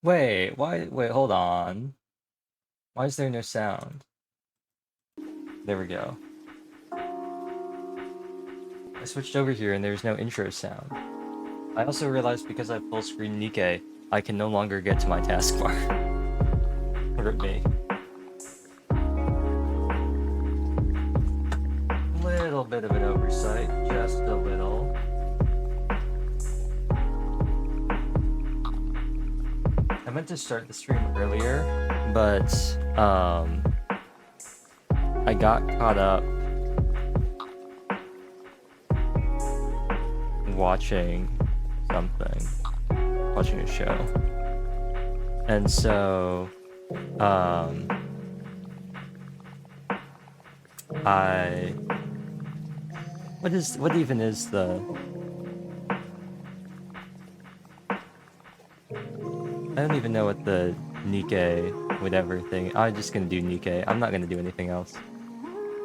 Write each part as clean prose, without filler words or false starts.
Wait, why? Wait, hold on. Why is there no sound? There we go. I switched over here and there's no intro sound. I also realized because I full screen Nikke, I can no longer get to my taskbar. Rip me. Little bit of an oversight, just a little. I meant to start the stream earlier, but I got caught up watching something, watching a show, and so what even is the I don't even know what the Nikke whatever thing. I'm just gonna do Nikke. I'm not gonna do anything else.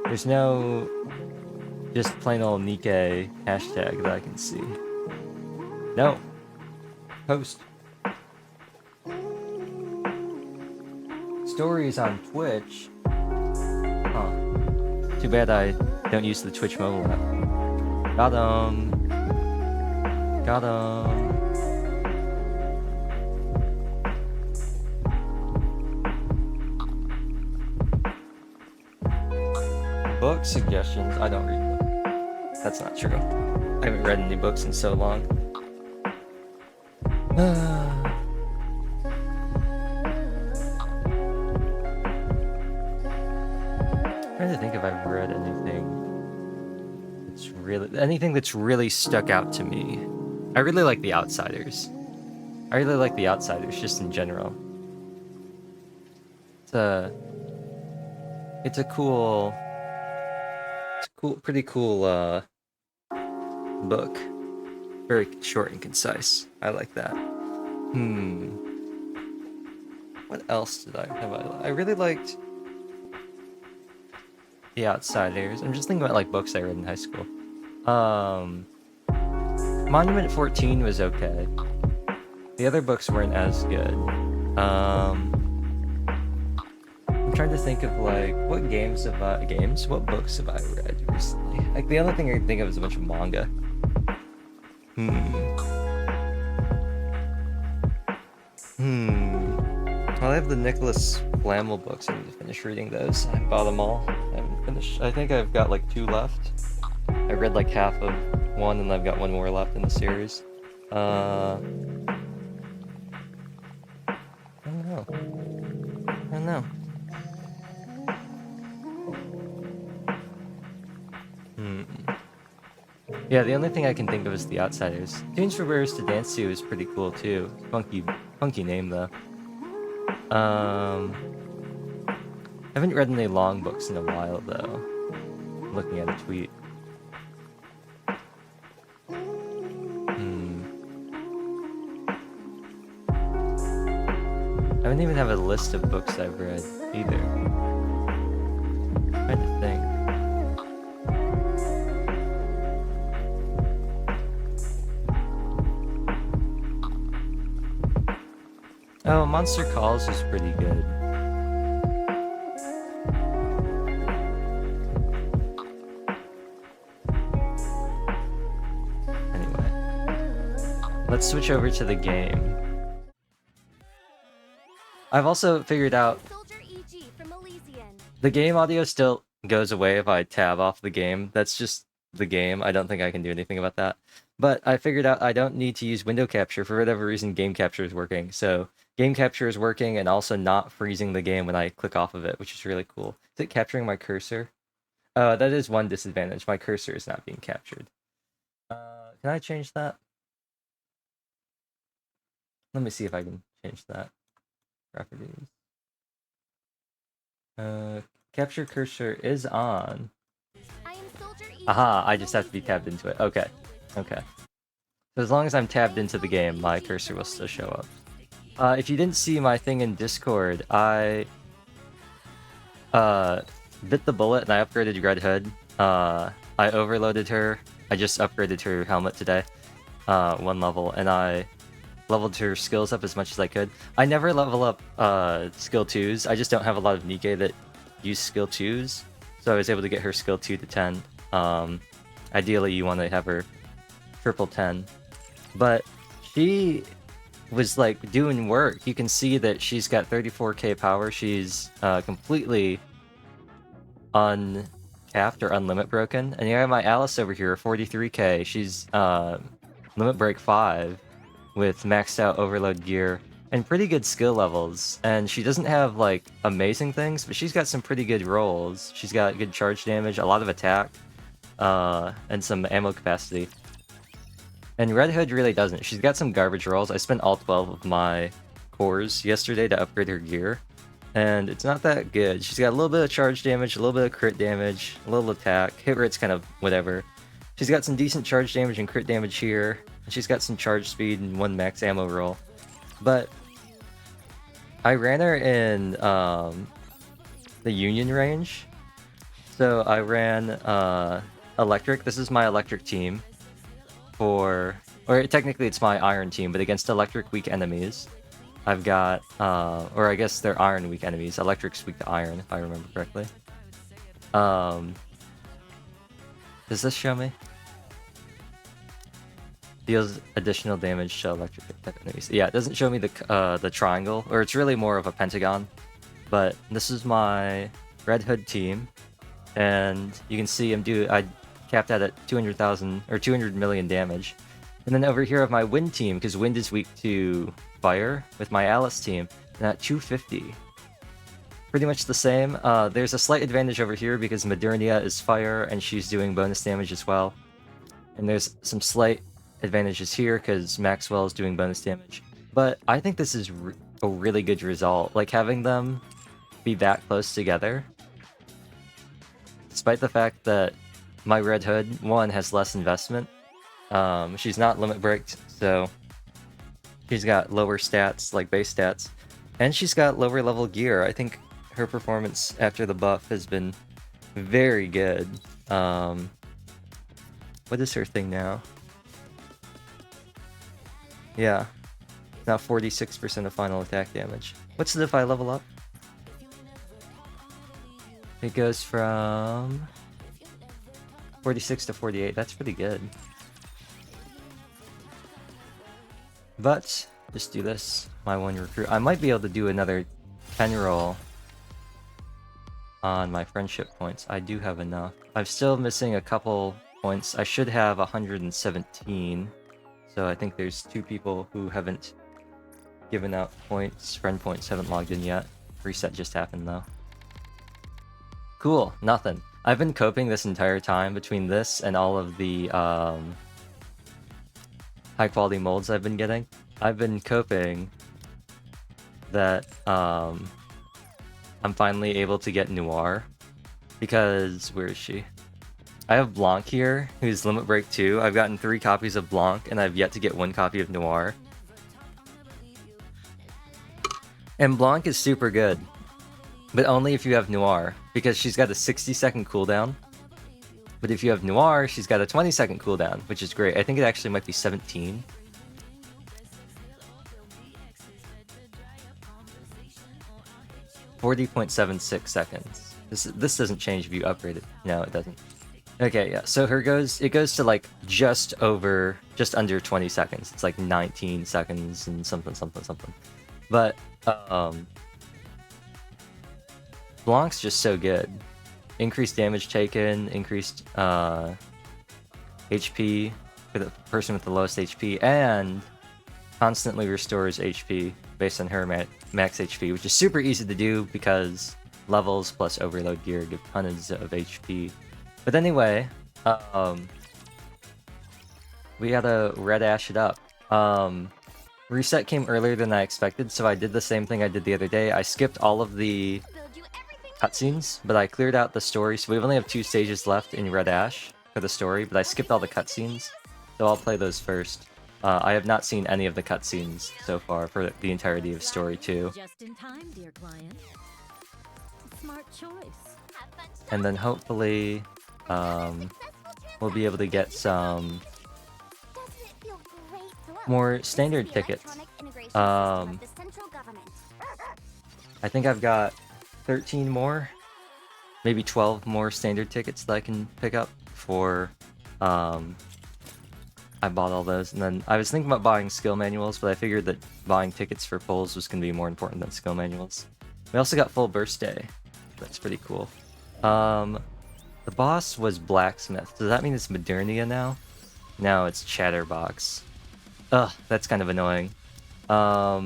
There's no just plain old Nikke hashtag that I can see. No. Post. Stories on Twitch. Huh. Too bad I don't use the Twitch mobile app. Got him. Got him. Book suggestions? I don't read them. That's not true. I haven't read any books in so long. Trying to think if I've read anything that's really stuck out to me. I really like The Outsiders. I really like The Outsiders just in general. It's a pretty cool book. Very short and concise. I like that. What else did I have? I really liked The Outsiders. I'm just thinking about like books I read in high school. Monument 14 was okay. The other books weren't as good. I'm trying to think of like what what books have I read recently? Like the only thing I can think of is a bunch of manga. Well, I have the Nicholas Flamel books. I need to finish reading those. I bought them all. I haven't finished. I think I've got like 2 left. I read like half of one, and I've got 1 more left in the series. I don't know. Yeah, the only thing I can think of is The Outsiders. Tunes for Bears to Dance To is pretty cool too. Funky name though. I haven't read any long books in a while though. Looking at a tweet. I don't even have a list of books I've read either. I'm trying to think. Oh, Monster Calls is pretty good. Anyway, let's switch over to the game. I've also figured out the game audio still goes away if I tab off the game. That's just the game. I don't think I can do anything about that. But I figured out I don't need to use window capture. For whatever reason, game capture is working. So game capture is working and also not freezing the game when I click off of it, which is really cool. Is it capturing my cursor? That is one disadvantage. My cursor is not being captured. Can I change that? Let me see if I can change that. Properties. Capture cursor is on. Aha, I just have to be tabbed into it. Okay. So as long as I'm tabbed into the game, my cursor will still show up. If you didn't see my thing in Discord, I bit the bullet and I upgraded Red Hood. I overloaded her. I just upgraded her helmet today, 1 level, and I leveled her skills up as much as I could. I never level up skill 2s. I just don't have a lot of Nikke that use skill 2s. So I was able to get her skill 2 to 10. Ideally, you want to have her triple 10. But she was like doing work. You can see that she's got 34k power. She's completely uncapped or unlimit broken. And you have my Alice over here, 43k. She's limit break 5 with maxed out overload gear and pretty good skill levels. And she doesn't have like amazing things, but she's got some pretty good rolls. She's got good charge damage, a lot of attack, and some ammo capacity. And Red Hood really doesn't. She's got some garbage rolls. I spent all 12 of my cores yesterday to upgrade her gear, and it's not that good. She's got a little bit of charge damage, a little bit of crit damage, a little attack. Hit rate's kind of whatever. She's got some decent charge damage and crit damage here, and she's got some charge speed and 1 max ammo roll. But I ran her in the Union range. So I ran Electric. This is my Electric team. Or technically it's my Iron team, but against Electric weak enemies, I've got, or I guess they're Iron weak enemies. Electric's weak to Iron, if I remember correctly. Does this show me? Deals additional damage to Electric enemies. Yeah, it doesn't show me the triangle, or it's really more of a pentagon. But this is my Red Hood team, and you can see I capped out at 200,000 or 200 million damage. And then over here I have my Wind team, because Wind is weak to fire, with my Alice team, and at 250. Pretty much the same. There's a slight advantage over here because Modernia is fire and she's doing bonus damage as well. And there's some slight advantages here because Maxwell is doing bonus damage. But I think this is a really good result. Like having them be that close together, despite the fact that my Red Hood, one, has less investment. She's not limit breaked, so she's got lower stats, like base stats. And she's got lower level gear. I think her performance after the buff has been very good. What is her thing now? Yeah. Now 46% of final attack damage. What's it if I level up? It goes from 46 to 48. That's pretty good. But just do this. My 1 recruit. I might be able to do another 10 roll on my friendship points. I do have enough. I'm still missing a couple points. I should have 117. So I think there's 2 people who haven't given out points. Friend points haven't logged in yet. Reset just happened though. Cool. Nothing. I've been coping this entire time between this and all of the high quality molds I've been getting. I've been coping that I'm finally able to get Noir, because where is she? I have Blanc here, who's limit break 2. I've gotten 3 copies of Blanc, and I've yet to get 1 copy of Noir. And Blanc is super good, but only if you have Noir, because she's got a 60-second cooldown. But if you have Noir, she's got a 20-second cooldown, which is great. I think it actually might be 17. .76 seconds. This doesn't change if you upgrade it. No, it doesn't. Okay, yeah. So it goes to like just under 20 seconds. It's like 19 seconds and something. But Blanc's just so good. Increased damage taken, increased HP for the person with the lowest HP, and constantly restores HP based on her max HP, which is super easy to do because levels plus overload gear give tons of HP. But anyway, we gotta red ash it up. Reset came earlier than I expected, so I did the same thing I did the other day. I skipped all of the cutscenes, but I cleared out the story, so we only have 2 stages left in Red Ash for the story, but I skipped all the cutscenes, so I'll play those first. I have not seen any of the cutscenes so far for the entirety of Story 2. Just in time, dear client. Smart choice. And then hopefully, we'll be able to get some more standard tickets. I think I've got 13 more, maybe 12 more standard tickets that I can pick up for. I bought all those, and then I was thinking about buying skill manuals, but I figured that buying tickets for pulls was going to be more important than skill manuals. We also got full burst day. That's pretty cool. The boss was blacksmith. Does that mean it's Modernia now? No, it's Chatterbox. Ugh, that's kind of annoying. As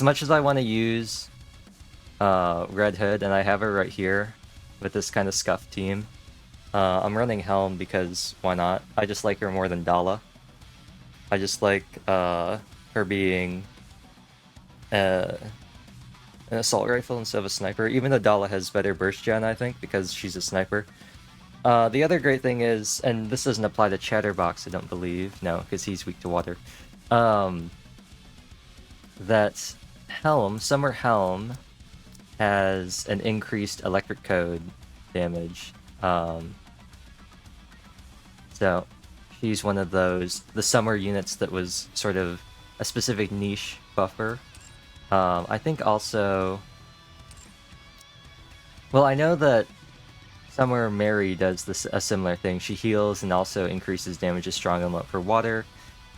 much as I want to use Red Hood, and I have her right here with this kind of scuffed team, I'm running Helm because why not? I just like her more than Dala. I just like her being an assault rifle instead of a sniper, even though Dala has better burst gen, I think, because she's a sniper. The other great thing is, and this doesn't apply to Chatterbox, I don't believe, no, because he's weak to water, that Summer Helm has an increased electric code damage. So she's one of those, the summer units that was sort of a specific niche buffer. I think also, well, I know that Summer Mary does a similar thing. She heals and also increases damage as strong and low for water.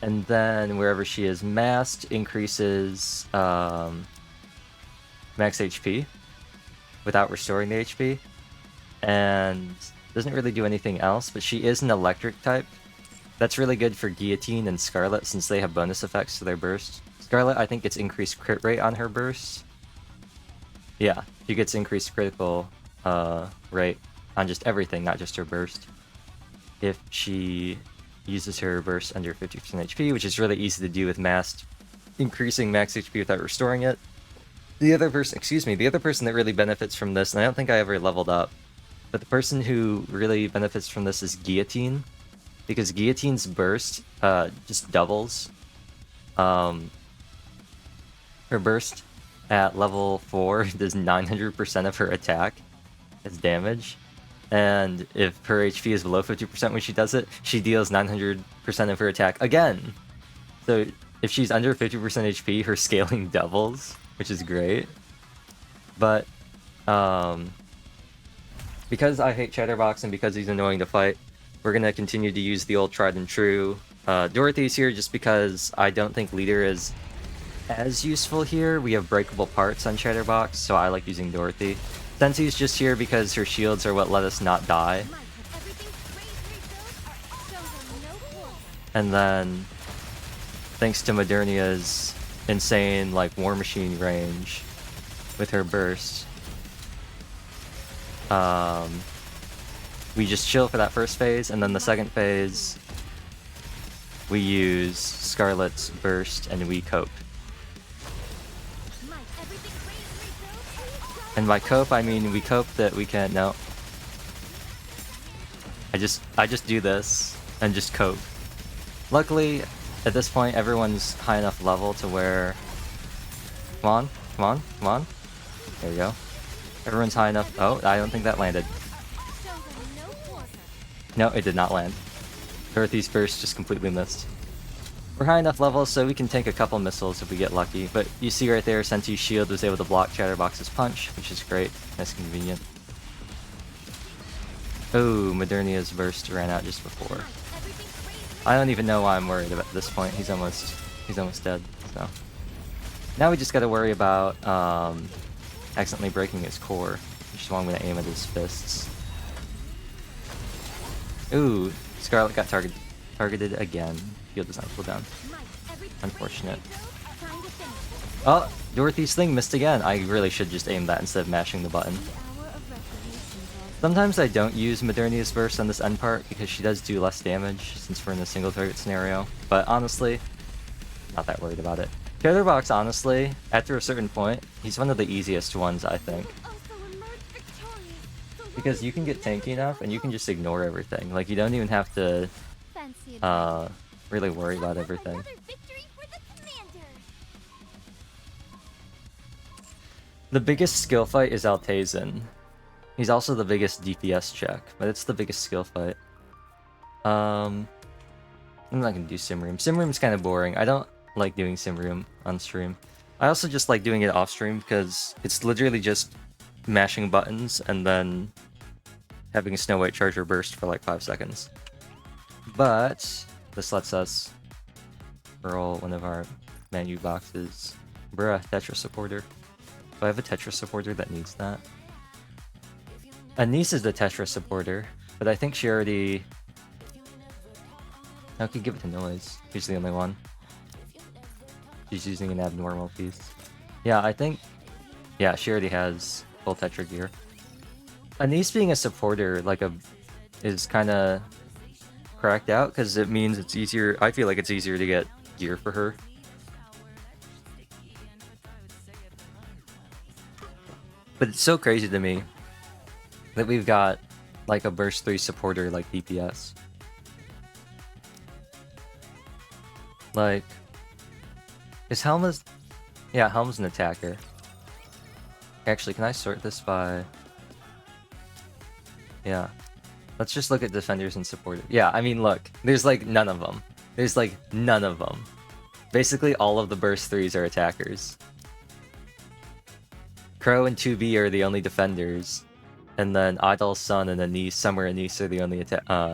And then wherever she is masked, increases max HP without restoring the HP. And doesn't really do anything else, but she is an electric type. That's really good for Guillotine and Scarlet since they have bonus effects to their burst. Scarlet, I think, gets increased crit rate on her burst. Yeah, she gets increased critical rate on just everything, not just her burst. If she uses her burst under 50% HP, which is really easy to do with masked, increasing max HP without restoring it. The other person that really benefits from this, and I don't think I ever leveled up, but the person who really benefits from this is Guillotine, because Guillotine's burst just doubles. Her burst at level 4 does 900% of her attack as damage, and if her HP is below 50% when she does it, she deals 900% of her attack again. So if she's under 50% HP, her scaling doubles, which is great. But because I hate Chatterbox and because he's annoying to fight, we're going to continue to use the old tried and true. Dorothy's here just because I don't think Leader is as useful here. We have breakable parts on Chatterbox, so I like using Dorothy. Sentie's just here because her shields are what let us not die. And then, thanks to Modernia's insane, like, War Machine range with her burst, we just chill for that first phase, and then the second phase, we use Scarlet's burst and we cope. And by cope, I mean we cope that we can't. No. I just do this and just cope. Luckily, at this point, everyone's high enough level to where. Come on, come on, come on. There you go. Everyone's high enough. Oh, I don't think that landed. No, it did not land. Dorothy's burst just completely missed. We're high enough levels so we can tank a couple missiles if we get lucky, but you see right there, Sentie's shield was able to block Chatterbox's punch, which is great. Nice convenient. Oh, Modernia's burst ran out just before. I don't even know why I'm worried about this point. He's almost dead. So now we just gotta worry about accidentally breaking his core, which is why I'm gonna aim at his fists. Ooh, Scarlet got targeted again. Shield does not cool down. Unfortunate. Oh, Dorothy's thing missed again. I really should just aim that instead of mashing the button. Sometimes I don't use Modernia's burst on this end part because she does do less damage since we're in a single target scenario. But honestly, not that worried about it. Chatterbox, honestly, after a certain point, he's one of the easiest ones, I think. Because you can get tanky enough and you can just ignore everything. Like, you don't even have to really worry about everything. The biggest skill fight is Altazan. He's also the biggest DPS check, but it's the biggest skill fight. I'm not gonna do sim room. Sim room's kind of boring. I don't like doing sim room on stream. I also just like doing it off stream because it's literally just mashing buttons and then having a Snow White Charger burst for like 5 seconds. But this lets us roll one of our menu boxes. Bruh, Tetris supporter. Do I have a Tetris supporter that needs that? Anise is the Tetris supporter, but I think she already... I could give it to Noise. She's the only one. She's using an abnormal piece. Yeah, I think... Yeah, she already has full Tetra gear. Anise being a supporter, like is kind of cracked out, because it means it's easier... I feel like it's easier to get gear for her. But it's so crazy to me that we've got like a burst 3 supporter like DPS. Like, is Helma's... Yeah, Helm's an attacker. Actually, can I sort this by... Yeah. Let's just look at defenders and supporters. Yeah, I mean, look. There's like none of them. There's like none of them. Basically, all of the burst 3s are attackers. Crow and 2B are the only defenders. And then Idol, Sun, and Anise, Summer and Anise are the only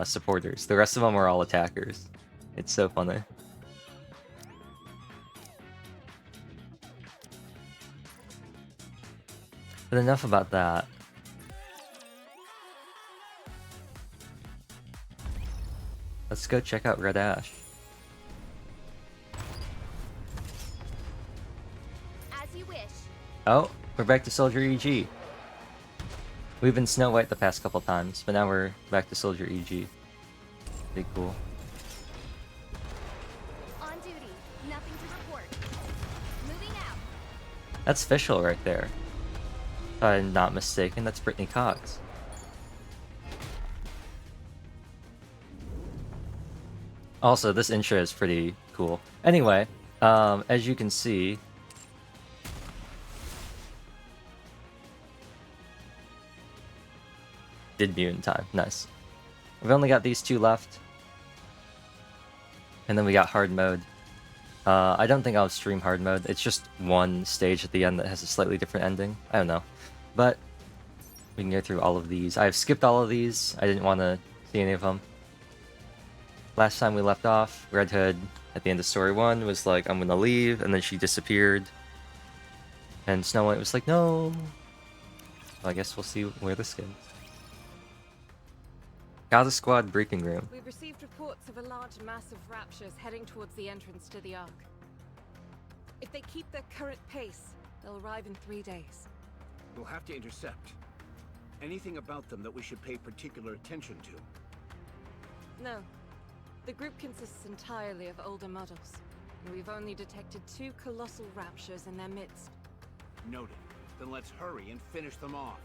supporters. The rest of them are all attackers. It's so funny. But enough about that. Let's go check out Red Ash. As you wish. Oh, we're back to Soldier EG. We've been Snow White the past couple times, but now we're back to Soldier EG. Pretty cool. On duty. Nothing to report. Moving out. That's Fischl right there. If I'm not mistaken, that's Brittany Cox. Also, this intro is pretty cool. Anyway, as you can see... Did mute in time. Nice. We've only got these 2 left. And then we got hard mode. I don't think I'll stream hard mode. It's just one stage at the end that has a slightly different ending. I don't know. But we can go through all of these. I've skipped all of these. I didn't want to see any of them. Last time we left off, Red Hood at the end of story 1 was like, I'm gonna leave, and then she disappeared. And Snow White was like, no. Well, I guess we'll see where this goes. Gaza Squad briefing room. We've received reports of a large mass of raptures heading towards the entrance to the Ark. If they keep their current pace, they'll arrive in 3 days. We'll have to intercept. Anything about them that we should pay particular attention to? No. The group consists entirely of older models, and we've only detected 2 colossal raptures in their midst. Noted. Then let's hurry and finish them off.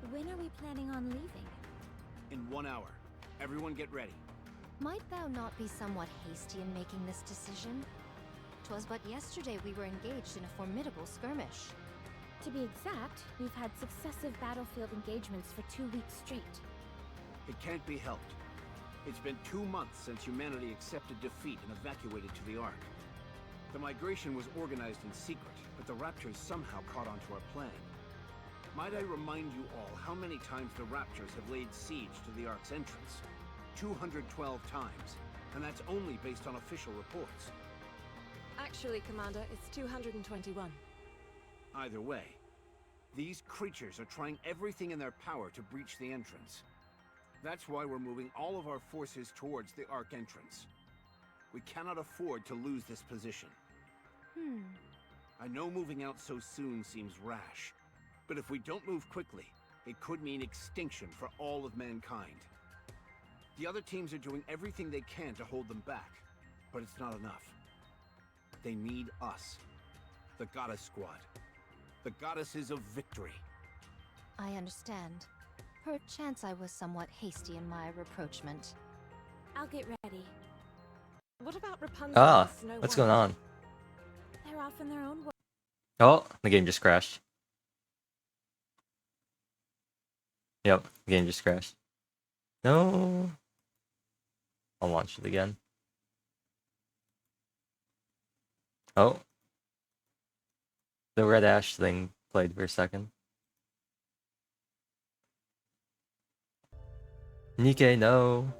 When are we planning on leaving? In 1 hour. Everyone get ready. Might thou not be somewhat hasty in making this decision? 'Twas but yesterday we were engaged in a formidable skirmish. To be exact, we've had successive battlefield engagements for 2 weeks straight. It can't be helped. It's been 2 months since humanity accepted defeat and evacuated to the Ark. The migration was organized in secret, but the Raptors somehow caught on to our plan. Might I remind you all how many times the Raptors have laid siege to the Ark's entrance? 212 times, and that's only based on official reports. Actually, Commander, it's 221. Either way, these creatures are trying everything in their power to breach the entrance. That's why we're moving all of our forces towards the Ark entrance. We cannot afford to lose this position. I know moving out so soon seems rash, but if we don't move quickly, it could mean extinction for all of mankind. The other teams are doing everything they can to hold them back, but it's not enough. They need us, the Goddess Squad, the Goddesses of Victory. I understand. Perchance I was somewhat hasty in my rapprochement. I'll get ready. What about Rapunzel Ah, and Snow what's White? going on? They're off in their own way. Oh, the game just crashed. Yep, the game just crashed. No. I'll launch it again. Oh. The red ash thing played for a second. Nikke, no.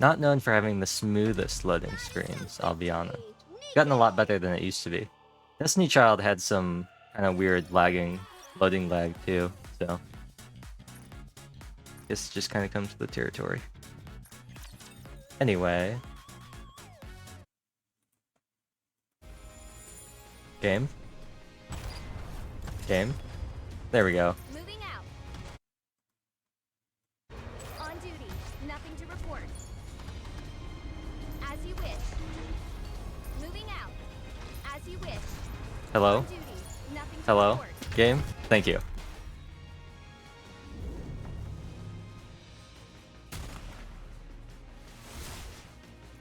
Not known for having the smoothest loading screens, I'll be honest. Gotten a lot better than it used to be. Destiny Child had some kind of weird loading lag too, so this just kind of comes to the territory. Anyway. Game. Game. There we go. Moving out. On duty. Nothing to report. As you wish. Moving out. As you wish. Hello? On duty. Nothing to Hello? report. Game? Thank you.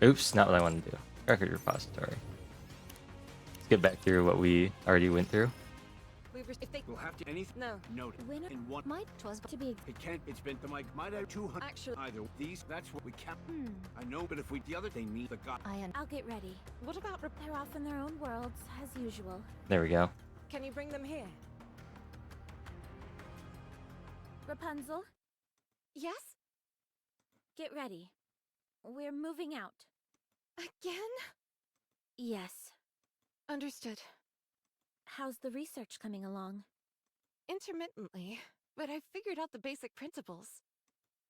Oops, not what I wanted to do. Record repository. Let's get back through what we already went through. If they... We'll have to anything. No. Note it. Winner In one. Might twas To be It can't. It's been the mic. Might have 200. Actually... Either these. That's what we can't. Hmm. I know, but if we the other, they need the god. I'll get ready. What about... They're off in their own worlds, as usual. There we go. Can you bring them here? Rapunzel, Yes? get ready. We're moving out. Again? Yes. Understood. How's the research coming along? Intermittently, but I've figured out the basic principles.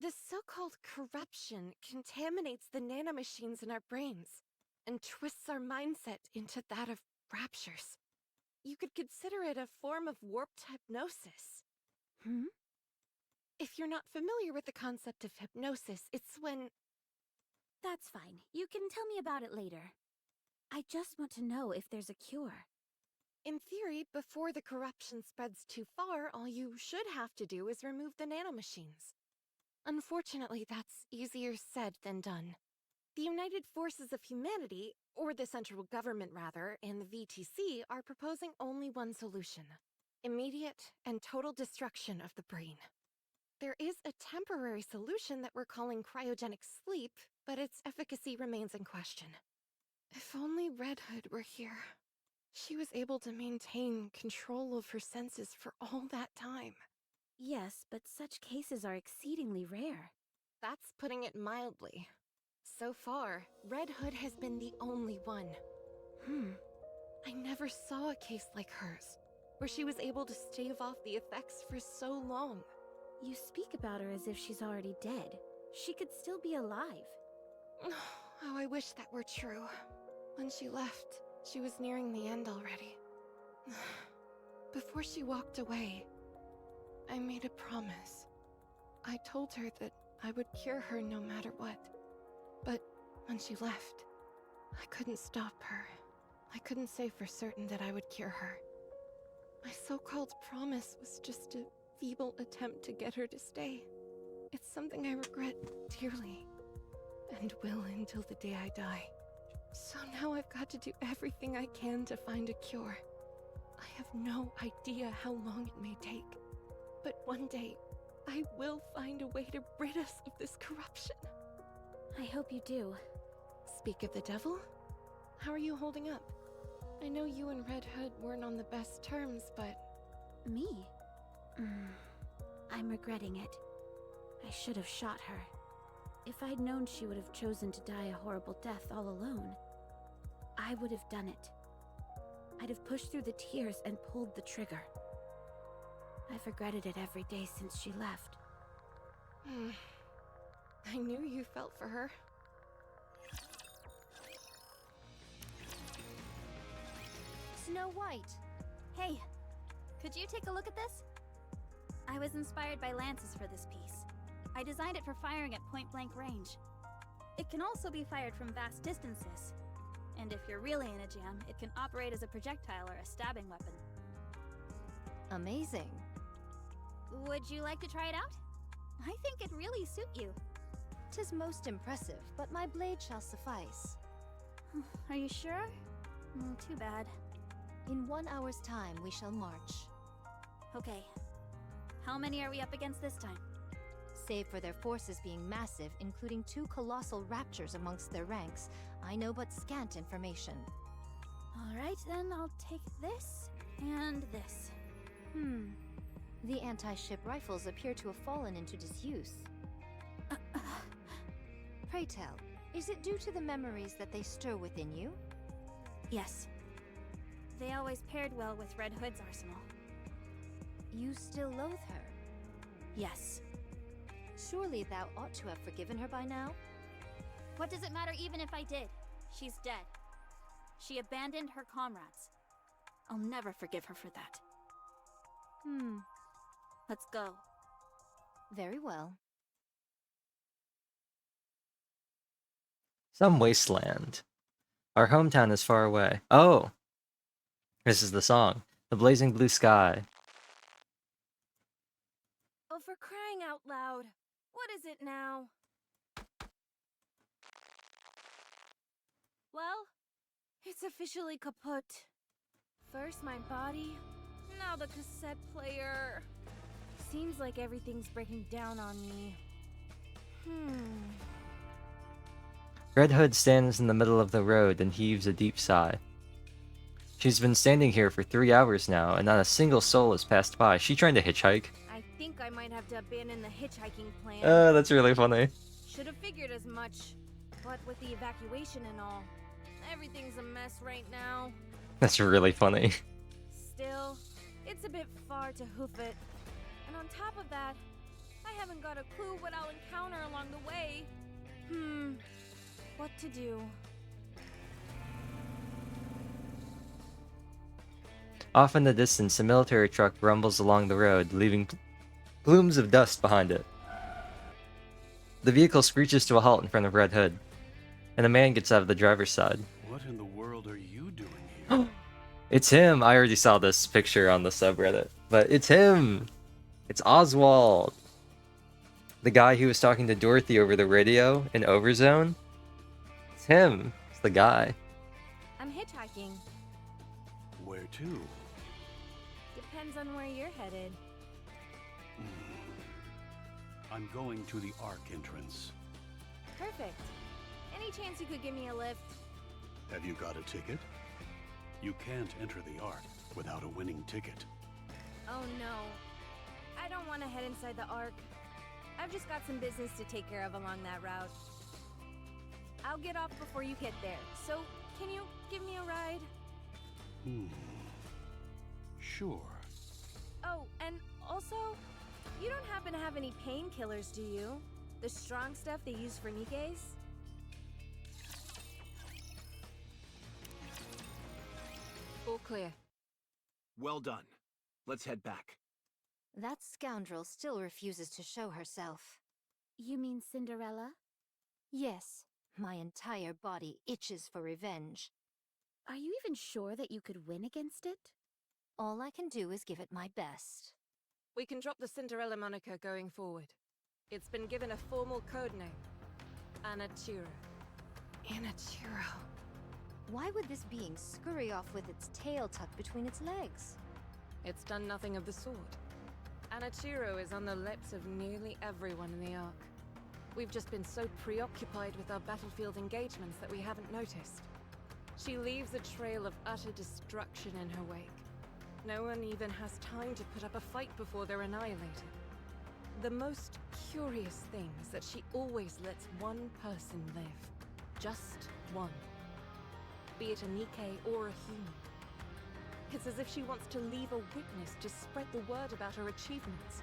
The so-called corruption contaminates the nanomachines in our brains and twists our mindset into that of raptures. You could consider it a form of warped hypnosis. Hmm? If you're not familiar with the concept of hypnosis, it's when... That's fine. You can tell me about it later. I just want to know if there's a cure. In theory, before the corruption spreads too far, all you should have to do is remove the nanomachines. Unfortunately, that's easier said than done. The United Forces of Humanity, or the central government rather, and the VTC are proposing only one solution: immediate and total destruction of the brain. There is a temporary solution that we're calling cryogenic sleep, but its efficacy remains in question. If only Red Hood were here. She was able to maintain control of her senses for all that time. Yes, but such cases are exceedingly rare. That's putting it mildly. So far, Red Hood has been the only one. I never saw a case like hers, where she was able to stave off the effects for so long. You speak about her as if she's already dead. She could still be alive. Oh, I wish that were true. When she left, she was nearing the end already. Before she walked away, I made a promise. I told her that I would cure her no matter what. But when she left, I couldn't stop her. I couldn't say for certain that I would cure her. My so-called promise was just a feeble attempt to get her to stay. It's something I regret dearly, and will until the day I die. So now I've got to do everything I can to find a cure. I have no idea how long it may take, but one day, I will find a way to rid us of this corruption. I hope you do. Speak of the devil? How are you holding up? I know you and Red Hood weren't on the best terms, but... Me? I'm regretting it. I should have shot her. If I'd known she would have chosen to die a horrible death all alone, I would have done it. I'd have pushed through the tears and pulled the trigger. I've regretted it every day since she left. I knew you felt for her. Snow White. Hey, could you take a look at this? I was inspired by lances for this piece. I designed it for firing at point-blank range. It can also be fired from vast distances. And if you're really in a jam, it can operate as a projectile or a stabbing weapon. Amazing. Would you like to try it out? I think it'd really suit you. 'Tis most impressive, but my blade shall suffice. Are you sure? Too bad. In 1 hour's time, we shall march. Okay. How many are we up against this time? Save for their forces being massive, including 2 colossal raptures amongst their ranks, I know but scant information. Alright, then I'll take this and this. The anti-ship rifles appear to have fallen into disuse. Pray tell, is it due to the memories that they stir within you? Yes. They always paired well with Red Hood's arsenal. You still loathe her? Yes. Surely thou ought to have forgiven her by now? What does it matter even if I did? She's dead. She abandoned her comrades. I'll never forgive her for that. Let's go. Very well. Some wasteland. Our hometown is far away. Oh! This is the song. The blazing blue sky. Oh, for crying out loud. What is it now? Well, it's officially kaput. First my body, now the cassette player. Seems like everything's breaking down on me. Red Hood stands in the middle of the road and heaves a deep sigh. She's been standing here for 3 hours now, and not a single soul has passed by. She trying to hitchhike? I think I might have to abandon the hitchhiking plan. That's really funny. Should have figured as much. What with the evacuation and all, everything's a mess right now. That's really funny. Still, it's a bit far to hoof it. And on top of that, I haven't got a clue what I'll encounter along the way. What to do? Off in the distance, a military truck rumbles along the road, leaving plumes of dust behind it. The vehicle screeches to a halt in front of Red Hood, and a man gets out of the driver's side. What in the world are you doing here? It's him! I already saw this picture on the subreddit, but it's him! It's Oswald! The guy who was talking to Dorothy over the radio in Overzone? It's him! It's the guy. I'm hitchhiking. Where to? Depends on where you're headed. I'm going to the Ark entrance. Perfect. Any chance you could give me a lift? Have you got a ticket? You can't enter the Ark without a winning ticket. Oh no. I don't want to head inside the Ark. I've just got some business to take care of along that route. I'll get off before you get there, so can you give me a ride? Sure. Oh, and also, you don't happen to have any painkillers, do you? The strong stuff they use for Nikkes? All clear. Well done. Let's head back. That scoundrel still refuses to show herself. You mean Cinderella? Yes, my entire body itches for revenge. Are you even sure that you could win against it? All I can do is give it my best. We can drop the Cinderella moniker going forward. It's been given a formal code name. Anachiro. Anachiro. Why would this being scurry off with its tail tucked between its legs? It's done nothing of the sort. Anachiro is on the lips of nearly everyone in the Ark. We've just been so preoccupied with our battlefield engagements that we haven't noticed. She leaves a trail of utter destruction in her wake. No one even has time to put up a fight before they're annihilated. The most curious thing is that she always lets one person live. Just one. Be it a Nikke or a human. It's as if she wants to leave a witness to spread the word about her achievements.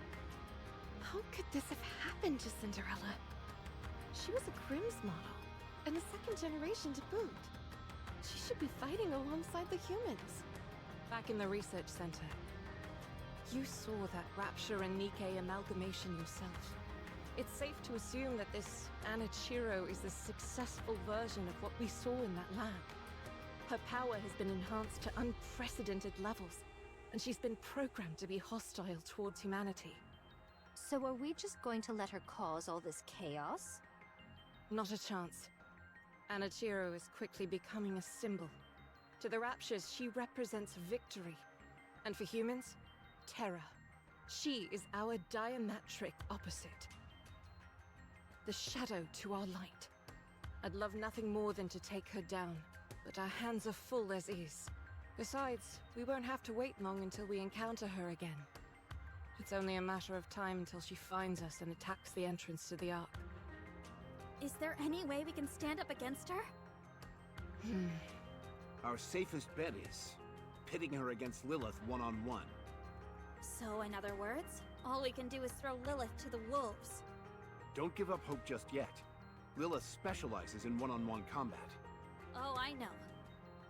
How could this have happened to Cinderella? She was a Grimm's model, and the second generation to boot. She should be fighting alongside the humans. Back in the research center, you saw that Rapture and Nikke amalgamation yourself. It's safe to assume that this Anachiro is the successful version of what we saw in that lab. Her power has been enhanced to unprecedented levels, and she's been programmed to be hostile towards humanity. So are we just going to let her cause all this chaos? Not a chance. Anachiro is quickly becoming a symbol. To the Raptures, she represents victory. And for humans, terror. She is our diametric opposite. The shadow to our light. I'd love nothing more than to take her down, but our hands are full as is. Besides, we won't have to wait long until we encounter her again. It's only a matter of time until she finds us and attacks the entrance to the Ark. Is there any way we can stand up against her? Our safest bet is pitting her against Lilith one-on-one. So, in other words, all we can do is throw Lilith to the wolves. Don't give up hope just yet. Lilith specializes in one-on-one combat. Oh, I know.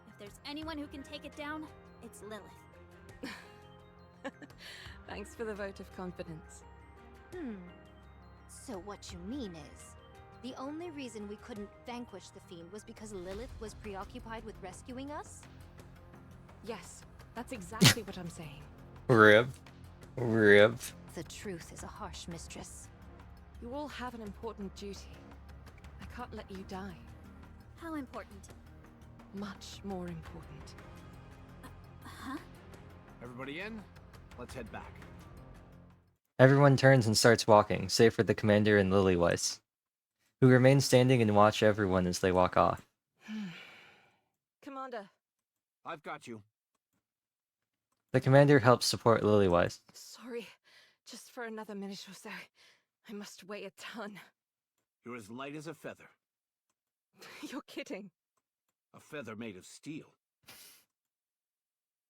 If there's anyone who can take it down, it's Lilith. Thanks for the vote of confidence. So what you mean is, the only reason we couldn't vanquish the Fiend was because Lilith was preoccupied with rescuing us? Yes, that's exactly what I'm saying. Rip. The truth is a harsh mistress. You all have an important duty. I can't let you die. How important? Much more important. Huh? Everybody in? Let's head back. Everyone turns and starts walking, save for the commander and Lilyweiss, who remain standing and watch everyone as they walk off. Commander. I've got you. The commander helps support Lilyweiss. Sorry, just for another minute or so. I must weigh a ton. You're as light as a feather. You're kidding. A feather made of steel.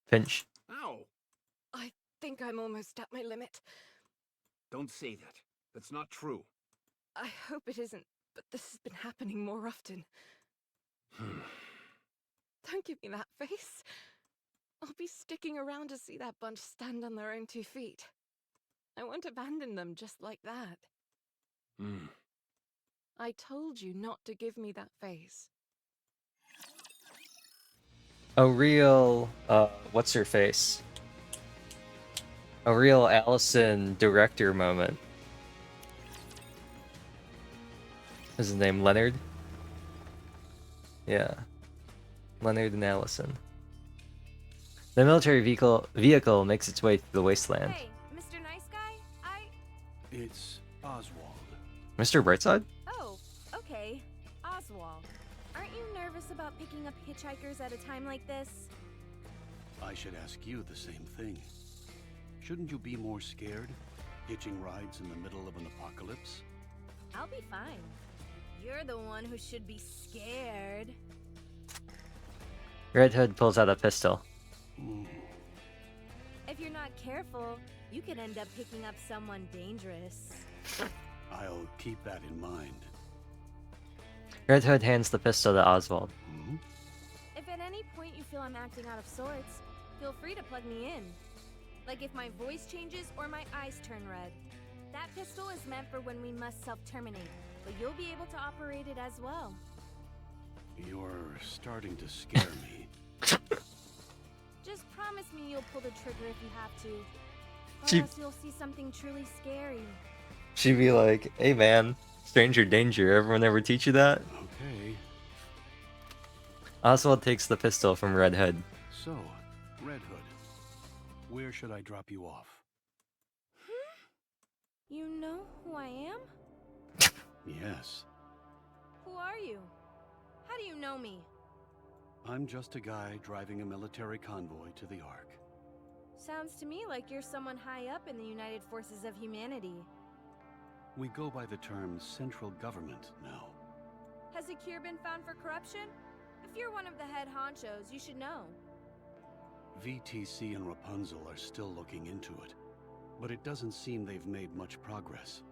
Finch. Ow! I think I'm almost at my limit. Don't say that. That's not true. I hope it isn't, but this has been happening more often. Don't give me that face. I'll be sticking around to see that bunch stand on their own 2 feet. I won't abandon them just like that. I told you not to give me that face. A real, what's her face? A real Allison director moment. Is his name Leonard? Yeah. Leonard and Allison. The military vehicle makes its way through the wasteland. Hey, Mr. Nice Guy, It's Oswald. Mr. Brightside? Oh, okay. Oswald. Aren't you nervous about picking up hitchhikers at a time like this? I should ask you the same thing. Shouldn't you be more scared, hitching rides in the middle of an apocalypse? I'll be fine. You're the one who should be scared. Red Hood pulls out a pistol. If you're not careful, you could end up picking up someone dangerous. I'll keep that in mind. Red Hood hands the pistol to Oswald. If at any point you feel I'm acting out of sorts, feel free to plug me in. Like if my voice changes or my eyes turn red. That pistol is meant for when we must self-terminate, but you'll be able to operate it as well. You're starting to scare me. Just promise me you'll pull the trigger if you have to. Or She- else you'll see something truly scary. She'd be like, hey man, stranger danger, everyone ever teach you that? Okay. Oswald takes the pistol from Red Hood. So, Red Hood, where should I drop you off? You know who I am? Yes. Who are you? How do you know me? I'm just a guy driving a military convoy to the Ark. Sounds to me like you're someone high up in the United Forces of Humanity. We go by the term central government now. Has a cure been found for corruption? If you're one of the head honchos, you should know. VTC and Rapunzel are still looking into it, but it doesn't seem they've made much progress.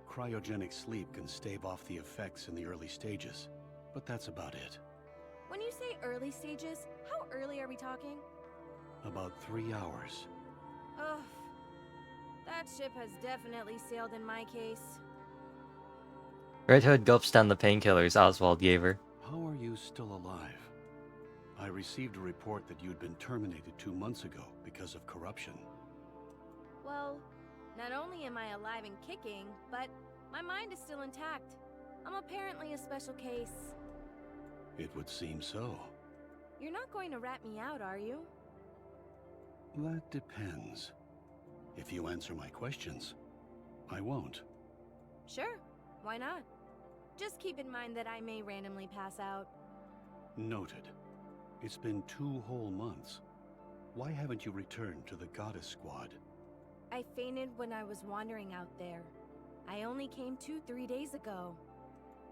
Cryogenic sleep can stave off the effects in the early stages, but that's about it. When you say early stages, how early are we talking? About 3 hours. Ugh. That ship has definitely sailed in my case. Red Hood gulps down the painkillers Oswald gave her. How are you still alive? I received a report that you'd been terminated 2 months ago because of corruption. Well, not only am I alive and kicking, but my mind is still intact. I'm apparently a special case. It would seem so. You're not going to rat me out, are you? That depends. If you answer my questions, I won't. Sure, why not? Just keep in mind that I may randomly pass out. Noted. It's been 2 whole months. Why haven't you returned to the Goddess Squad? I fainted when I was wandering out there. I only came to 3 days ago.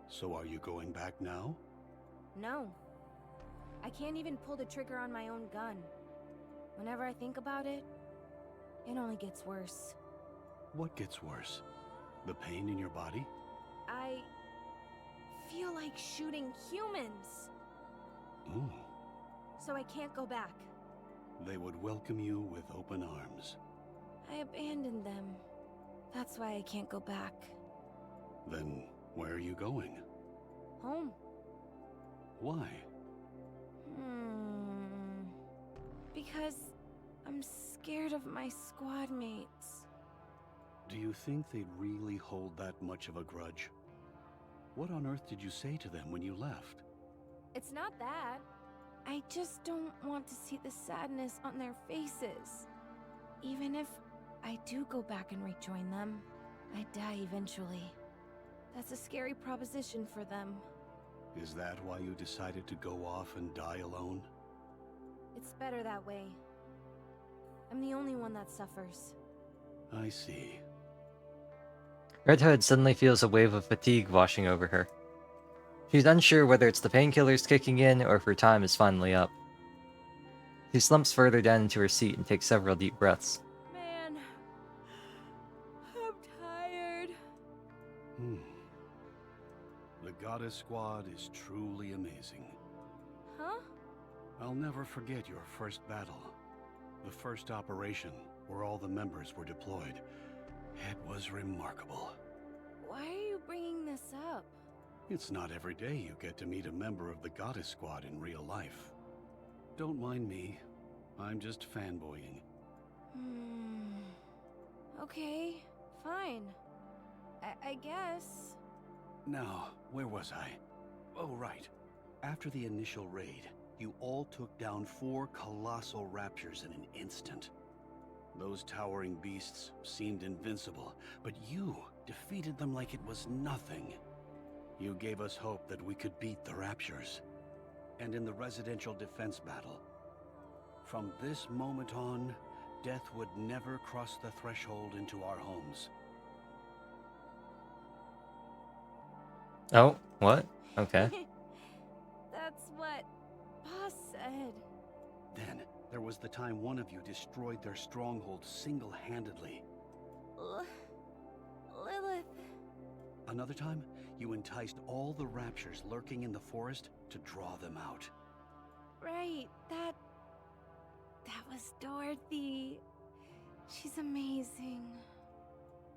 So are you going back now? No. I can't even pull the trigger on my own gun. Whenever I think about it, it only gets worse. What gets worse? The pain in your body? I feel like shooting humans. Ooh. So I can't go back. They would welcome you with open arms. I abandoned them. That's why I can't go back. Then where are you going? Home. Why? Because I'm scared of my squad mates. Do you think they'd really hold that much of a grudge? What on earth did you say to them when you left? It's not that. I just don't want to see the sadness on their faces. Even if I do go back and rejoin them, I die eventually. That's a scary proposition for them. Is that why you decided to go off and die alone? It's better that way. I'm the only one that suffers. I see. Red Hood suddenly feels a wave of fatigue washing over her. She's unsure whether it's the painkillers kicking in or if her time is finally up. She slumps further down into her seat and takes several deep breaths. Man, I'm tired. The Goddess Squad is truly amazing. Huh? I'll never forget your first battle. The first operation, where all the members were deployed. It was remarkable. Why are you bringing this up? It's not every day you get to meet a member of the Goddess Squad in real life. Don't mind me. I'm just fanboying. Okay, fine. I guess. Now, where was I? Oh, right. After the initial raid, you all took down 4 colossal raptures in an instant. Those towering beasts seemed invincible, but you defeated them like it was nothing. You gave us hope that we could beat the raptures. And in the residential defense battle, from this moment on, death would never cross the threshold into our homes. Oh, what? Okay. That's what Boss said. Then, there was the time one of you destroyed their stronghold single-handedly. Lilith. Another time, you enticed all the raptures lurking in the forest to draw them out. Right, that was Dorothy. She's amazing.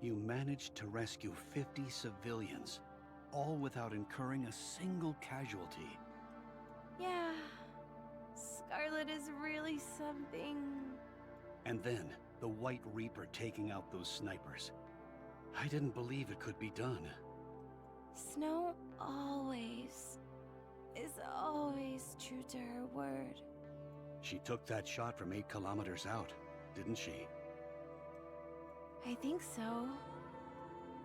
You managed to rescue 50 civilians, all without incurring a single casualty. Yeah, Scarlet is really something. And then, the White Reaper taking out those snipers. I didn't believe it could be done. Snow is always true to her word. She took that shot from 8 kilometers out, didn't she? I think so.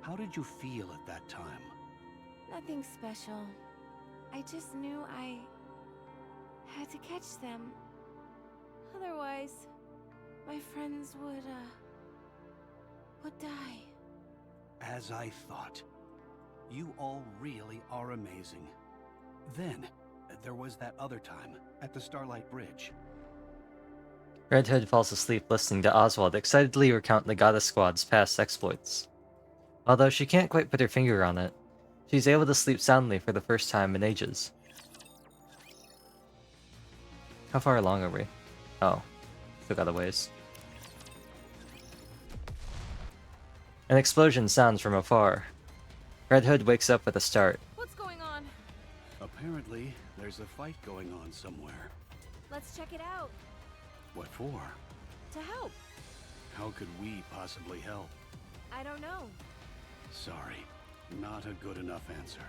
How did you feel at that time? Nothing special. I just knew I had to catch them. Otherwise, my friends would die. As I thought. You all really are amazing. Then, there was that other time, at the Starlight Bridge. Red Hood falls asleep listening to Oswald excitedly recount the Goddess Squad's past exploits. Although she can't quite put her finger on it, she's able to sleep soundly for the first time in ages. How far along are we? Oh, still got a ways. An explosion sounds from afar. Red Hood wakes up with a start. What's going on? Apparently, there's a fight going on somewhere. Let's check it out. What for? To help. How could we possibly help? I don't know. Sorry, not a good enough answer.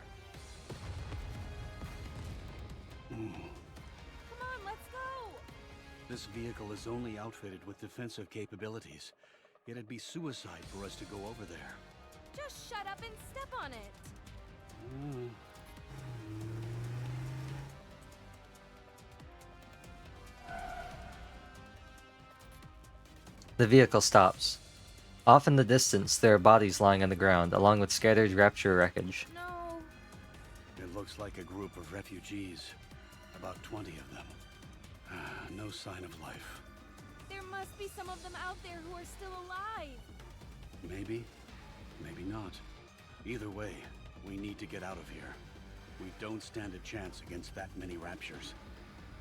This vehicle is only outfitted with defensive capabilities. It'd be suicide for us to go over there. Just shut up and step on it. The vehicle stops. Off in the distance, there are bodies lying on the ground, along with scattered rapture wreckage. No. It looks like a group of refugees. About 20 of them. No sign of life. There must be some of them out there who are still alive. Maybe, maybe not. Either way, we need to get out of here. We don't stand a chance against that many raptures.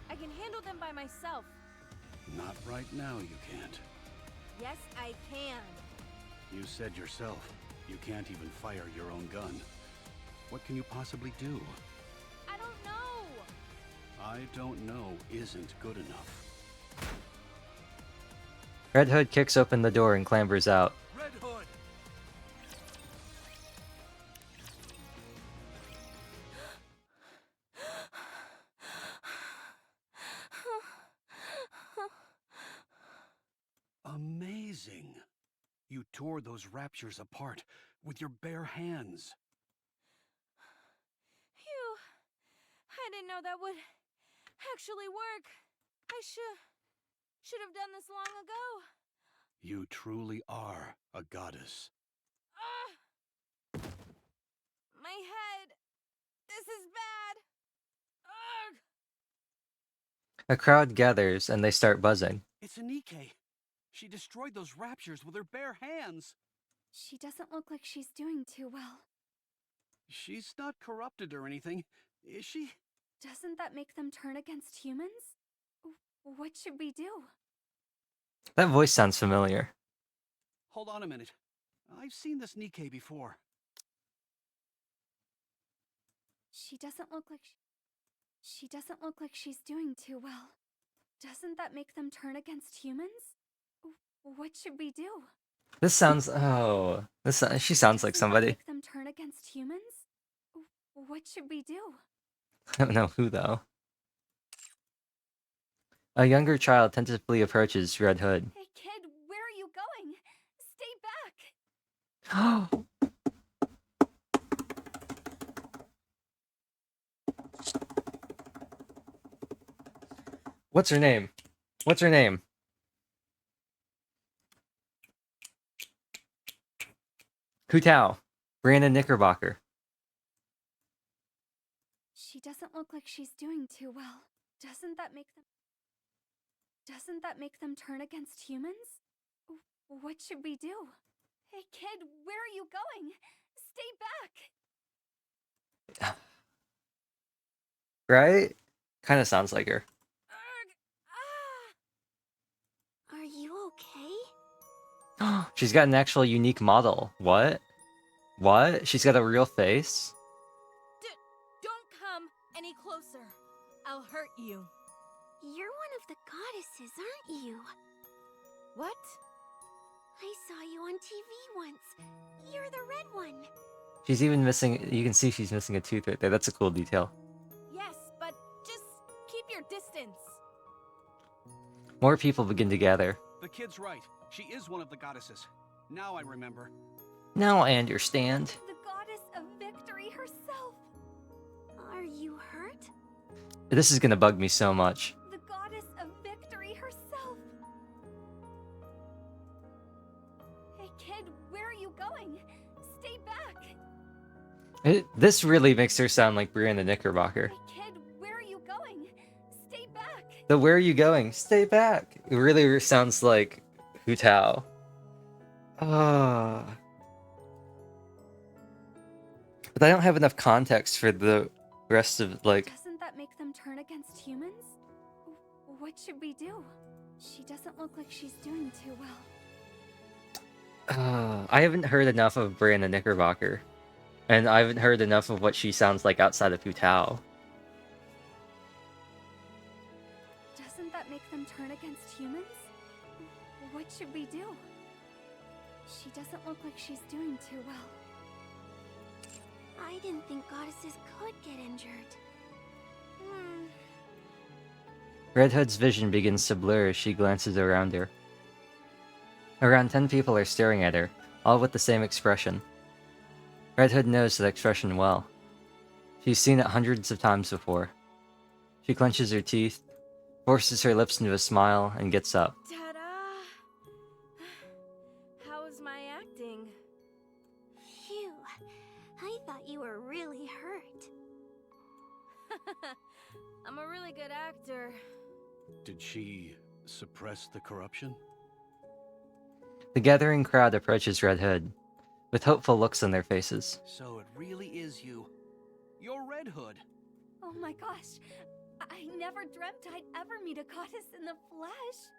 I can handle them by myself. Not right now, you can't. Yes, I can. You said yourself, you can't even fire your own gun. What can you possibly do? I don't know. I don't know isn't good enough. Red Hood kicks open the door and clambers out. Red Hood! Amazing! You tore those raptures apart with your bare hands. Phew. I didn't know that would actually work. I should have done this long ago. You truly are a goddess. My head. This is bad. Ugh. A crowd gathers and they start buzzing. It's a Nikke. She destroyed those raptures with her bare hands. She doesn't look like she's doing too well. She's not corrupted or anything, is she? Doesn't that make them turn against humans? What should we do? That voice sounds familiar. Hold on a minute. I've seen this Nikke before. She doesn't look like she doesn't look like she's doing too well. Doesn't that make them turn against humans? What should we do? This sounds... she sounds like Doesn't that somebody. make them turn against humans? What should we do? I don't know who, though. A younger child tentatively approaches Red Hood. Hey kid, where are you going? Stay back! What's her name? What's her name? Hu Tao. Brianna Knickerbocker. She doesn't look like she's doing too well. Doesn't that make them turn against humans? What should we do? Hey kid, where are you going? Stay back! Right? Kind of sounds like her. Are you okay? She's got an actual unique model. What? What? She's got a real face? Don't come any closer. I'll hurt you. You're one of the goddesses, aren't you? What? I saw you on TV once. You're the red one. She's even missing... You can see she's missing a tooth right there. That's a cool detail. Yes, but just keep your distance. More people begin to gather. The kid's right. She is one of the goddesses. Now I remember. Now I understand. The goddess of victory herself. Are you hurt? This is gonna bug me so much. The goddess of victory herself. Hey kid, where are you going? Stay back. This really makes her sound like Brianna Knickerbocker. Hey kid, where are you going? Stay back. The where are you going? Stay back. It really sounds like Hu Tao. But I don't have enough context for the rest of, like... Doesn't that make them turn against humans? What should we do? She doesn't look like she's doing too well. I haven't heard enough of Brianna Knickerbocker. And I haven't heard enough of what she sounds like outside of Hu Tao. Doesn't that make them turn against humans? What should we do? She doesn't look like she's doing too well. I didn't think goddesses could get injured. Red Hood's vision begins to blur as she glances around her. Around 10 people are staring at her, all with the same expression. Red Hood knows that expression well. She's seen it hundreds of times before. She clenches her teeth, forces her lips into a smile, and gets up. Ta-da! How's my acting? Phew. I thought you were really hurt. I'm a really good actor. Did she suppress the corruption? The gathering crowd approaches Red Hood, with hopeful looks on their faces. So it really is you. You're Red Hood. Oh my gosh, I never dreamt I'd ever meet a goddess in the flesh.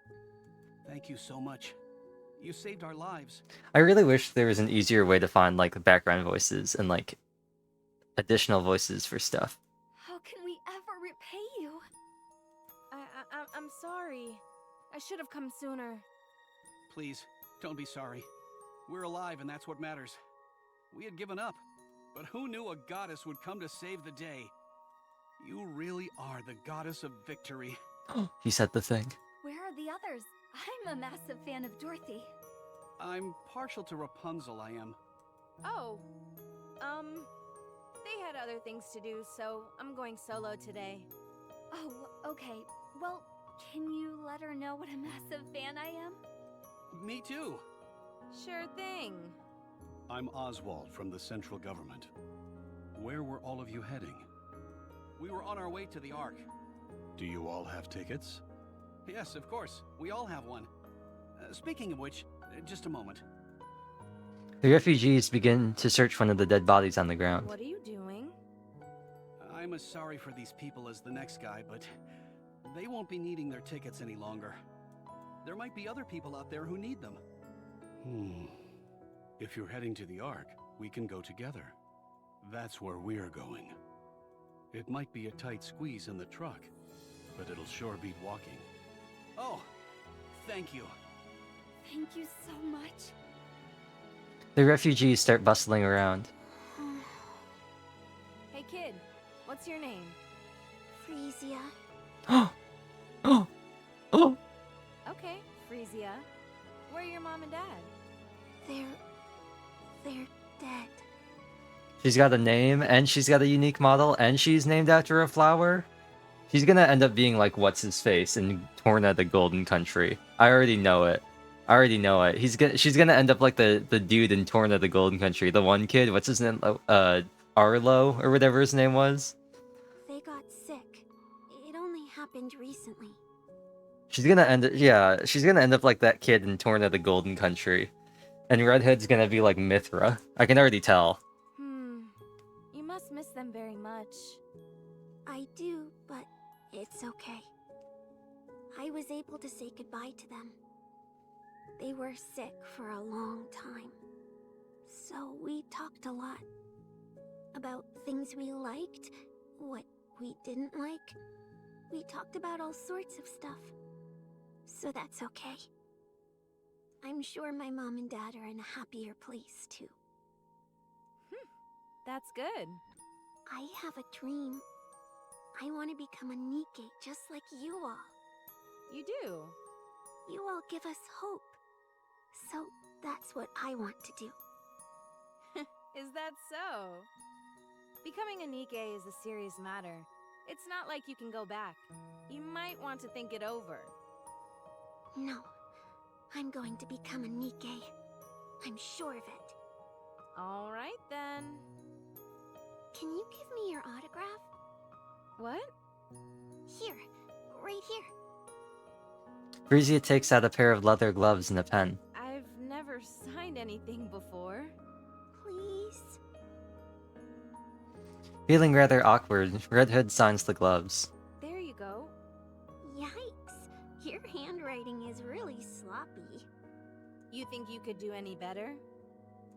Thank you so much. You saved our lives. I really wish there was an easier way to find, like, background voices and, like, additional voices for stuff. How can we ever repay you? I'm sorry. I should have come sooner. Please, don't be sorry. We're alive and that's what matters. We had given up, but who knew a goddess would come to save the day? You really are the goddess of victory. He said the thing. Where are the others? I'm a massive fan of Dorothy. I'm partial to Rapunzel, I am. Oh, they had other things to do, so I'm going solo today. Oh, okay. Well, can you let her know what a massive fan I am? Me too. Sure thing. I'm Oswald from the central government. Where were all of you heading? We were on our way to the Ark. Do you all have tickets? Yes, of course. We all have one. Speaking of which, just a moment. The refugees begin to search one of the dead bodies on the ground. What are you doing? I'm as sorry for these people as the next guy, but they won't be needing their tickets any longer. There might be other people out there who need them. If you're heading to the Ark, we can go together. That's where we're going. It might be a tight squeeze in the truck, but it'll sure beat walking. Oh, thank you. Thank you so much. The refugees start bustling around. Hey kid, what's your name? Frisia. Oh! Okay, Frisia. Where are your mom and dad? They're dead. She's got a name, and she's got a unique model, and she's named after a flower. She's gonna end up being like what's-his-face in Torna the Golden Country. I already know it. She's gonna end up like the dude in Torna the Golden Country. The one kid, what's his name? Arlo, or whatever his name was. They got sick. It only happened recently. She's gonna end up like that kid in Torna the Golden Country. And Redhead's gonna be like Mithra. I can already tell. You must miss them very much. I do, but it's okay. I was able to say goodbye to them. They were sick for a long time. So we talked a lot. About things we liked, what we didn't like. We talked about all sorts of stuff. So that's okay. I'm sure my mom and dad are in a happier place too. That's good. I have a dream. I want to become a Nikke just like you all. You do? You all give us hope. So that's what I want to do. Is that so? Becoming a Nikke is a serious matter. It's not like you can go back. You might want to think it over. No. I'm going to become a Nikke. I'm sure of it. All right then. Can you give me your autograph? What? Here. Right here. Frisia takes out a pair of leather gloves and a pen. I've never signed anything before. Please? Feeling rather awkward, Red Hood signs the gloves. There you go. Yikes. Your handwriting is really sloppy. You think you could do any better?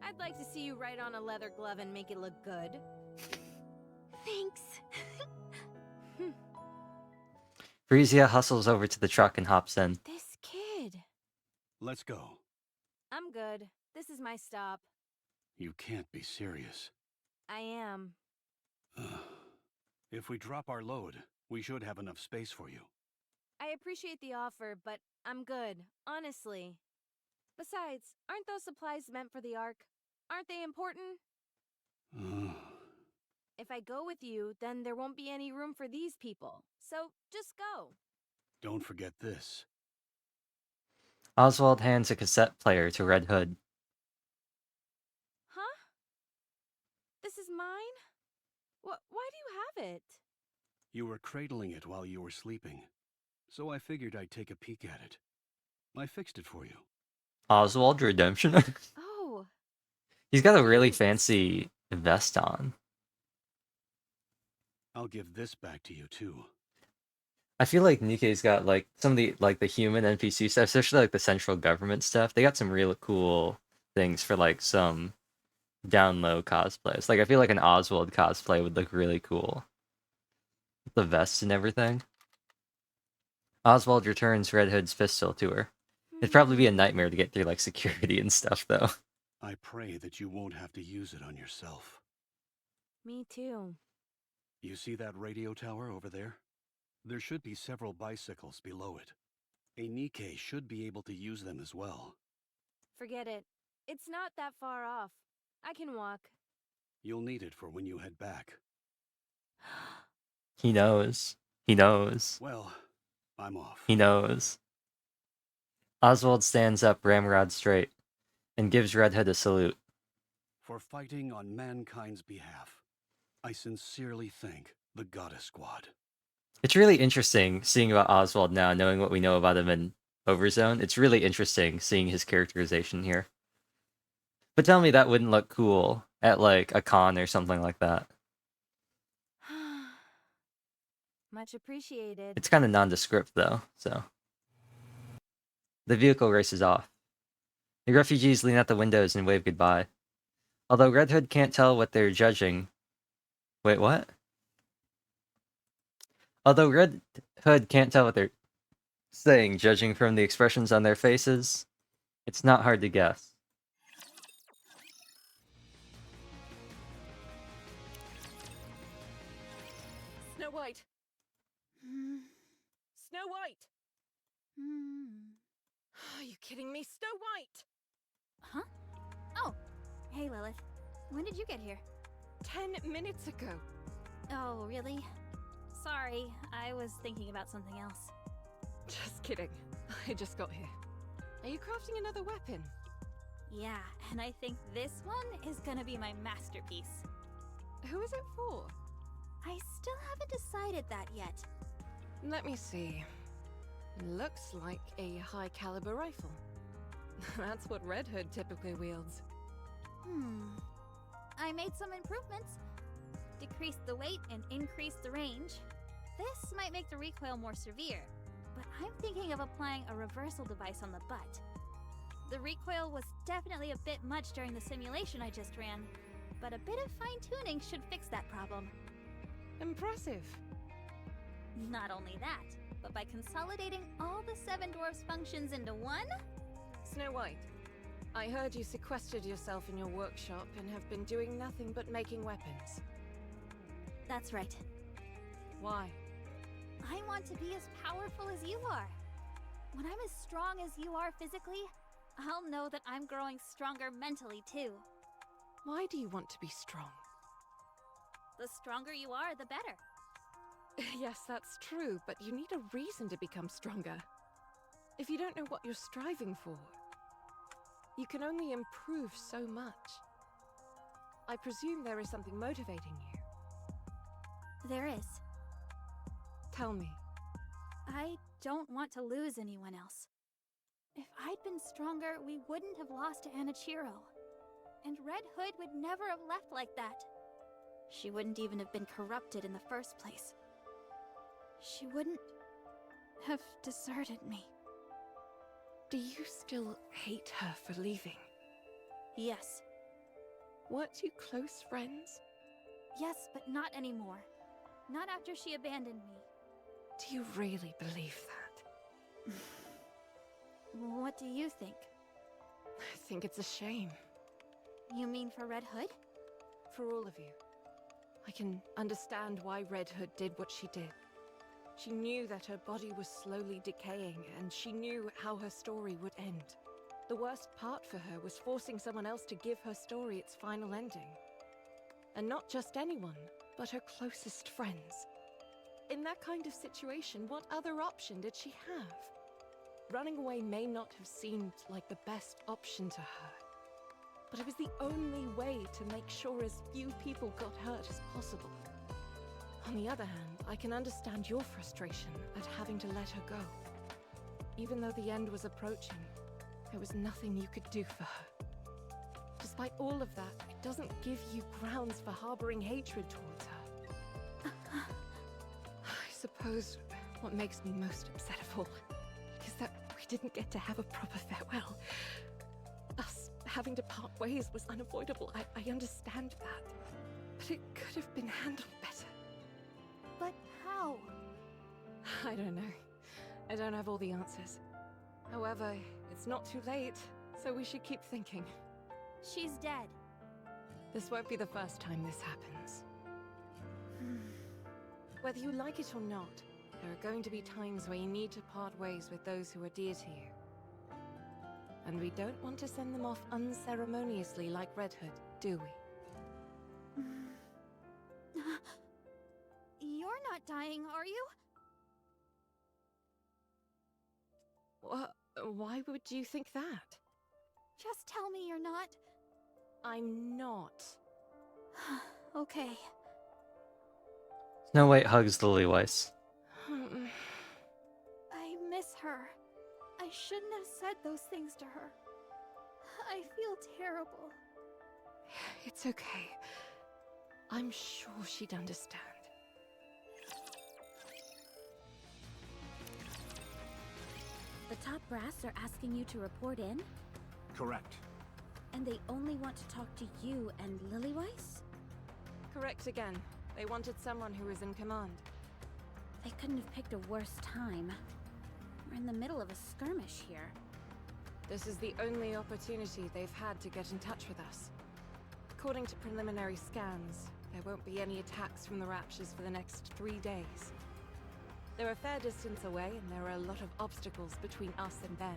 I'd like to see you write on a leather glove and make it look good. Thanks. Frisia hustles over to the truck and hops in. This kid. Let's go. I'm good. This is my stop. You can't be serious. I am. If we drop our load, we should have enough space for you. I appreciate the offer, but I'm good, honestly. Besides, aren't those supplies meant for the Ark? Aren't they important? If I go with you, then there won't be any room for these people. So, just go. Don't forget this. Oswald hands a cassette player to Red Hood. Huh? This is mine? Why do you have it? You were cradling it while you were sleeping, so I figured I'd take a peek at it. I fixed it for you. Oswald Redemption? Oh, He's got a really thanks. fancy vest on. I'll give this back to you, too. I feel like Nikke's got like some of the human NPC stuff, especially like the central government stuff. They got some real cool things for like some down low cosplays. Like I feel like an Oswald cosplay would look really cool. The vests and everything. Oswald returns Red Hood's pistol to her. It'd probably be a nightmare to get through like security and stuff though. I pray that you won't have to use it on yourself. Me too. You see that radio tower over there? There should be several bicycles below it. A Nikke should be able to use them as well. Forget it. It's not that far off. I can walk. You'll need it for when you head back. He knows. He knows. Well, I'm off. He knows. Oswald stands up ramrod straight and gives Red Hood a salute. For fighting on mankind's behalf, I sincerely thank the Goddess Squad. It's really interesting seeing about Oswald now, knowing what we know about him in Overzone. It's really interesting seeing his characterization here. But tell me that wouldn't look cool at like a con or something like that. Much appreciated. It's kind of nondescript though, so. The vehicle races off. The refugees lean out the windows and wave goodbye. Although Red Hood can't tell what they're judging. Wait, what? Although Red Hood can't tell what they're saying, judging from the expressions on their faces, it's not hard to guess. Snow White! Snow White! Are you kidding me? Snow White! Huh? Oh, hey Lilith. When did you get here? 10 minutes ago. Oh, really? Sorry, I was thinking about something else. Just kidding. I just got here. Are you crafting another weapon? Yeah, and I think this one is gonna be my masterpiece. Who is it for? I still haven't decided that yet. Let me see. Looks like a high caliber rifle. That's what Red Hood typically wields. I made some improvements. Decreased the weight and increased the range. This might make the recoil more severe, but I'm thinking of applying a reversal device on the butt. The recoil was definitely a bit much during the simulation I just ran, but a bit of fine-tuning should fix that problem. Impressive. Not only that, but by consolidating all the 7 dwarfs' functions into one? Snow White, I heard you sequestered yourself in your workshop and have been doing nothing but making weapons. That's right. Why? I want to be as powerful as you are. When I'm as strong as you are physically, I'll know that I'm growing stronger mentally too. Why do you want to be strong? The stronger you are, the better. Yes, that's true, but you need a reason to become stronger. If you don't know what you're striving for, you can only improve so much. I presume there is something motivating you. There is. Tell me. I don't want to lose anyone else. If I'd been stronger, we wouldn't have lost Anichiro. And Red Hood would never have left like that. She wouldn't even have been corrupted in the first place. She wouldn't have deserted me. Do you still hate her for leaving? Yes. Weren't you close friends? Yes, but not anymore. Not after she abandoned me. Do you really believe that? What do you think? I think it's a shame. You mean for Red Hood? For all of you. I can understand why Red Hood did what she did. She knew that her body was slowly decaying, and she knew how her story would end. The worst part for her was forcing someone else to give her story its final ending. And not just anyone, but her closest friends. In that kind of situation, what other option did she have? Running away may not have seemed like the best option to her, but it was the only way to make sure as few people got hurt as possible. On the other hand, I can understand your frustration at having to let her go. Even though the end was approaching, there was nothing you could do for her. Despite all of that, it doesn't give you grounds for harboring hatred towards her. I suppose what makes me most upset of all is that we didn't get to have a proper farewell. Us having to part ways was unavoidable. I understand that. But it could have been handled better. But how? I don't know. I don't have all the answers. However, it's not too late, so we should keep thinking. She's dead. This won't be the first time this happens. Whether you like it or not, there are going to be times where you need to part ways with those who are dear to you. And we don't want to send them off unceremoniously like Red Hood, do we? You're not dying, are you? Why would you think that? Just tell me you're not. I'm not. Okay. Snow White hugs Lily Weiss. I miss her. I shouldn't have said those things to her. I feel terrible. It's okay. I'm sure she'd understand. The top brass are asking you to report in? Correct. And they only want to talk to you and Lilyweiss? Correct again. They wanted someone who was in command. They couldn't have picked a worse time. We're in the middle of a skirmish here. This is the only opportunity they've had to get in touch with us. According to preliminary scans, there won't be any attacks from the Raptures for the next 3 days. They're a fair distance away, and there are a lot of obstacles between us and them.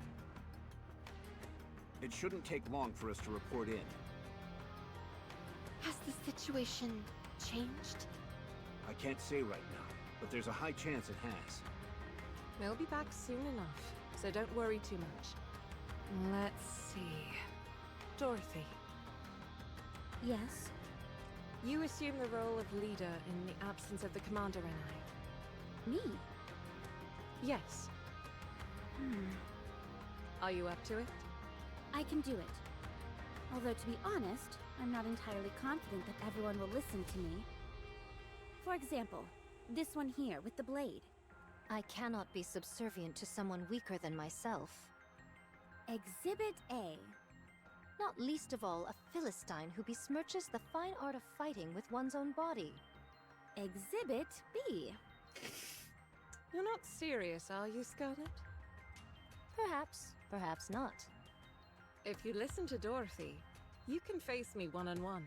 It shouldn't take long for us to report in. Has the situation changed? I can't say right now, but there's a high chance it has. We'll be back soon enough, so don't worry too much. Let's see... Dorothy, Yes? you assume the role of leader in the absence of the commander and I. Me? Yes. Are you up to it? I can do it. Although, to be honest, I'm not entirely confident that everyone will listen to me. For example, this one here with the blade. I cannot be subservient to someone weaker than myself. Exhibit A. Not least of all, a Philistine who besmirches the fine art of fighting with one's own body. Exhibit B. You're not serious, are you, Scarlet? Perhaps, perhaps not. If you listen to Dorothy, you can face me one-on-one.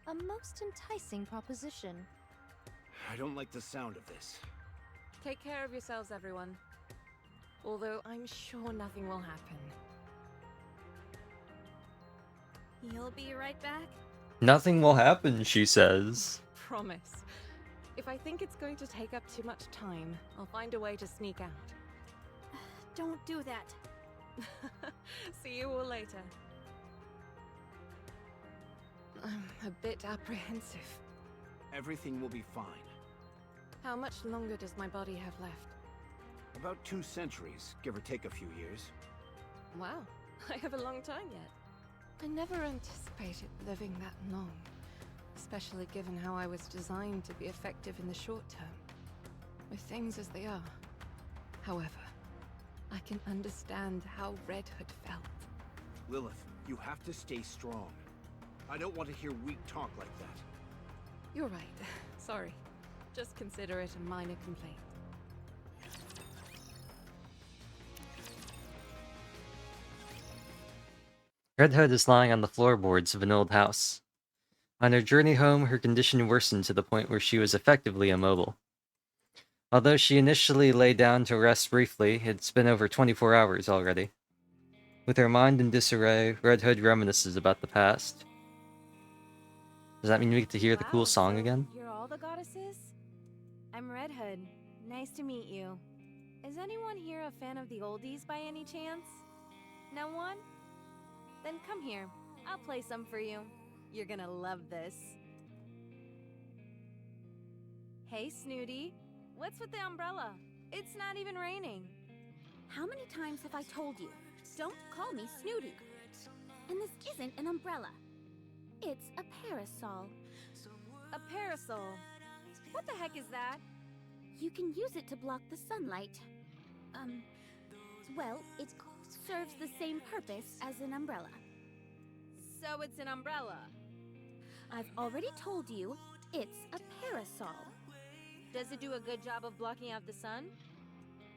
A most enticing proposition. I don't like the sound of this. Take care of yourselves, everyone. Although I'm sure nothing will happen. You'll be right back? Nothing will happen, she says. Promise. If I think it's going to take up too much time, I'll find a way to sneak out. Don't do that. See you all later. I'm a bit apprehensive. Everything will be fine. How much longer does my body have left? About 2 centuries, give or take a few years. Wow, I have a long time yet. I never anticipated living that long, especially given how I was designed to be effective in the short term, with things as they are. However, I can understand how Red Hood felt. Lilith, you have to stay strong. I don't want to hear weak talk like that. You're right. Sorry. Just consider it a minor complaint. Red Hood is lying on the floorboards of an old house. On her journey home, her condition worsened to the point where she was effectively immobile. Although she initially lay down to rest briefly, it's been over 24 hours already. With her mind in disarray, Red Hood reminisces about the past. Does that mean we get to hear the cool song so again? You're all the goddesses? I'm Red Hood. Nice to meet you. Is anyone here a fan of the oldies by any chance? No one? Then come here. I'll play some for you. You're gonna love this. Hey, Snooty. What's with the umbrella? It's not even raining. How many times have I told you? Don't call me Snooty. And this isn't an umbrella. It's a parasol. A parasol. What the heck is that? You can use it to block the sunlight. Well, it serves the same purpose as an umbrella. So it's an umbrella. I've already told you, it's a parasol. Does it do a good job of blocking out the sun?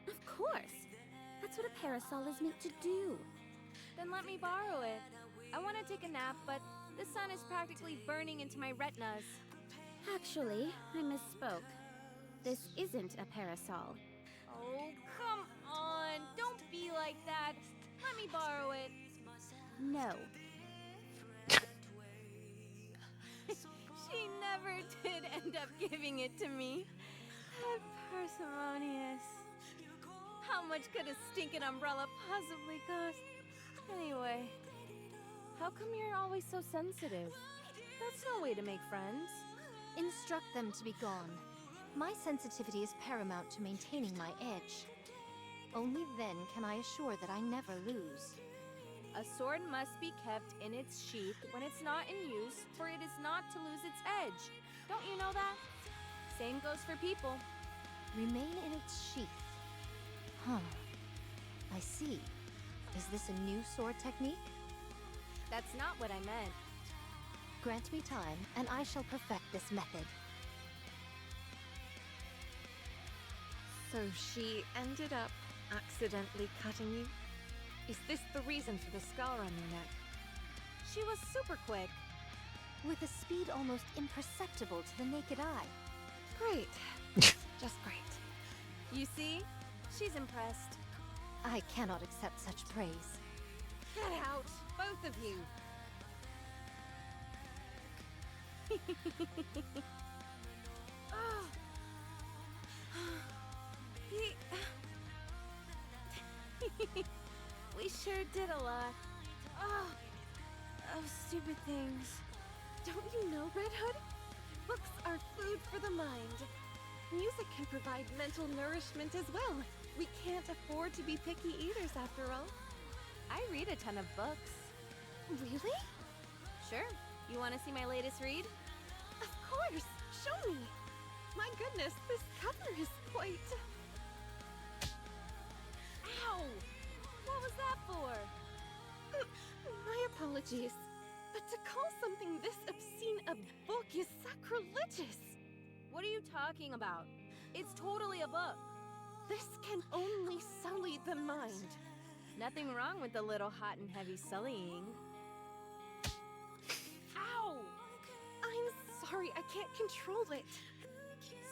Of course. That's what a parasol is meant to do. Then let me borrow it. I want to take a nap, but the sun is practically burning into my retinas. Actually, I misspoke. This isn't a parasol. Oh, come on. Don't be like that. Let me borrow it. No. She never did end up giving it to me. That parsimonious. How much could a stinking umbrella possibly cost? Anyway, how come you're always so sensitive? That's no way to make friends. Instruct them to be gone. My sensitivity is paramount to maintaining my edge. Only then can I assure that I never lose. A sword must be kept in its sheath when it's not in use, for it is not to lose its edge. Don't you know that? Same goes for people. Remain in its sheath. Huh. I see. Is this a new sword technique? That's not what I meant. Grant me time, and I shall perfect this method. So she ended up accidentally cutting you? Is this the reason for the scar on your neck? She was super quick. With a speed almost imperceptible to the naked eye. Great. Just great. You see? She's impressed. I cannot accept such praise. Get out, both of you. Oh. We sure did a lot. Oh, stupid things. Don't you know, Red Hood? Books are food for the mind. Music can provide mental nourishment as well. We can't afford to be picky eaters after all. I read a ton of books. Really? Sure. You want to see my latest read? Of course! Show me! My goodness, this cover is quite... Ow! What was that for? My apologies. But to call something this obscene a book is sacrilegious. What are you talking about? It's totally a book. This can only sully the mind. Nothing wrong with a little hot and heavy sullying. Ow! I'm sorry, I can't control it.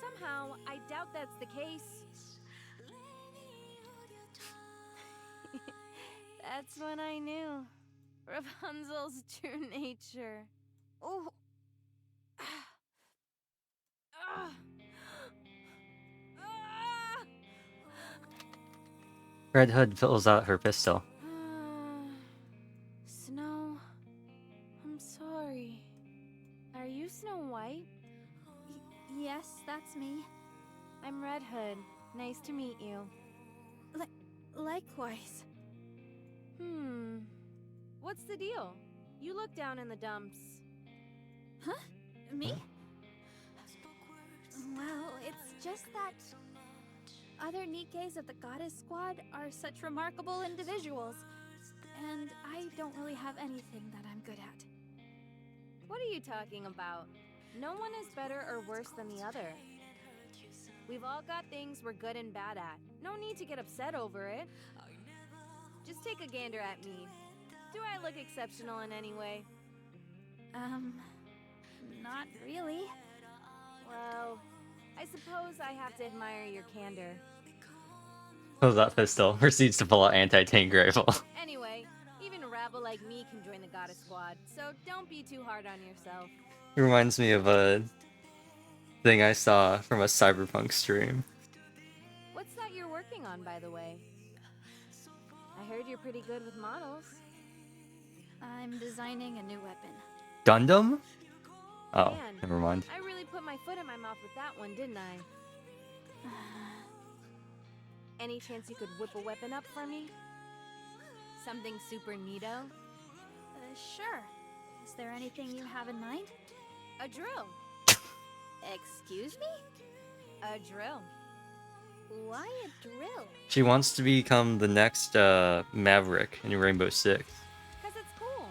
Somehow, I doubt that's the case. That's when I knew. Rapunzel's true nature. Oh. Ah. Ah. Red Hood pulls out her pistol. Snow, I'm sorry. Are you Snow White? Yes, that's me. I'm Red Hood. Nice to meet you. Likewise. Ot's the deal? You look down in the dumps. Huh? Me? Well, it's just that other Nikkes of the Goddess Squad are such remarkable individuals, and I don't really have anything that I'm good at. What are you talking about? No one is better or worse than the other. We've all got things we're good and bad at. No need to get upset over it. Just take a gander at me. Do I look exceptional in any way? Not really. Well, I suppose I have to admire your candor. Pulls out pistol, proceeds to pull out anti-tank rifle. Anyway, even a rabble like me can join the goddess squad, so don't be too hard on yourself. It reminds me of a thing I saw from a Cyberpunk stream. What's that you're working on, by the way? I heard you're pretty good with models. I'm designing a new weapon. Gundam? Oh, Man, never mind. I really put my foot in my mouth with that one, didn't I? Any chance you could whip a weapon up for me? Something super neato? Sure. Is there anything you have in mind? A drill. Excuse me? A drill. Why a drill? She wants to become the next Maverick in Rainbow Six. Cause it's cool.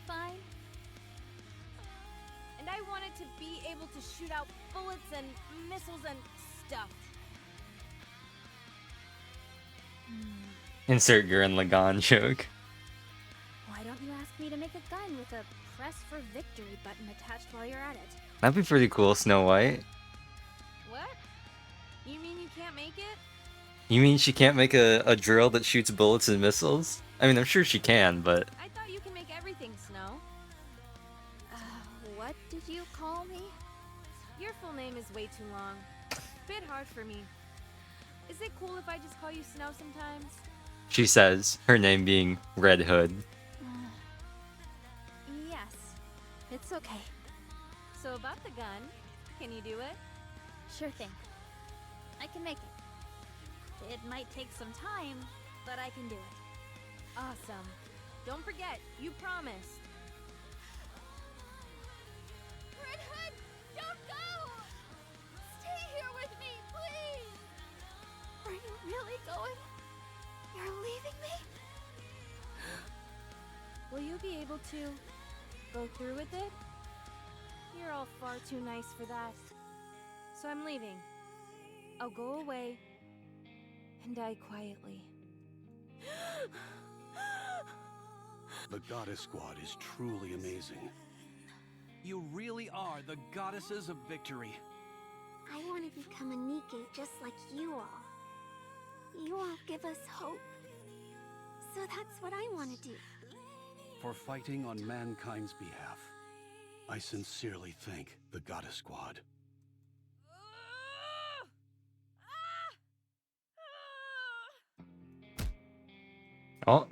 Fine. And I wanted to be able to shoot out bullets and missiles and stuff. Insert Gurren Lagann joke. Why don't you ask me to make a gun with a press for victory button attached while you're at it? That'd be pretty cool, Snow White. What? You mean you can't make it? You mean she can't make a drill that shoots bullets and missiles? I mean, I'm sure she can, but... I thought you can make everything, Snow. What did you call me? Your full name is way too long. Bit hard for me. Is it cool if I just call you Snow sometimes? She says, her name being Red Hood. Yes. It's okay. So about the gun, can you do it? Sure thing. I can make it. It might take some time, but I can do it. Awesome. Don't forget, you promised. Red Hood, don't go! Stay here with me, please! Are you really going? You're leaving me? Will you be able to go through with it? You're all far too nice for that. So I'm leaving. I'll go away and die quietly. The Goddess Squad is truly amazing. You really are the goddesses of victory. I want to become a Nikke just like you all. You all give us hope. So that's what I want to do. For fighting on mankind's behalf, I sincerely thank the Goddess Squad. Oh.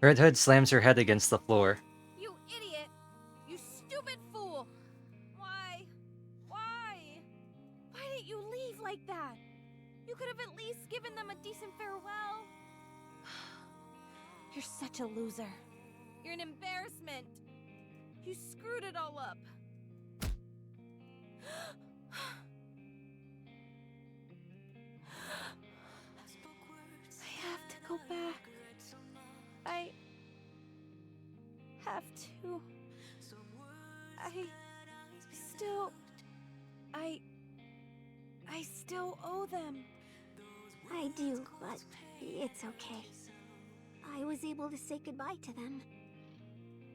Red Hood slams her head against the floor. You idiot! You stupid fool! Why? Why? Why didn't you leave like that? You could have at least given them a decent farewell. You're such a loser. You're an embarrassment. You screwed it all up. I have to go back. I have to. I still owe them. I do, but it's okay. I was able to say goodbye to them.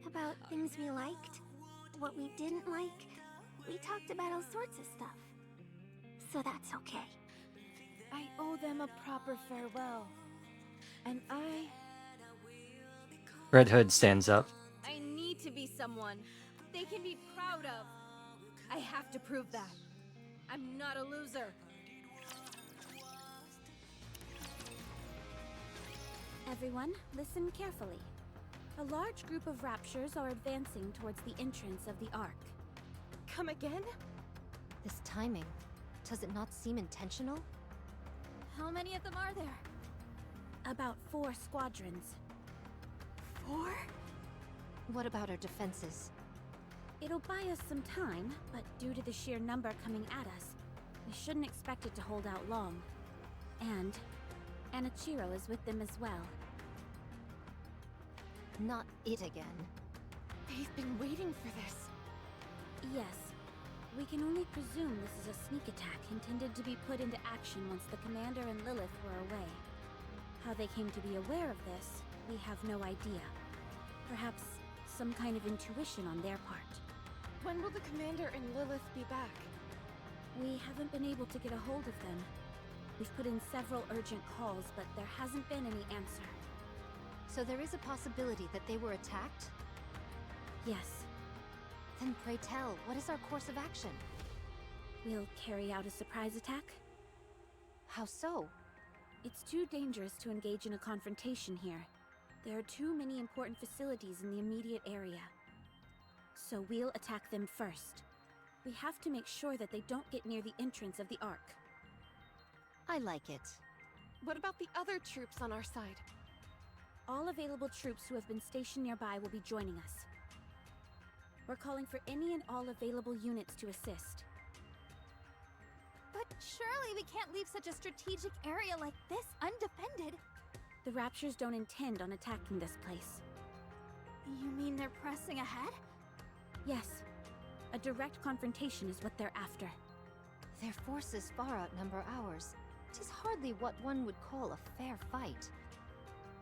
About things we liked, what we didn't like. We talked about all sorts of stuff. So that's okay. I owe them a proper farewell. And Red Hood stands up. I need to be someone they can be proud of. I have to prove that. I'm not a loser. Everyone, listen carefully. A large group of raptures are advancing towards the entrance of the Ark. Come again? This timing, does it not seem intentional? How many of them are there? About 4 squadrons. 4? What about our defenses? It'll buy us some time, but due to the sheer number coming at us, we shouldn't expect it to hold out long. And Anichiro is with them as well. Not it again. They've been waiting for this. Yes. We can only presume this is a sneak attack intended to be put into action once the Commander and Lilith were away. How they came to be aware of this, we have no idea. Perhaps some kind of intuition on their part. When will the commander and Lilith be back? We haven't been able to get a hold of them. We've put in several urgent calls, but there hasn't been any answer. So there is a possibility that they were attacked? Yes, Then pray tell, what is our course of action? we'll carry out a surprise attack. How so? It's too dangerous to engage in a confrontation here. There are too many important facilities in the immediate area. So we'll attack them first. We have to make sure that they don't get near the entrance of the Ark. I like it. What about the other troops on our side? All available troops who have been stationed nearby will be joining us. We're calling for any and all available units to assist. But surely we can't leave such a strategic area like this undefended. The Raptures don't intend on attacking this place. You mean they're pressing ahead? Yes, a direct confrontation is what they're after. Their forces far outnumber ours. 'Tis hardly what one would call a fair fight.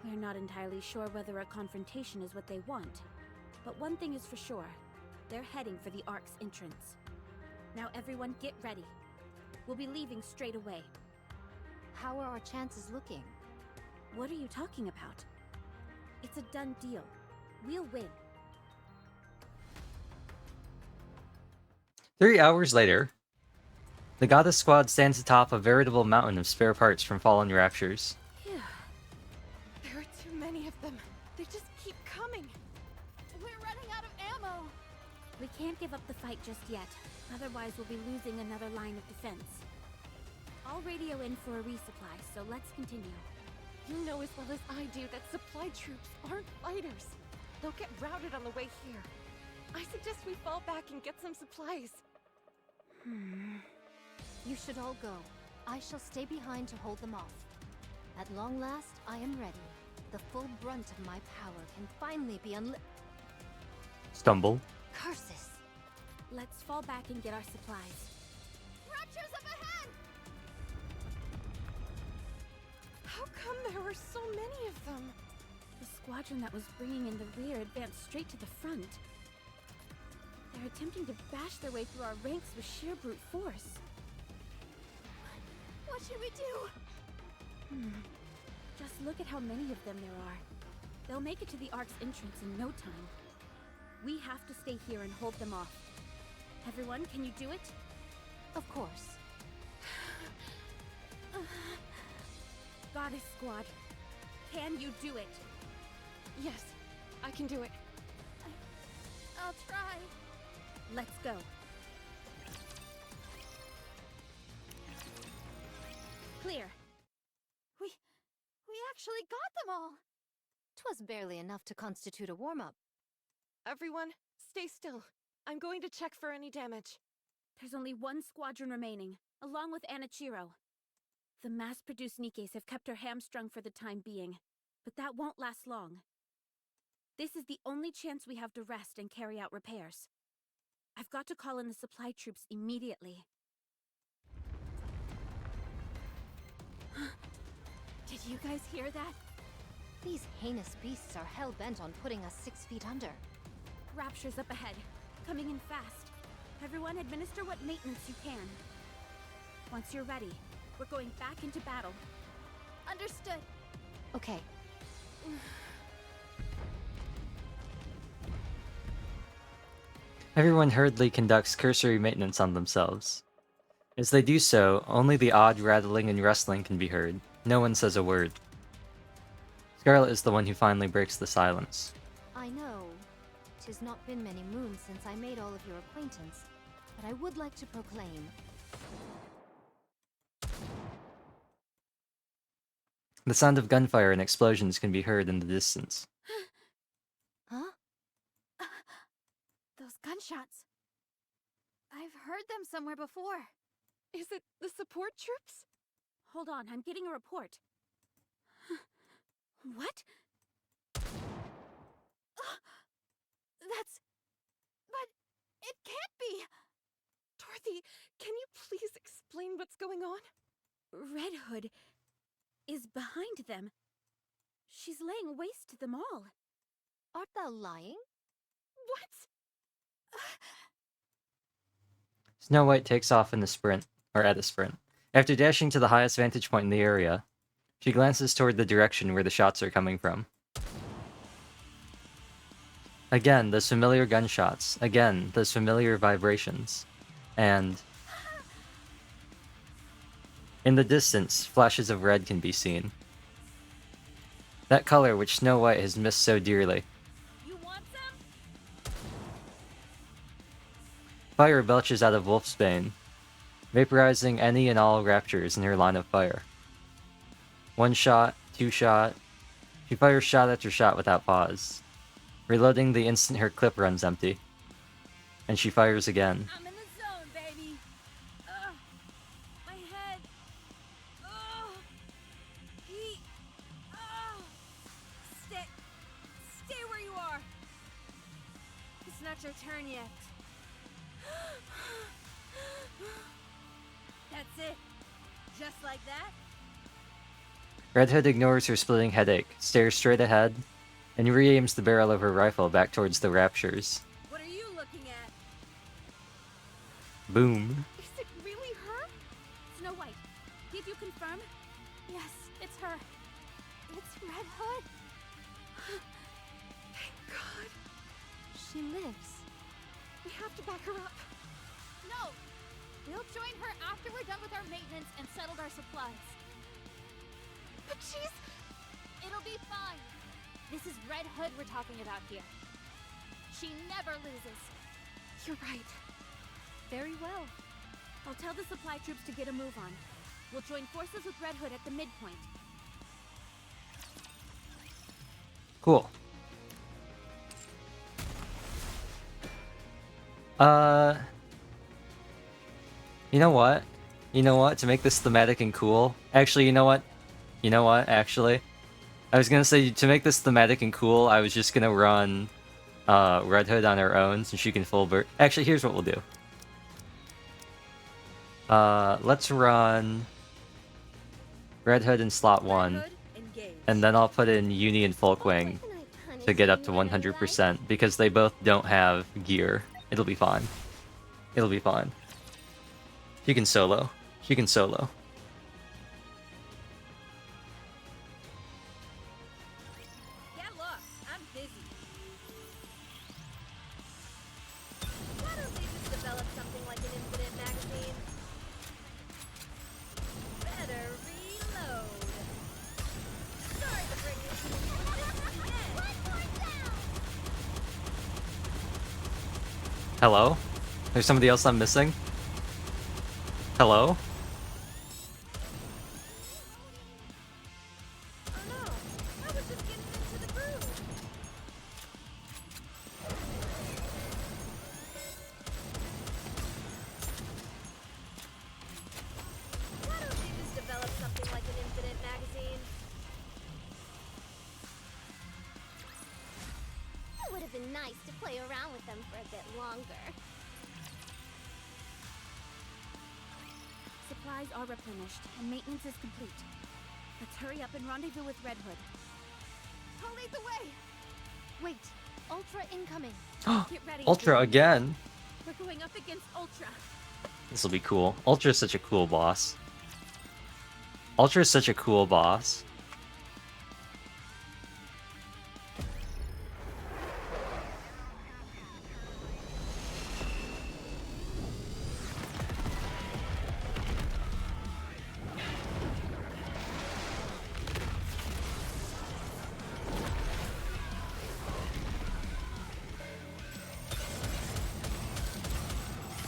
We're not entirely sure whether a confrontation is what they want. But one thing is for sure. They're heading for the Ark's entrance. Now everyone get ready. We'll be leaving straight away. How are our chances looking? What are you talking about? It's a done deal. We'll win. 3 hours later, the Goddess Squad stands atop a veritable mountain of spare parts from fallen Raptures. Phew. There are too many of them. They just keep coming. We're running out of ammo! We can't give up the fight just yet. Otherwise, we'll be losing another line of defense. I'll radio in for a resupply, so let's continue. You know as well as I do that supply troops aren't fighters. They'll get routed on the way here. I suggest we fall back and get some supplies. You should all go. I shall stay behind to hold them off. At long last, I am ready. The full brunt of my power can finally be Stumble. Curses! Let's fall back and get our supplies. Raptures up ahead! How come there were so many of them? The squadron that was bringing in the rear advanced straight to the front. They're attempting to bash their way through our ranks with sheer brute force. What should we do? Just look at how many of them there are. They'll make it to the Ark's entrance in no time. We have to stay here and hold them off. Everyone, can you do it? Of course. Goddess Squad, can you do it? Yes, I can do it. I'll try. Let's go. Clear. We actually got them all! 'Twas barely enough to constitute a warm-up. Everyone, stay still. I'm going to check for any damage. There's only one squadron remaining, along with Anichiro. The mass-produced Nikkes have kept her hamstrung for the time being, but that won't last long. This is the only chance we have to rest and carry out repairs. I've got to call in the supply troops immediately. Did you guys hear that? These heinous beasts are hell-bent on putting us 6 feet under. Rapture's up ahead, coming in fast. Everyone administer what maintenance you can. Once you're ready, we're going back into battle. Understood. Okay. Everyone hurriedly conducts cursory maintenance on themselves. As they do so, only the odd rattling and rustling can be heard. No one says a word. Scarlet is the one who finally breaks the silence. I know. 'Tis not been many moons since I made all of your acquaintance, but I would like to proclaim. The sound of gunfire and explosions can be heard in the distance. Huh? Those gunshots. I've heard them somewhere before. Is it the support troops? Hold on, I'm getting a report. What? That's... But it can't be! Dorothy, can you please explain what's going on? Red Hood is behind them. She's laying waste to them all. Art thou lying? What? Snow White takes off in a sprint, or at a sprint. After dashing to the highest vantage point in the area, she glances toward the direction where the shots are coming from. Again, those familiar gunshots. Again, those familiar vibrations. And in the distance, flashes of red can be seen. That color which Snow White has missed so dearly. You want some? Fire belches out of Wolfsbane, vaporizing any and all raptors in her line of fire. One shot, two shot. She fires shot after shot without pause, reloading the instant her clip runs empty. And she fires again. I'm in the zone, baby. Ugh. My head. Ugh. Heat. Ugh. Stay where you are. It's not your turn yet. That's it. Just like that? Red Hood ignores her splitting headache, stares straight ahead, and re-aims the barrel of her rifle back towards the raptures. What are you looking at? Boom. Is it really her? Snow White, did you confirm? Yes, it's her. It's Red Hood. Thank God. She lives. We have to back her up. No! We'll join her after we're done with our maintenance and settled our supplies. But she's... It'll be fine. This is Red Hood we're talking about here. She never loses. You're right. Very well. I'll tell the supply troops to get a move on. We'll join forces with Red Hood at the midpoint. Cool. You know what? You know what? To make this thematic and cool. Actually, you know what? You know what? Actually, I was gonna say to make this thematic and cool, I was just gonna run Red Hood on her own so she can full burst. Actually, here's what we'll do. Let's run Red Hood in slot 1, and then I'll put in Uni and Folkwing to get up to 100% because they both don't have gear. It'll be fine. It'll be fine. She can solo. She can solo. Get lost. I'm busy. Why don't they just develop something like an infinite magazine? Better reload. Sorry to bring you to the end. Hello? There's somebody else I'm missing? Hello? Oh no, I was just getting into the groove. Why don't they just develop something like an infinite magazine? It would have been nice to play around with them for a bit longer. Supplies are replenished, and maintenance is complete. Let's hurry up and rendezvous with Red Hood. I'll lead the way. Wait, Ultra incoming. Get ready. Ultra everyone. again? We're going up against Ultra. This will be cool. Ultra is such a cool boss. Ultra is such a cool boss.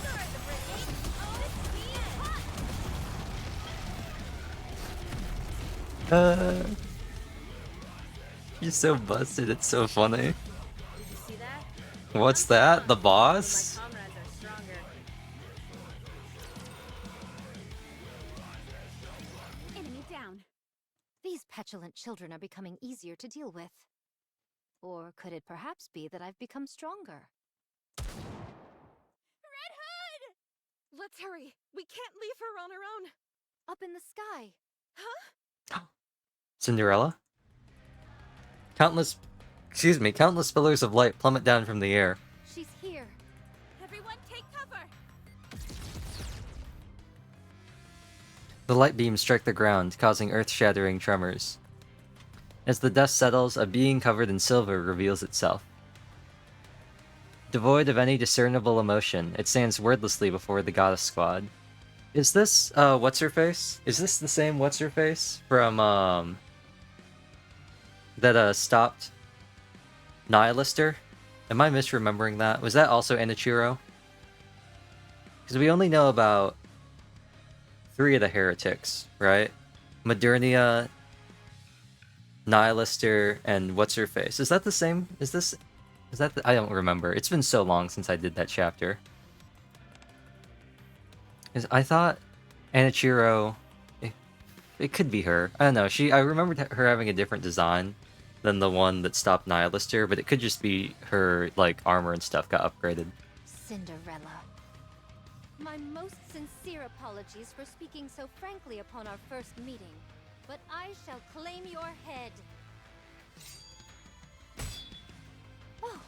Sorry to bring you. Oh, it's the end. He's so busted, it's so funny. Did you see that? What's that? The My boss? comrades are stronger. Enemy down. These petulant children are becoming easier to deal with. Or could it perhaps be that I've become stronger? Red Hood! Let's hurry. We can't leave her on her own. Up in the sky. Cinderella? Countless pillars of light plummet down from the air. She's here. Everyone take cover. The light beams strike the ground, causing earth-shattering tremors. As the dust settles, a being covered in silver reveals itself. Devoid of any discernible emotion, it stands wordlessly before the goddess squad. Is this, what's-her-face? Is this the same what's-her-face from, that, stopped Nihilister? Am I misremembering that? Was that also Anichiro? Because we only know about 3 of the heretics, right? Modernia, Nihilister, and what's-her-face. Is that the same? Is that I don't remember. It's been so long since I did that chapter. I thought Anichiro... It could be her. I don't know. I remembered her having a different design than the one that stopped Nihilister, but it could just be her, like, armor and stuff got upgraded. Cinderella. My most sincere apologies for speaking so frankly upon our first meeting, but I shall claim your head. Oh,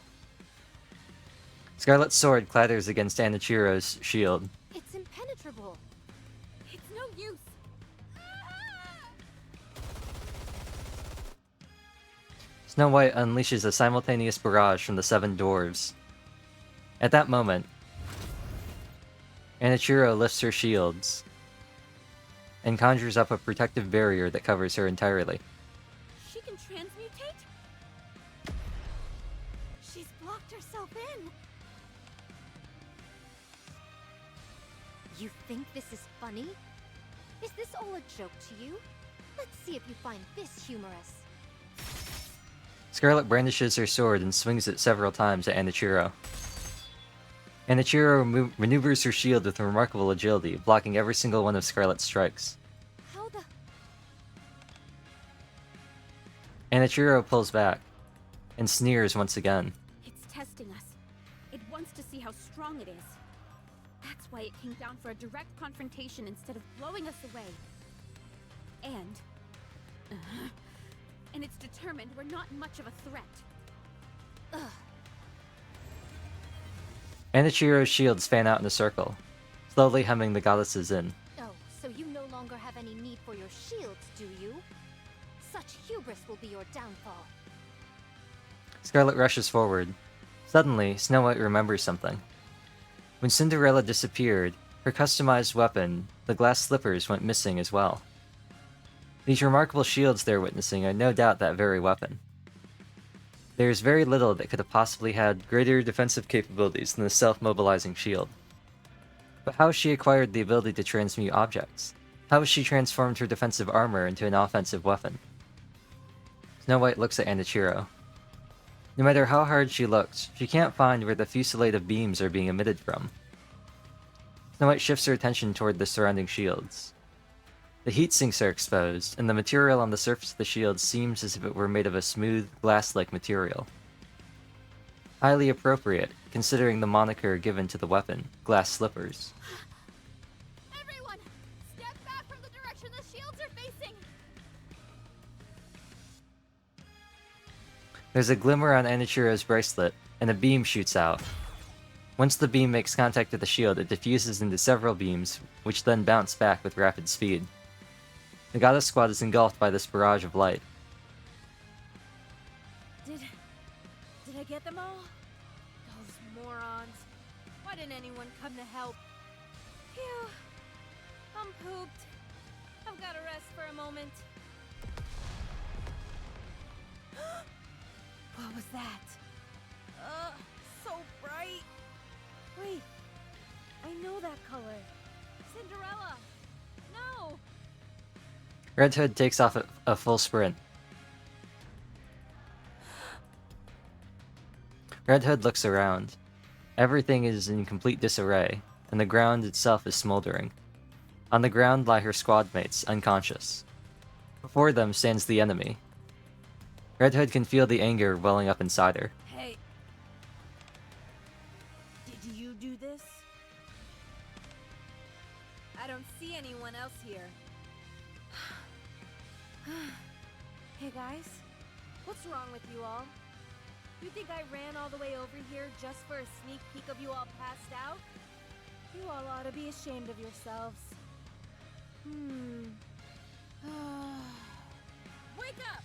Scarlet's sword clatters against Anichiro's shield. it's impenetrable. It's no use. Snow White unleashes a simultaneous barrage from the 7 dwarves. At that moment, Anichiro lifts her shields and conjures up a protective barrier that covers her entirely. She can transmutate? She's blocked herself in. You think this is funny? Is this all a joke to you? Let's see if you find this humorous. Scarlet brandishes her sword and swings it several times at Anichiro. Anichiro maneuvers her shield with remarkable agility, blocking every single one of Scarlet's strikes. How the... Anichiro pulls back and sneers once again. It's testing us. It wants to see how strong it is. That's why it came down for a direct confrontation instead of blowing us away. And it's determined we're not much of a threat. Ugh. Anichiro's shields fan out in a circle, slowly hemming the goddesses in. Oh, so you no longer have any need for your shields, do you? Such hubris will be your downfall. Scarlet rushes forward. Suddenly, Snow White remembers something. When Cinderella disappeared, her customized weapon, the glass slippers, went missing as well. These remarkable shields they're witnessing are no doubt that very weapon. There is very little that could have possibly had greater defensive capabilities than the self-mobilizing shield. But how has she acquired the ability to transmute objects? How has she transformed her defensive armor into an offensive weapon? Snow White looks at Anichiro. No matter how hard she looks, she can't find where the fusillade of beams are being emitted from. Snow White shifts her attention toward the surrounding shields. The heat sinks are exposed, and the material on the surface of the shield seems as if it were made of a smooth, glass-like material. Highly appropriate, considering the moniker given to the weapon, glass slippers. Everyone, step back from the direction the shields are facing. There's a glimmer on Anichiro's bracelet, and a beam shoots out. Once the beam makes contact with the shield, it diffuses into several beams, which then bounce back with rapid speed. The goddess squad is engulfed by this barrage of light. Did I get them all? Those morons. Why didn't anyone come to help? Phew. I'm pooped. I've got to rest for a moment. What was that? So bright. Wait. I know that color. Cinderella. No. Red Hood takes off at a full sprint. Red Hood looks around. Everything is in complete disarray, and the ground itself is smoldering. On the ground lie her squad mates, unconscious. Before them stands the enemy. Red Hood can feel the anger welling up inside her. Hey. Did you do this? I don't see anyone else here. Hey guys, what's wrong with you all? You think I ran all the way over here just for a sneak peek of you all passed out? You all ought to be ashamed of yourselves. Wake up!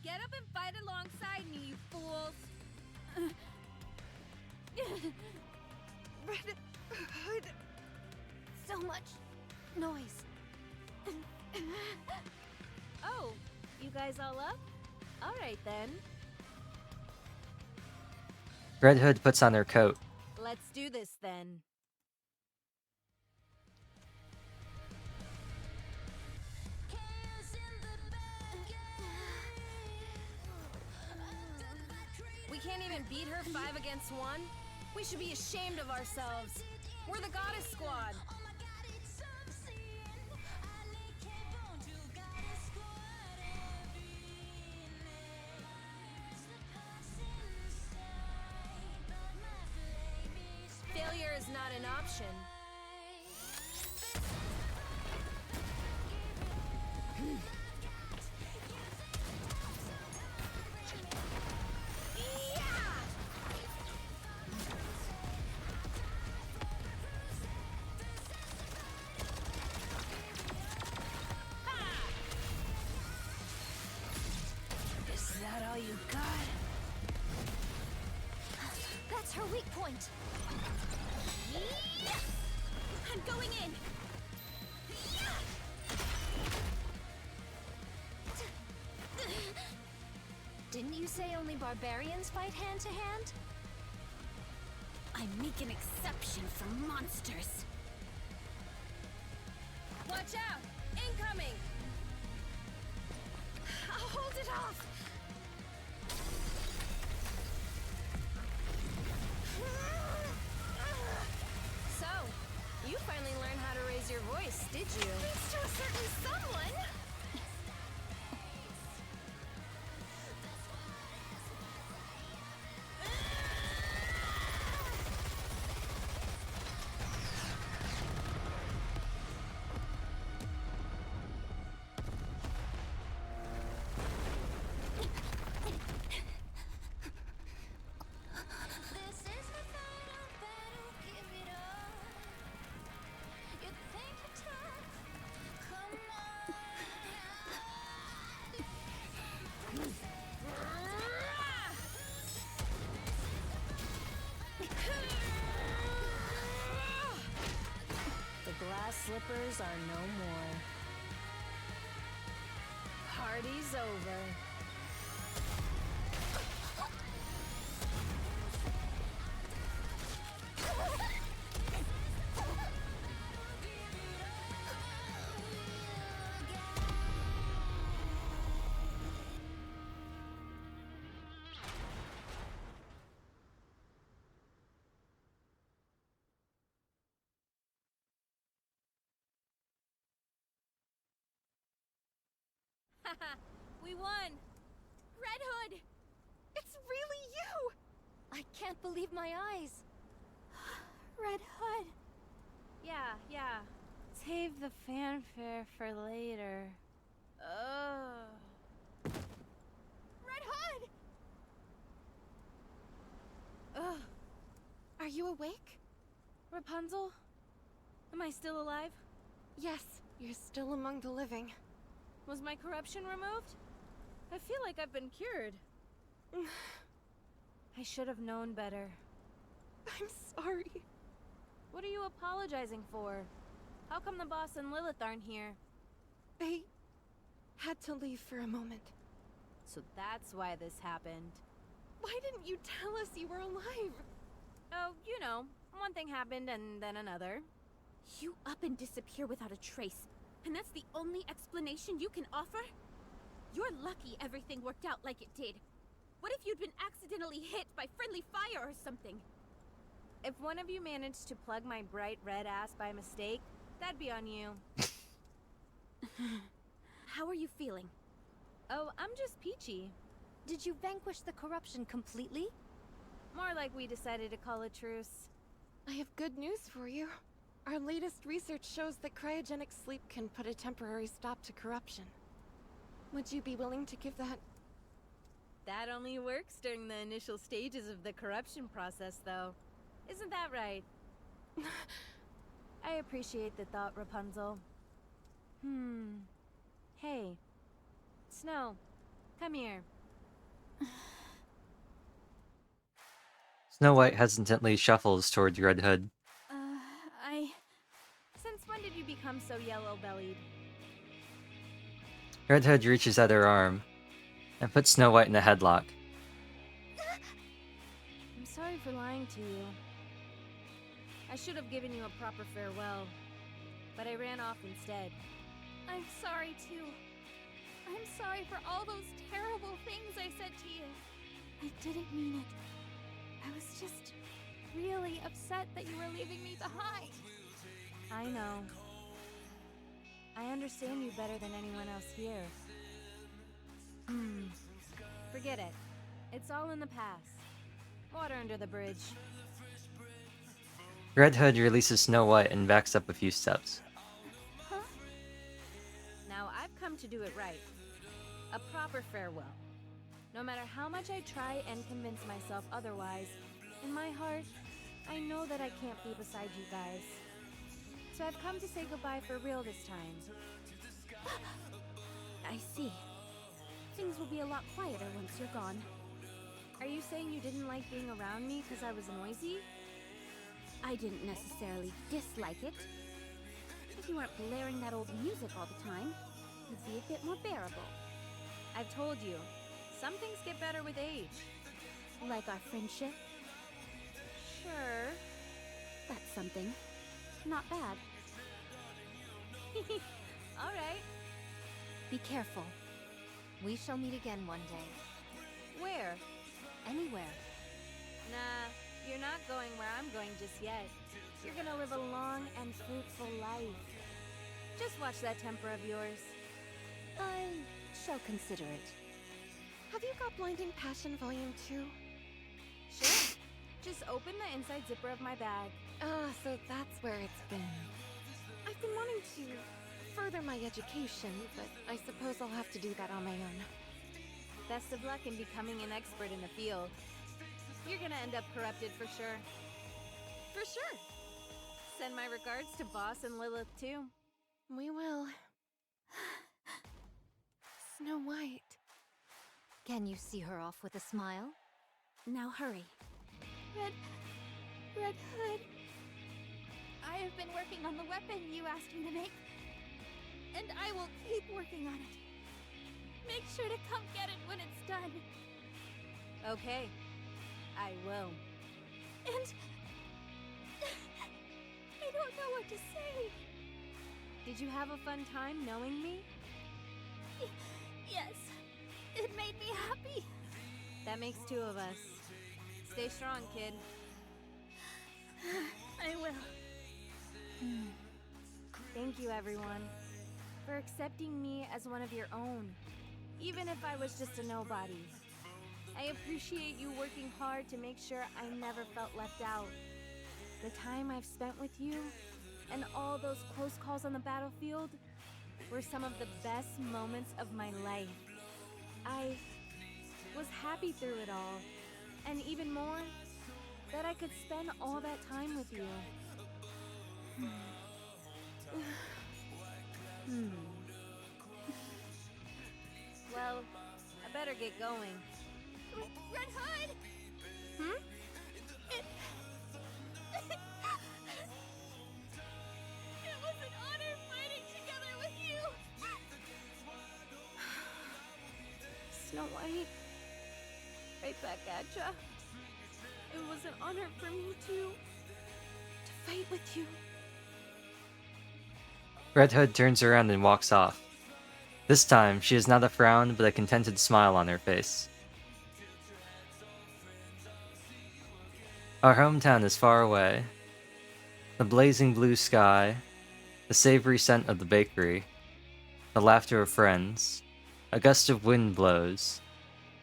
Get up and fight alongside me, you fools! Red Hood. So much noise. Oh, you guys all up? Alright then. Red Hood puts on her coat. Let's do this then. We can't even beat her 5 against 1? We should be ashamed of ourselves. We're the Goddess Squad. Failure is not an option. Is that all you got? That's her weak point. I'm going in. Didn't you say only barbarians fight hand to hand? I make an exception for monsters. Watch out! Incoming! I'll hold it off. So, you finally learned how to raise your voice, did you? Thanks to a certain someone. The glass slippers are no more. Party's over. Haha, we won! Red Hood! It's really you! I can't believe my eyes. Red Hood. Yeah. Save the fanfare for later. Red Hood! Ugh. Are you awake? Rapunzel? Am I still alive? Yes, you're still among the living. Was my corruption removed? I feel like I've been cured. I should have known better. I'm sorry. What are you apologizing for? How come the boss and Lilith aren't here? They had to leave for a moment. So that's why this happened. Why didn't you tell us you were alive? Oh, you know, one thing happened and then another. You up and disappear without a trace, and that's the only explanation you can offer? You're lucky everything worked out like it did. What if you'd been accidentally hit by friendly fire or something? If one of you managed to plug my bright red ass by mistake, that'd be on you. How are you feeling? Oh, I'm just peachy. Did you vanquish the corruption completely? More like we decided to call a truce. I have good news for you. Our latest research shows that cryogenic sleep can put a temporary stop to corruption. Would you be willing to give that? That only works during the initial stages of the corruption process, though. Isn't that right? I appreciate the thought, Rapunzel. Hey. Snow, come here. Snow White hesitantly shuffles towards Red Hood. Since when did you become so yellow-bellied? Red Hood reaches out her arm and puts Snow White in a headlock. I'm sorry for lying to you. I should have given you a proper farewell, but I ran off instead. I'm sorry too. I'm sorry for all those terrible things I said to you. I didn't mean it. I was just really upset that you were leaving me behind. I know. I understand you better than anyone else here. Forget it. It's all in the past. Water under the bridge. Red Hood releases Snow White and backs up a few steps. Huh? Now I've come to do it right. A proper farewell. No matter how much I try and convince myself otherwise, in my heart, I know that I can't be beside you guys. So I've come to say goodbye for real this time. I see. Things will be a lot quieter once you're gone. Are you saying you didn't like being around me because I was noisy? I didn't necessarily dislike it. If you weren't blaring that old music all the time, it'd be a bit more bearable. I've told you, some things get better with age. Like our friendship. Sure. That's something. Not bad. All right. Be careful. We shall meet again one day. Where? Anywhere. Nah, you're not going where I'm going just yet. You're gonna live a long and fruitful life. Just watch that temper of yours. I shall consider it. Have you got Blinding Passion Volume 2? Sure. Just open the inside zipper of my bag. Ah, so that's where it's been. I've been wanting to further my education, but I suppose I'll have to do that on my own. Best of luck in becoming an expert in the field. You're gonna end up corrupted for sure. For sure. Send my regards to Boss and Lilith too. We will. Snow White. Can you see her off with a smile? Now hurry. Red Hood. I have been working on the weapon you asked me to make. And I will keep working on it. Make sure to come get it when it's done. Okay. I will. And... I don't know what to say. Did you have a fun time knowing me? Yes. It made me happy. That makes two of us. Stay strong, kid. I will. Thank you, everyone, for accepting me as one of your own, even if I was just a nobody. I appreciate you working hard to make sure I never felt left out. The time I've spent with you, and all those close calls on the battlefield, were some of the best moments of my life. I was happy through it all, and even more, that I could spend all that time with you. Well, I better get going. Red Hood! It was an honor fighting together with you! Snow White, right back at ya. It was an honor for me to fight with you. Red Hood turns around and walks off. This time, she has not a frown but a contented smile on her face. Our hometown is far away. The blazing blue sky, the savory scent of the bakery, the laughter of friends, a gust of wind blows.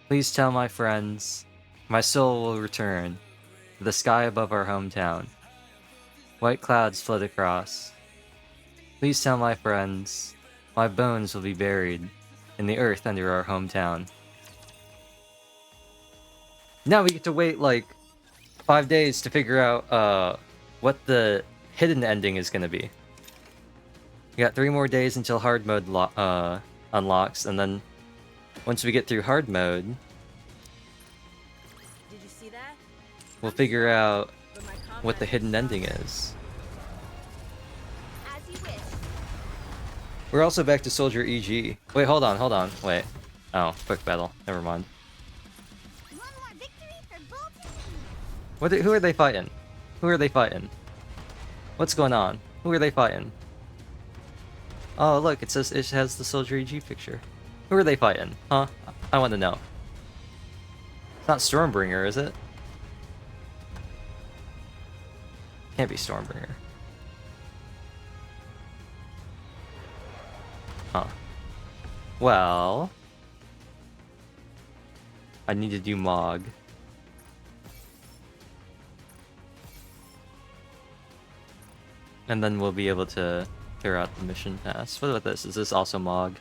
Please tell my friends, my soul will return to the sky above our hometown. White clouds float across. Please tell my friends, my bones will be buried in the earth under our hometown. Now we get to wait like 5 days to figure out what the hidden ending is going to be. We got 3 more days until hard mode unlocks, and then once we get through hard mode, Did you see that? we'll figure out But my what the comrade hidden saw ending it. is. As you wish. We're also back to Soldier EG. Wait, hold on, wait. Oh, quick battle. Never mind. One more victory for Bolton. Who are they fighting? Who are they fighting? What's going on? Who are they fighting? Oh, look, it says it has the Soldier EG picture. Who are they fighting? Huh? I want to know. It's not Stormbringer, is it? Can't be Stormbringer. Huh. Well, I need to do MoG. And then we'll be able to clear out the mission pass. What about this? Is this also MoG?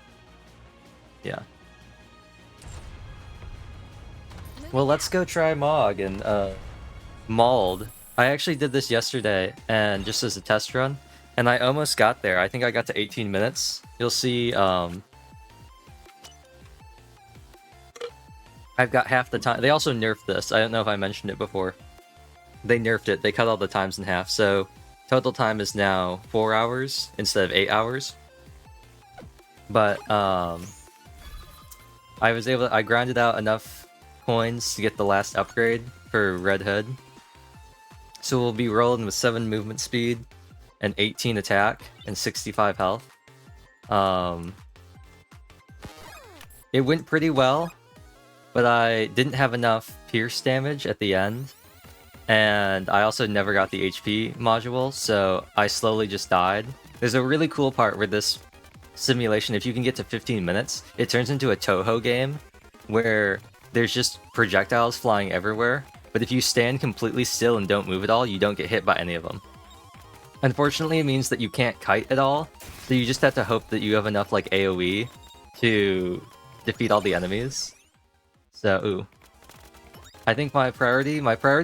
Yeah. Well, let's go try MoG and Mauled. I actually did this yesterday, and just as a test run, and I almost got there. I think I got to 18 minutes. You'll see, I've got half the time. They also nerfed this. I don't know if I mentioned it before. They nerfed it. They cut all the times in half, so total time is now 4 hours instead of 8 hours. But, I grinded out enough coins to get the last upgrade for Red Hood. So we'll be rolling with 7 movement speed and 18 attack and 65 health. It went pretty well, but I didn't have enough pierce damage at the end. And I also never got the HP module, so I slowly just died. There's a really cool part where this simulation, if you can get to 15 minutes, it turns into a Toho game where there's just projectiles flying everywhere, but if you stand completely still and don't move at all, you don't get hit by any of them. Unfortunately, it means that you can't kite at all, so you just have to hope that you have enough like AoE to defeat all the enemies. So, ooh. I think my priority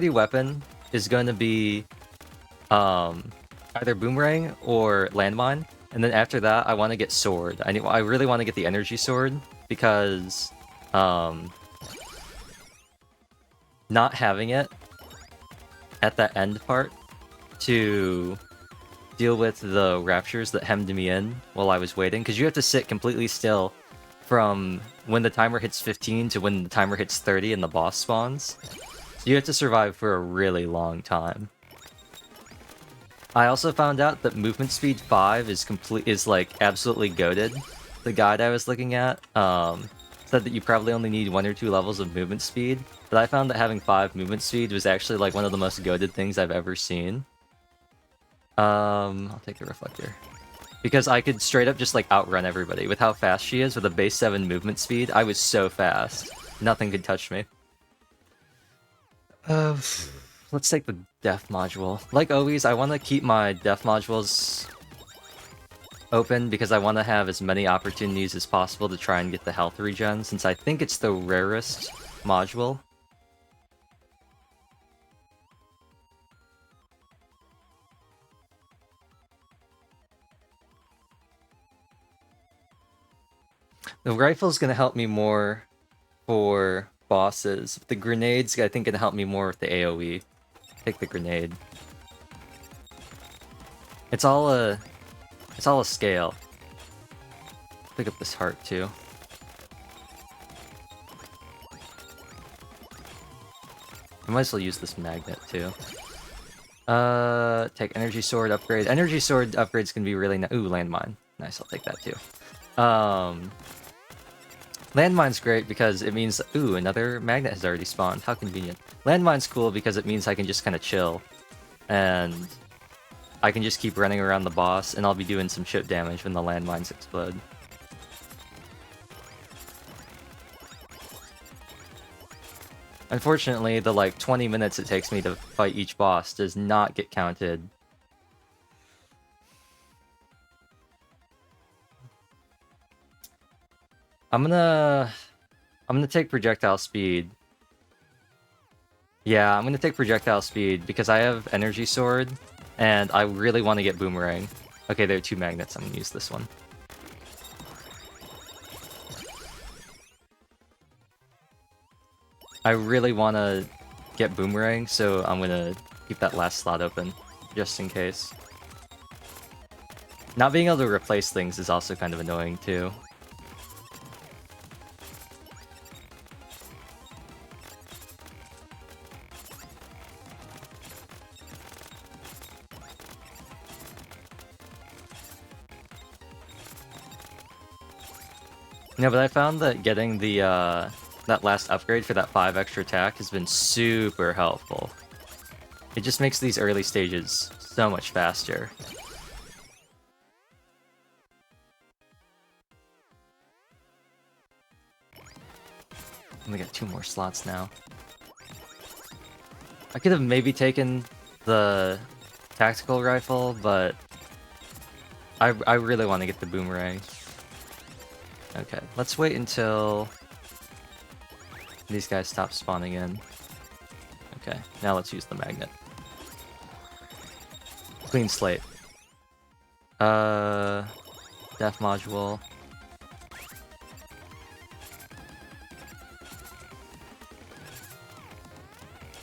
weapon is going to be either boomerang or landmine, and then after that I want to get sword. I really want to get the energy sword because not having it at that end part to deal with the raptures that hemmed me in while I was waiting, because you have to sit completely still from when the timer hits 15 to when the timer hits 30 and the boss spawns. So you have to survive for a really long time. I also found out that movement speed 5 is like absolutely goated. The guide I was looking at said that you probably only need 1 or 2 levels of movement speed, but I found that having 5 movement speed was actually like one of the most goated things I've ever seen. I'll take the reflector. Because I could straight up just like outrun everybody. With how fast she is, with a base 7 movement speed, I was so fast. Nothing could touch me. Let's take the death module. Like always, I want to keep my death modules open because I want to have as many opportunities as possible to try and get the health regen, since I think it's the rarest module. The rifle's gonna help me more for bosses. The grenade's, I think, gonna help me more with the AoE. Take the grenade. It's all a scale. Pick up this heart too. I might as well use this magnet too. Take energy sword upgrade. Energy sword upgrade's gonna be really nice. Ooh, landmine. Nice, I'll take that too. Landmine's great because it means... Ooh, another magnet has already spawned. How convenient. Landmine's cool because it means I can just kind of chill. And I can just keep running around the boss, and I'll be doing some chip damage when the landmines explode. Unfortunately, the like 20 minutes it takes me to fight each boss does not get counted. I'm gonna take projectile speed. Yeah, I'm gonna take projectile speed because I have energy sword, and I really want to get boomerang. Okay, there are 2 magnets. I'm gonna use this one. I really want to get Boomerang, so I'm gonna keep that last slot open, just in case. Not being able to replace things is also kind of annoying, too. No, but I found that getting the, that last upgrade for that 5 extra attack has been super helpful. It just makes these early stages so much faster. Only got 2 more slots now. I could have maybe taken the tactical rifle, but I really want to get the boomerang. Okay, let's wait until these guys stop spawning in. Okay, now let's use the magnet. Clean slate. Death module.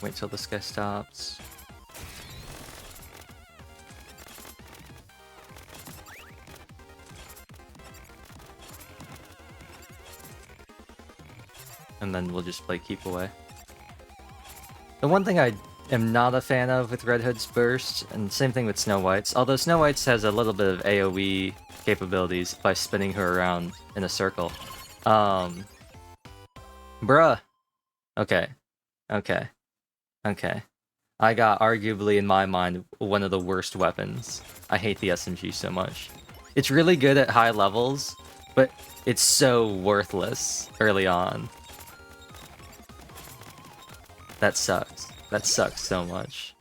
Wait till this guy stops. And then we'll just play keep away. The one thing I am not a fan of with Red Hood's burst, and same thing with Snow White's, although Snow White's has a little bit of AoE capabilities by spinning her around in a circle. Bruh. Okay. Okay. Okay. I got arguably, in my mind, one of the worst weapons. I hate the SMG so much. It's really good at high levels, but it's so worthless early on. That sucks. That sucks so much.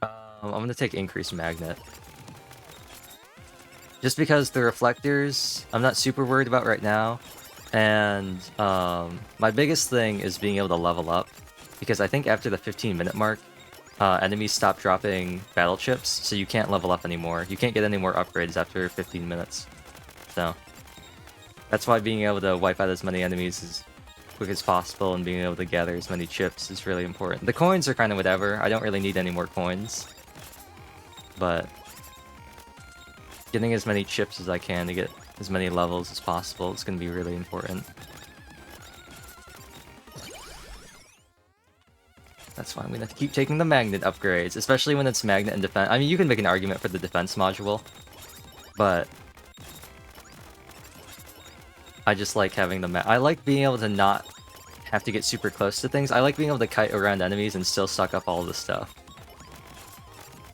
I'm gonna take Increased Magnet. Just because the reflectors, I'm not super worried about right now. And my biggest thing is being able to level up. Because I think after the 15-minute mark, enemies stop dropping battle chips, so you can't level up anymore. You can't get any more upgrades after 15 minutes. So, that's why being able to wipe out as many enemies as quick as possible and being able to gather as many chips is really important. The coins are kind of whatever. I don't really need any more coins. But getting as many chips as I can to get as many levels as possible is going to be really important. That's why I'm going to keep taking the magnet upgrades, especially when it's magnet and defense. I mean, you can make an argument for the defense module, but I just like having the I like being able to not have to get super close to things. I like being able to kite around enemies and still suck up all the stuff.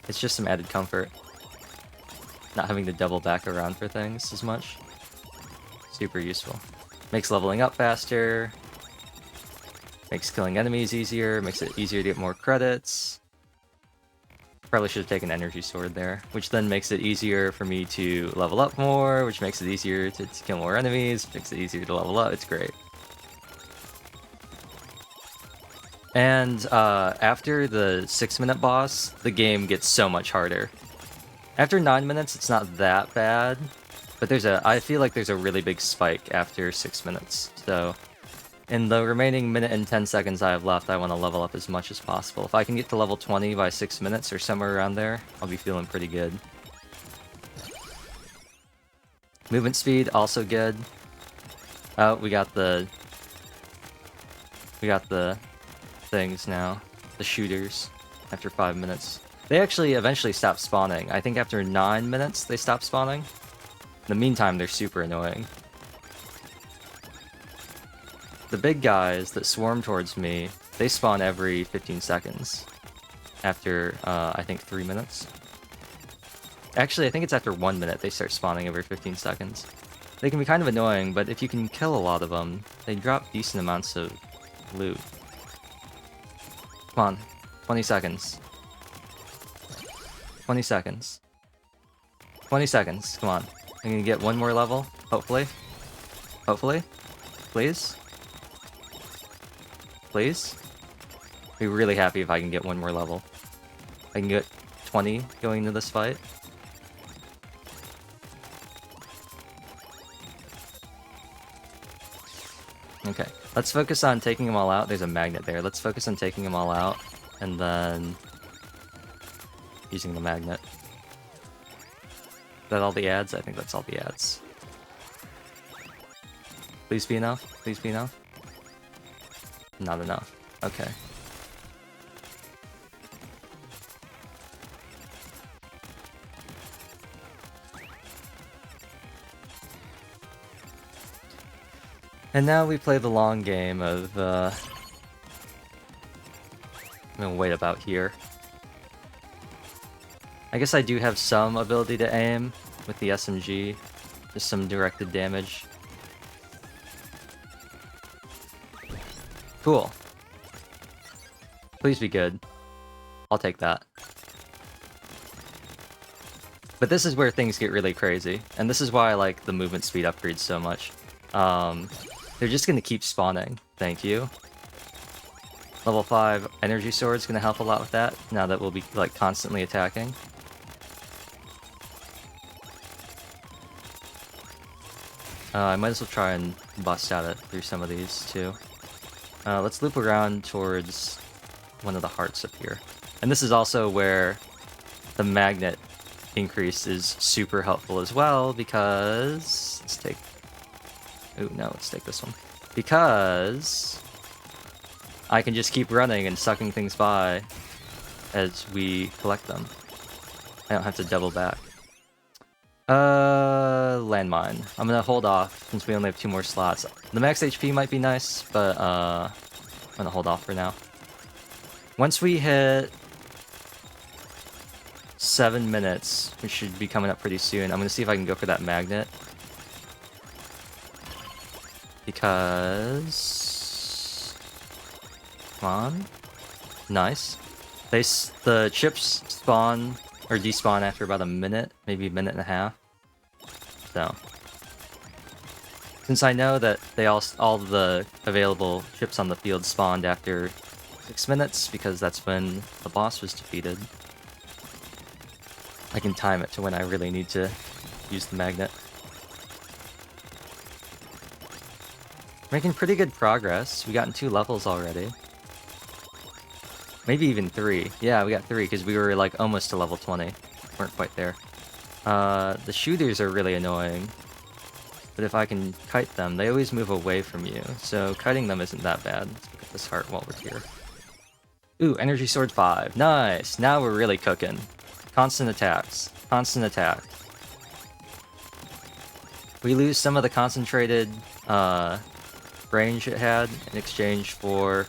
It's just some added comfort. Not having to double back around for things as much. Super useful. Makes leveling up faster. Makes killing enemies easier, makes it easier to get more credits. Probably should have taken Energy Sword there, which then makes it easier for me to level up more, which makes it easier to kill more enemies, makes it easier to level up. It's great. And after the 6-minute boss, the game gets so much harder. After 9 minutes, it's not that bad, but I feel like there's a really big spike after 6 minutes, so in the remaining minute and 10 seconds I have left, I want to level up as much as possible. If I can get to level 20 by 6 minutes or somewhere around there, I'll be feeling pretty good. Movement speed, also good. Oh, we got the things now. The shooters, after 5 minutes. They actually eventually stop spawning. I think after 9 minutes, they stop spawning. In the meantime, they're super annoying. The big guys that swarm towards me, they spawn every 15 seconds. After, I think 3 minutes. Actually, I think it's after 1 minute they start spawning every 15 seconds. They can be kind of annoying, but if you can kill a lot of them, they drop decent amounts of loot. Come on, 20 seconds. 20 seconds. 20 seconds, come on. I can get one more level, hopefully. Hopefully. Please. Please? Be really happy if I can get one more level. I can get 20 going into this fight. Okay, let's focus on taking them all out. There's a magnet there. Let's focus on taking them all out, and then using the magnet. Is that all the ads? I think that's all the ads. Please be enough. Please be enough. Not enough. Okay. And now we play the long game of, I'm gonna wait about here. I guess I do have some ability to aim with the SMG. Just some directed damage. Cool. Please be good. I'll take that. But this is where things get really crazy. And this is why I like the movement speed upgrades so much. They're just gonna keep spawning. Thank you. Level 5 energy sword's gonna help a lot with that, now that we'll be like constantly attacking. I might as well try and bust out it through some of these too. Let's loop around towards one of the hearts up here. And this is also where the magnet increase is super helpful as well, because let's take... Ooh, no, let's take this one. Because I can just keep running and sucking things by as we collect them. I don't have to double back. Landmine. I'm gonna hold off since we only have 2 more slots. The max HP might be nice, but I'm gonna hold off for now. Once we hit 7 minutes, which should be coming up pretty soon, I'm gonna see if I can go for that magnet. Because... Come on. Nice. The chips spawn, or despawn after about a minute, maybe a minute and a half. So... Since I know that they all the available chips on the field spawned after 6 minutes, because that's when the boss was defeated, I can time it to when I really need to use the magnet. Making pretty good progress. We gotten 2 levels already. Maybe even 3. Yeah, we got 3 because we were like almost to level 20. Weren't quite there. The shooters are really annoying. But if I can kite them, they always move away from you. So kiting them isn't that bad. Let's pick up this heart while we're here. Ooh, energy sword 5. Nice! Now we're really cooking. Constant attacks. Constant attack. We lose some of the concentrated range it had in exchange for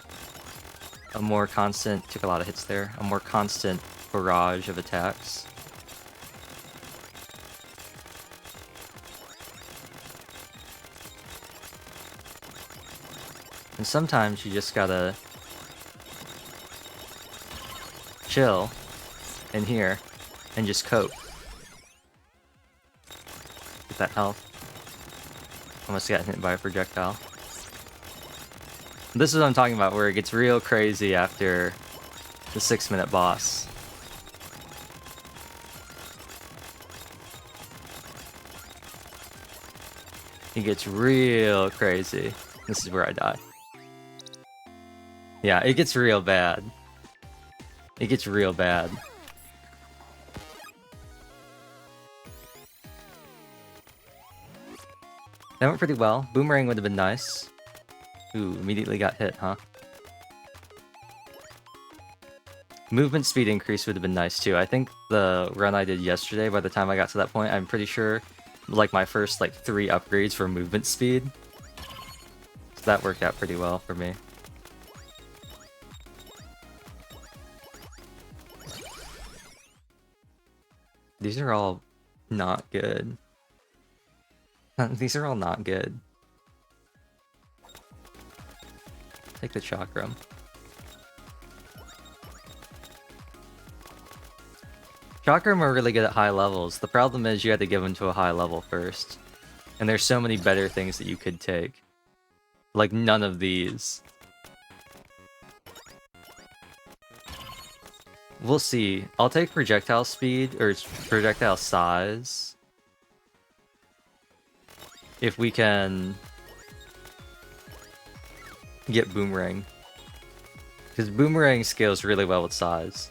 a more constant... Took a lot of hits there. A more constant barrage of attacks. And sometimes you just gotta chill in here and just cope. Get that health. Almost got hit by a projectile. This is what I'm talking about, where it gets real crazy after the 6-minute boss. It gets real crazy. This is where I die. Yeah, it gets real bad. It gets real bad. That went pretty well. Boomerang would have been nice. Ooh, immediately got hit, huh? Movement speed increase would have been nice too. I think the run I did yesterday, by the time I got to that point, I'm pretty sure like my first like 3 upgrades for movement speed. So that worked out pretty well for me. These are all not good. These are all not good. Take the chakram. Chakram are really good at high levels. The problem is you had to give them to a high level first. And there's so many better things that you could take. Like none of these. We'll see. I'll take projectile speed, or projectile size. If we can get Boomerang. Because Boomerang scales really well with size.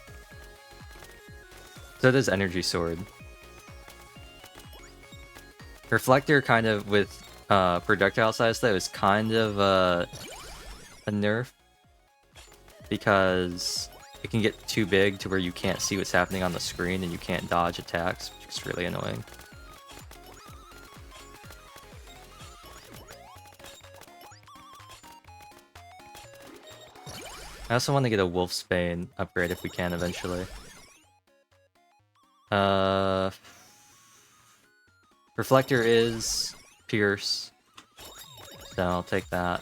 So does Energy Sword. Reflector kind of with projectile size though is kind of a nerf. Because it can get too big to where you can't see what's happening on the screen and you can't dodge attacks, which is really annoying. I also want to get a Wolfsbane upgrade if we can eventually. Reflector is Pierce, so I'll take that.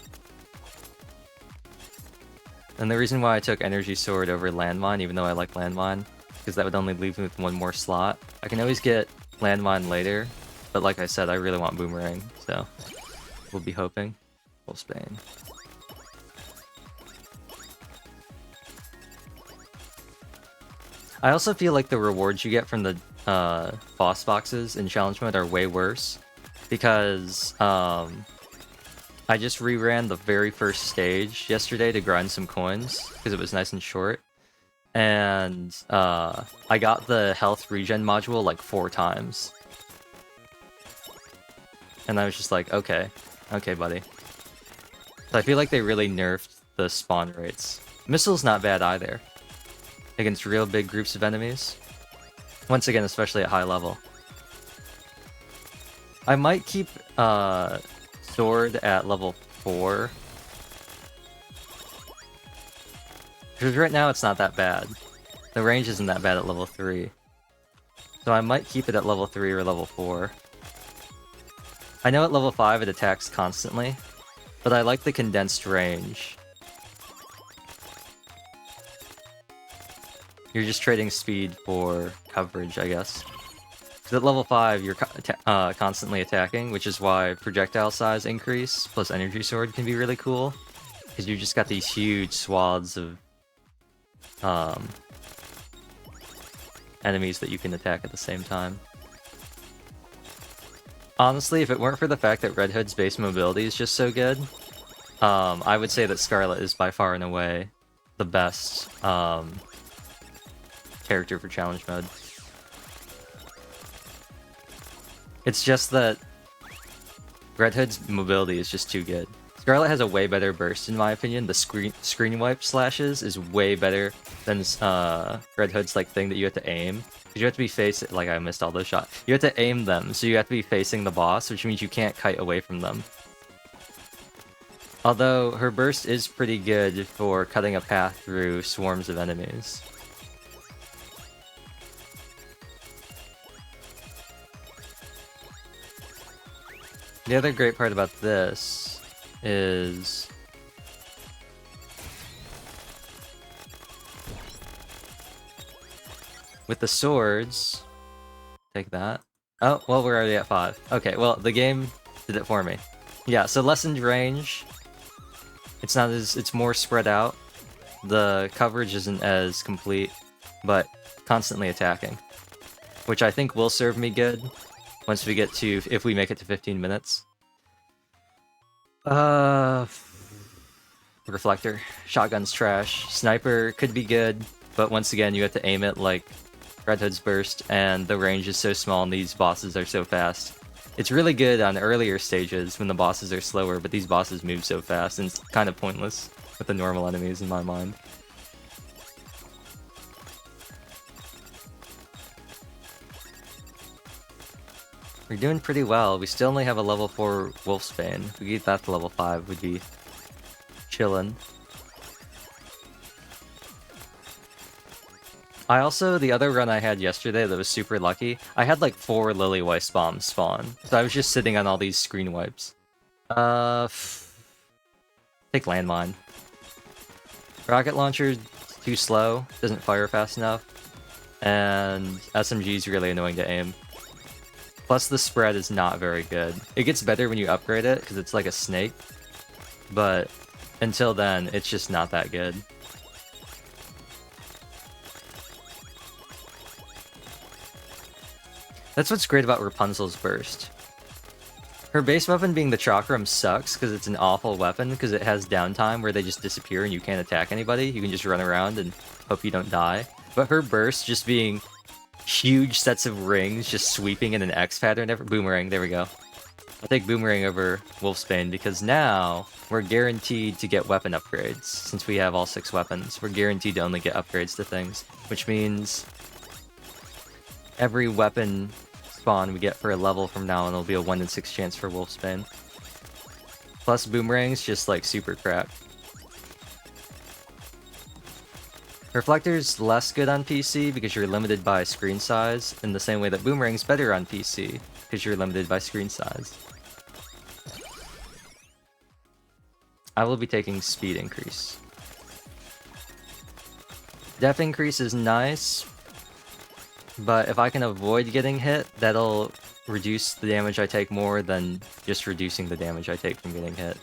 And the reason why I took Energy Sword over Landmine, even though I like Landmine, because that would only leave me with one more slot. I can always get Landmine later, but like I said, I really want Boomerang, so we'll be hoping. Wolfsbane. I also feel like the rewards you get from the boss boxes in challenge mode are way worse, because I just reran the very first stage yesterday to grind some coins, because it was nice and short, and I got the health regen module like 4 times. And I was just like, okay, buddy. So I feel like they really nerfed the spawn rates. Missile's not bad either, against real big groups of enemies. Once again, especially at high level. I might keep Sword at level 4. Because right now it's not that bad. The range isn't that bad at level 3. So I might keep it at level 3 or level 4. I know at level 5 it attacks constantly, but I like the condensed range. You're just trading speed for coverage, I guess. Because at level 5, you're constantly attacking, which is why projectile size increase plus Energy Sword can be really cool. Because you just got these huge swaths of enemies that you can attack at the same time. Honestly, if it weren't for the fact that Red Hood's base mobility is just so good, I would say that Scarlet is by far and away the best character for challenge mode. It's just that Red Hood's mobility is just too good. Scarlet has a way better burst in my opinion. The screen wipe slashes is way better than Red Hood's like thing that you have to aim. Because you have to be facing, like I missed all those shots. You have to aim them, so you have to be facing the boss, which means you can't kite away from them. Although her burst is pretty good for cutting a path through swarms of enemies. The other great part about this is with the swords, take that. Oh, well, we're already at 5. Okay, well, the game did it for me. Yeah, so lessened range. It's more spread out. The coverage isn't as complete, but constantly attacking, which I think will serve me good once we get to, if we make it to 15 minutes. Reflector. Shotgun's trash. Sniper could be good, but once again, you have to aim it like Red Hood's burst, and the range is so small and these bosses are so fast. It's really good on earlier stages when the bosses are slower, but these bosses move so fast, and it's kind of pointless with the normal enemies in my mind. We're doing pretty well. We still only have a level 4 Wolfsbane. If we get that to level 5, we'd be chillin'. I also, the other run I had yesterday that was super lucky, I had like 4 Lily-Weiss bombs spawn. So I was just sitting on all these screen wipes. Take Landmine. Rocket Launcher's too slow, doesn't fire fast enough, and SMG's really annoying to aim. Plus the spread is not very good. It gets better when you upgrade it, because it's like a snake, but until then, it's just not that good. That's what's great about Rapunzel's burst. Her base weapon being the Chakram sucks because it's an awful weapon because it has downtime where they just disappear and you can't attack anybody. You can just run around and hope you don't die. But her burst just being huge sets of rings just sweeping in an X pattern. Boomerang, there we go. I'll take Boomerang over Wolfsbane because now we're guaranteed to get weapon upgrades. Since we have all 6 weapons, we're guaranteed to only get upgrades to things, which means every weapon spawn we get for a level from now on will be a 1 in 6 chance for Wolfsbane. Plus Boomerang's just like super crap. Reflector's less good on PC because you're limited by screen size, in the same way that Boomerang's better on PC because you're limited by screen size. I will be taking speed increase. Def increase is nice, but if I can avoid getting hit, that'll reduce the damage I take more than just reducing the damage I take from getting hit.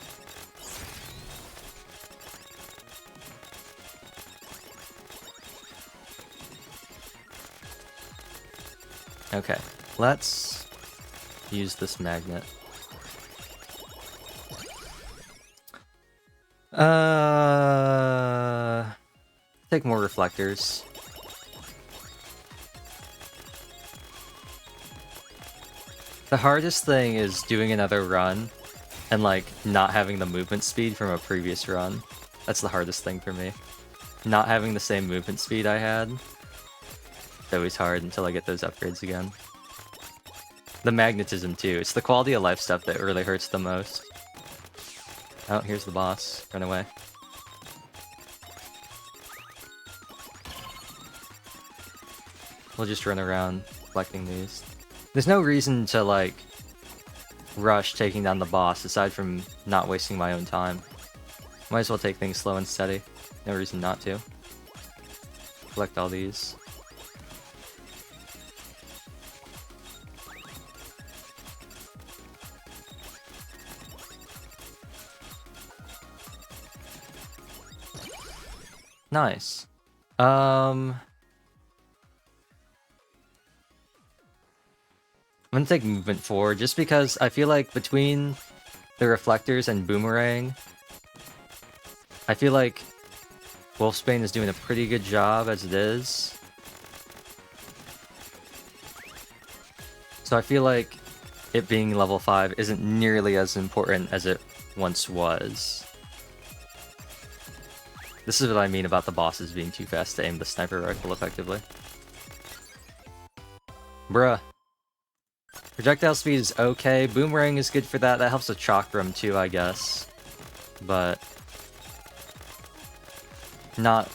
Okay, let's use this magnet. Take more reflectors. The hardest thing is doing another run and like not having the movement speed from a previous run. That's the hardest thing for me. Not having the same movement speed I had. It's always hard until I get those upgrades again. The magnetism too. It's the quality of life stuff that really hurts the most. Oh, here's the boss. Run away. We'll just run around collecting these. There's no reason to, like, rush taking down the boss, aside from not wasting my own time. Might as well take things slow and steady. No reason not to. Collect all these. Nice. I'm gonna take movement 4 just because I feel like between the reflectors and Boomerang, I feel like Wolfsbane is doing a pretty good job as it is. So I feel like it being level 5 isn't nearly as important as it once was. This is what I mean about the bosses being too fast to aim the sniper rifle effectively. Bruh. Projectile speed is okay. Boomerang is good for that. That helps with Chakram too, I guess. But not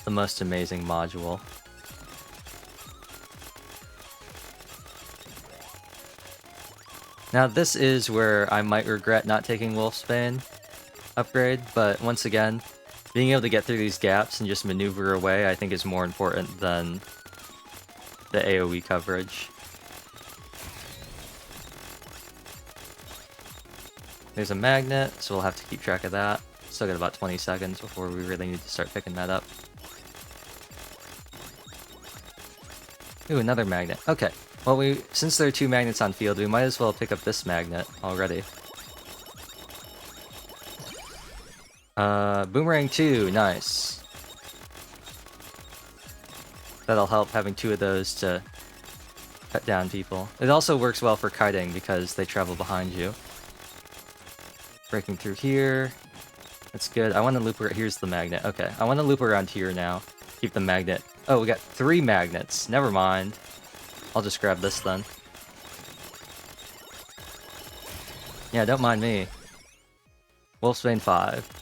the most amazing module. Now this is where I might regret not taking Wolfsbane upgrade, but once again, being able to get through these gaps and just maneuver away I think is more important than the AoE coverage. There's a magnet, so we'll have to keep track of that. Still got about 20 seconds before we really need to start picking that up. Ooh, another magnet. Okay. Well, since there are 2 magnets on field, we might as well pick up this magnet already. Boomerang 2, nice. That'll help having 2 of those to cut down people. It also works well for kiting because they travel behind you. Breaking through here. That's good. I want to loop around. Here's the magnet. Okay, I want to loop around here now. Keep the magnet. Oh, we got 3 magnets. Never mind. I'll just grab this then. Yeah, don't mind me. Wolfsbane 5.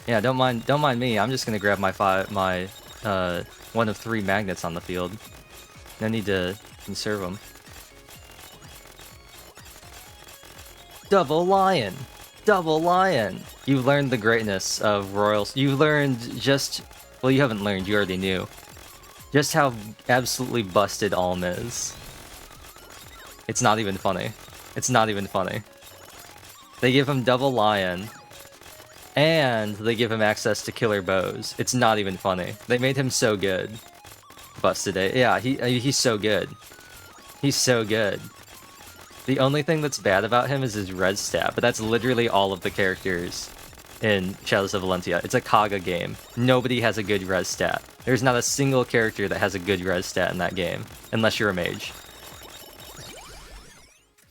Yeah, don't mind me. I'm just gonna grab my 1 of 3 magnets on the field. No need to conserve them. Double Lion! Double Lion! You've learned the greatness of Royals. You learned just... Well, you haven't learned, you already knew. Just how absolutely busted Alm is. It's not even funny. It's not even funny. They give him Double Lion, and they give him access to killer bows. It's not even funny. They made him so good. Busted it. Yeah, he's so good. He's so good. The only thing that's bad about him is his res stat, but that's literally all of the characters in Shadows of Valentia. It's a Kaga game. Nobody has a good res stat. There's not a single character that has a good res stat in that game, unless you're a mage.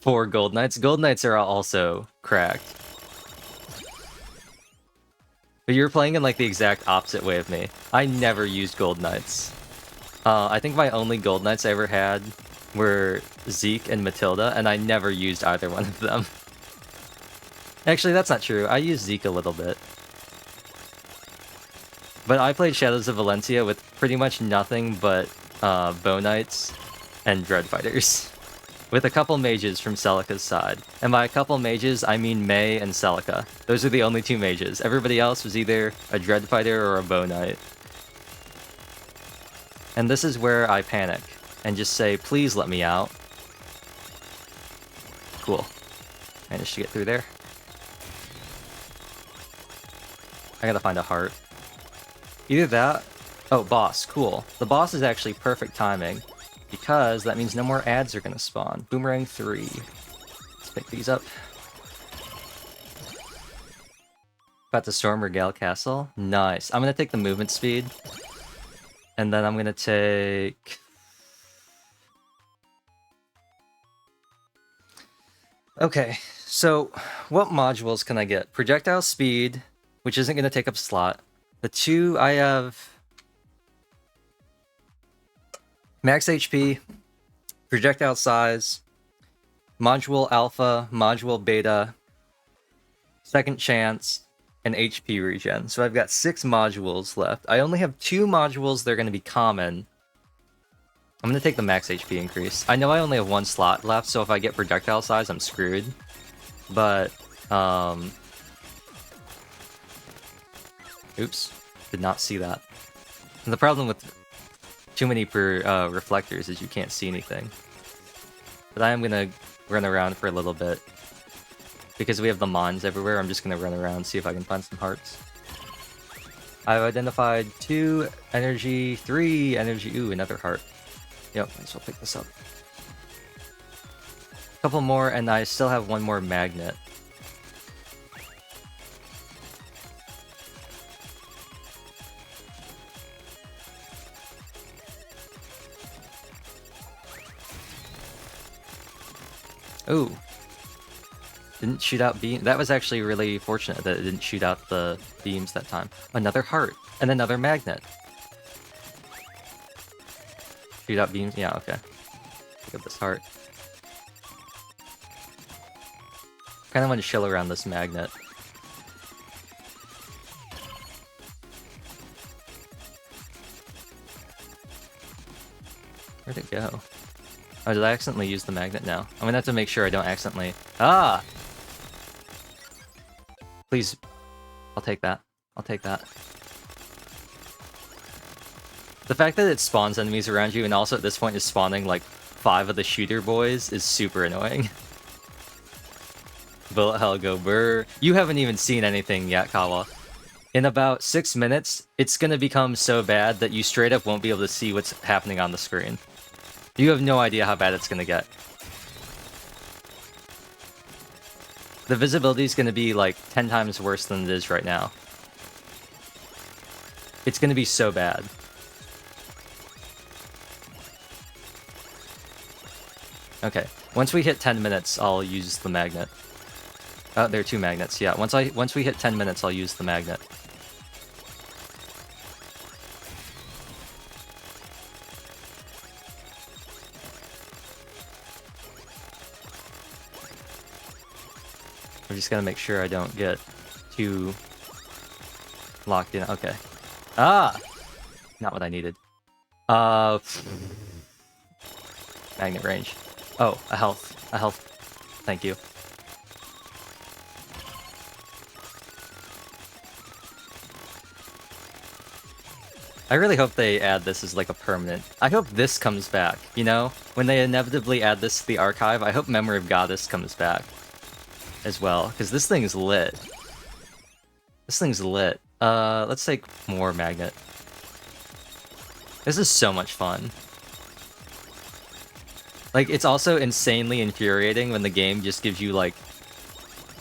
4 Gold Knights. Gold Knights are also cracked. But you're playing in like the exact opposite way of me. I never used Gold Knights. I think my only Gold Knights I ever had were Zeke and Matilda, and I never used either one of them. Actually, that's not true. I used Zeke a little bit. But I played Shadows of Valentia with pretty much nothing but Bow Knights and Dread Fighters. With a couple mages from Celica's side. And by a couple mages, I mean Mei and Celica. Those are the only 2 mages. Everybody else was either a Dread Fighter or a Bow Knight. And this is where I panic and just say, please let me out. Cool. Managed to get through there. I gotta find a heart. Either that... Oh, boss. Cool. The boss is actually perfect timing, because that means no more ads are gonna spawn. Boomerang 3. Let's pick these up. About to storm Regal Castle. Nice. I'm gonna take the movement speed. And then I'm gonna take... Okay, so what modules can I get? Projectile speed, which isn't gonna take up slot. The 2 I have... Max HP, projectile size, module alpha, module beta, second chance, and HP regen. So I've got 6 modules left. I only have 2 modules that are going to be common. I'm going to take the max HP increase. I know I only have 1 slot left, so if I get projectile size, I'm screwed. But, oops, did not see that. And the problem with too many per reflectors is you can't see anything. But I am gonna run around for a little bit. Because we have the mons everywhere, I'm just gonna run around, see if I can find some hearts. I've identified 2 energy, 3 energy, ooh, another heart. Yep, might as well pick this up. A couple more, and I still have 1 more magnet. Ooh. Didn't shoot out beam. That was actually really fortunate that it didn't shoot out the beams that time. Another heart. And another magnet. Shoot out beams? Yeah, okay. Pick up this heart. Kinda want to chill around this magnet. Where'd it go? Oh, did I accidentally use the magnet? No. I'm gonna have to make sure I don't accidentally... Ah! Please. I'll take that. I'll take that. The fact that it spawns enemies around you and also at this point is spawning like 5 of the shooter boys is super annoying. Bullet hell go burr. You haven't even seen anything yet, Kawa. In about 6 minutes, it's gonna become so bad that you straight up won't be able to see what's happening on the screen. You have no idea how bad it's gonna get. The visibility is gonna be like 10 times worse than it is right now. It's gonna be so bad. Okay, once we hit 10 minutes, I'll use the magnet. Oh, there are 2 magnets, yeah. Once we hit 10 minutes, I'll use the magnet. I'm just gonna make sure I don't get too locked in. Okay. Ah! Not what I needed. Magnet range. Oh, a health. A health. Thank you. I really hope they add this as like a permanent. I hope this comes back, you know? When they inevitably add this to the archive, I hope Memory of Goddess comes back as well, because this thing is lit. This thing's lit. Let's take more magnet. This is so much fun. Like, it's also insanely infuriating when the game just gives you, like,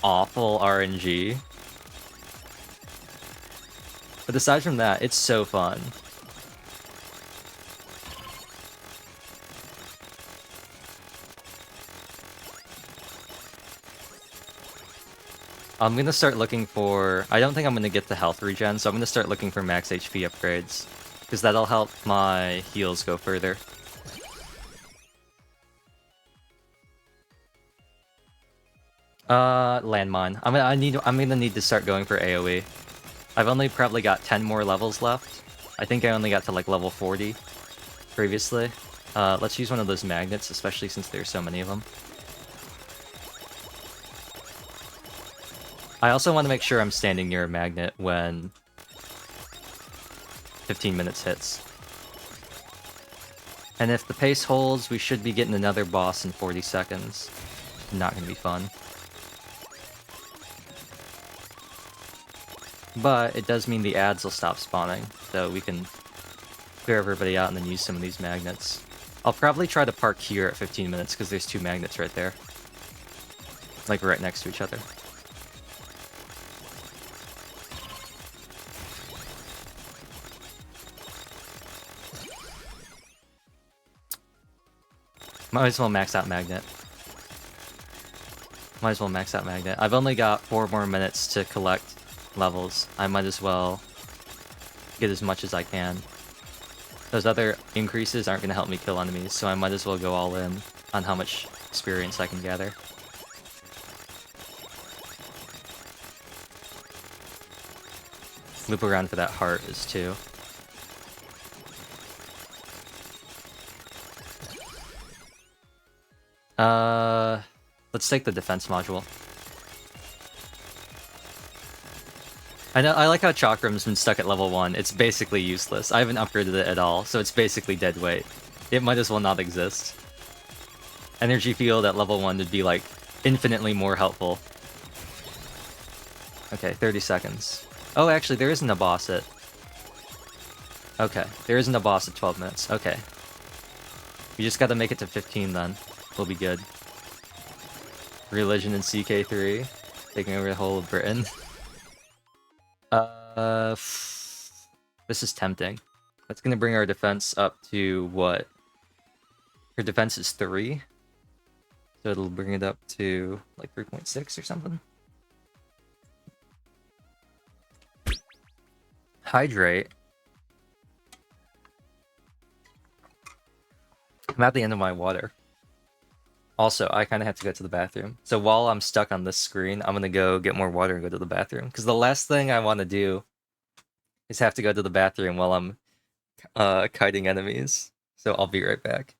awful RNG. But aside from that, it's so fun. I'm gonna start looking for... I don't think I'm gonna get the health regen, so I'm gonna start looking for max HP upgrades. Because that'll help my heals go further. Landmine. I'm gonna need to start going for AoE. I've only probably got 10 more levels left. I think I only got to like level 40 previously. Let's use one of those magnets, especially since there's so many of them. I also want to make sure I'm standing near a magnet when 15 minutes hits. And if the pace holds, we should be getting another boss in 40 seconds. Not gonna be fun. But it does mean the ads will stop spawning, so we can clear everybody out and then use some of these magnets. I'll probably try to park here at 15 minutes because there's 2 magnets right there. Like right next to each other. Might as well max out magnet. Might as well max out magnet. I've only got 4 more minutes to collect levels. I might as well get as much as I can. Those other increases aren't going to help me kill enemies, so I might as well go all in on how much experience I can gather. Loop around for that heart is 2. Let's take the defense module. I like how Chakram's been stuck at level 1. It's basically useless. I haven't upgraded it at all, so it's basically dead weight. It might as well not exist. Energy field at level 1 would be like infinitely more helpful. Okay, 30 seconds. Oh, actually, there isn't a boss at... Okay, there isn't a boss at 12 minutes. Okay. We just gotta make it to 15 then. We'll be good. Religion in CK3. Taking over the whole of Britain. This is tempting. That's gonna bring our defense up to what? Her defense is 3. So it'll bring it up to like 3.6 or something. Hydrate. I'm at the end of my water. Also, I kind of have to go to the bathroom. So while I'm stuck on this screen, I'm going to go get more water and go to the bathroom. Because the last thing I want to do is have to go to the bathroom while I'm kiting enemies. So I'll be right back.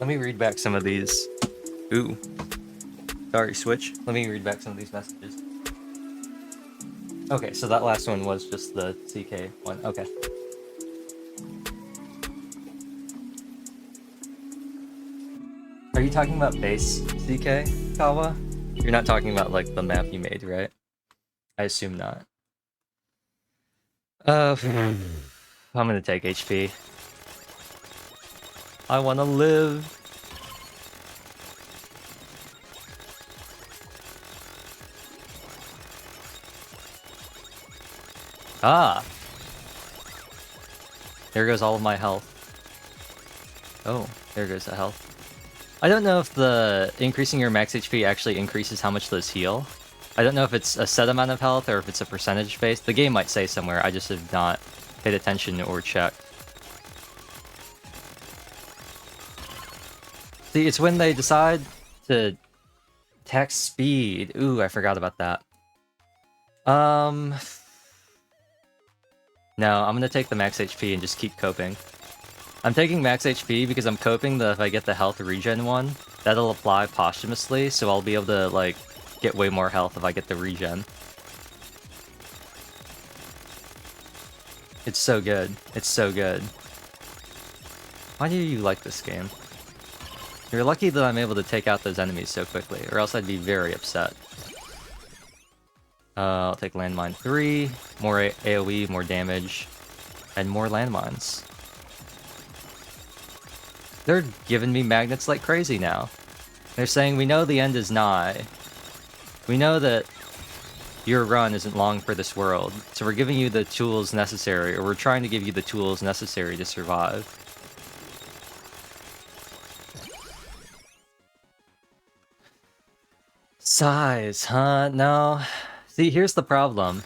Let me read back some of these. Ooh. Sorry, Switch. Let me read back some of these messages. Okay, so that last one was just the CK one. Okay. Are you talking about base CK, Kawa? You're not talking about, like, the map you made, right? I assume not. I'm gonna take HP. I wanna live. Ah! There goes all of my health. Oh, there goes the health. I don't know if the increasing your max HP actually increases how much those heal. I don't know if it's a set amount of health or if it's a percentage based. The game might say somewhere, I just have not paid attention or checked. See, it's when they decide to tax speed. Ooh, I forgot about that. No, I'm gonna take the max HP and just keep coping. I'm taking max HP because I'm coping that if I get the health regen one, that'll apply posthumously, so I'll be able to, like, get way more health if I get the regen. It's so good. It's so good. Why do you like this game? You're lucky that I'm able to take out those enemies so quickly, or else I'd be very upset. I'll take landmine 3, more AoE, more damage, and more landmines. They're giving me magnets like crazy now. They're saying, we know the end is nigh. We know that your run isn't long for this world, so we're giving you the tools necessary, or we're trying to give you the tools necessary to survive. Size, huh? No. See, here's the problem.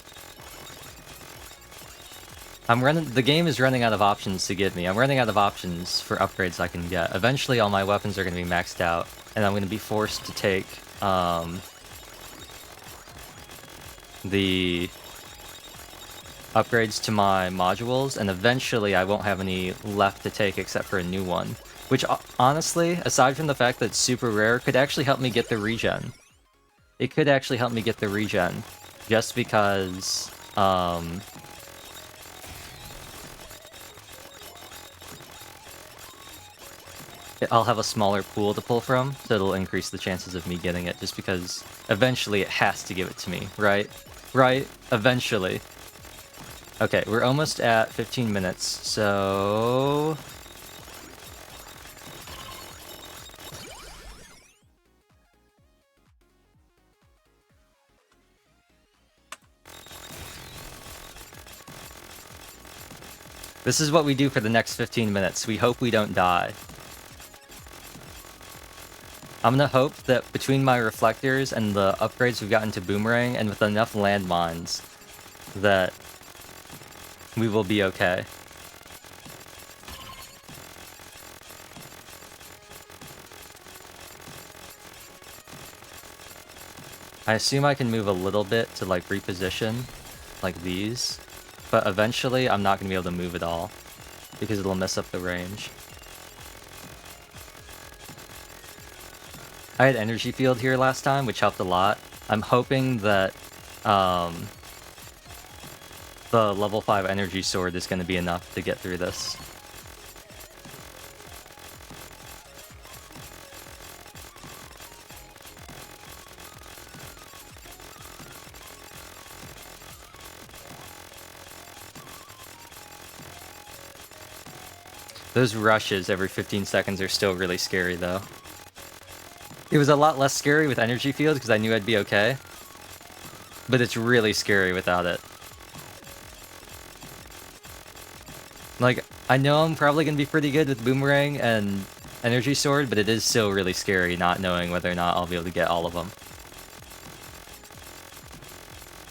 The game is running out of options to give me. I'm running out of options for upgrades I can get. Eventually all my weapons are going to be maxed out, and I'm going to be forced to take, the upgrades to my modules, and eventually I won't have any left to take except for a new one. Which, honestly, aside from the fact that it's super rare, could actually help me get the regen. It could actually help me get the regen, just because, I'll have a smaller pool to pull from, so it'll increase the chances of me getting it, just because eventually it has to give it to me, right? Right? Eventually. Okay, we're almost at 15 minutes, so... This is what we do for the next 15 minutes. We hope we don't die. I'm gonna hope that between my reflectors and the upgrades we've gotten to Boomerang, and with enough landmines, that we will be okay. I assume I can move a little bit to, like, reposition, like these, but eventually I'm not gonna be able to move at all, because it'll mess up the range. I had energy field here last time, which helped a lot. I'm hoping that the level 5 energy sword is going to be enough to get through this. Those rushes every 15 seconds are still really scary, though. It was a lot less scary with energy field because I knew I'd be okay. But it's really scary without it. Like, I know I'm probably going to be pretty good with Boomerang and Energy Sword, but it is still really scary not knowing whether or not I'll be able to get all of them.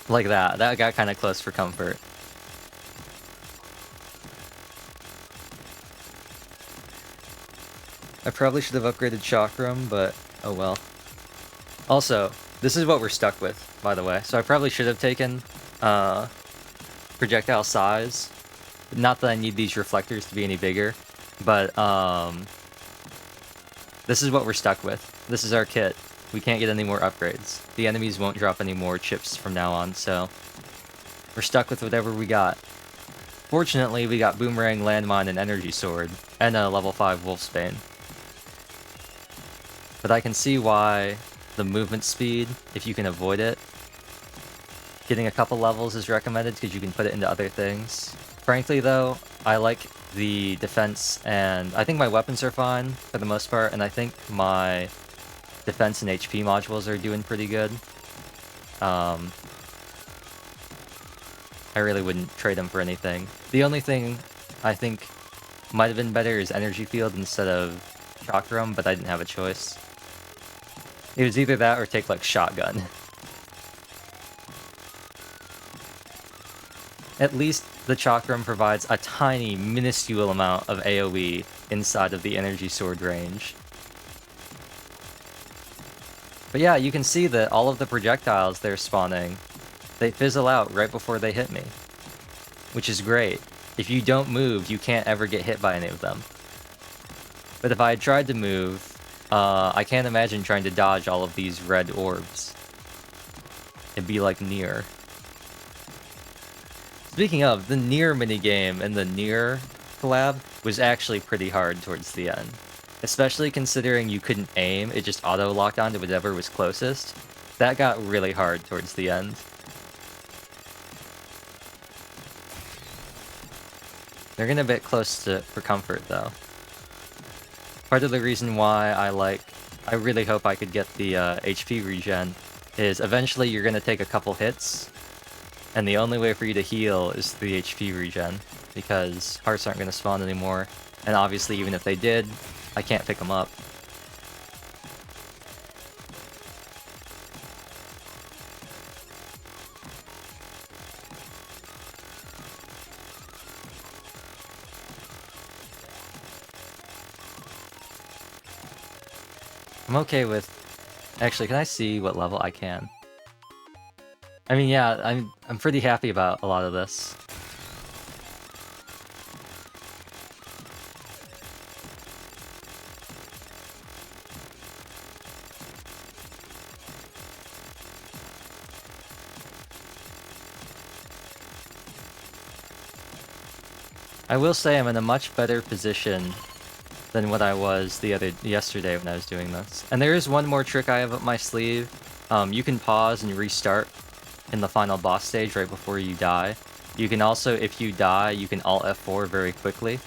Like that. That got kind of close for comfort. I probably should have upgraded Chakram, but oh well. Also, this is what we're stuck with, by the way. So I probably should have taken projectile size. Not that I need these reflectors to be any bigger, but this is what we're stuck with. This is our kit. We can't get any more upgrades. The enemies won't drop any more chips from now on, so we're stuck with whatever we got. Fortunately, we got Boomerang, Landmine, and Energy Sword, and a level 5 Wolfsbane. But I can see why the movement speed, if you can avoid it, getting a couple levels is recommended because you can put it into other things. Frankly, though, I like the defense, and I think my weapons are fine for the most part, and I think my defense and HP modules are doing pretty good. I I really wouldn't trade them for anything. The only thing I think might have been better is Energy Field instead of Chakram, but I didn't have a choice. It was either that or take, like, Shotgun. At least the Chakram provides a tiny, minuscule amount of AoE inside of the Energy Sword range. But yeah, you can see that all of the projectiles they're spawning, they fizzle out right before they hit me. Which is great. If you don't move, you can't ever get hit by any of them. But if I had tried to move, I can't imagine trying to dodge all of these red orbs. It'd be like Nier. Speaking of, the Nier minigame and the Nier collab was actually pretty hard towards the end. Especially considering you couldn't aim, it just auto-locked onto whatever was closest. That got really hard towards the end. They're getting a bit close for comfort, though. Part of the reason why I really hope I could get the HP regen is eventually you're going to take a couple hits, and the only way for you to heal is the HP regen, because hearts aren't going to spawn anymore, and obviously even if they did, I can't pick them up. I'm okay with... Actually, can I see what level I can? I mean, yeah, I'm pretty happy about a lot of this. I will say I'm in a much better position than what I was yesterday when I was doing this. And there is one more trick I have up my sleeve. You can pause and restart in the final boss stage right before you die. You can also, if you die, you can Alt F4 very quickly.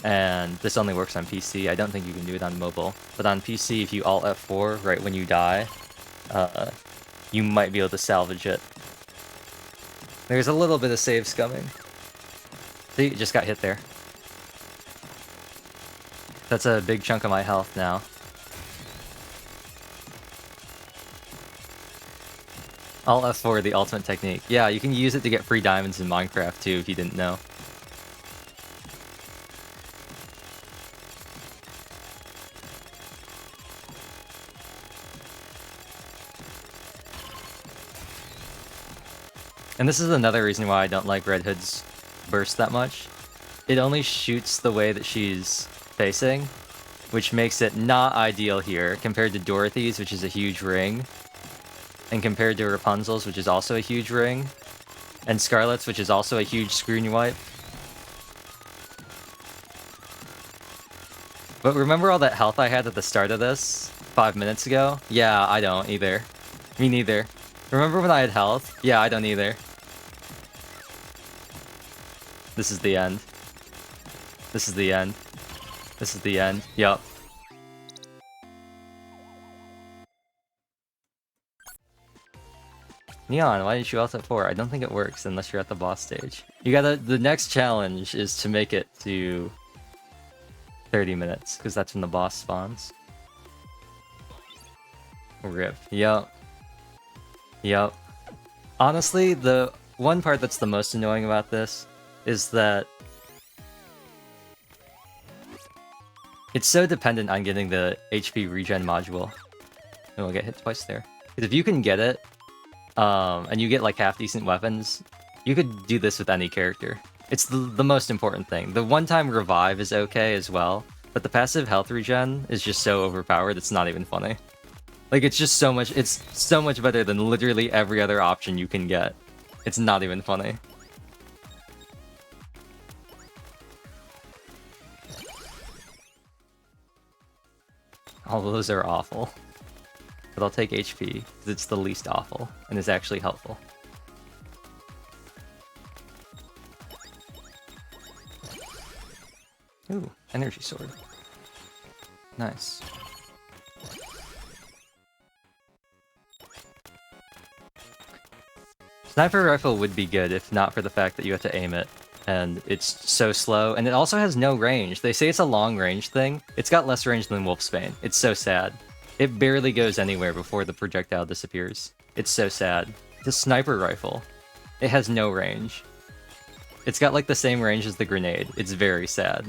And this only works on PC. I don't think you can do it on mobile. But on PC, if you Alt F4 right when you die, you might be able to salvage it. There's a little bit of save scumming. See, just got hit there. That's a big chunk of my health now. Alt F4, the ultimate technique. Yeah, you can use it to get free diamonds in Minecraft too, if you didn't know. And this is another reason why I don't like Red Hood's burst that much. It only shoots the way that she's facing, which makes it not ideal here compared to Dorothy's, which is a huge ring, and compared to Rapunzel's, which is also a huge ring, and Scarlet's, which is also a huge screen wipe. But remember all that health I had at the start of this 5 minutes ago? Yeah, I don't either. Me neither. Remember when I had health? Yeah, I don't either. This is the end. This is the end. This is the end. Yup. Neon, why did you Alt F4? I don't think it works unless you're at the boss stage. You gotta... The next challenge is to make it to 30 minutes, because that's when the boss spawns. RIP. Yup. Yup. Honestly, the one part that's the most annoying about this is that it's so dependent on getting the HP regen module. And we'll get hit twice there. Because if you can get it, and you get like half-decent weapons, you could do this with any character. It's the most important thing. The one-time revive is okay as well, but the passive health regen is just so overpowered, it's not even funny. Like, it's just so much, it's so much better than literally every other option you can get. It's not even funny. All of those are awful. But I'll take HP, because it's the least awful, and is actually helpful. Ooh, energy sword. Nice. Sniper rifle would be good if not for the fact that you have to aim it. And it's so slow, and it also has no range. They say it's a long range thing. It's got less range than Wolfsbane. It's so sad. It barely goes anywhere before the projectile disappears. It's so sad. The sniper rifle, it has no range. It's got like the same range as the grenade. It's very sad.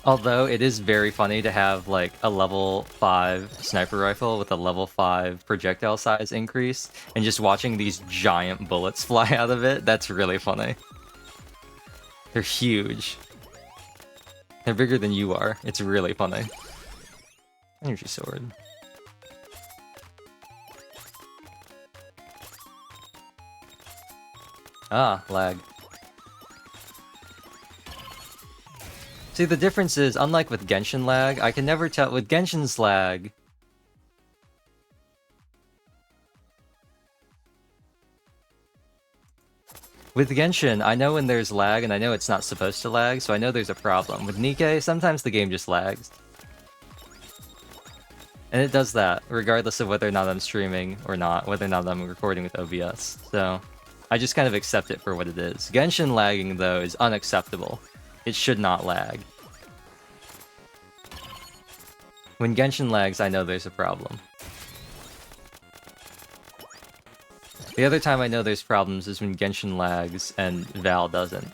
Although it is very funny to have like a level 5 sniper rifle with a level 5 projectile size increase, and just watching these giant bullets fly out of it, that's really funny. They're huge. They're bigger than you are. It's really funny. Energy sword. Ah, lag. See, the difference is, unlike with Genshin lag, I can never tell... With Genshin's lag... With Genshin, I know when there's lag, and I know it's not supposed to lag, so I know there's a problem. With Nikke, sometimes the game just lags. And it does that, regardless of whether or not I'm streaming or not, whether or not I'm recording with OBS. So, I just kind of accept it for what it is. Genshin lagging, though, is unacceptable. It should not lag. When Genshin lags, I know there's a problem. The other time I know there's problems is when Genshin lags and Val doesn't.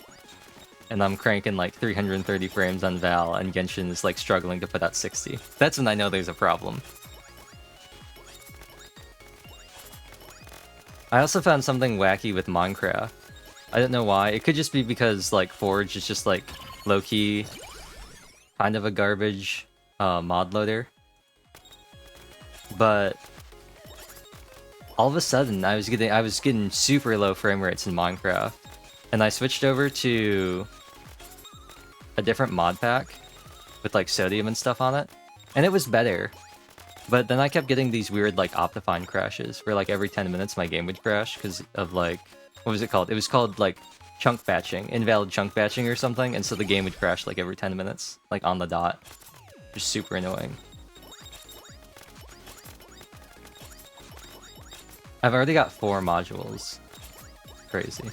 And I'm cranking like 330 frames on Val and Genshin is like struggling to put out 60. That's when I know there's a problem. I also found something wacky with Minecraft. I don't know why. It could just be because like Forge is just like low-key kind of a garbage mod loader. But all of a sudden I was getting super low frame rates in Minecraft. And I switched over to a different mod pack with like sodium and stuff on it. And it was better. But then I kept getting these weird like Optifine crashes where like every 10 minutes my game would crash because of like, what was it called? It was called like chunk batching, invalid chunk batching or something, and so the game would crash like every 10 minutes, like on the dot. Just super annoying. I've already got 4 modules. Crazy.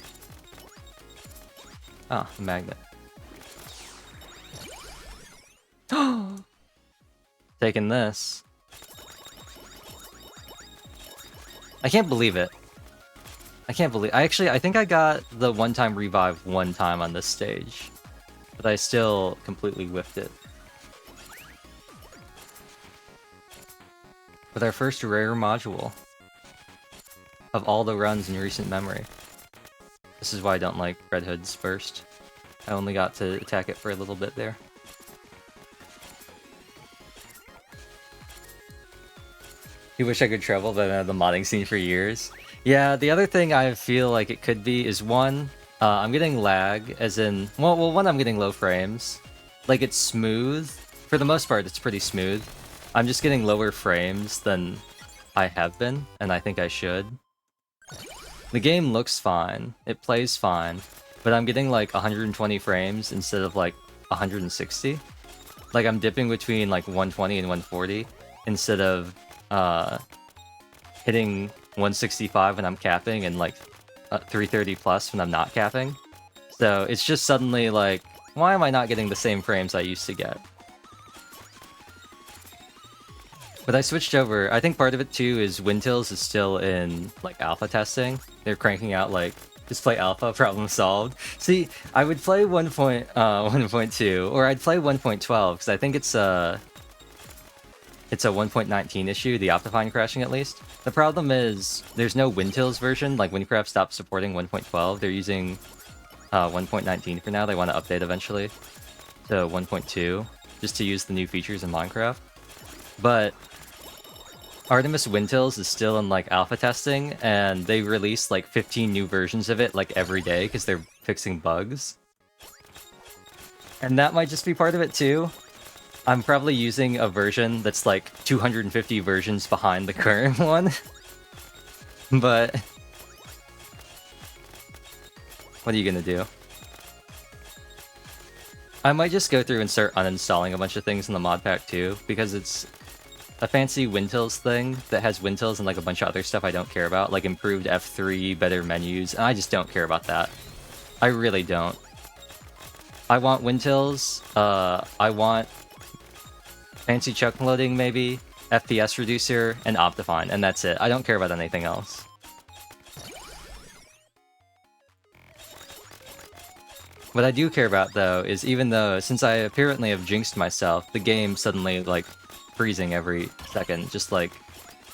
Ah, a magnet. Taking this. I can't believe it. I think I got the one-time revive one time on this stage. But I still completely whiffed it. With our first rare module. Of all the runs in recent memory. This is why I don't like Red Hood's burst. I only got to attack it for a little bit there. You wish I could travel, but I've been out of the modding scene for years. Yeah, the other thing I feel like it could be is one, I'm getting lag, as in, well, one, I'm getting low frames. Like, it's smooth. For the most part, it's pretty smooth. I'm just getting lower frames than I have been, and I think I should. The game looks fine, it plays fine, but I'm getting like 120 frames instead of like 160. Like, I'm dipping between like 120 and 140 instead of hitting 165 when I'm capping and like 330 plus when I'm not capping. So it's just suddenly like, why am I not getting the same frames I used to get? But I switched over. I think part of it too is Windtills is still in like alpha testing. They're cranking out like display alpha, problem solved. See, I would play 1.2 or I'd play 1.12 because I think it's a 1.19 issue, the Optifine crashing at least. The problem is there's no Windtills version. Like Windcraft stopped supporting 1.12. They're using 1.19 for now. They want to update eventually to 1.2 just to use the new features in Minecraft. But Artemis Windtills is still in like alpha testing, and they release like 15 new versions of it like every day because they're fixing bugs. And that might just be part of it too. I'm probably using a version that's like 250 versions behind the current one. But what are you gonna do? I might just go through and start uninstalling a bunch of things in the mod pack too, because it's a fancy Wintils thing that has Wintils and like a bunch of other stuff I don't care about, like improved F3, better menus, and I just don't care about that. I really don't. I want Wintils, I want fancy chunk loading maybe, FPS reducer, and Optifine, and that's it. I don't care about anything else. What I do care about, though, is even though, since I apparently have jinxed myself, the game suddenly, like, freezing every second, just like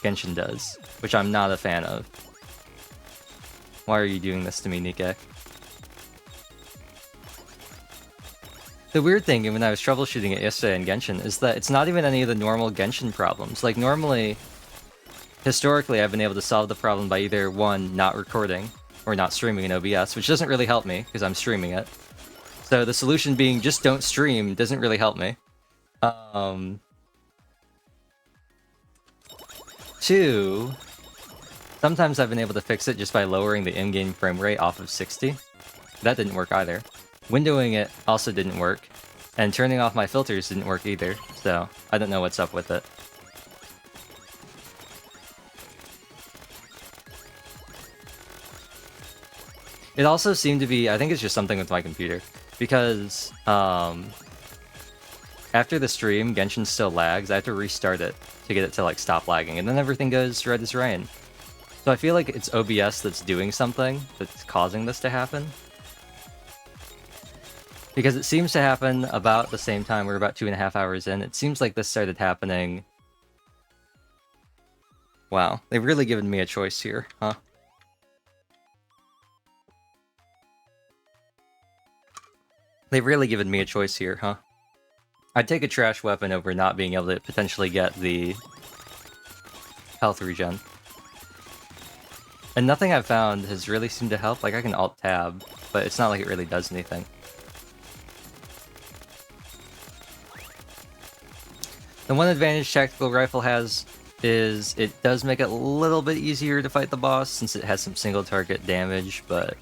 Genshin does, which I'm not a fan of. Why are you doing this to me, Nikke? The weird thing, when I was troubleshooting it yesterday in Genshin, is that it's not even any of the normal Genshin problems. Like, normally, historically, I've been able to solve the problem by either, one, not recording, or not streaming in OBS, which doesn't really help me, because I'm streaming it. So the solution being just don't stream doesn't really help me. Two, sometimes I've been able to fix it just by lowering the in-game frame rate off of 60. That didn't work either. Windowing it also didn't work. And turning off my filters didn't work either. So I don't know what's up with it. It also seemed to be, I think it's just something with my computer. Because after the stream, Genshin still lags. I have to restart it to get it to like stop lagging, and then everything goes red as rain. So I feel like it's OBS that's doing something that's causing this to happen. Because it seems to happen about the same time. We're about 2.5 hours in. It seems like this started happening. Wow, they've really given me a choice here, huh? They've really given me a choice here, huh? I'd take a trash weapon over not being able to potentially get the health regen. And nothing I've found has really seemed to help. Like, I can Alt-Tab, but it's not like it really does anything. The one advantage Tactical Rifle has is it does make it a little bit easier to fight the boss since it has some single target damage, but...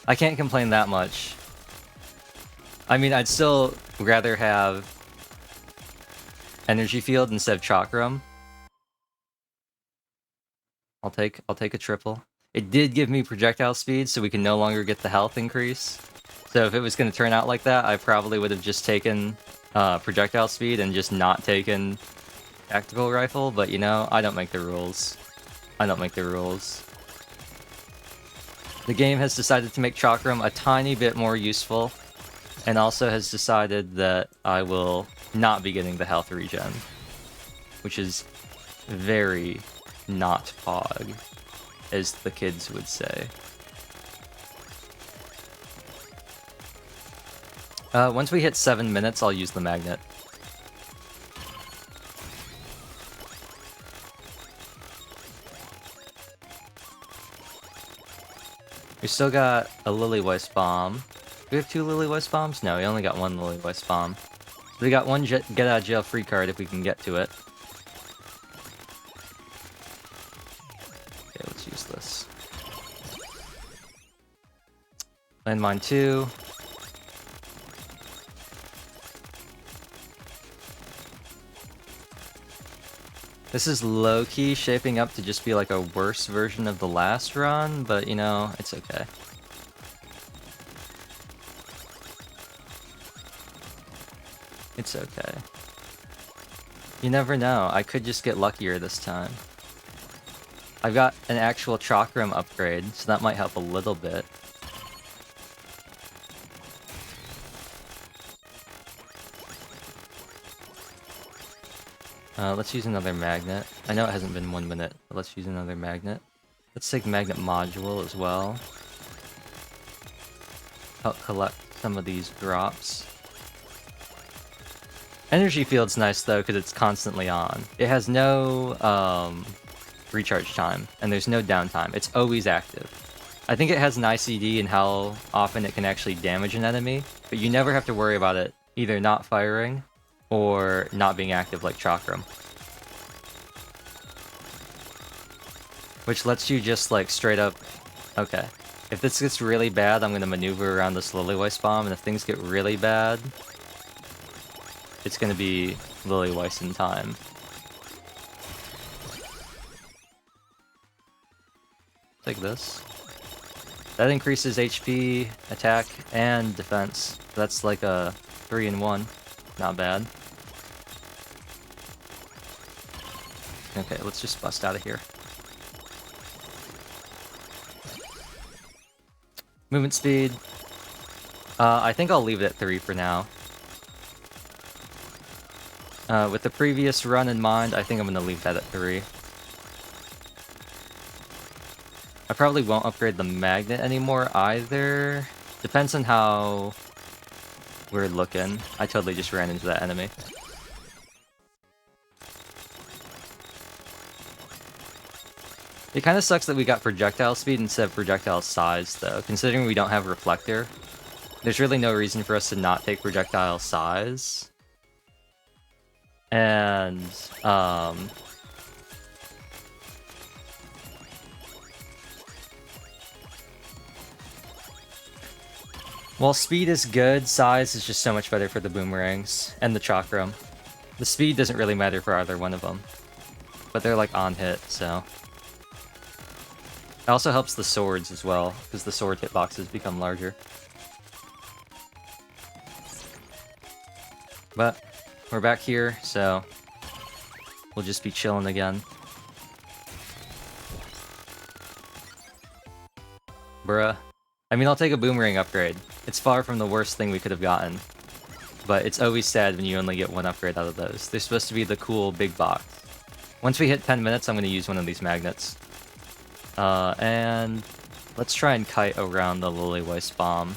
I can't complain that much. I mean, I'd still rather have Energy Field instead of Chakram. I'll take a triple. It did give me projectile speed, so we can no longer get the health increase. So if it was going to turn out like that, I probably would have just taken projectile speed and just not taken Tactical Rifle, but you know, I don't make the rules. I don't make the rules. The game has decided to make Chakram a tiny bit more useful, and also has decided that I will not be getting the health regen, which is very not POG, as the kids would say. Once we hit 7 minutes, I'll use the magnet. We still got a Lily-Weiss bomb. Do we have 2 Lily-Weiss bombs? No, we only got 1 Lily-Weiss bomb. So we got 1 get-out-of-jail-free card if we can get to it. Okay, let's use this. Landmine 2. This is low-key shaping up to just be like a worse version of the last run, but you know, it's okay. It's okay. You never know, I could just get luckier this time. I've got an actual Chakram upgrade, so that might help a little bit. Let's use another magnet. I know it hasn't been 1 minute, but let's use another magnet. Let's take magnet module as well. Help collect some of these drops. Energy field's nice though, because it's constantly on. It has no recharge time, and there's no downtime. It's always active. I think it has an ICD in how often it can actually damage an enemy, but you never have to worry about it either not firing or not being active like Chakram. Which lets you just like straight up... Okay. If this gets really bad, I'm going to maneuver around this Lily-Weiss bomb, and if things get really bad, it's gonna be Lily Weiss in time. Take this. That increases HP, attack, and defense. That's like a 3-in-1. Not bad. Okay, let's just bust out of here. Movement speed. I think I'll leave it at 3 for now. With the previous run in mind, I think I'm gonna leave that at 3. I probably won't upgrade the magnet anymore either. Depends on how we're looking. I totally just ran into that enemy. It kind of sucks that we got projectile speed instead of projectile size, though. Considering we don't have reflector, there's really no reason for us to not take projectile size. And, while speed is good, size is just so much better for the boomerangs and the chakram. The speed doesn't really matter for either one of them, but they're like on hit, so. It also helps the swords as well, because the sword hitboxes become larger. But we're back here, so we'll just be chilling again. Bruh. I mean, I'll take a boomerang upgrade. It's far from the worst thing we could have gotten. But it's always sad when you only get one upgrade out of those. They're supposed to be the cool big box. Once we hit 10 minutes, I'm going to use one of these magnets. And let's try and kite around the Lily Weiss bomb.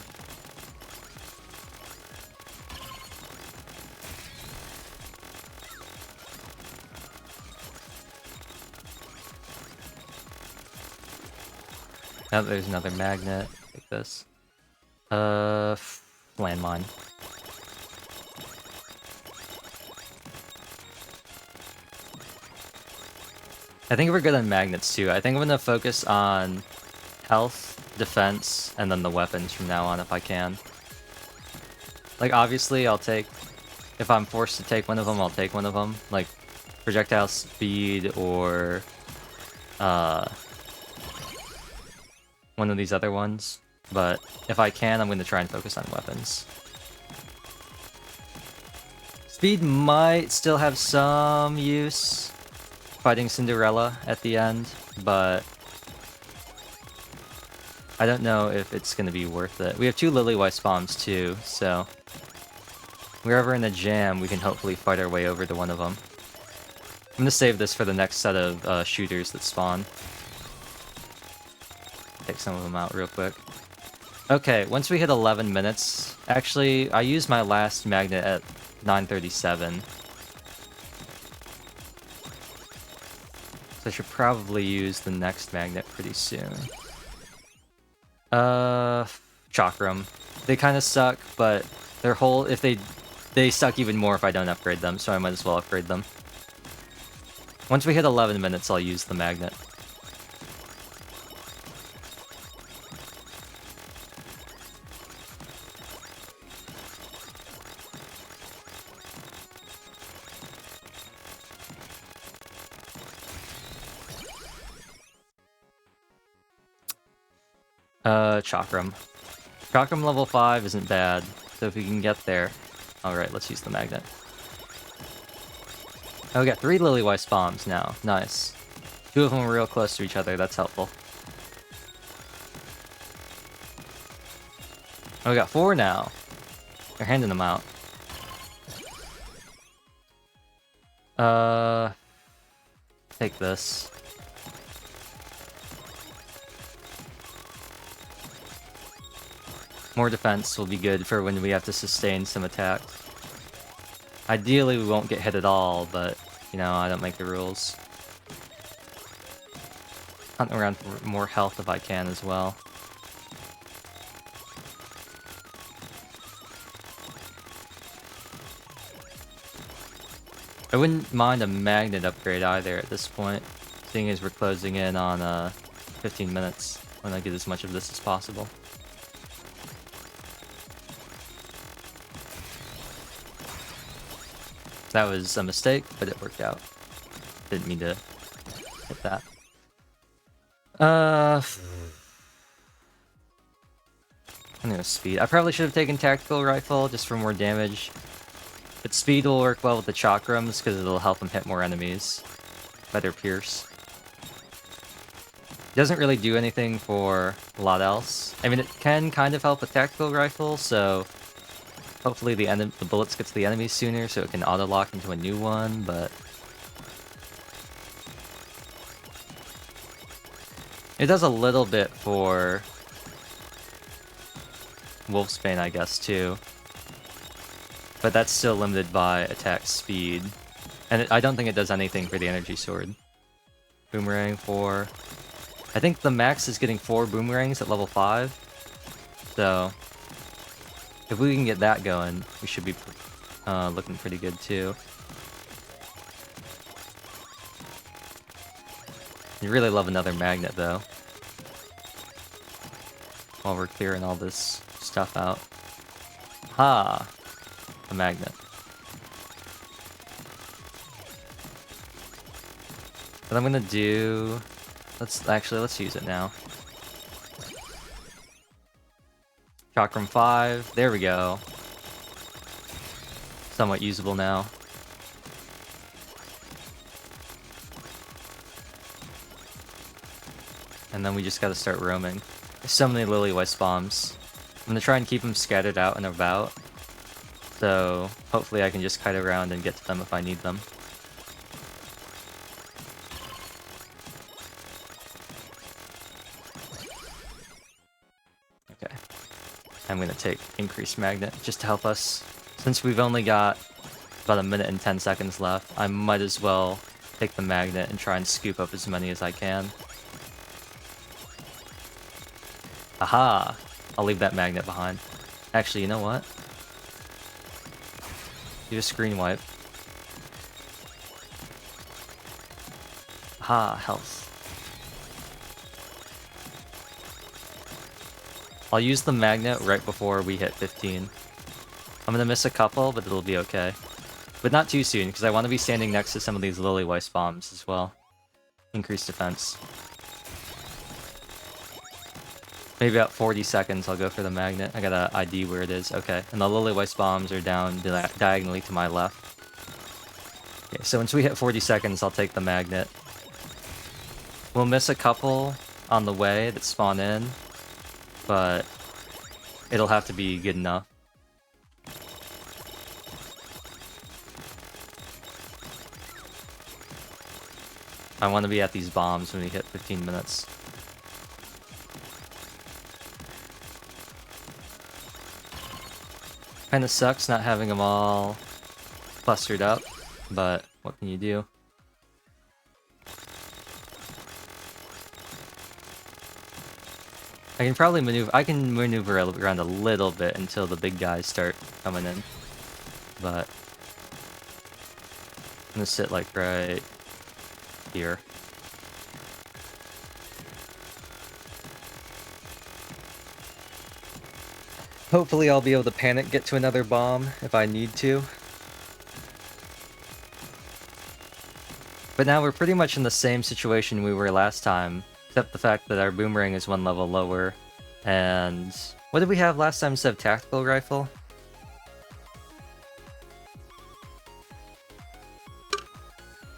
Oh, there's another magnet. Take this. Landmine. I think we're good on magnets too. I think I'm gonna focus on health, defense, and then the weapons from now on if I can. Like, obviously, I'll take... If I'm forced to take one of them, I'll take one of them. Like, projectile speed or... one of these other ones. But if I can, I'm gonna try and focus on weapons. Speed might still have some use fighting Cinderella at the end, but I don't know if it's gonna be worth it. We have 2 Lily Weiss bombs too, so if we're ever in a jam, we can hopefully fight our way over to one of them. I'm gonna save this for the next set of shooters that spawn. Take some of them out real quick. Okay, once we hit 11 minutes... Actually, I used my last magnet at 9:37. So I should probably use the next magnet pretty soon. Chakram. They kind of suck, but their whole... They suck even more if I don't upgrade them, so I might as well upgrade them. Once we hit 11 minutes, I'll use the magnet. Chakram. Chakram level 5 isn't bad, so if we can get there... Alright, let's use the magnet. Oh, we got 3 Lily Weiss bombs now. Nice. 2 of them are real close to each other, that's helpful. Oh, we got 4 now. They're handing them out. Take this. More defense will be good for when we have to sustain some attacks. Ideally, we won't get hit at all, but, you know, I don't make the rules. Hunt around for more health if I can as well. I wouldn't mind a magnet upgrade either at this point, seeing as we're closing in on 15 minutes. I want to get as much of this as possible. That was a mistake, but it worked out. Didn't mean to hit that. I'm gonna speed. I probably should have taken tactical rifle just for more damage. But speed will work well with the chakrams because it'll help him hit more enemies. Better pierce. Doesn't really do anything for a lot else. I mean, it can kind of help with tactical rifle, so hopefully the bullets get to the enemies sooner so it can auto-lock into a new one, but it does a little bit for Wolfsbane, I guess, too. But that's still limited by attack speed. And I don't think it does anything for the energy sword. Boomerang 4. I think the max is getting 4 boomerangs at level 5. So if we can get that going, we should be looking pretty good too. You really love another magnet though. While we're clearing all this stuff out. Ha! A magnet. What I'm gonna do... Let's use it now. Chakram 5. There we go. Somewhat usable now. And then we just gotta start roaming. There's so many Lily-Weiss bombs. I'm gonna try and keep them scattered out and about. So hopefully I can just kite around and get to them if I need them. Okay. I'm gonna take increased magnet just to help us. Since we've only got about 1 minute and 10 seconds left, I might as well take the magnet and try and scoop up as many as I can. Aha! I'll leave that magnet behind. Actually, you know what? Do a screen wipe. Aha, health. I'll use the magnet right before we hit 15. I'm gonna miss a couple, but it'll be okay. But not too soon, because I want to be standing next to some of these Lily-Weiss bombs as well. Increased defense. Maybe about 40 seconds I'll go for the magnet. I gotta ID where it is. Okay, and the Lily-Weiss bombs are down diagonally to my left. Okay, so once we hit 40 seconds, I'll take the magnet. We'll miss a couple on the way that spawn in, but it'll have to be good enough. I want to be at these bombs when we hit 15 minutes. Kinda sucks not having them all clustered up, but what can you do? I can maneuver around a little bit until the big guys start coming in. But I'm gonna sit like right here. Hopefully I'll be able to panic get to another bomb if I need to. But now we're pretty much in the same situation we were last time, except the fact that our boomerang is 1 level lower. And what did we have last time instead of tactical rifle?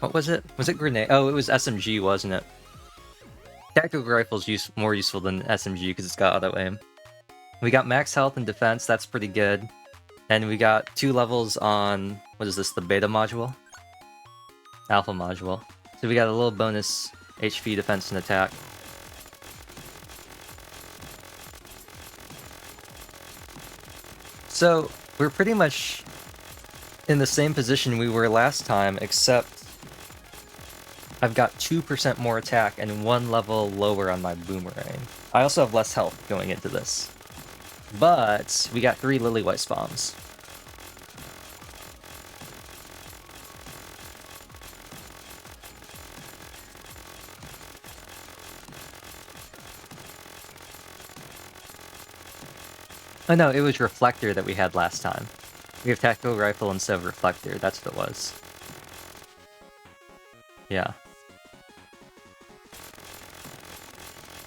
What was it? Was it grenade? Oh, it was SMG, wasn't it? Tactical rifle's more useful than SMG because it's got auto aim. We got max health and defense, that's pretty good. And we got 2 levels on, what is this, the beta module? Alpha module. So we got a little bonus HP, defense, and attack. So, we're pretty much in the same position we were last time, except I've got 2% more attack and 1 level lower on my boomerang. I also have less health going into this. But we got 3 Lily-Weiss bombs. Oh no, it was Reflector that we had last time. We have tactical rifle instead of reflector. That's what it was. Yeah.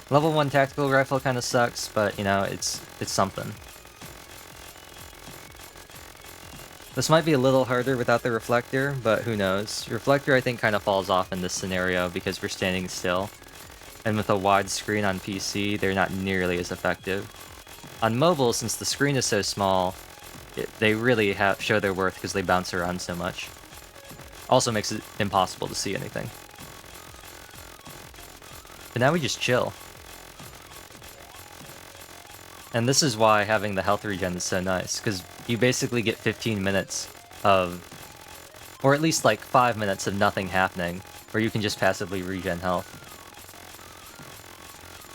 Level 1 tactical rifle kind of sucks, but you know, it's something. This might be a little harder without the reflector, but who knows. Reflector I think kind of falls off in this scenario because we're standing still. And with a wide screen on PC, they're not nearly as effective. On mobile, since the screen is so small, they really show their worth because they bounce around so much. Also makes it impossible to see anything. But now we just chill. And this is why having the health regen is so nice, because you basically get 15 minutes of, or at least like 5 minutes of nothing happening, where you can just passively regen health.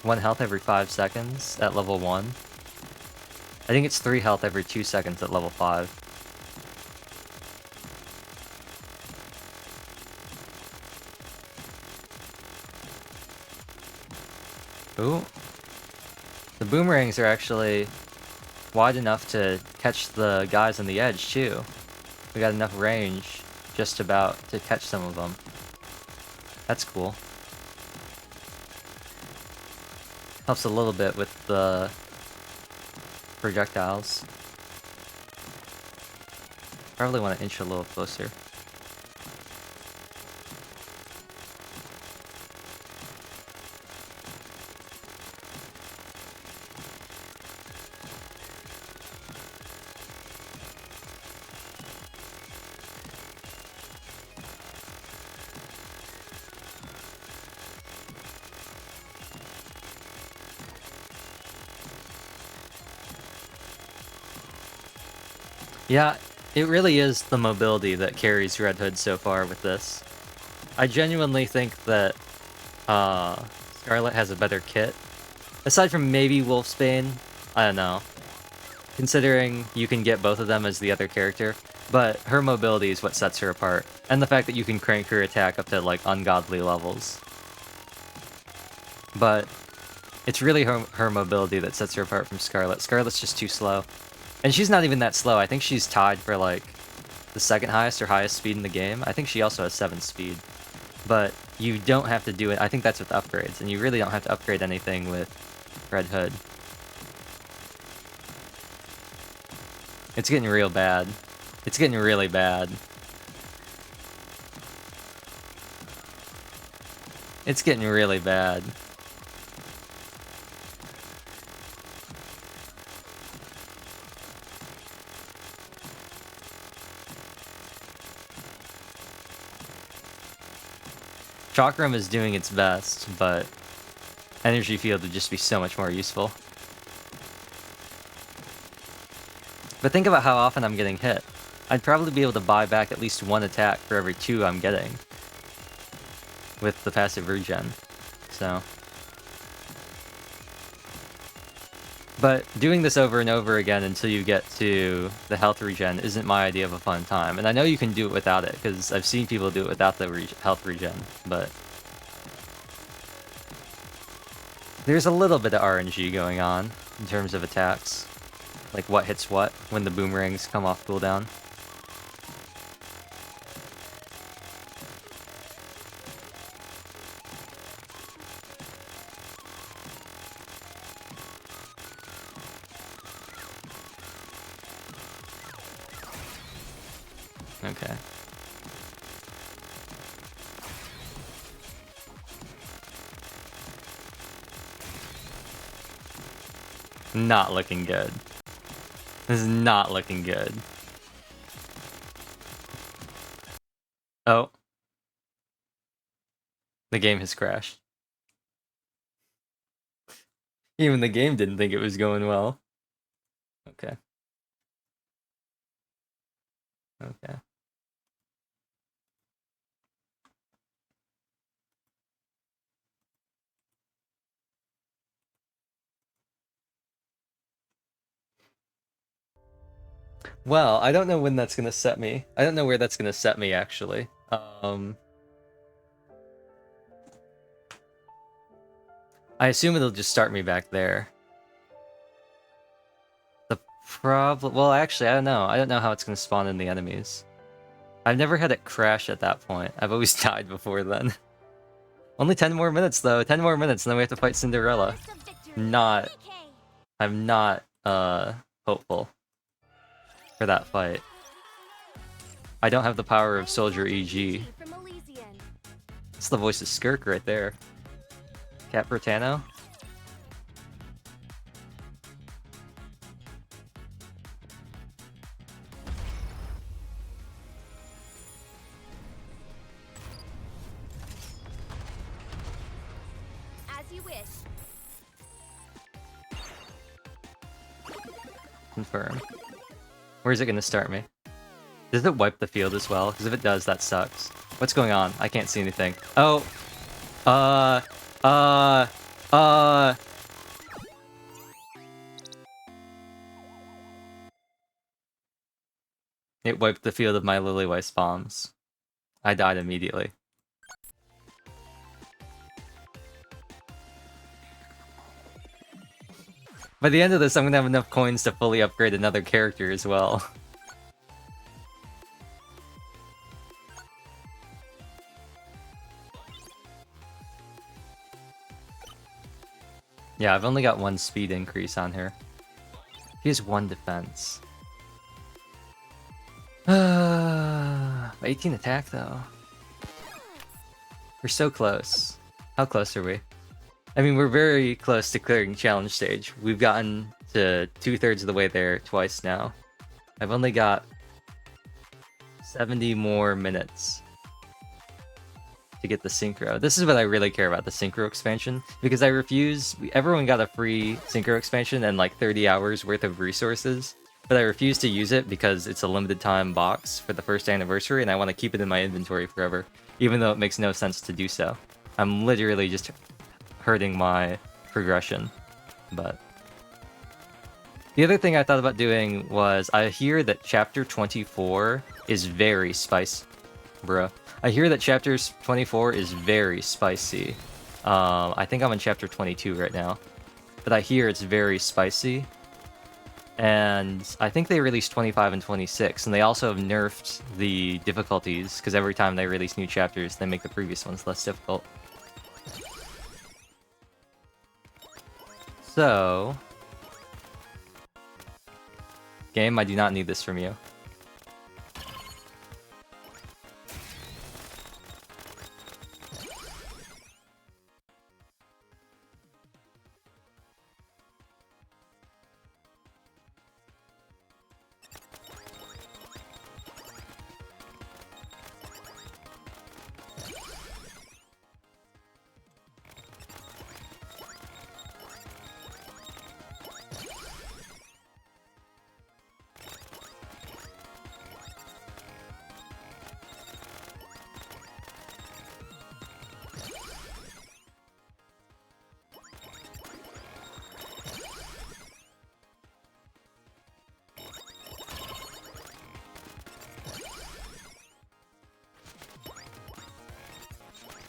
1 health every 5 seconds at level 1. I think it's 3 health every 2 seconds at level 5. Ooh. The boomerangs are actually wide enough to catch the guys on the edge, too. We got enough range just about to catch some of them. That's cool. Helps a little bit with the projectiles. Probably want to inch a little closer. Yeah, it really is the mobility that carries Red Hood so far with this. I genuinely think that Scarlet has a better kit. Aside from maybe Wolfsbane, I don't know. Considering you can get both of them as the other character, but her mobility is what sets her apart. And the fact that you can crank her attack up to, like, ungodly levels. But it's really her mobility that sets her apart from Scarlet. Scarlet's just too slow. And she's not even that slow. I think she's tied for, like, the second highest or highest speed in the game. I think she also has 7 speed. But you don't have to do it. I think that's with upgrades. And you really don't have to upgrade anything with Red Hood. It's getting real bad. It's getting really bad. It's getting really bad. Chakram is doing its best, but Energy Field would just be so much more useful. But think about how often I'm getting hit. I'd probably be able to buy back at least 1 attack for every 2 I'm getting with the passive regen. So. But doing this over and over again until you get to the health regen isn't my idea of a fun time. And I know you can do it without it, because I've seen people do it without the health regen, but there's a little bit of RNG going on in terms of attacks. Like what hits what when the boomerangs come off cooldown. Okay. Not looking good. This is not looking good. Oh. The game has crashed. Even the game didn't think it was going well. Okay. Okay. Well, I don't know when that's gonna set me. I don't know where that's gonna set me, actually. I assume it'll just start me back there. The Probably. Well, actually, I don't know. I don't know how it's gonna spawn in the enemies. I've never had it crash at that point. I've always died before then. Only 10 more minutes though. 10 more minutes, and then we have to fight Cinderella. Not. I'm not hopeful for that fight. I don't have the power of Soldier EG. It's the voice of Skirk right there. Cat Bertano. As you wish. Confirm. Where's it gonna start me? Does it wipe the field as well? Because if it does, that sucks. What's going on? I can't see anything. Oh! It wiped the field of my Lilyweiss bombs. I died immediately. By the end of this, I'm gonna have enough coins to fully upgrade another character as well. Yeah, I've only got 1 speed increase on her. He has 1 defense. 18 attack though. We're so close. How close are we? I mean, we're very close to clearing challenge stage. We've gotten to 2/3 of the way there twice now. I've only got 70 more minutes to get the synchro. This is what I really care about, the synchro expansion, because I refuse. Everyone got a free synchro expansion and like 30 hours worth of resources, but I refuse to use it because it's a limited time box for the 1st anniversary and I want to keep it in my inventory forever, even though it makes no sense to do so. I'm literally just hurting my progression. But the other thing I thought about doing was, I hear that chapter 24 is very spicy. Bruh. I hear that chapter 24 is very spicy. I think I'm in chapter 22 right now. But I hear it's very spicy. And I think they released 25 and 26, and they also have nerfed the difficulties, because every time they release new chapters, they make the previous ones less difficult. So... game, I do not need this from you.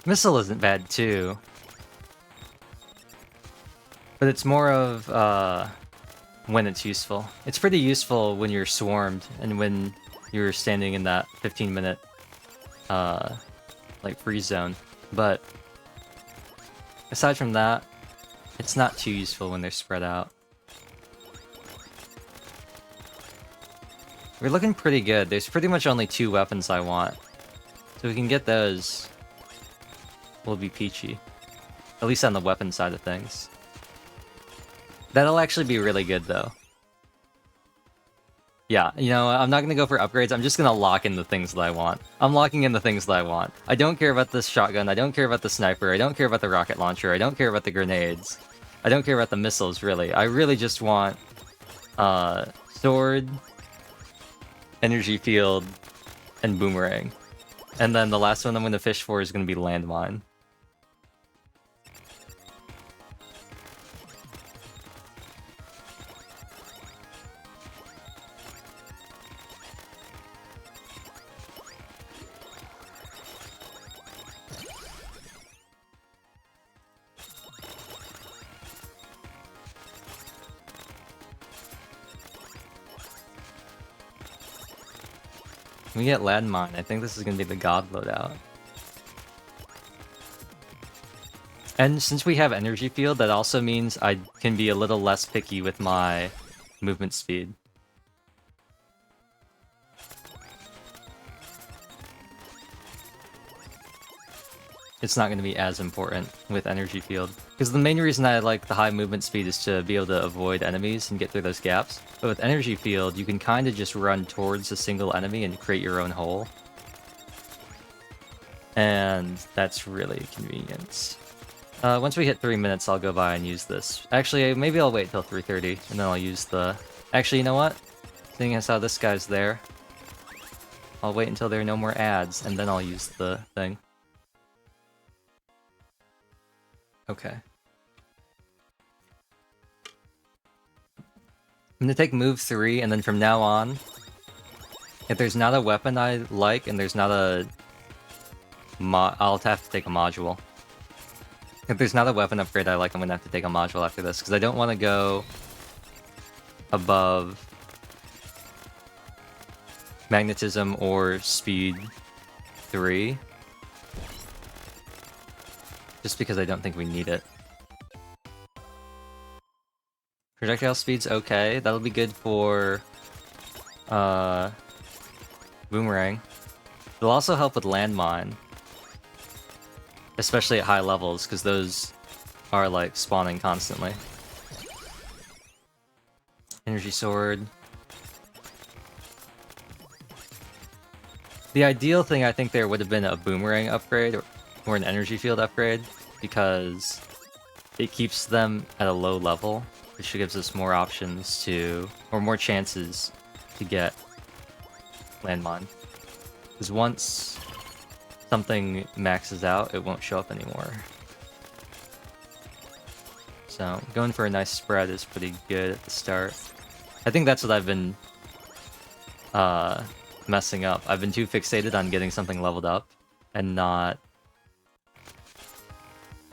Missile isn't bad too. But it's more of when it's useful. It's pretty useful when you're swarmed and when you're standing in that 15-minute like freeze zone. But aside from that, it's not too useful when they're spread out. We're looking pretty good. There's pretty much only 2 weapons I want. So we can get those. We'll be peachy. At least on the weapon side of things. That'll actually be really good though. Yeah, you know, I'm not gonna go for upgrades, I'm just gonna lock in the things that I want. I'm locking in the things that I want. I don't care about this shotgun, I don't care about the sniper, I don't care about the rocket launcher, I don't care about the grenades. I don't care about the missiles, really. I really just want sword, energy field, and boomerang. And then the last one I'm gonna fish for is gonna be landmine. We get landmine. I think this is gonna be the god loadout. And since we have energy field, that also means I can be a little less picky with my movement speed. It's not going to be as important with energy field. Because the main reason I like the high movement speed is to be able to avoid enemies and get through those gaps. But with energy field, you can kind of just run towards a single enemy and create your own hole. And that's really convenient. Once we hit 3 minutes, I'll go by and use this. Actually, maybe I'll wait till 3:30, and then I'll use the... Actually, you know what? Seeing as how this guy's there, I'll wait until there are no more ads, and then I'll use the thing. Okay. I'm gonna take move 3, and then from now on, if there's not a weapon I like, and there's not a... I'll have to take a module. If there's not a weapon upgrade I like, I'm gonna have to take a module after this, because I don't want to go above magnetism or speed 3. Just because I don't think we need it. Projectile speed's okay. That'll be good for boomerang. It'll also help with landmine. Especially at high levels, because those are like spawning constantly. Energy sword. The ideal thing I think there would have been a boomerang upgrade or an energy field upgrade, because it keeps them at a low level, which gives us more options to, or more chances to get landmine. Because once something maxes out, it won't show up anymore. So going for a nice spread is pretty good at the start. I think that's what I've been messing up. I've been too fixated on getting something leveled up and not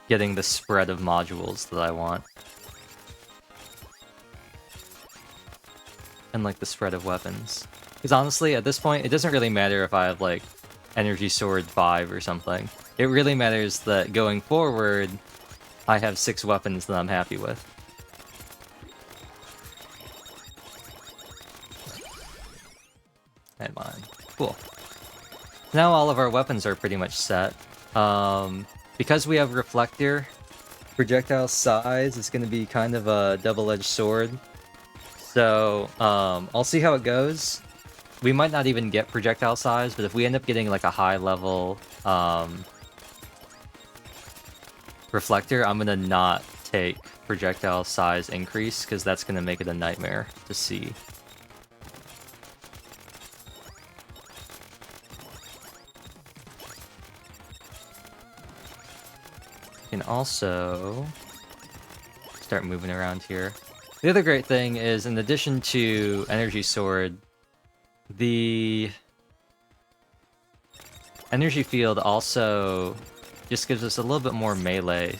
getting the spread of modules that I want. And like the spread of weapons. Because honestly, at this point, it doesn't really matter if I have like Energy Sword 5 or something. It really matters that going forward, I have 6 weapons that I'm happy with. And mine. Cool. Now all of our weapons are pretty much set. Because we have Reflector, projectile size is going to be kind of a double-edged sword. So, I'll see how it goes. We might not even get projectile size, but if we end up getting like a high level reflector, I'm gonna not take projectile size increase, because that's gonna make it a nightmare to see. You can also start moving around here. The other great thing is, in addition to Energy Sword, the energy field also just gives us a little bit more melee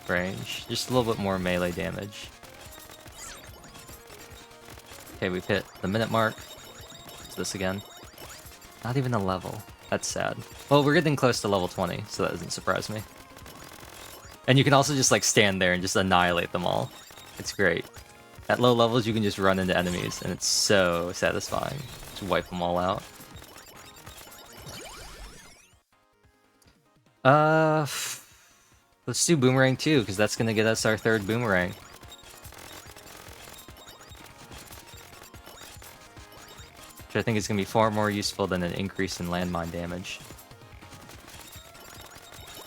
range. Just a little bit more melee damage. Okay, we've hit the minute mark. What's this again? Not even a level. That's sad. Well, we're getting close to level 20, so that doesn't surprise me. And you can also just like stand there and just annihilate them all. It's great. At low levels, you can just run into enemies, and it's so satisfying. Just wipe them all out. Let's do Boomerang too, because that's going to get us our 3rd Boomerang. Which I think is going to be far more useful than an increase in landmine damage.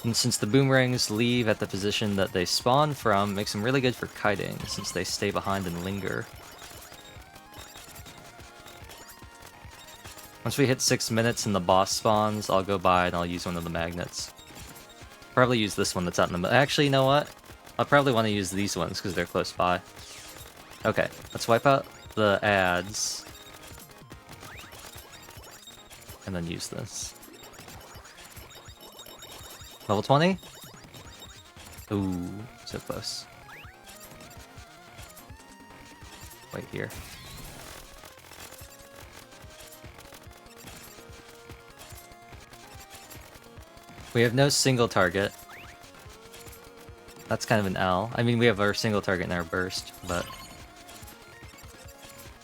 And since the boomerangs leave at the position that they spawn from, makes them really good for kiting, since they stay behind and linger. Once we hit 6 minutes and the boss spawns, I'll go by and I'll use one of the magnets. Probably use this one that's out in the middle. Actually, you know what? I'll probably want to use these ones because they're close by. Okay, let's wipe out the ads. And then use this. Level 20? Ooh, so close. Wait here. We have no single target. That's kind of an L. I mean, we have our single target in our burst, but...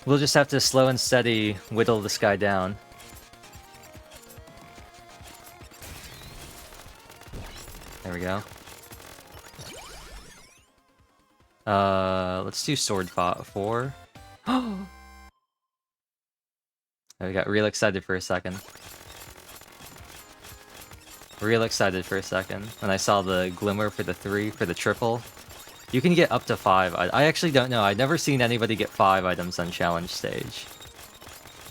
We'll just have to slow and steady whittle this guy down. There we go. Let's do sword 4. Oh! I got real excited for a second. Real excited for a second when I saw the glimmer for the 3 for the triple. You can get up to 5. I actually don't know. I've never seen anybody get 5 items on challenge stage.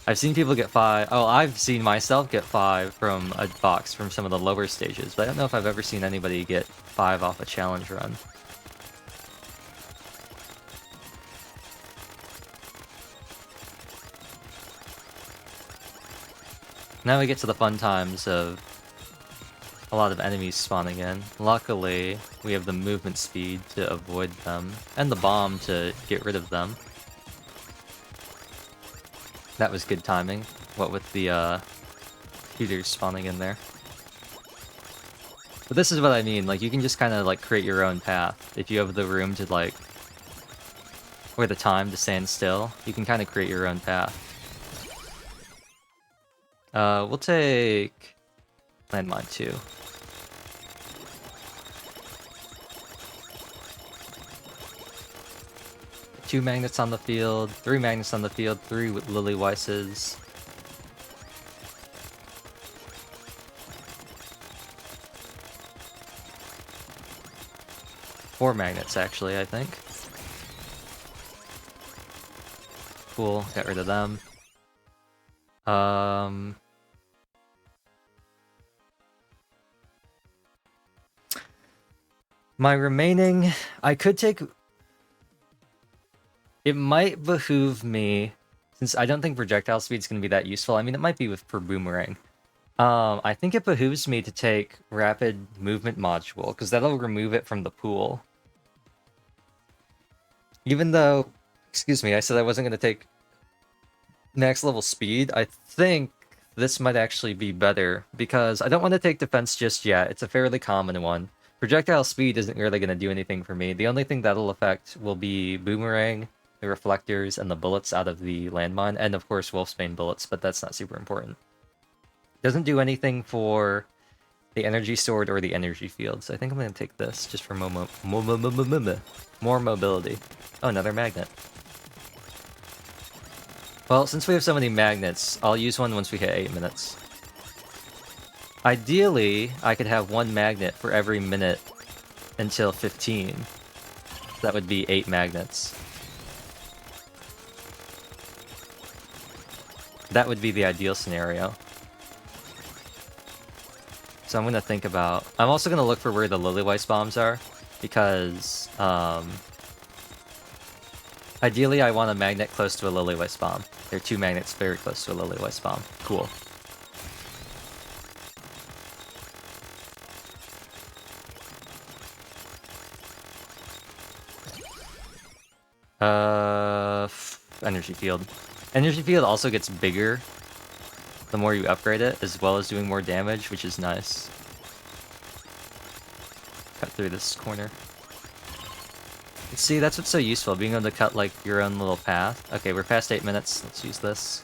I've seen people get 5. Oh, I've seen myself get 5 from a box from some of the lower stages, but I don't know if I've ever seen anybody get 5 off a challenge run. Now we get to the fun times of a lot of enemies spawning in. Luckily, we have the movement speed to avoid them, and the bomb to get rid of them. That was good timing, what with the shooters spawning in there. But this is what I mean, like, you can just kind of, like, create your own path. If you have the room to, like, or the time to stand still, you can kind of create your own path. We'll take landmine 2. Two magnets on the field, 3 magnets on the field, 3 with Lily Weisses. Four magnets, actually, I think. Cool, got rid of them. My remaining... I could take... It might behoove me, since I don't think projectile speed's going to be that useful. I mean, it might be for boomerang. I think it behooves me to take rapid movement module, because that'll remove it from the pool. Even though, excuse me, I said I wasn't going to take max level speed, I think this might actually be better, because I don't want to take defense just yet. It's a fairly common one. Projectile speed isn't really going to do anything for me. The only thing that'll affect will be boomerang, the reflectors, and the bullets out of the landmine, and of course Wolfsbane bullets, but that's not super important. Doesn't do anything for the energy sword or the energy field, so I think I'm going to take this just for more mobility. Oh, another magnet. Well, since we have so many magnets, I'll use one once we hit 8 minutes. Ideally, I could have 1 magnet for every minute until 15. That would be 8 magnets. That would be the ideal scenario. So I'm going to think about... I'm also going to look for where the Lillyweiss bombs are, because ideally I want a magnet close to a Lillyweiss bomb. There are 2 magnets very close to a Lillyweiss bomb. Cool. Energy field. Energy field also gets bigger the more you upgrade it, as well as doing more damage, which is nice. Cut through this corner. See, that's what's so useful, being able to cut, like, your own little path. Okay, we're past 8 minutes. Let's use this.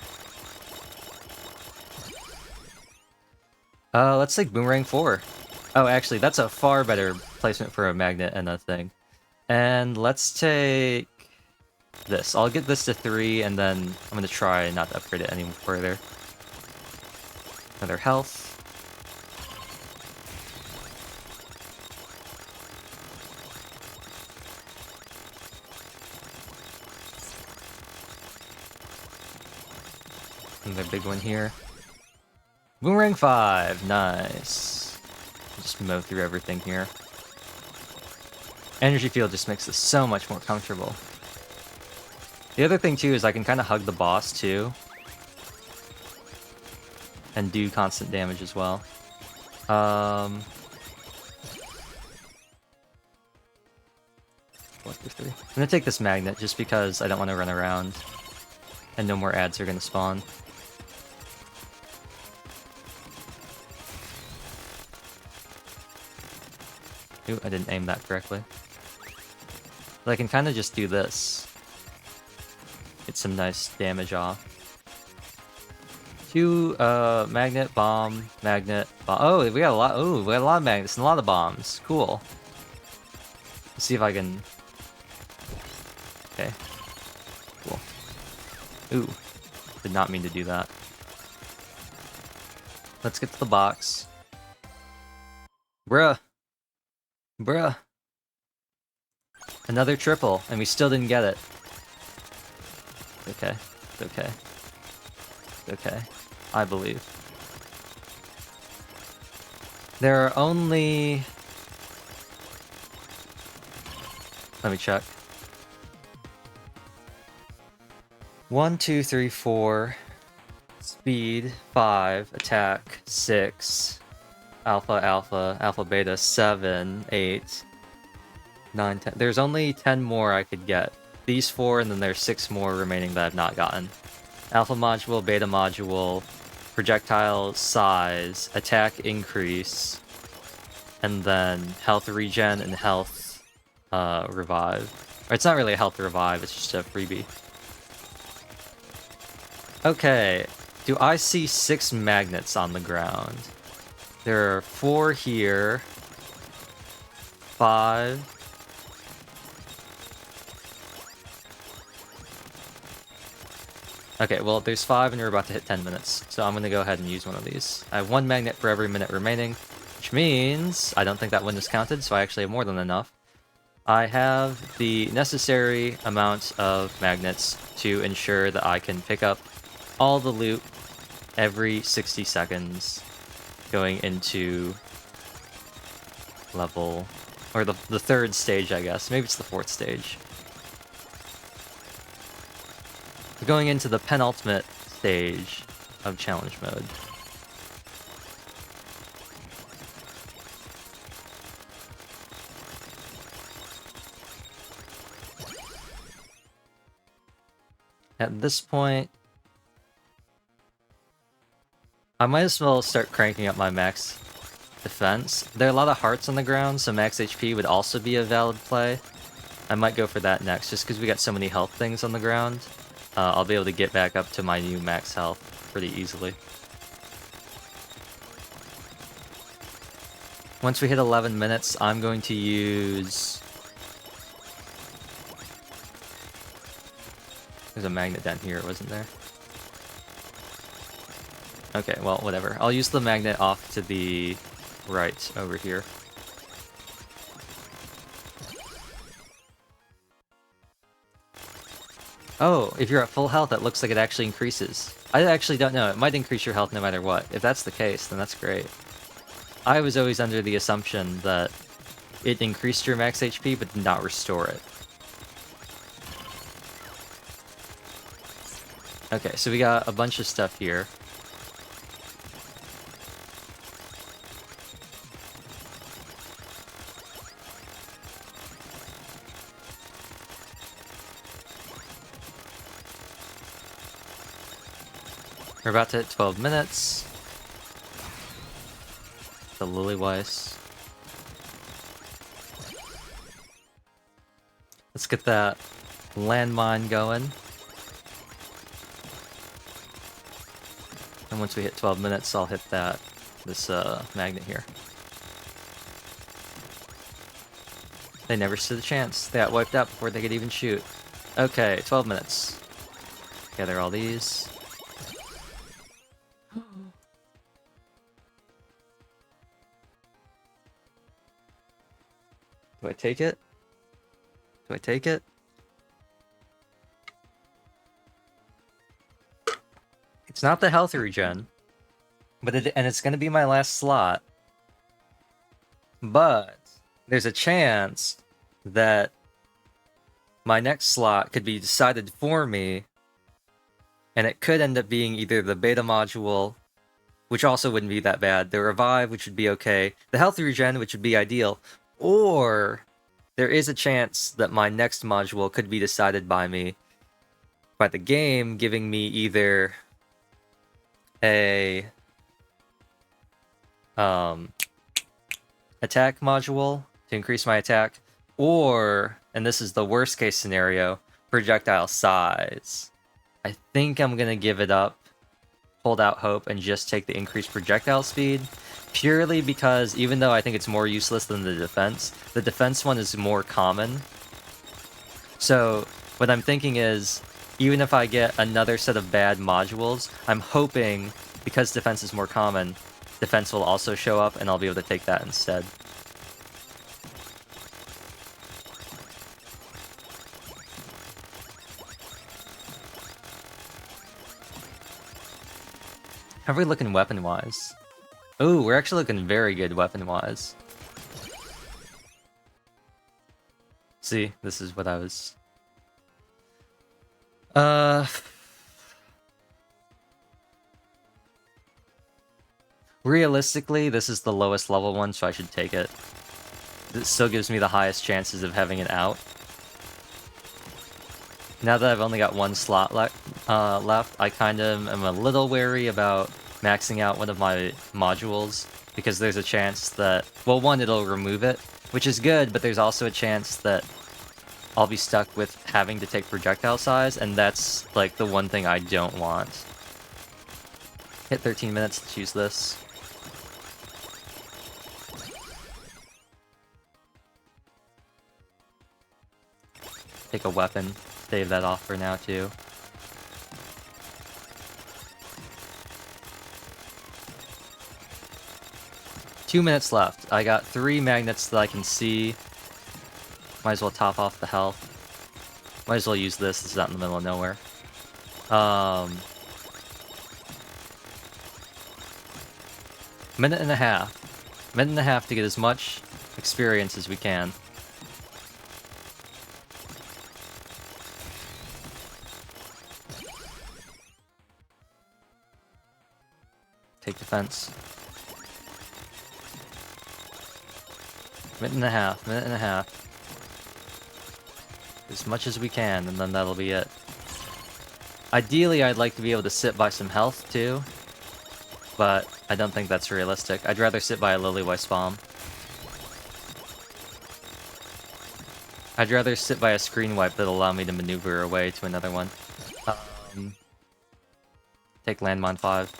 Let's take Boomerang 4. Oh, actually, that's a far better placement for a magnet and a thing. And let's take this. I'll get this to 3, and then I'm going to try not to upgrade it any further. Another health. Another big one here. Boomerang 5, nice. Just mow through everything here. Energy field just makes this so much more comfortable. The other thing too is I can kind of hug the boss too. And do constant damage as well. I'm gonna take this magnet just because I don't want to run around. And no more ads are gonna spawn. Ooh, I didn't aim that correctly. But I can kind of just do this. Get some nice damage off. 2 magnet, bomb, magnet, bomb. Oh, we got a lot. Oh, we got a lot of magnets and a lot of bombs. Cool. Let's see if I can. Okay. Cool. Ooh, did not mean to do that. Let's get to the box. Bruh. Bruh. Another triple, and we still didn't get it. Okay. Okay. Okay. I believe. There are only... Let me check. 1, 2, 3, 4. Speed 5. Attack 6. Alpha, beta 7, 8, 9, 10. There's only 10 more I could get. These 4, and then there's 6 more remaining that I've not gotten. Alpha module, beta module, projectile size, attack increase, and then health regen and health revive. Or it's not really a health revive, it's just a freebie. Okay, do I see 6 magnets on the ground? There are 4 here. 5. Okay, well, there's 5 and we're about to hit 10 minutes. So I'm going to go ahead and use one of these. I have 1 magnet for every minute remaining, which means I don't think that one is counted, so I actually have more than enough. I have the necessary amount of magnets to ensure that I can pick up all the loot every 60 seconds going into level, or the 3rd stage, I guess. Maybe it's the 4th stage. We're going into the penultimate stage of challenge mode. At this point, I might as well start cranking up my max defense. There are a lot of hearts on the ground, so max HP would also be a valid play. I might go for that next, just because we got so many health things on the ground. I'll be able to get back up to my new max health pretty easily. Once we hit 11 minutes, I'm going to use... There's a magnet down here, wasn't there? Okay, well, whatever. I'll use the magnet off to the right over here. Oh, if you're at full health, it looks like it actually increases. I actually don't know. It might increase your health no matter what. If that's the case, then that's great. I was always under the assumption that it increased your max HP, but did not restore it. Okay, so we got a bunch of stuff here. We're about to hit 12 minutes. The Lillyweiss. Let's get that landmine going. And once we hit 12 minutes, I'll hit this magnet here. They never stood a chance. They got wiped out before they could even shoot. Okay, 12 minutes. Gather all these. Do I take it? Do I take it? It's not the health regen, but it's gonna be my last slot. But there's a chance that my next slot could be decided for me, and it could end up being either the beta module, which also wouldn't be that bad, the revive, which would be okay, the health regen, which would be ideal, or there is a chance that my next module could be decided by me, by the game, giving me either a attack module to increase my attack, or, and this is the worst case scenario, projectile size. I think I'm gonna give it up, hold out hope, and just take the increased projectile speed, purely because even though I think it's more useless than the defense one is more common. So what I'm thinking is, even if I get another set of bad modules, I'm hoping, because defense is more common, defense will also show up and I'll be able to take that instead. How are we looking weapon-wise? Ooh, we're actually looking very good weapon-wise. See, this is what I was... Realistically, this is the lowest level one, so I should take it. This still gives me the highest chances of having it out. Now that I've only got one slot left, I kind of am a little wary about maxing out one of my modules, because there's a chance that, well, one, it'll remove it, which is good, but there's also a chance that I'll be stuck with having to take projectile size, and that's, like, the one thing I don't want. Hit 13 minutes to choose this. Take a weapon. Save that off for now, too. Two minutes left. I got 3 magnets that I can see. Might as well top off the health. Might as well use this. This is out in the middle of nowhere. Minute and a half. Minute and a half to get as much experience as we can. Take defense. Minute and a half, minute and a half. As much as we can, and then that'll be it. Ideally, I'd like to be able to sit by some health, too. But I don't think that's realistic. I'd rather sit by a Lily-Weiss bomb. I'd rather sit by a screen wipe that'll allow me to maneuver away to another one. Take landmine 5.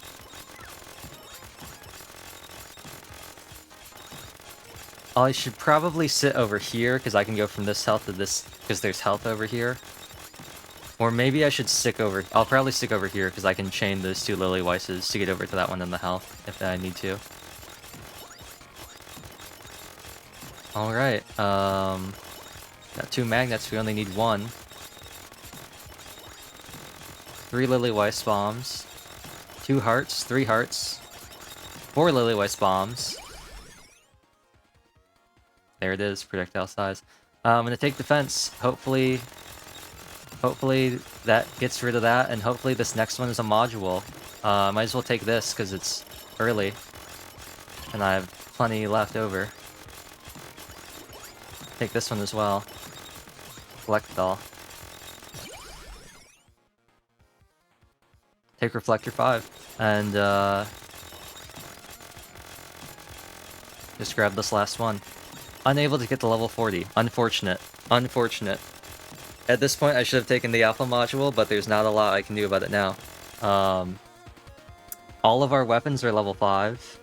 I should probably sit over here, because I can go from this health to this, because there's health over here. Or maybe I should stick over... I'll probably stick over here, because I can chain those 2 Lily-Weisses to get over to that one in the health, if I need to. Alright, got 2 magnets, we only need 1. 3 Lily-Weiss bombs. 2 hearts, 3 hearts. 4 Lily-Weiss bombs. There it is, projectile size. I'm gonna take defense. Hopefully that gets rid of that, and hopefully this next one is a module. Might as well take this, because it's early. And I have plenty left over. Take this one as well. Collect it all. Take Reflector 5. And, just grab this last one. Unable to get to level 40. Unfortunate. Unfortunate. At this point, I should have taken the Alpha module, but there's not a lot I can do about it now. All of our weapons are level 5.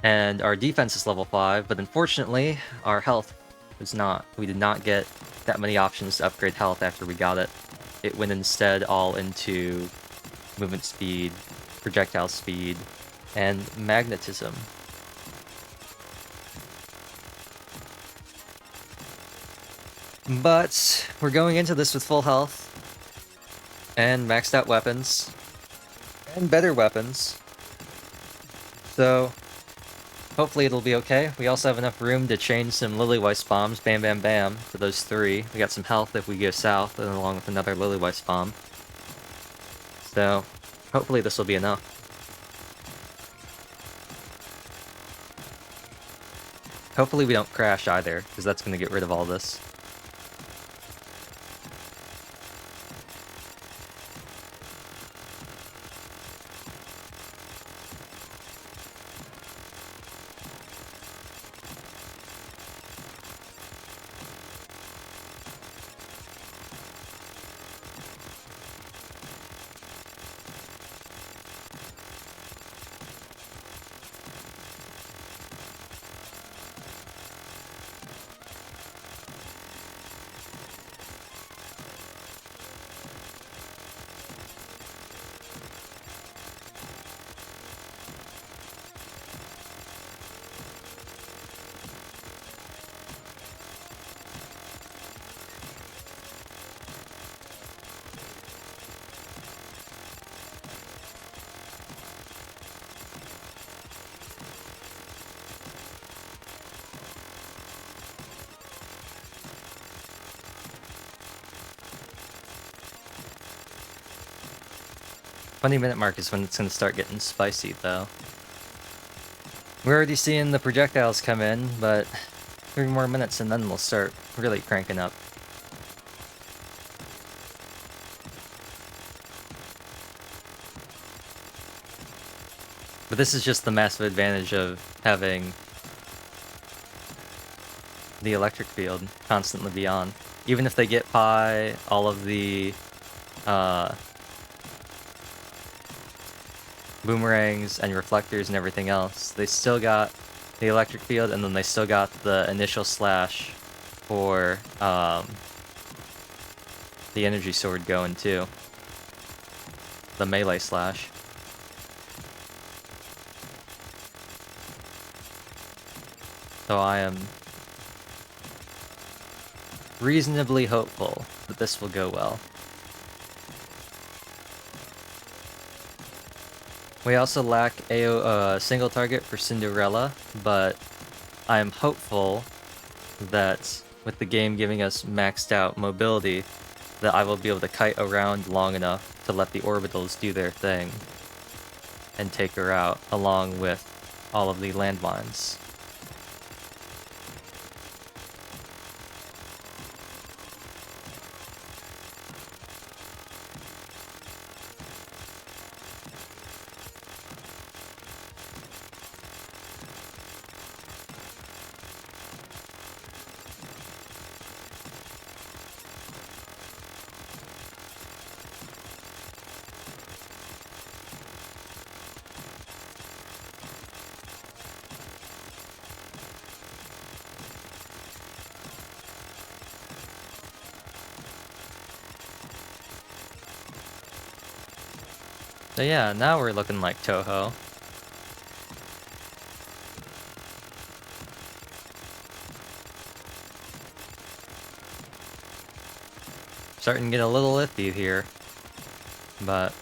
And our defense is level 5, but unfortunately, our health was not. We did not get that many options to upgrade health after we got it. It went instead all into movement speed, projectile speed, and magnetism. But we're going into this with full health, and maxed out weapons, and better weapons. So, hopefully it'll be okay. We also have enough room to chain some Lily-Weiss bombs, bam bam bam, for those 3. We got some health if we go south, and along with another Lily-Weiss bomb. So, hopefully this will be enough. Hopefully we don't crash either, because that's going to get rid of all this. 20-minute mark is when it's gonna start getting spicy, though. We're already seeing the projectiles come in, but 3 more minutes and then we'll start really cranking up. But this is just the massive advantage of having the electric field constantly be on. Even if they get by all of the boomerangs and reflectors and everything else, they still got the electric field, and then they still got the initial slash for the energy sword going too. The melee slash. So I am reasonably hopeful that this will go well. We also lack a single target for Cinderella, but I am hopeful that with the game giving us maxed out mobility, that I will be able to kite around long enough to let the orbitals do their thing and take her out, along with all of the landmines. So yeah, now we're looking like Toho. Starting to get a little iffy here, but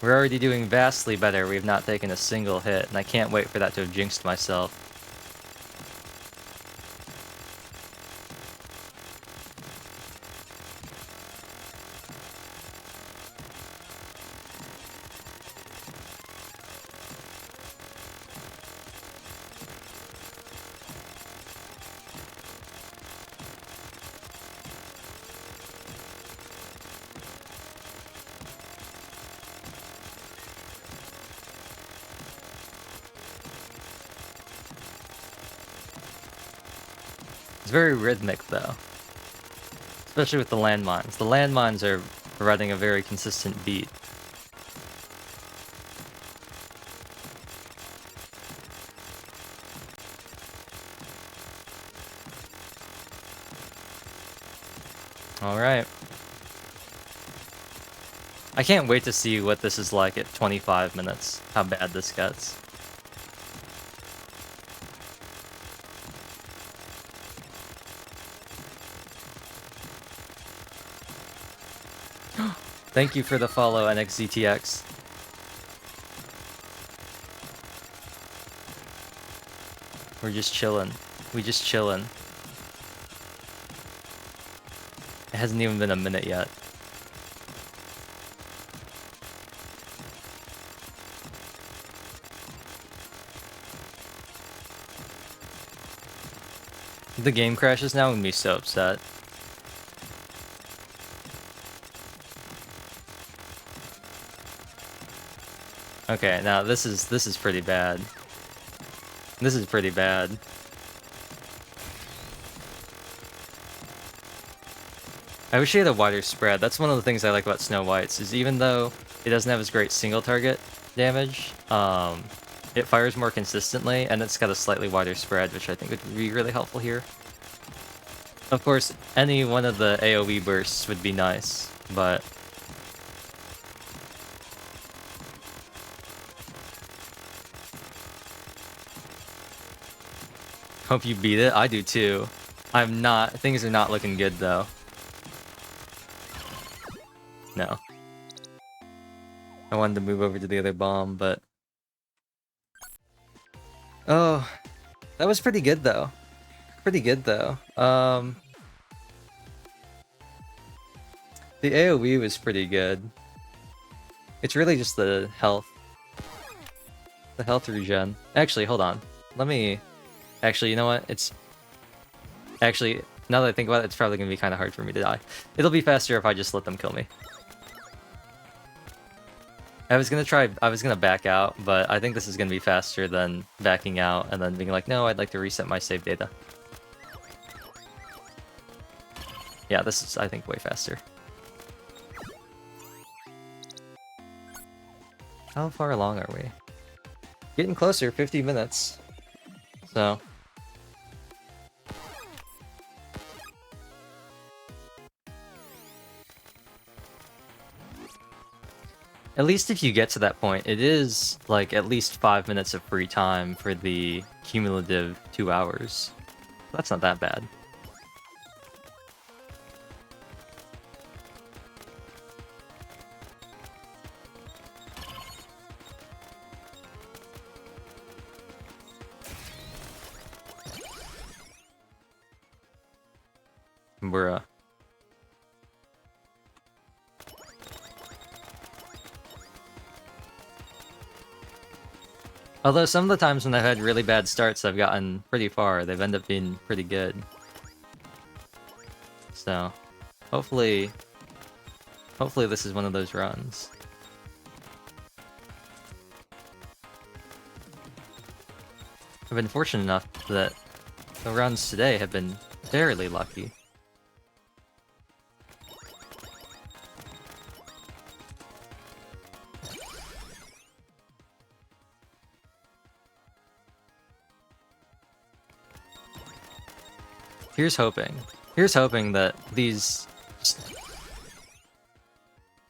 we're already doing vastly better. We've not taken a single hit, and I can't wait for that to have jinxed myself. It's very rhythmic, though. Especially with the landmines. The landmines are providing a very consistent beat. Alright. I can't wait to see what this is like at 25 minutes. How bad this gets. Thank you for the follow, NXZTX. We're just chillin'. We just chillin'. It hasn't even been a minute yet. If the game crashes now, I'm gonna be so upset. Okay, now this is pretty bad. This is pretty bad. I wish he had a wider spread. That's one of the things I like about Snow White's, is even though it doesn't have as great single target damage, it fires more consistently, and it's got a slightly wider spread, which I think would be really helpful here. Of course, any one of the AoE bursts would be nice, but hope you beat it. I do too. I'm not. Things are not looking good though. No. I wanted to move over to the other bomb, but oh, that was pretty good though. Pretty good though. The AoE was pretty good. It's really just the health. The health regen. Actually, hold on. Let me... Actually, you know what? It's... Actually, now that I think about it, it's probably going to be kind of hard for me to die. It'll be faster if I just let them kill me. I was gonna back out, but I think this is gonna be faster than backing out and then being like, no, I'd like to reset my save data. Yeah, this is, I think, way faster. How far along are we? Getting closer, 50 minutes. So... At least if you get to that point, it is, like, at least 5 minutes of free time for the cumulative 2 hours. That's not that bad. Bruh. Although some of the times when I've had really bad starts, I've gotten pretty far. They've ended up being pretty good. So, hopefully this is one of those runs. I've been fortunate enough that the runs today have been fairly lucky. Here's hoping. Here's hoping that these...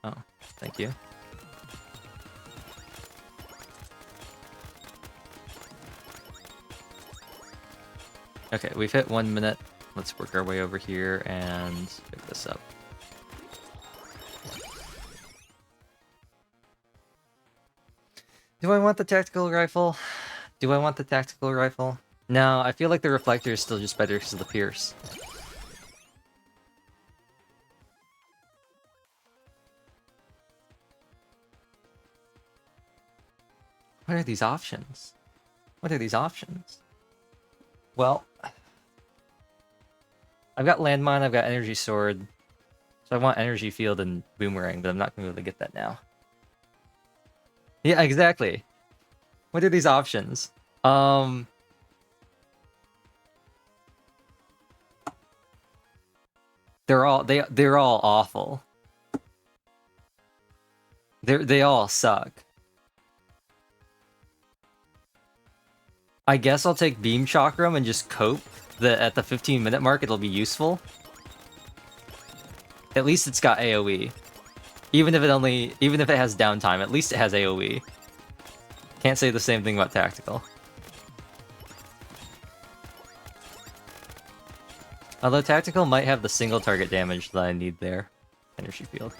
Oh, thank you. Okay, we've hit 1 minute. Let's work our way over here and pick this up. Do I want the tactical rifle? Do I want the tactical rifle? No, I feel like the reflector is still just better because of the pierce. What are these options? What are these options? Well, I've got landmine, I've got energy sword, so I want energy field and boomerang, but I'm not going to be able to get that now. Yeah, exactly. What are these options? They're all awful. They all suck. I guess I'll take Beam Chakram and just cope that at the 15-minute mark it'll be useful. At least it's got AoE. Even if it has downtime, at least it has AoE. Can't say the same thing about tactical. Although tactical might have the single target damage that I need there. Energy field.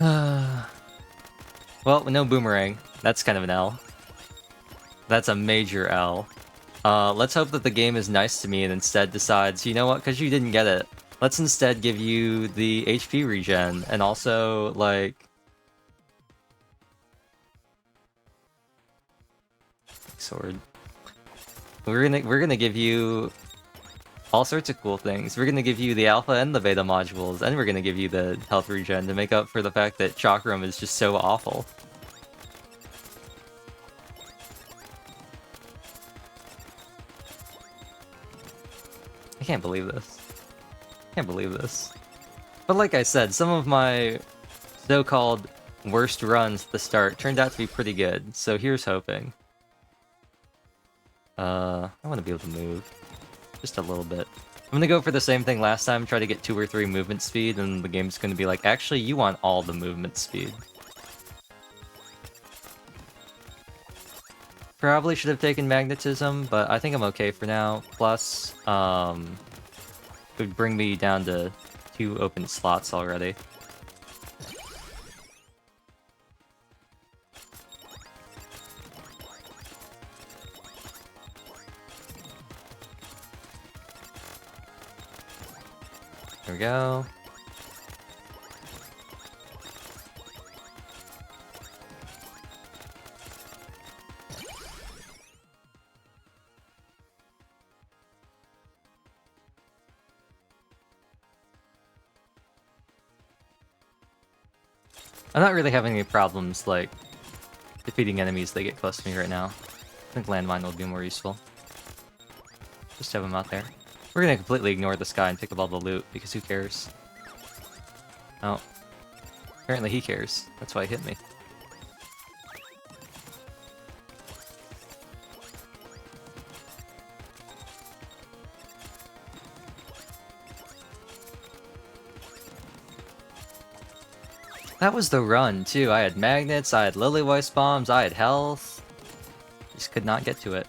Well, no boomerang. That's kind of an L. That's a major L. Let's hope that the game is nice to me and instead decides, you know what, because you didn't get it, let's instead give you the HP regen and also, like... Sword. We're gonna give you all sorts of cool things. We're gonna give you the alpha and the beta modules, and we're gonna give you the health regen to make up for the fact that Chakram is just so awful. I can't believe this. Can't believe this. But like I said, some of my so-called worst runs at the start turned out to be pretty good, so here's hoping. I want to be able to move. Just a little bit. I'm gonna go for the same thing last time, try to get 2 or 3 movement speed, and the game's gonna be like, actually, you want all the movement speed. Probably should have taken magnetism, but I think I'm okay for now. Plus, it would bring me down to 2 open slots already. There we go. I'm not really having any problems, like, defeating enemies that get close to me right now. I think landmine will be more useful. Just have them out there. We're gonna completely ignore this guy and pick up all the loot, because who cares? Oh. Apparently he cares. That's why he hit me. That was the run, too. I had magnets, I had lily-voice bombs, I had health. Just could not get to it.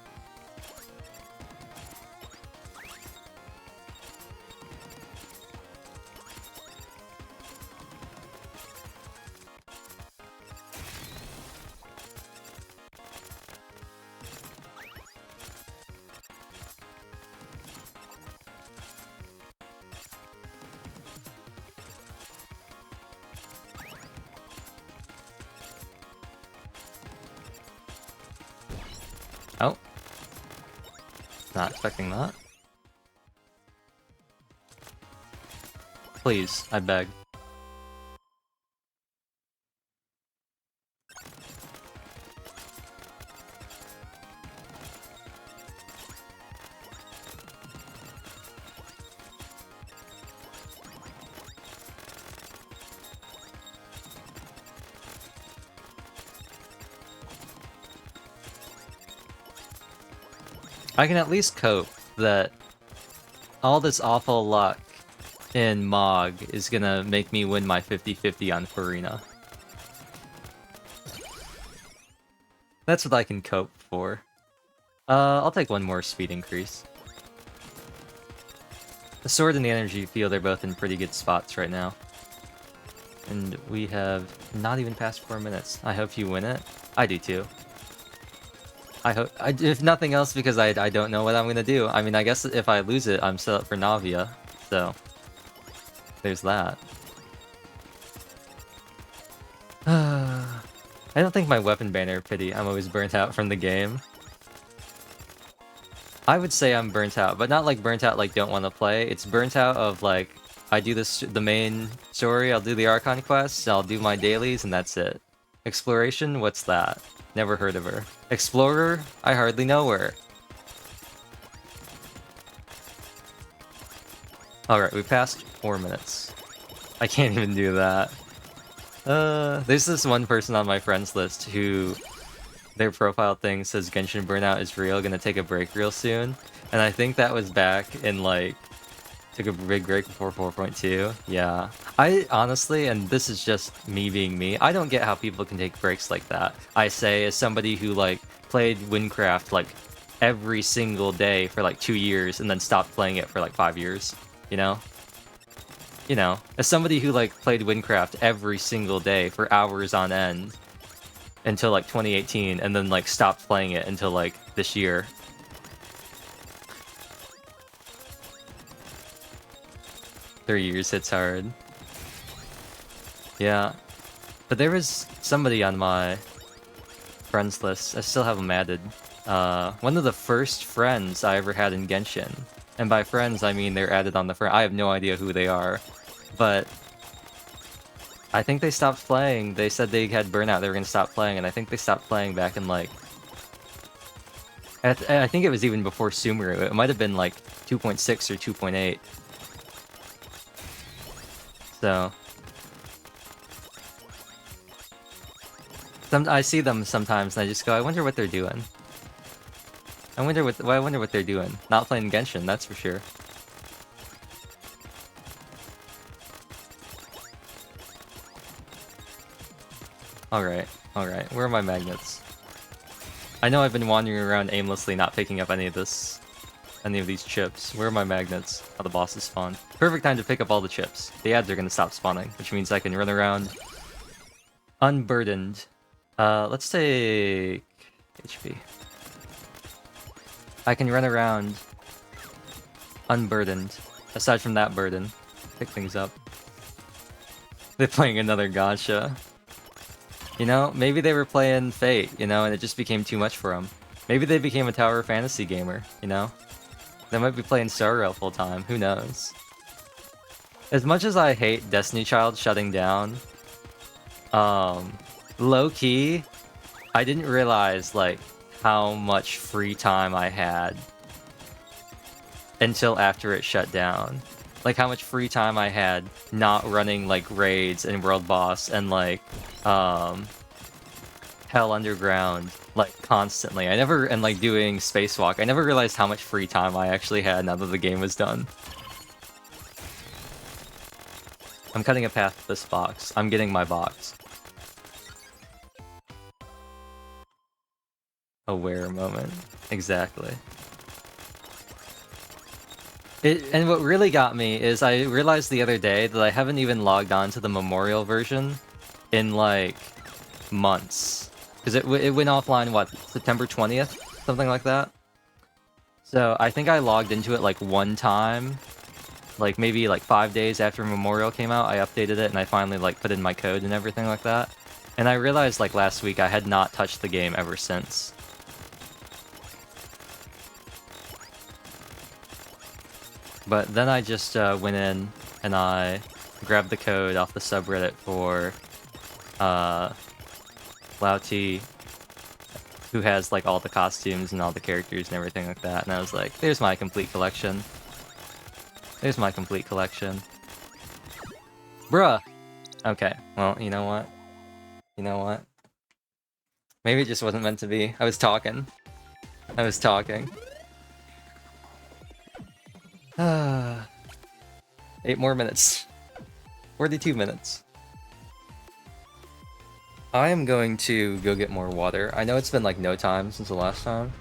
Oh. Not expecting that. Please, I beg. I can at least cope that all this awful luck in MoG is gonna make me win my 50-50 on Farina. That's what I can cope for. I'll take one more speed increase. The sword and the energy field are both in pretty good spots right now. And we have not even passed 4 minutes. I hope you win it. I do too. I hope, if nothing else, because I don't know what I'm gonna do. I mean, I guess if I lose it, I'm set up for Navia, so there's that. I don't think my weapon banner pity. I'm always burnt out from the game. I would say I'm burnt out, but not like burnt out like don't want to play. It's burnt out of like, I do this, the main story, I'll do the Archon quests, I'll do my dailies, and that's it. Exploration? What's that? Never heard of her. Explorer? I hardly know her. Alright, we passed 4 minutes. I can't even do that. There's this one person on my friends list who their profile thing says Genshin Burnout is real, gonna take a break real soon. And I think that was back in like, took a big break before 4.2. Yeah. I honestly, and this is just me being me, I don't get how people can take breaks like that. I say as somebody who like played Windcraft like every single day for like 2 years and then stopped playing it for like 5 years, you know? You know, as somebody who like played Windcraft every single day for hours on end until like 2018 and then like stopped playing it until like this year. 3 years hits hard. Yeah. But there was somebody on my friends list, I still have them added. One of the first friends I ever had in Genshin. And by friends, I mean they're added on the friend. I have no idea who they are. But I think they stopped playing. They said they had burnout, they were going to stop playing, and I think they stopped playing back in like... I think it was even before Sumeru. It might have been like 2.6 or 2.8. So... I see them sometimes and I just go, I wonder what they're doing. I wonder what they're doing. Not playing Genshin, that's for sure. Alright, alright. Where are my magnets? I know I've been wandering around aimlessly, not picking up any of these chips. Where are my magnets? Oh, the bosses spawn. Perfect time to pick up all the chips. The ads are gonna stop spawning, which means I can run around unburdened. Let's take HP. I can run around unburdened. Aside from that burden, pick things up. They're playing another gacha. You know, maybe they were playing Fate, you know, and it just became too much for them. Maybe they became a Tower Fantasy gamer, you know? They might be playing Star Rail full time, who knows? As much as I hate Destiny Child shutting down, Low key, I didn't realize like how much free time I had until after it shut down. Like how much free time I had not running like raids and world boss and like Hell Underground like constantly. And like doing spacewalk. I never realized how much free time I actually had now that the game was done. I'm cutting a path to this box. I'm getting my box. Aware moment. Exactly. And what really got me is I realized the other day that I haven't even logged on to the Memorial version in like months. Because it went offline, what, September 20th? Something like that? So I think I logged into it like one time. Like maybe like 5 days after Memorial came out, I updated it and I finally like put in my code and everything like that. And I realized like last week I had not touched the game ever since. But then I just went in and I grabbed the code off the subreddit for Lao-T, who has like all the costumes and all the characters and everything like that. And I was like, there's my complete collection. There's my complete collection. Bruh! Okay, well, you know what? You know what? Maybe it just wasn't meant to be. I was talking. I was talking. 8 more minutes. 42 minutes. I am going to go get more water. I know it's been like no time since the last time.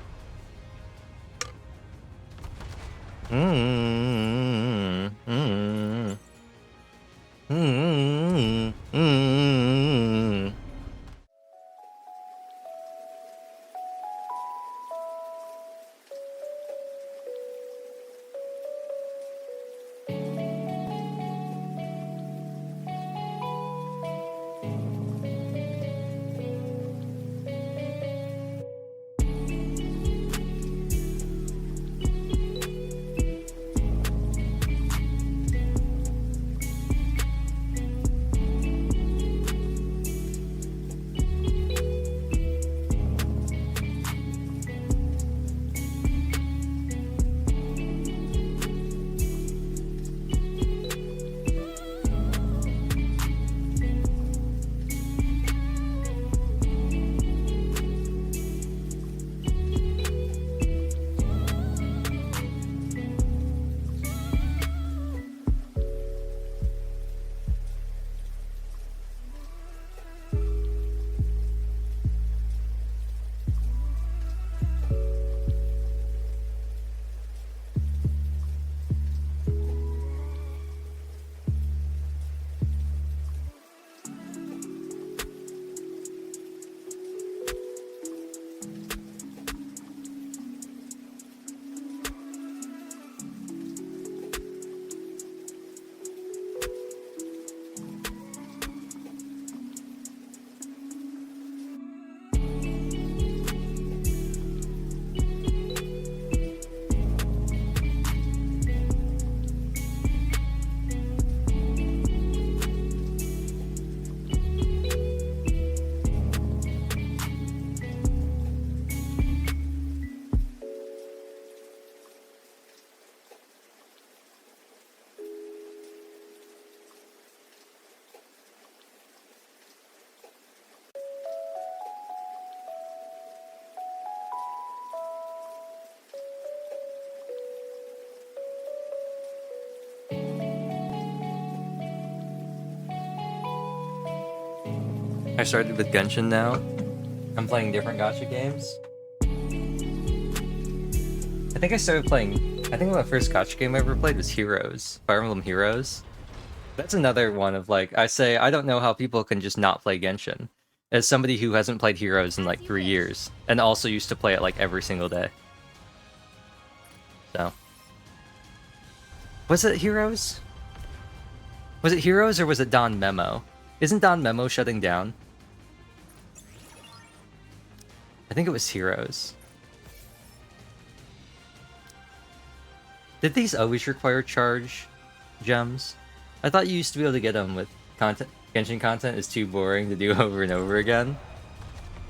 I started with Genshin now. I'm playing different gacha games. I think I started playing... I think the first gacha game I ever played was Heroes. Fire Emblem Heroes. That's another one of like... I don't know how people can just not play Genshin. As somebody who hasn't played Heroes in like 3 years. And also used to play it like every single day. So... Was it Heroes? Was it Heroes or was it Don Memo? Isn't Don Memo shutting down? I think it was Heroes. Did these always require charge gems? I thought you used to be able to get them with content. Genshin content is too boring to do over and over again.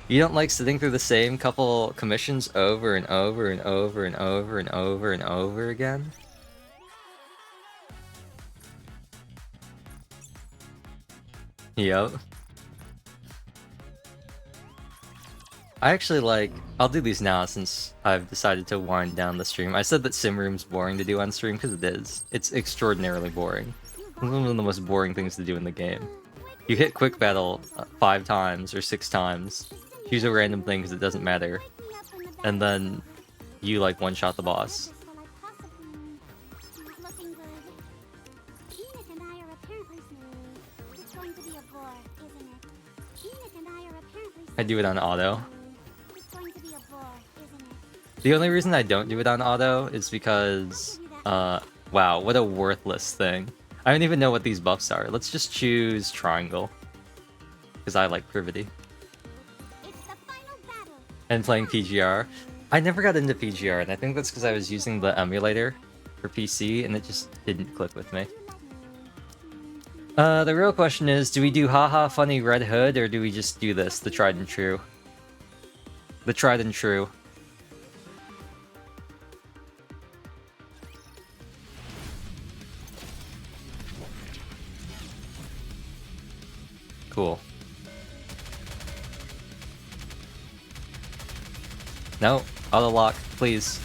You don't like sitting through the same couple commissions over and over and over and over and over and over again? Yep. I actually like... I'll do these now since I've decided to wind down the stream. I said that sim room's boring to do on stream because it is. It's extraordinarily boring. It's one of the most boring things to do in the game. You hit quick battle 5 times or 6 times, choose a random thing because it doesn't matter, and then you like one-shot the boss. I do it on auto. The only reason I don't do it on auto is because, wow, what a worthless thing. I don't even know what these buffs are. Let's just choose triangle. Because I like privity. And playing PGR. I never got into PGR, and I think that's because I was using the emulator for PC, and it just didn't click with me. The real question is, do we do haha funny Red Hood, or do we just do this, the tried and true? The tried and true. Cool. No, auto lock, please.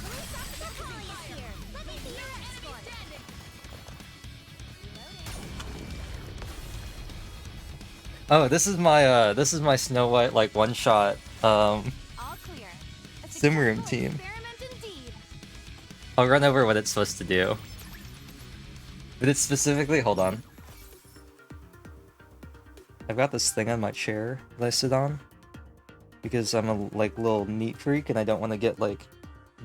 Oh, this is my Snow White like one shot sim room team. I'll run over what it's supposed to do. But it's specifically, hold on. I've got this thing on my chair that I sit on because I'm a like little neat freak and I don't want to get like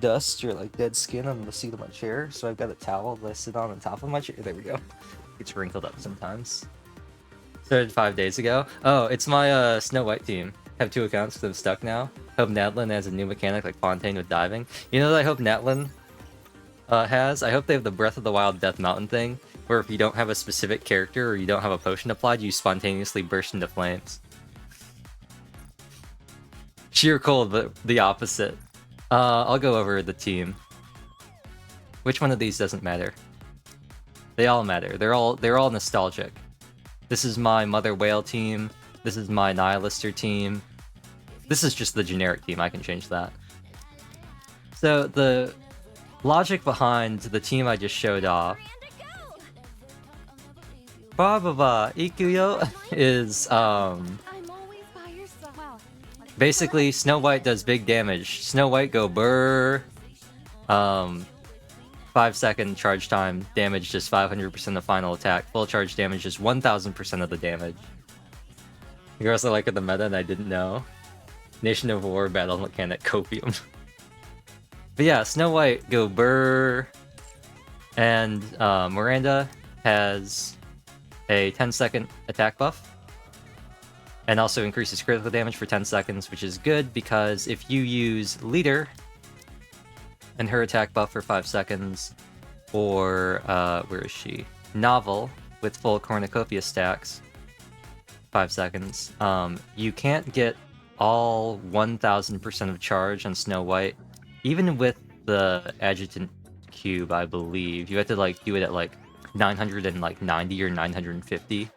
dust or like dead skin on the seat of my chair, so I've got a towel that I sit on top of my chair. There we go. It's wrinkled up sometimes. Started 5 days ago. Oh, it's my Snow White team. Have 2 accounts because I'm stuck now. Hope Nadlin has a new mechanic like Fontaine with diving. You know what I hope Nadlin has? I hope they have the Breath of the Wild Death Mountain thing, where if you don't have a specific character or you don't have a potion applied, you spontaneously burst into flames. Sheer cold, but the opposite. I'll go over the team. Which one of these doesn't matter? They all matter. They're all nostalgic. This is my Mother Whale team. This is my Nihilister team. This is just the generic team. I can change that. So the logic behind the team I just showed off, Bababa Ikuyo, is basically Snow White does big damage. Snow White go burr. 5-second charge time, damage just 500% of final attack. Full charge damage is 1000% of the damage. You guys are like at the meta and I didn't know. Nation of War battle mechanic copium. But yeah, Snow White go burr. And Miranda has a 10-second attack buff. And also increases critical damage for 10 seconds, which is good because if you use Leader and her attack buff for 5 seconds, or where is she? Novel with full cornucopia stacks, 5 seconds. You can't get all 1000% of charge on Snow White, even with the Adjutant Cube, I believe. You have to like do it at like 990 or 950.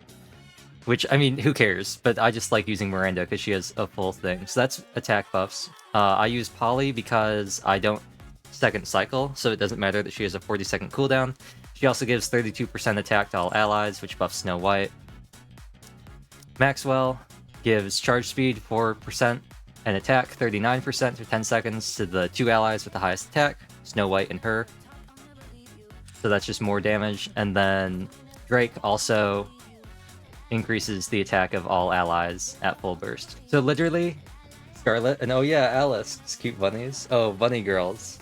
Which, I mean, who cares? But I just like using Miranda because she has a full thing. So that's attack buffs. I use Polly because I don't second cycle, so it doesn't matter that she has a 40-second cooldown. She also gives 32% attack to all allies, which buffs Snow White. Maxwell gives charge speed 4% and attack 39% for 10 seconds to the 2 allies with the highest attack, Snow White and her. So that's just more damage. And then Drake also increases the attack of all allies at full burst. So literally, Scarlet, and oh yeah, Alice, it's cute bunnies. Oh, bunny girls.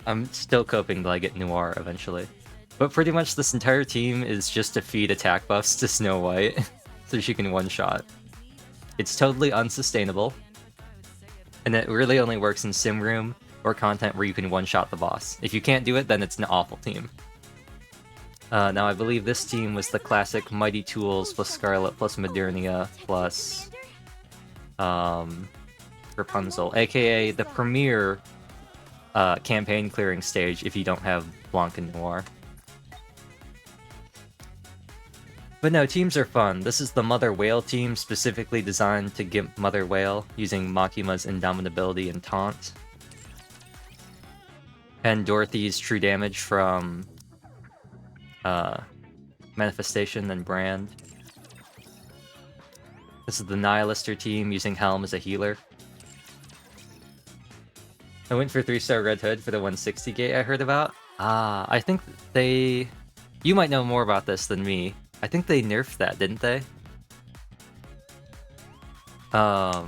I'm still coping till I get Noir eventually. But pretty much this entire team is just to feed attack buffs to Snow White, so she can one-shot. It's totally unsustainable, and it really only works in sim room or content where you can one-shot the boss. If you can't do it, then it's an awful team. Now I believe this team was the classic Mighty Tools plus Scarlet plus Modernia plus Rapunzel, aka the premier campaign clearing stage if you don't have Blanc and Noir. But no, teams are fun. This is the Mother Whale team, specifically designed to gimp Mother Whale, using Makima's Indomitability and Taunt. And Dorothy's True Damage from Manifestation and Brand. This is the Nihilister team, using Helm as a healer. I went for 3-star Red Hood for the 160 gate I heard about. I think they... You might know more about this than me. I think they nerfed that, didn't they? Or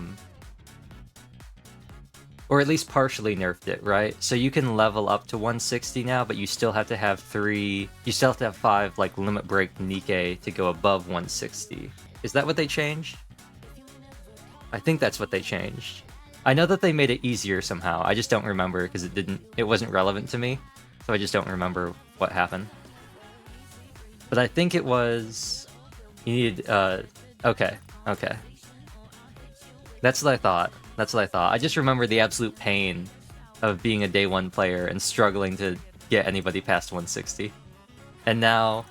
at least partially nerfed it, right? So you can level up to 160 now, but you still have to have 5 like limit break Nikke to go above 160. Is that what they changed? I think that's what they changed. I know that they made it easier somehow. I just don't remember because it wasn't relevant to me. So I just don't remember what happened. But I think it was... You needed... Okay. That's what I thought. I just remember the absolute pain of being a day 1 player and struggling to get anybody past 160. And now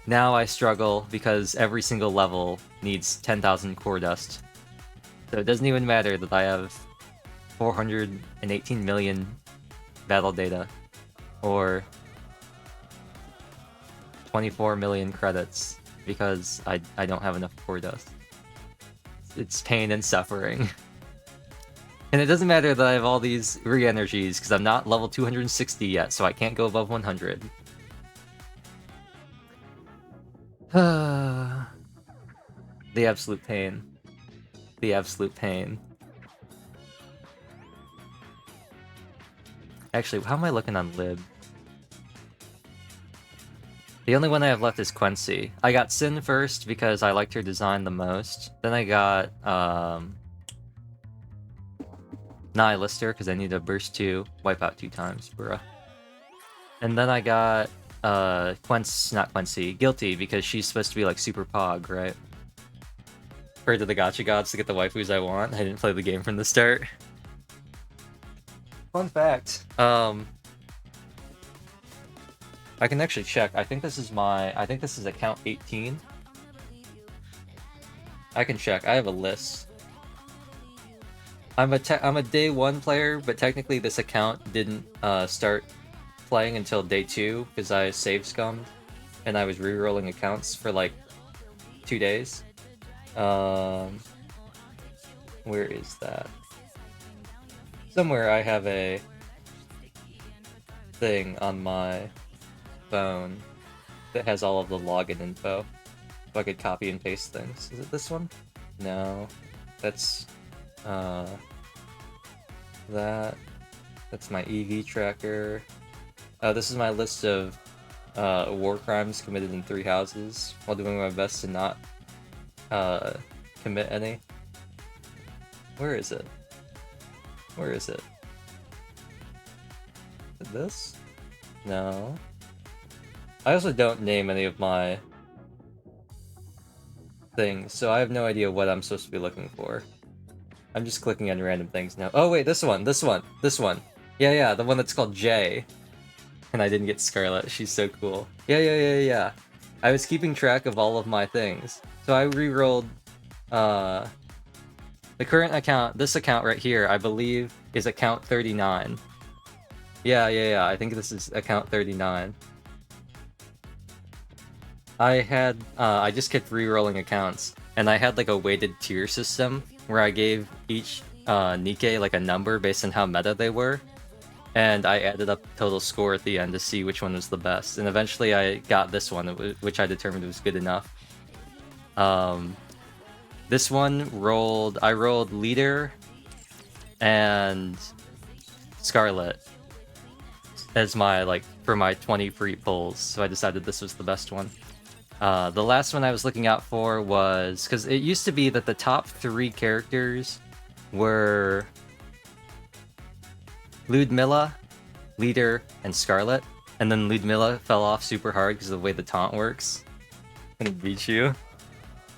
I struggle because every single level needs 10,000 core dust. So it doesn't even matter that I have 418 million battle data or 24 million credits because I don't have enough core dust. It's pain and suffering. And it doesn't matter that I have all these re-energies because I'm not level 260 yet, so I can't go above 100. The absolute pain. The absolute pain. Actually, how am I looking on Lib? The only one I have left is Quincy. I got Sin first because I liked her design the most. Then I got Nihilister because I need a burst 2, wipe out 2 times, bruh. And then I got Guilty because she's supposed to be like super pog, right? Pray to the gacha gods to get the waifus I want. I didn't play the game from the start. Fun fact. I can actually check. I think this is account 18. I can check. I have a list. I'm a day 1 player, but technically this account didn't start playing until day 2 because I save scummed and I was re-rolling accounts for like 2 days. Where is that? Somewhere I have a thing on my phone that has all of the login info. So I could copy and paste things. Is it this one? No. That's that's my EV tracker. This is my list of war crimes committed in 3 houses while doing my best to not commit any. Where is it? Is it this? No. I also don't name any of my things, so I have no idea what I'm supposed to be looking for. I'm just clicking on random things now. Oh wait, this one. Yeah, the one that's called J. And I didn't get Scarlet, she's so cool. Yeah. I was keeping track of all of my things. So I re-rolled, the current account, this account right here, I believe, is account 39. Yeah, I think this is account 39. I just kept re-rolling accounts, and I had like a weighted tier system where I gave each Nikke like a number based on how meta they were, and I added up total score at the end to see which one was the best, and eventually I got this one, which I determined was good enough. This one I rolled Leader and Scarlet as my, for my 20 free pulls, so I decided this was the best one. The last one I was looking out for was, because it used to be that the top 3 characters were Ludmilla, Leader, and Scarlet, and then Ludmilla fell off super hard because of the way the taunt works. I'm gonna beat you.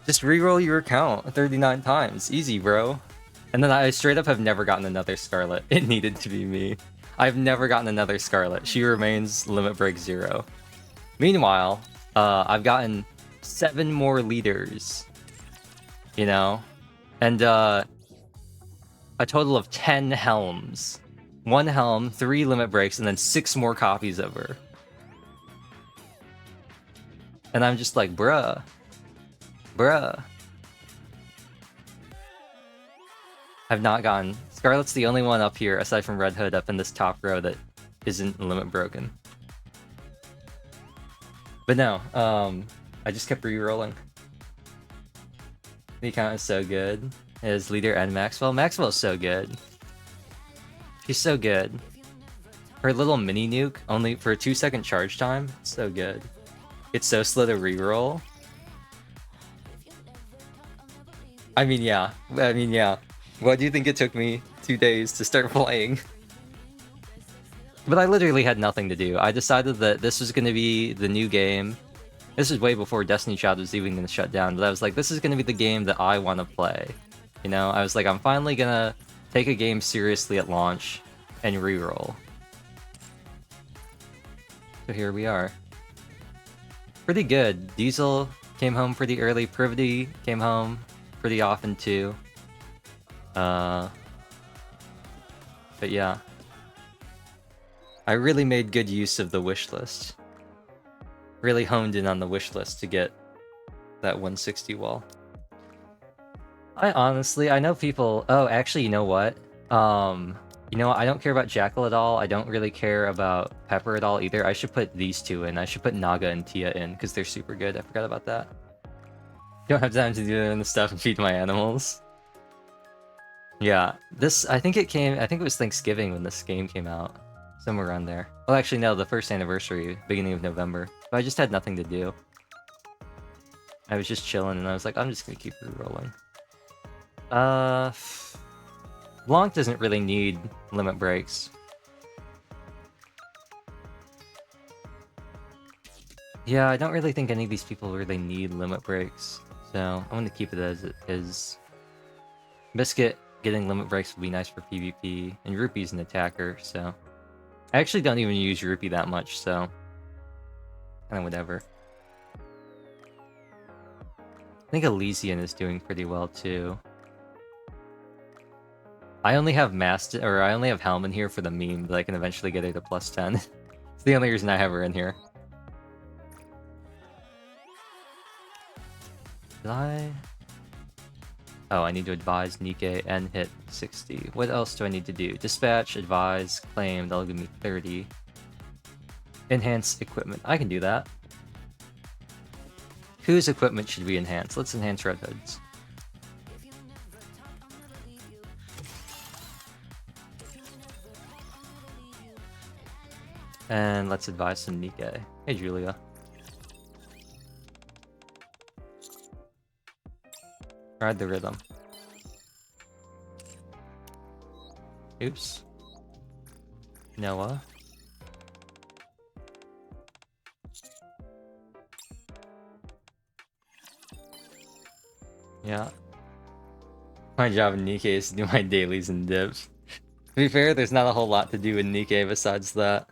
Just reroll your account 39 times. Easy, bro. And then I straight up have never gotten another Scarlet. It needed to be me. I've never gotten another Scarlet. She remains limit break 0. Meanwhile, I've gotten 7 more leaders. You know? And a total of 10 helms. 1 helm, 3 limit breaks, and then 6 more copies of her. And I'm just like, bruh. Bruh. I've not gotten... Scarlet's the only one up here, aside from Red Hood, up in this top row that isn't limit broken. But no, I just kept re-rolling. The account is so good. His leader and Maxwell. Maxwell's so good. She's so good. Her little mini nuke, only for a 2-second charge time, so good. It's so slow to re-roll. I mean, yeah. Why do you think it took me 2 days to start playing? But I literally had nothing to do. I decided that this was going to be the new game. This is way before Destiny Child was even going to shut down, but I was like, this is going to be the game that I want to play. You know, I was like, I'm finally going to take a game seriously at launch and reroll. So here we are. Pretty good. Diesel came home pretty early. Privity came home pretty often too. But yeah. I really made good use of the wish list. Really honed in on the wish list to get that 160 wall. I know people... Oh, actually, you know what? You know what? I don't care about Jackal at all. I don't really care about Pepper at all either. I should put these 2 in. I should put Naga and Tia in, because they're super good. I forgot about that. Don't have time to do the stuff and feed my animals. Yeah, this... I think it was Thanksgiving when this game came out. Somewhere around there. Well, actually, no, the first anniversary, beginning of November. But I just had nothing to do. I was just chilling, and I was like, I'm just gonna keep re-rolling. Blanc doesn't really need limit breaks. Yeah, I don't really think any of these people really need limit breaks. So, I'm gonna keep it as it is. Biscuit getting limit breaks would be nice for PvP, and Rupee's an attacker, so... I actually don't even use Rupee that much, so... Kinda whatever. I think Elysian is doing pretty well, too. I only have Helm in here for the meme, but I can eventually get her to +10. It's the only reason I have her in here. Did I... Oh, I need to advise Nikke and hit 60. What else do I need to do? Dispatch, advise, claim, that'll give me 30. Enhance equipment. I can do that. Whose equipment should we enhance? Let's enhance Red Hood's. And let's advise some Nikke. Hey, Julia. Ride the rhythm. Oops. Noah. Yeah. My job in Nikke is to do my dailies and dips. To be fair, there's not a whole lot to do in Nikke besides that.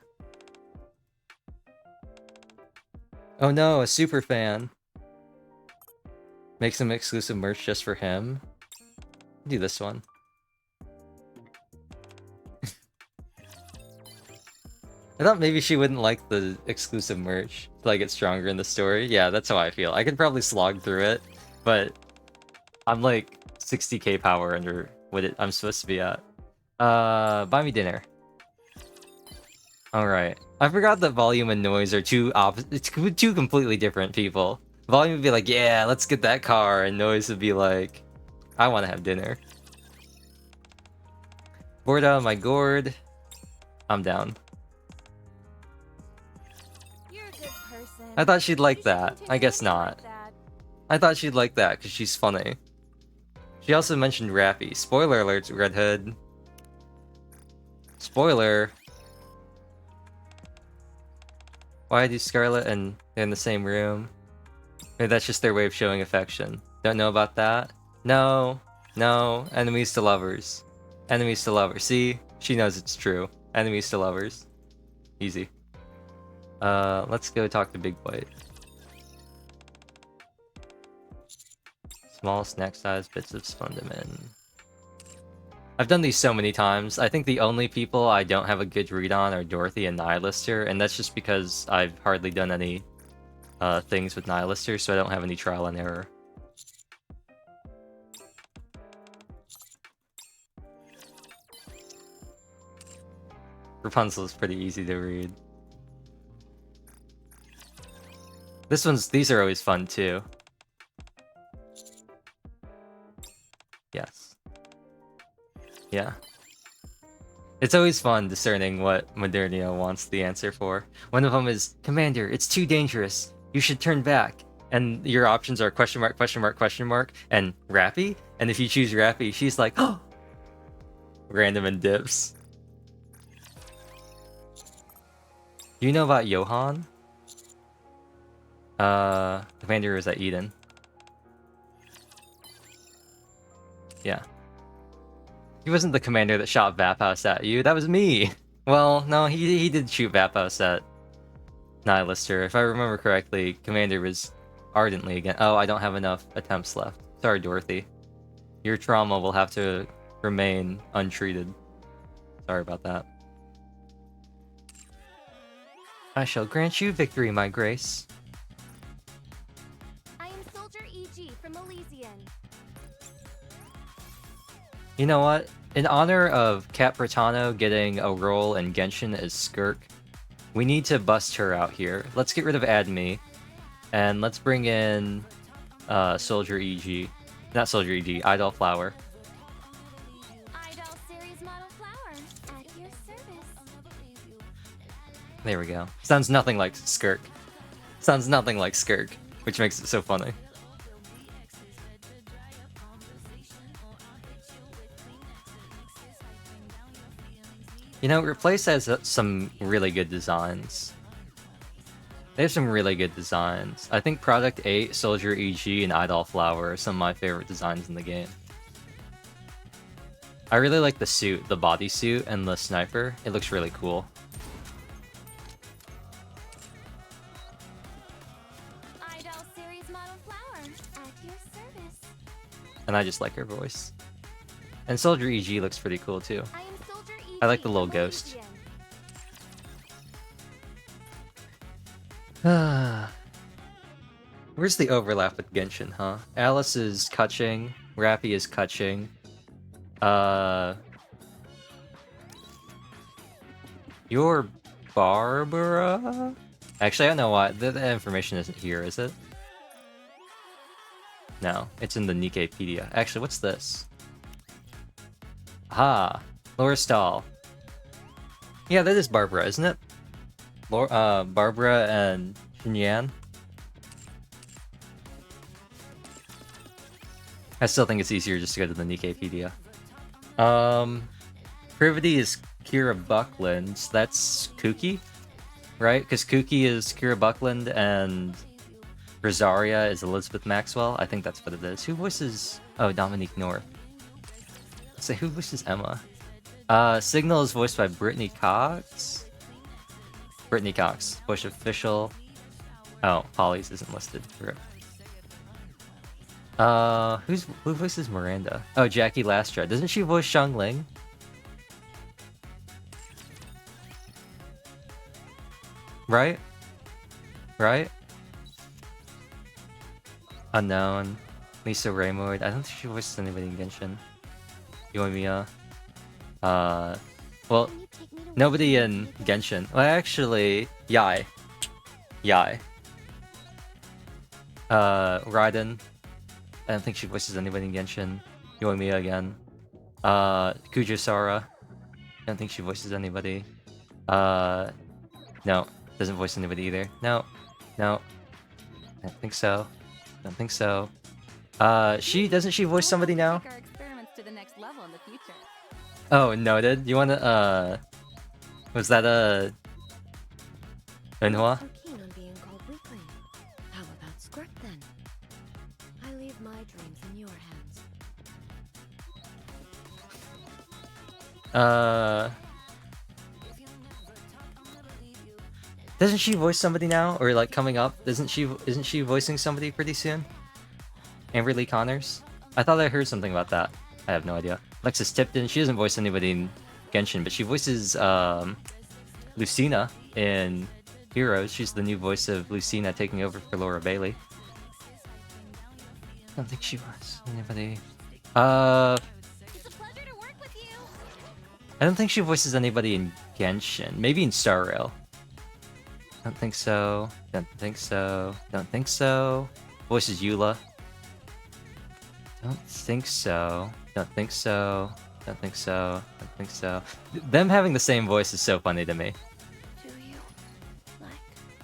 Oh no, a super fan. Make some exclusive merch just for him. Do this one. I thought maybe she wouldn't like the exclusive merch till I get stronger in the story. Yeah, that's how I feel. I could probably slog through it, but I'm like 60k power under what I'm supposed to be at. Buy me dinner. Alright. I forgot that volume and noise are two completely different people. Volume would be like, yeah, let's get that car, and noise would be like, I want to have dinner. Bored out of my gourd. I'm down. You're a good person. I thought she'd like that. I guess not. I thought she'd like that because she's funny. She also mentioned Rappy. Spoiler alert, Red Hood. Spoiler. Why do Scarlet and they're in the same room? Maybe that's just their way of showing affection. Don't know about that? No. No. Enemies to lovers. Enemies to lovers. See? She knows it's true. Enemies to lovers. Easy. Let's go talk to Big White. Small snack-sized bits of Slenderman. I've done these so many times. I think the only people I don't have a good read on are Dorothy and Nihilister, and that's just because I've hardly done any things with Nihilister, so I don't have any trial and error. Rapunzel is pretty easy to read. These are always fun too. Yes. Yeah. It's always fun discerning what Modernia wants the answer for. One of them is, Commander, it's too dangerous. You should turn back. And your options are question mark, question mark, question mark, and Rappy. And if you choose Rappy, she's like, oh! Random and dips. Do you know about Johan? Commander is at Eden. Yeah. He wasn't the commander that shot Vaphouse at you. That was me. Well, no, he did shoot Vaphouse at Nihilister. If I remember correctly, Commander was ardently again. Oh, I don't have enough attempts left. Sorry, Dorothy. Your trauma will have to remain untreated. Sorry about that. I shall grant you victory, my grace. I am Soldier EG from Elysian. You know what? In honor of Cat Britano getting a role in Genshin as Skirk, we need to bust her out here. Let's get rid of Admi, and let's bring in Soldier EG. Not Soldier EG, Idol Flower. Idol series model flower at your service. There we go. Sounds nothing like Skirk. Sounds nothing like Skirk, which makes it so funny. You know, Replace has some really good designs. They have some really good designs. I think Product 8, Soldier EG, and Idol Flower are some of my favorite designs in the game. I really like the suit, the bodysuit, and the sniper. It looks really cool. Idol series model flower at your service. And I just like her voice. And Soldier EG looks pretty cool too. I am Soldier EG I like the little from ghost. Elysian. Where's the overlap with Genshin, huh? Alice is Kutching, Rappy is Kutching. You're Barbara? Actually, I don't know why. The information isn't here, is it? No, it's in the Nikkepedia. Actually, what's this? Ah, Laura Stahl. Yeah, that is Barbara, isn't it? Barbara and Xinyan. I still think it's easier just to go to the Nikkepedia. Privity is Kira Buckland. That's Kuki, right? Because Kuki is Kira Buckland and Rosaria is Elizabeth Maxwell. I think that's what it is. Who voices... Oh, Dominique North. Let's say, who voices Emma? Signal is voiced by Brittany Cox. Brittany Cox, voice official. Oh, Polly's isn't listed. Rip. Who voices Miranda? Oh, Jackie Lastra. Doesn't she voice Xiangling? Right? Right? Unknown. Lisa Raymour. I don't think she voices anybody in Genshin. Yoimiya. Well, nobody in Genshin. Well, actually, Yai. Yai. Raiden. I don't think she voices anybody in Genshin. Yoimiya again. Kujusara. I don't think she voices anybody. No. Doesn't voice anybody either. No. No. I don't think so. Don't think so. Doesn't she voice somebody now? Take our experiments to the next level in the future. Oh, noted. You wanna, was that, Enhua? Okay. Doesn't she voice somebody now, or like coming up? Isn't she voicing somebody pretty soon? Amber Lee Connors? I thought I heard something about that. I have no idea. Lexus Tipton, she doesn't voice anybody in Genshin, but she voices Lucina in Heroes. She's the new voice of Lucina taking over for Laura Bailey. I don't think she was anybody. I don't think she voices anybody in Genshin. Maybe in Star Rail. Don't think so. Don't think so. Don't think so. Voices Eula. Don't think so. Don't think so. Don't think so. Don't think so. Them having the same voice is so funny to me. Do you like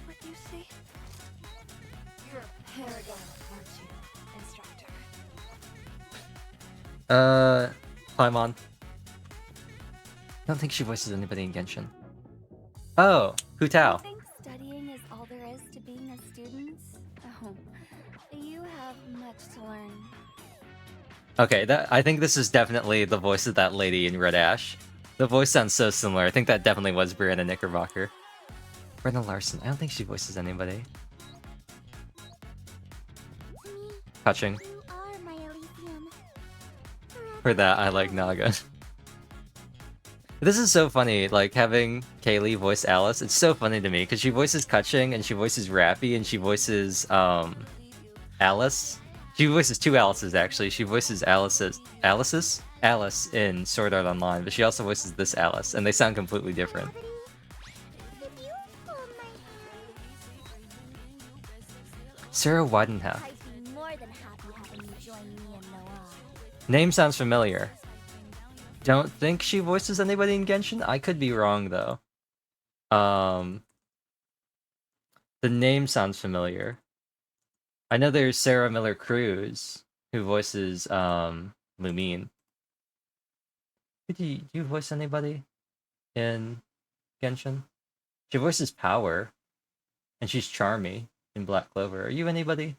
what you see? You're a paragon, aren't you, instructor? Paimon. Don't think she voices anybody in Genshin. Oh, Hu Tao. Think studying is all there is to being a student? Oh, you have much to learn. Okay, I think this is definitely the voice of that lady in Red Ash. The voice sounds so similar. I think that definitely was Brianna Knickerbocker. Brenda Larson. I don't think she voices anybody. Touching. You are my Elysium. For that, I like Naga. This is so funny, like having Kaylee voice Alice. It's so funny to me because she voices Kutching and she voices Rappy and she voices Alice. She voices two Alices actually. She voices Alice in Sword Art Online, but she also voices this Alice, and they sound completely different. Sarah Widenhouse. I'd be more than happy having you join me and Noah. Name sounds familiar. Don't think she voices anybody in Genshin? I could be wrong though. The name sounds familiar. I know there's Sarah Miller Cruz who voices Lumine. Do you voice anybody in Genshin? She voices Power, and she's Charmy in Black Clover. Are you anybody?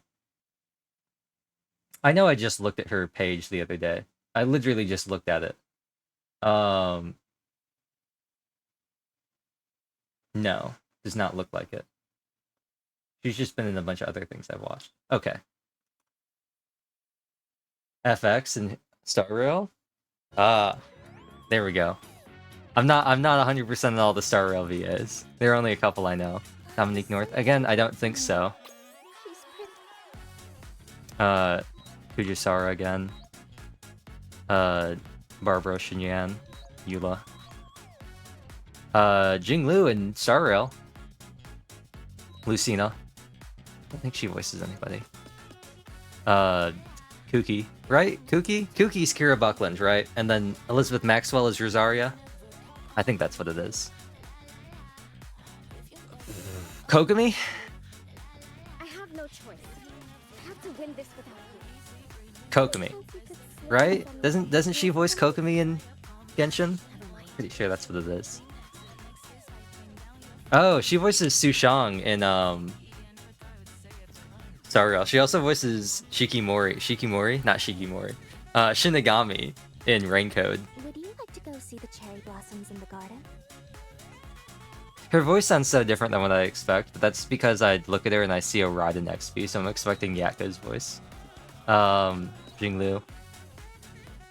I know I just looked at her page the other day. I literally just looked at it. No, does not look like it. She's just been in a bunch of other things I've watched. Okay. FX and Star Rail? There we go. I'm not 100% on all the Star Rail VAs. There are only a couple I know. Dominique North. Again, I don't think so. Kujisara again. Barbara Shinyan. Eula. Jinglu and Star Rail. Lucina. I don't think she voices anybody. Kuki, right? Kuki's Kira Buckland, right? And then Elizabeth Maxwell is Rosaria. I think that's what it is. Kokomi? I have no choice. I have to win this without you. Kokomi, right? Doesn't she voice Kokomi in Genshin? Pretty sure that's what it is. Oh, she voices Su Shang in Star Rail. She also voices Shikimori, not Shikimori. Shinigami in Raincode. Would you like to go see the cherry blossoms in the garden? Her voice sounds so different than what I expect, but that's because I look at her and I see Orada in XP, so I'm expecting Yaka's voice. Jinglu.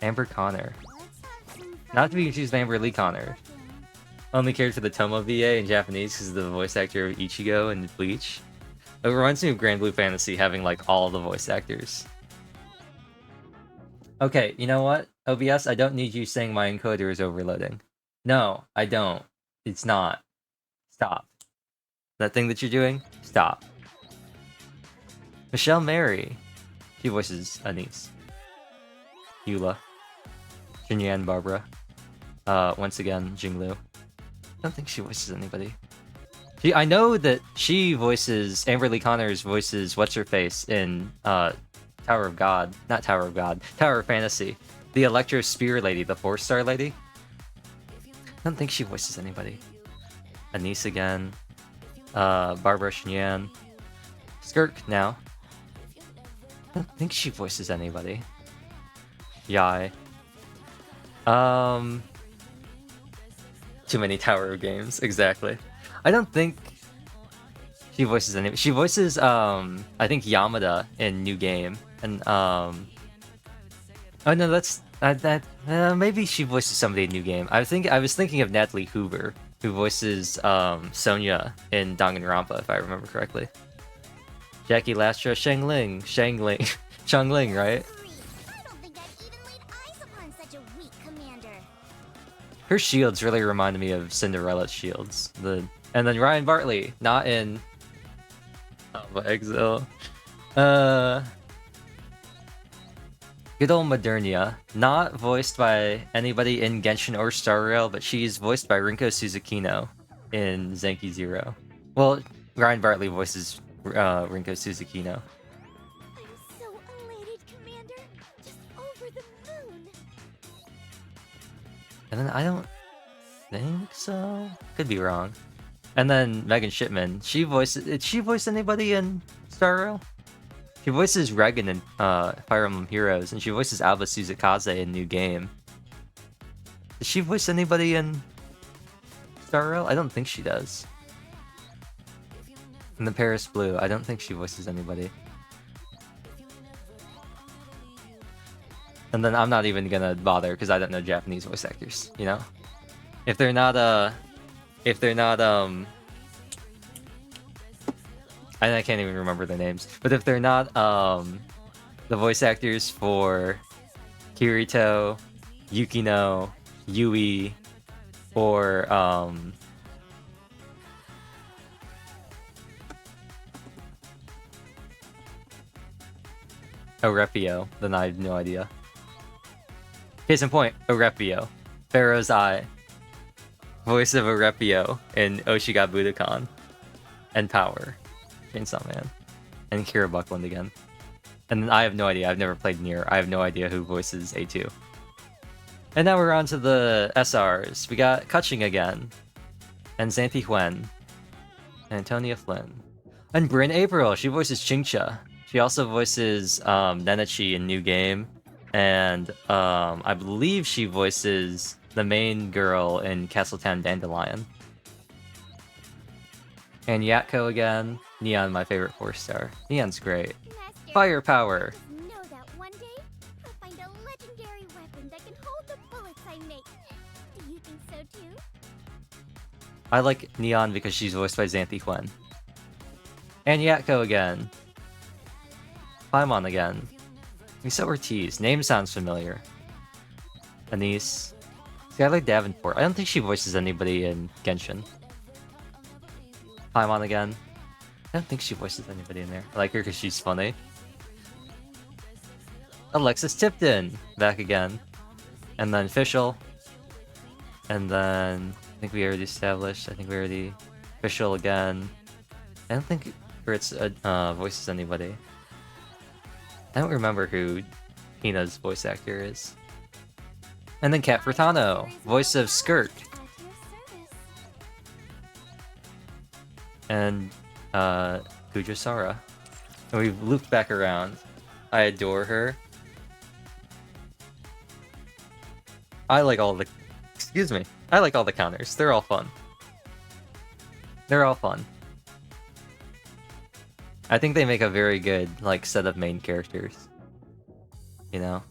Amber Connor. Not to be confused with Amber Lee Connor. Only cared for the Tomo VA in Japanese because of the voice actor of Ichigo and Bleach. It reminds me of Grand Blue Fantasy having like all the voice actors. Okay, you know what? OBS, I don't need you saying my encoder is overloading. No, I don't. It's not. Stop. That thing that you're doing? Stop. Michelle Mary. She voices Anise. Eula. Jinyan Barbara. Once again, Jinglu. I don't think she voices anybody. I know that she voices, Amber Lee Connors voices What's-Her-Face in Tower of God. Not Tower of God. Tower of Fantasy. The Electro Spear lady, the 4-star lady. I don't think she voices anybody. Anise again. Barbara Shinyan. Skirk now. I don't think she voices anybody. Yai. Too many Tower of games, exactly. I don't think she voices any. She voices I think Yamada in New Game, and oh no, that's maybe she voices somebody in New Game. I was thinking of Natalie Hoover, who voices Sonya in Danganronpa, if I remember correctly. Jackie Lastra, Shangling, Changling, right? I don't think I've even laid eyes upon such a weak commander. Her shields really reminded me of Cinderella's shields. And then Ryan Bartley, not in Exile. Good old Modernia, not voiced by anybody in Genshin or Star Rail, but she's voiced by Rinko Suzukino in Zenki Zero. Well, Ryan Bartley voices Rinko Suzukino. I'm so elated, Commander. Just over the moon. And then I don't think so. Could be wrong. And then Megan Shipman, did she voice anybody in Star Rail? She voices Regan in Fire Emblem Heroes, and she voices Alba Suzukaze in New Game. Does she voice anybody in Star Rail? I don't think she does. And the Paris Blue, I don't think she voices anybody. And then I'm not even gonna bother because I don't know Japanese voice actors, you know? If they're not I can't even remember their names, but if they're not the voice actors for Kirito, Yukino, Yui, or Orepio, then I have no idea. Case in point, Orepio, Pharaoh's Eye, voice of Orepio in Oshiga Budokan, and Power, Chainsaw Man, and Kira Buckland again. And I have no idea, I've never played Nier, I have no idea who voices A2. And now we're on to the SRs. We got Kutching again, and Xanthi Huen, and Antonia Flynn. And Bryn April, she voices Chingcha. She also voices Nenachi in New Game, and I believe she voices the main girl in Castletown Dandelion. And Yatko again. Neon, my favorite 4-star. Neon's great. Master, Firepower. just know that one day I'll find a legendary weapon that can hold the bullets I make. Do you think so too? I like Neon because she's voiced by Xanthi Huen. And Yatko again. Paimon again. Lisa Ortiz. Name sounds familiar. Anise. Skylar Davenport. I don't think she voices anybody in Genshin. Paimon again. I don't think she voices anybody in there. I like her because she's funny. Alexis Tipton. Back again. And then Fischl. And then I think we already established. Fischl again. I don't think Fritz voices anybody. I don't remember who Hina's voice actor is. And then Kat Furtado, voice of Skirt. At your service. And Kujosara. And we've looped back around. I adore her. I like all the counters. They're all fun. I think they make a very good set of main characters. You know?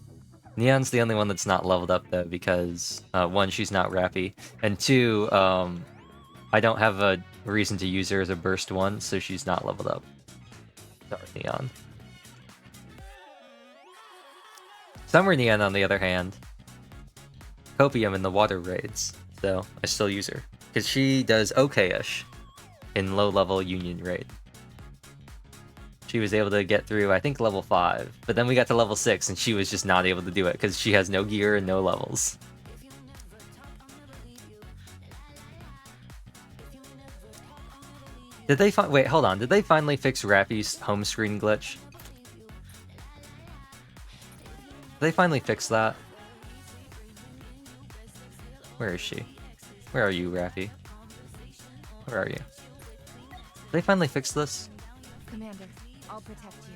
Neon's the only one that's not leveled up though, because one, she's not rappy, and two, I don't have a reason to use her as a burst one, so she's not leveled up. Sorry, Neon. Summer Neon, on the other hand, Copium in the water raids, so I still use her. Because she does okay-ish in low-level Union raid. She was able to get through, I think, level 5, but then we got to level 6 and she was just not able to do it because she has no gear and no levels. Wait, hold on. Did they finally fix Rappy's home screen glitch? Did they finally fix that? Where is she? Where are you, Rappy? Where are you? Did they finally fix this? Commander, I'll protect you.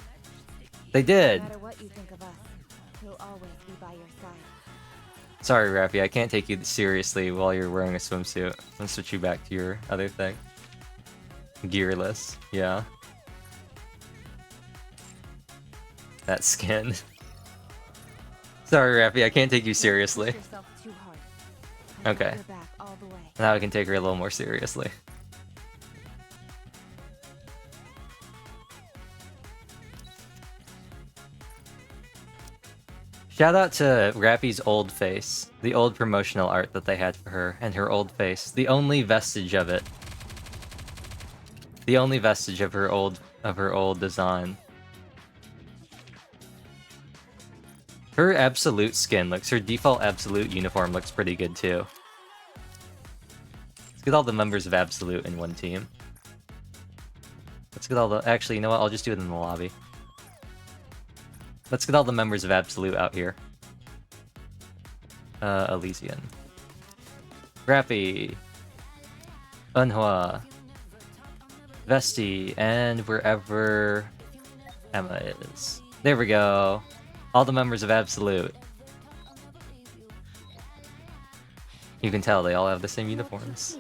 They did! No matter what you think of us, we'll always be by your side. Sorry, Rappy, I can't take you seriously while you're wearing a swimsuit. I'll switch you back to your other thing. Gearless, yeah. That skin. Sorry, Rappy, I can't take you seriously. Okay. Now I can take her a little more seriously. Shout out to Rappy's old face, the old promotional art that they had for her, and her old face, the only vestige of it. The only vestige of her old design. Her absolute skin looks, her default absolute uniform looks pretty good too. Let's get all the members of Absolute in one team. Let's get all the, actually, you know what, I'll just do it in the lobby. Let's get all the members of Absolute out here. Elysian. Rappy. Unhua. Vesti, and wherever Emma is. There we go. All the members of Absolute. You can tell they all have the same uniforms.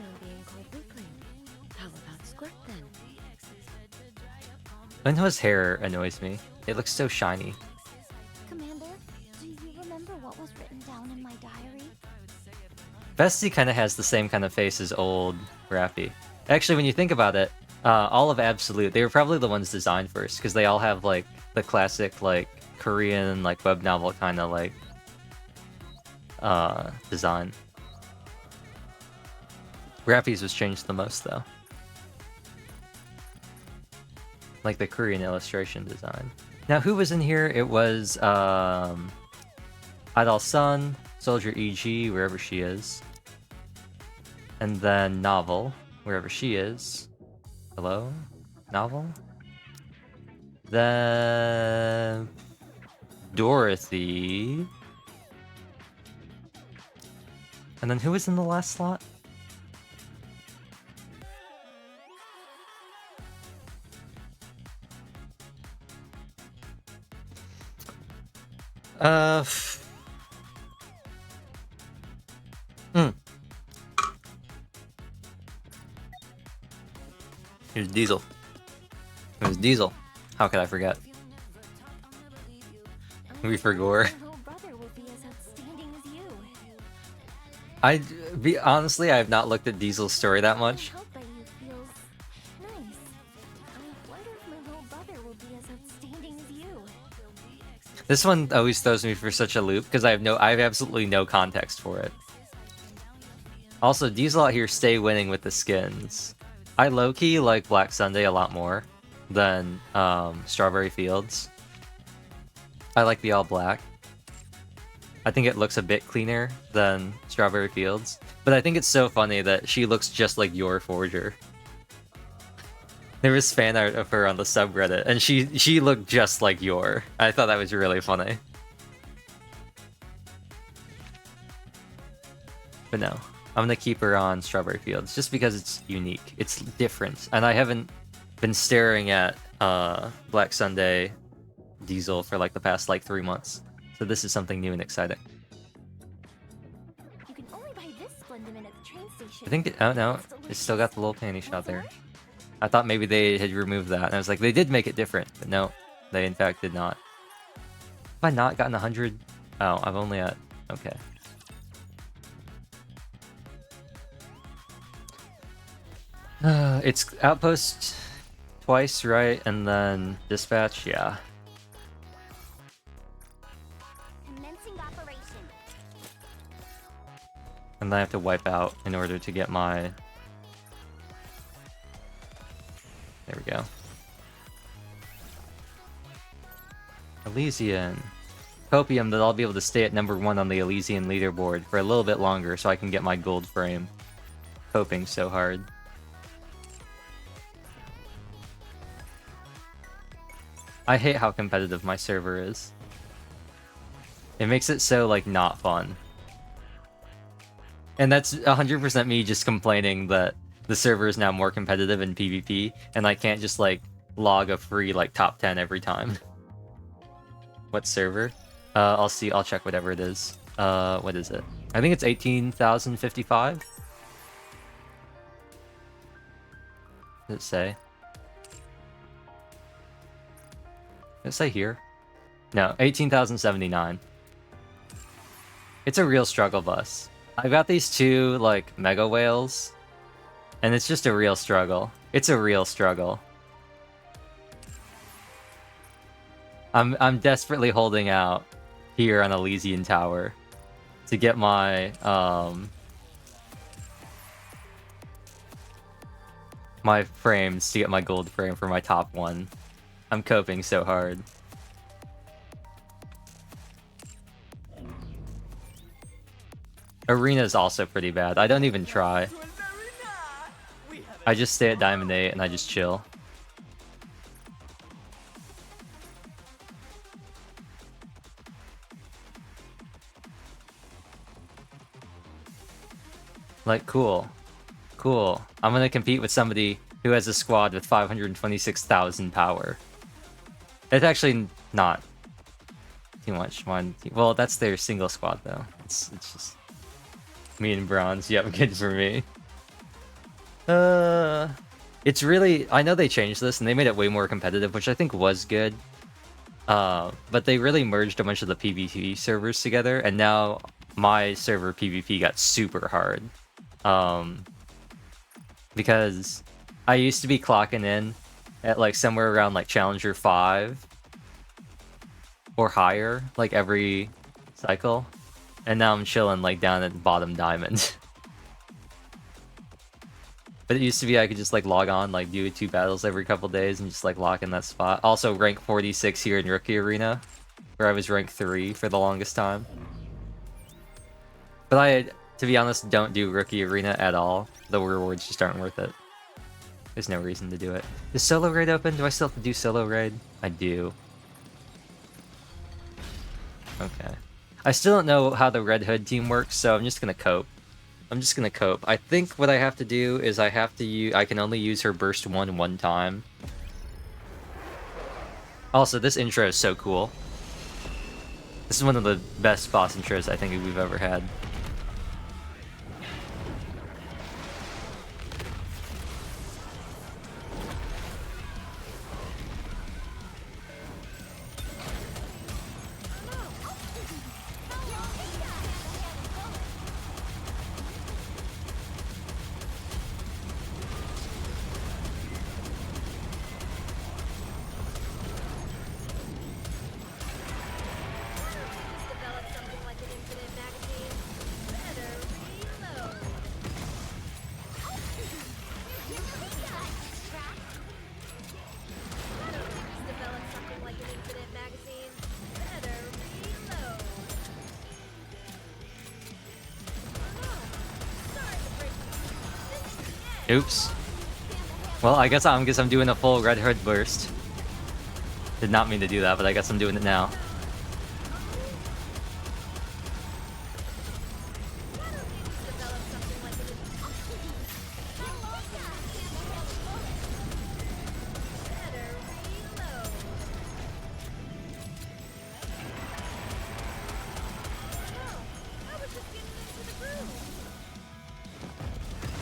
Unhua's hair annoys me. It looks so shiny. Commander, do you remember what was written down in my diary? Vesti kind of has the same kind of face as old Rappy. Actually, when you think about it, all of Absolute, they were probably the ones designed first, because they all have, like, the classic, like, Korean, like, web novel kind of, like, design. Rappy's was changed the most, though. Like the Korean illustration design. Now, who was in here? It was, Idol Sun, Soldier EG, wherever she is. And then Novel, wherever she is. Hello? Novel? Then... Dorothy. And then who was in the last slot? Here's Diesel. Here's Diesel. How could I forget? We forgot. Honestly, I have not looked at Diesel's story that much. This one always throws me for such a loop because I have absolutely no context for it. Also, Diesel out here stay winning with the skins. I low-key like Black Sunday a lot more than Strawberry Fields. I like the all black. I think it looks a bit cleaner than Strawberry Fields, but I think it's so funny that she looks just like your Forger. There was fan art of her on the subreddit, and she looked just like your. I thought that was really funny. But no, I'm gonna keep her on Strawberry Fields just because it's unique. It's different, and I haven't been staring at Black Sunday Diesel for like the past like 3 months. So this is something new and exciting. You can only buy this Splendid at the train station. I think oh no, it's still got the little panty shot there. I thought maybe they had removed that, and I was like, they did make it different, but no, they in fact did not. Have I not gotten 100? Oh, I'm only at... okay. It's Outpost twice, right? And then Dispatch, yeah. Commencing operation. And then I have to wipe out in order to get my... there we go. Elysian. Copium that I'll be able to stay at #1 on the Elysian leaderboard for a little bit longer so I can get my gold frame. Hoping so hard. I hate how competitive my server is. It makes it so, like, not fun. And that's 100% me just complaining that the server is now more competitive in PvP, and I can't just, like, log a free, like, top 10 every time. What server? I'll check whatever it is. What is it? I think it's 18,055. Does it say? Does it say here? No, 18,079. It's a real struggle bus. I got these two, like, mega whales, and it's just a real struggle. It's a real struggle. I'm desperately holding out here on Elysian Tower to get my, my frames, to get my gold frame for my top one. I'm coping so hard. Arena is also pretty bad. I don't even try. I just stay at Diamond 8 and I just chill. Like, cool. Cool. I'm gonna compete with somebody who has a squad with 526,000 power. It's actually not too much. Well, that's their single squad, though. It's just me and Bronze. Yep, good for me. It's really... I know they changed this, and they made it way more competitive, which I think was good. But they really merged a bunch of the PvP servers together, and now my server PvP got super hard. Because I used to be clocking in at like somewhere around like Challenger 5 or higher, like every cycle, and now I'm chilling like down at bottom diamond. But it used to be I could just like log on, like do 2 battles every couple days and just like lock in that spot. Also rank 46 here in Rookie Arena, where I was rank 3 for the longest time. But I, to be honest, don't do Rookie Arena at all. The rewards just aren't worth it. There's no reason to do it. Is solo raid open? Do I still have to do solo raid? I do. Okay. I still don't know how the Red Hood team works, so I'm just gonna cope. I think what I have to do is I can only use her burst one time. Also, this intro is so cool. This is one of the best boss intros I think we've ever had. Oops. Well, I guess I'm doing a full Red Hood burst. Did not mean to do that, but I guess I'm doing it now.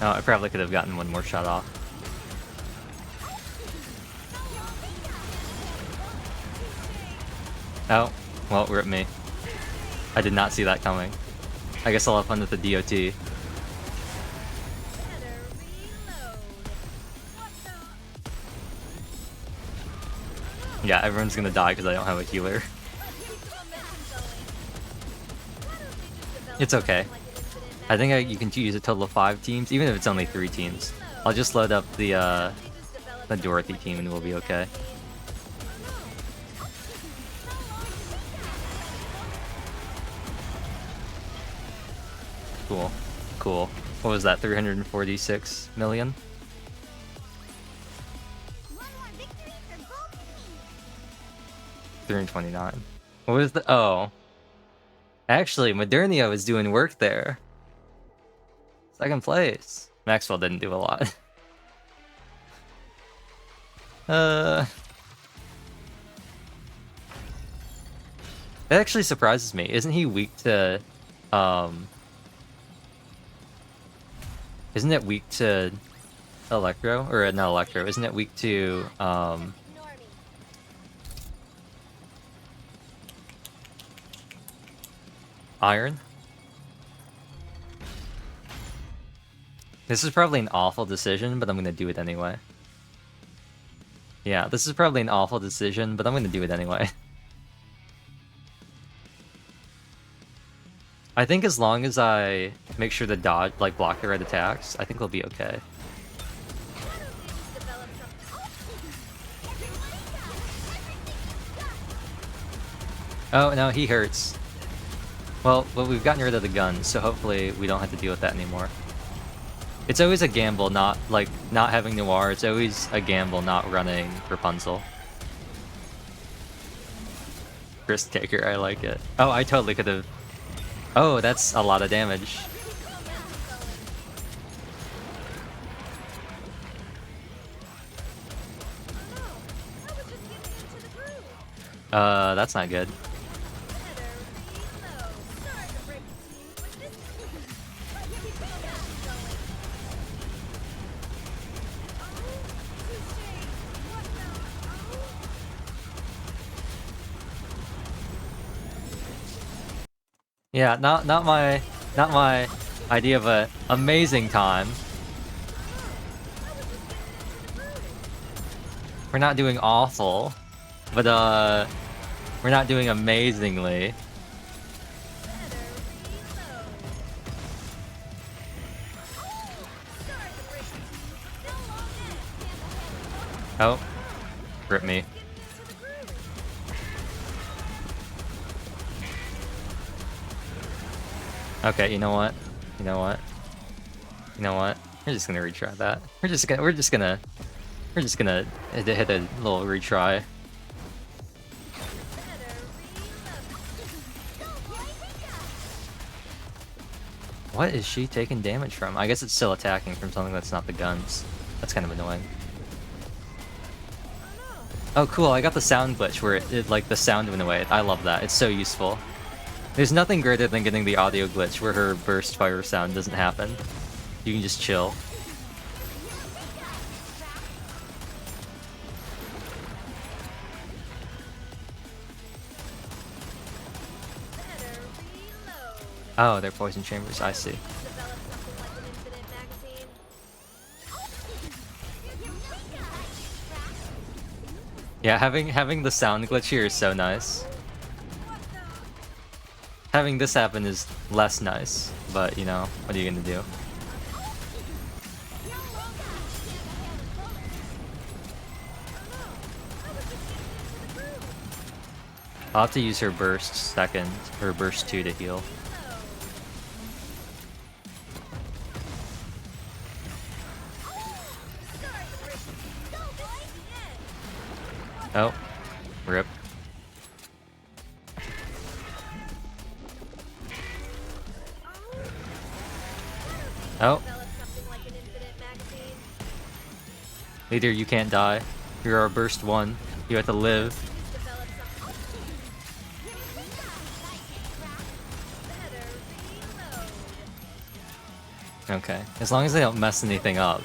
Oh, I probably could have gotten one more shot off. Oh, well, rip me. I did not see that coming. I guess I'll have fun with the DOT. Yeah, everyone's gonna die because I don't have a healer. It's okay. I think you can use a total of 5 teams, even if it's only 3 teams. I'll just load up the Dorothy team and we'll be okay. Cool. Cool. What was that, 346 million? One more victory for both teams. 329. What was the... Oh. Actually, Modernia was doing work there. 2nd place. Maxwell didn't do a lot. That actually surprises me. Isn't he weak to Isn't it weak to Electro? Or not Electro, isn't it weak to, Iron? This is probably an awful decision, but I'm gonna do it anyway. Yeah, this is probably an awful decision, but I'm gonna do it anyway. I think as long as I make sure to dodge, like block the right attacks, I think we'll be okay. Oh, no, he hurts. Well, we've gotten rid of the gun, so hopefully we don't have to deal with that anymore. It's always a gamble, not having Noir. It's always a gamble not running Rapunzel. Risk taker, I like it. Oh, I totally could have. Oh, that's a lot of damage. That's not good. Yeah, not my idea of a amazing time. We're not doing awful, but we're not doing amazingly. Oh, rip me. Okay, you know what? You know what? You know what? We're just gonna retry that. We're just gonna hit a little retry. What is she taking damage from? I guess it's still attacking from something that's not the guns. That's kind of annoying. Oh cool, I got the sound glitch where it like the sound went away. I love that. It's so useful. There's nothing greater than getting the audio glitch where her burst fire sound doesn't happen. You can just chill. Oh, they're poison chambers, I see. Yeah, having the sound glitch here is so nice. Having this happen is less nice, but you know, what are you gonna do? I'll have to use her burst second, or burst 2 to heal. Oh, rip. Oh. Leader, you can't die. You're our burst 1. You have to live. Okay. As long as they don't mess anything up.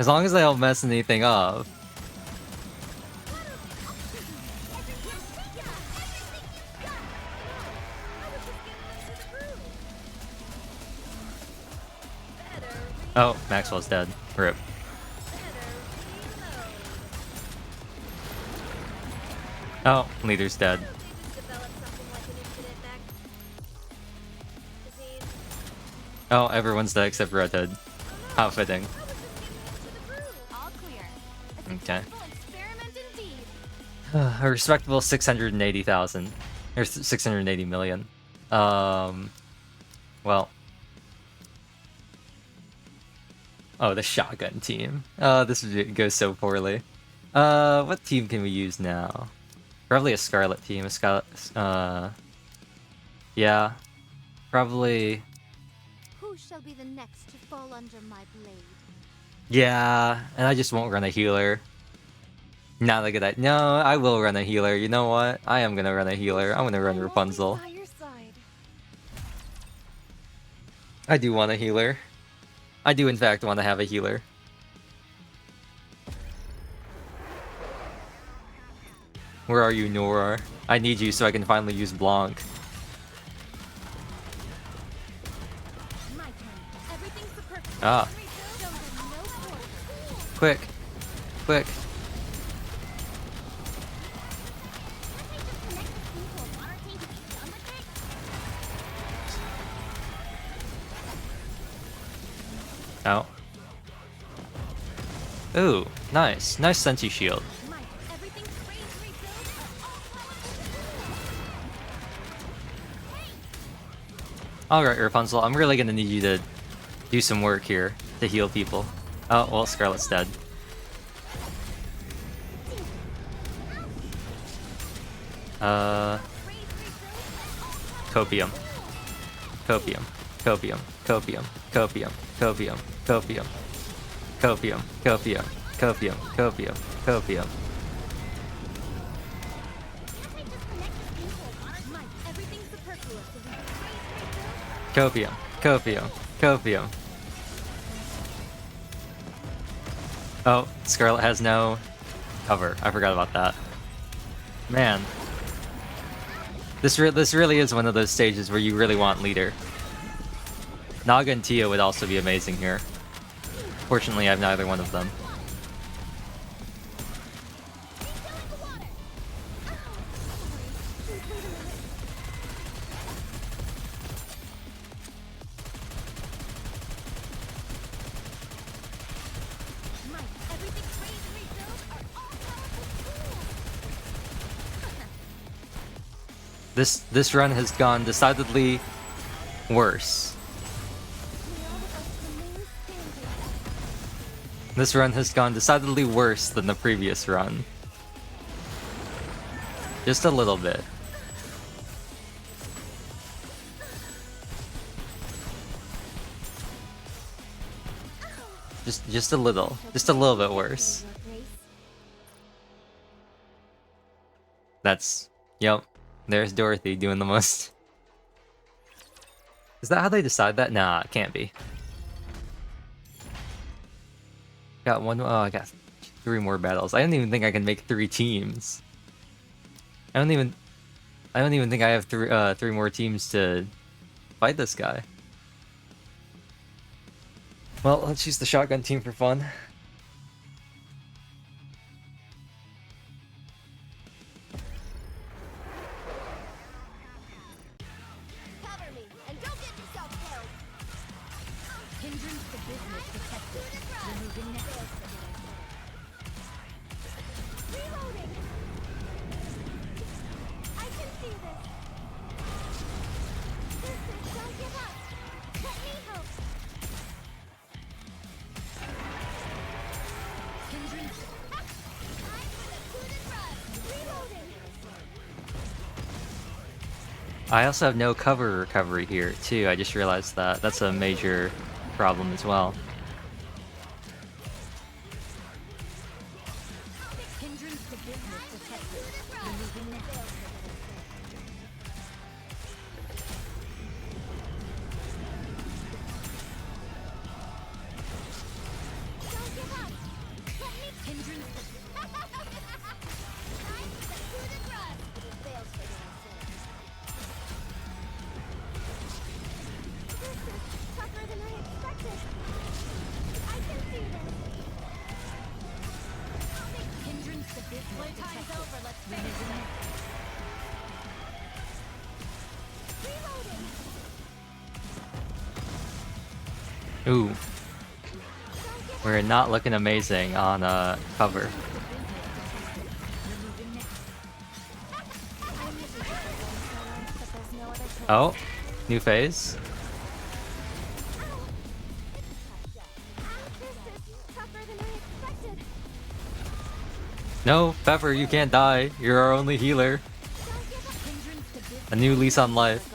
As long as they don't mess anything up. Oh, Maxwell's dead. Rip. Oh, leader's dead. Oh, everyone's dead except Redhead. How fitting. Okay. A respectable 680,000. Or 680 million. Well. Oh, the shotgun team. This goes so poorly. What team can we use now? Probably a Scarlet team. A Scarlet. Yeah. Probably. Who shall be the next to fall under my blade? Yeah, and I just won't run a healer. Not a good idea. No, I will run a healer. You know what? I am gonna run a healer. I'm gonna run Rapunzel. I do want a healer. I do in fact want to have a healer. Where are you, Nora? I need you so I can finally use Blanc. Ah. Quick. Quick. Oh. Ooh, nice. Nice Sensi shield. Alright, Rapunzel, I'm really gonna need you to do some work here to heal people. Oh, well, Scarlet's dead. Copium. Copium. Copium. Copium. Copium. Copium. Copium. Copium. Copium. Copium. Copium. Copium. Copium. Copium. Copium. Oh, Scarlet has no cover. I forgot about that. Man. This really is one of those stages where you really want leader. Naga and Tia would also be amazing here. Fortunately, I have neither one of them. This run has gone decidedly worse. This run has gone decidedly worse than the previous run. Just a little bit. Just a little. Just a little bit worse. That's... Yep. There's Dorothy doing the most. Is that how they decide that? Nah, it can't be. Got one. Oh, I got 3 more battles. I don't even think I can make 3 teams. I don't even think I have 3 more teams to fight this guy. Well, let's use the shotgun team for fun. I also have no cover recovery here, too. I just realized that. That's a major problem as well. Ooh. We're not looking amazing on cover. Oh, new phase. No, Pepper, you can't die. You're our only healer. A new lease on life.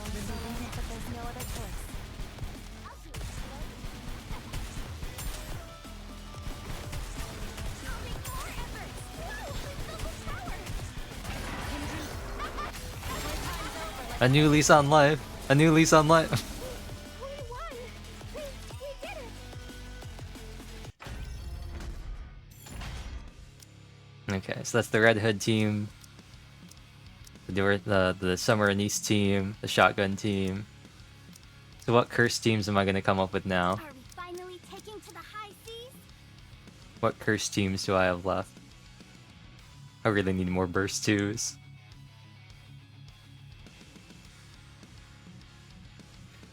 A new lease on life. A new lease on life. Okay, so that's the Red Hood team, the Summer Anise team, the Shotgun team. So what cursed teams am I gonna come up with now? Are we finally taking to the high seas? What cursed teams do I have left? I really need more burst 2s.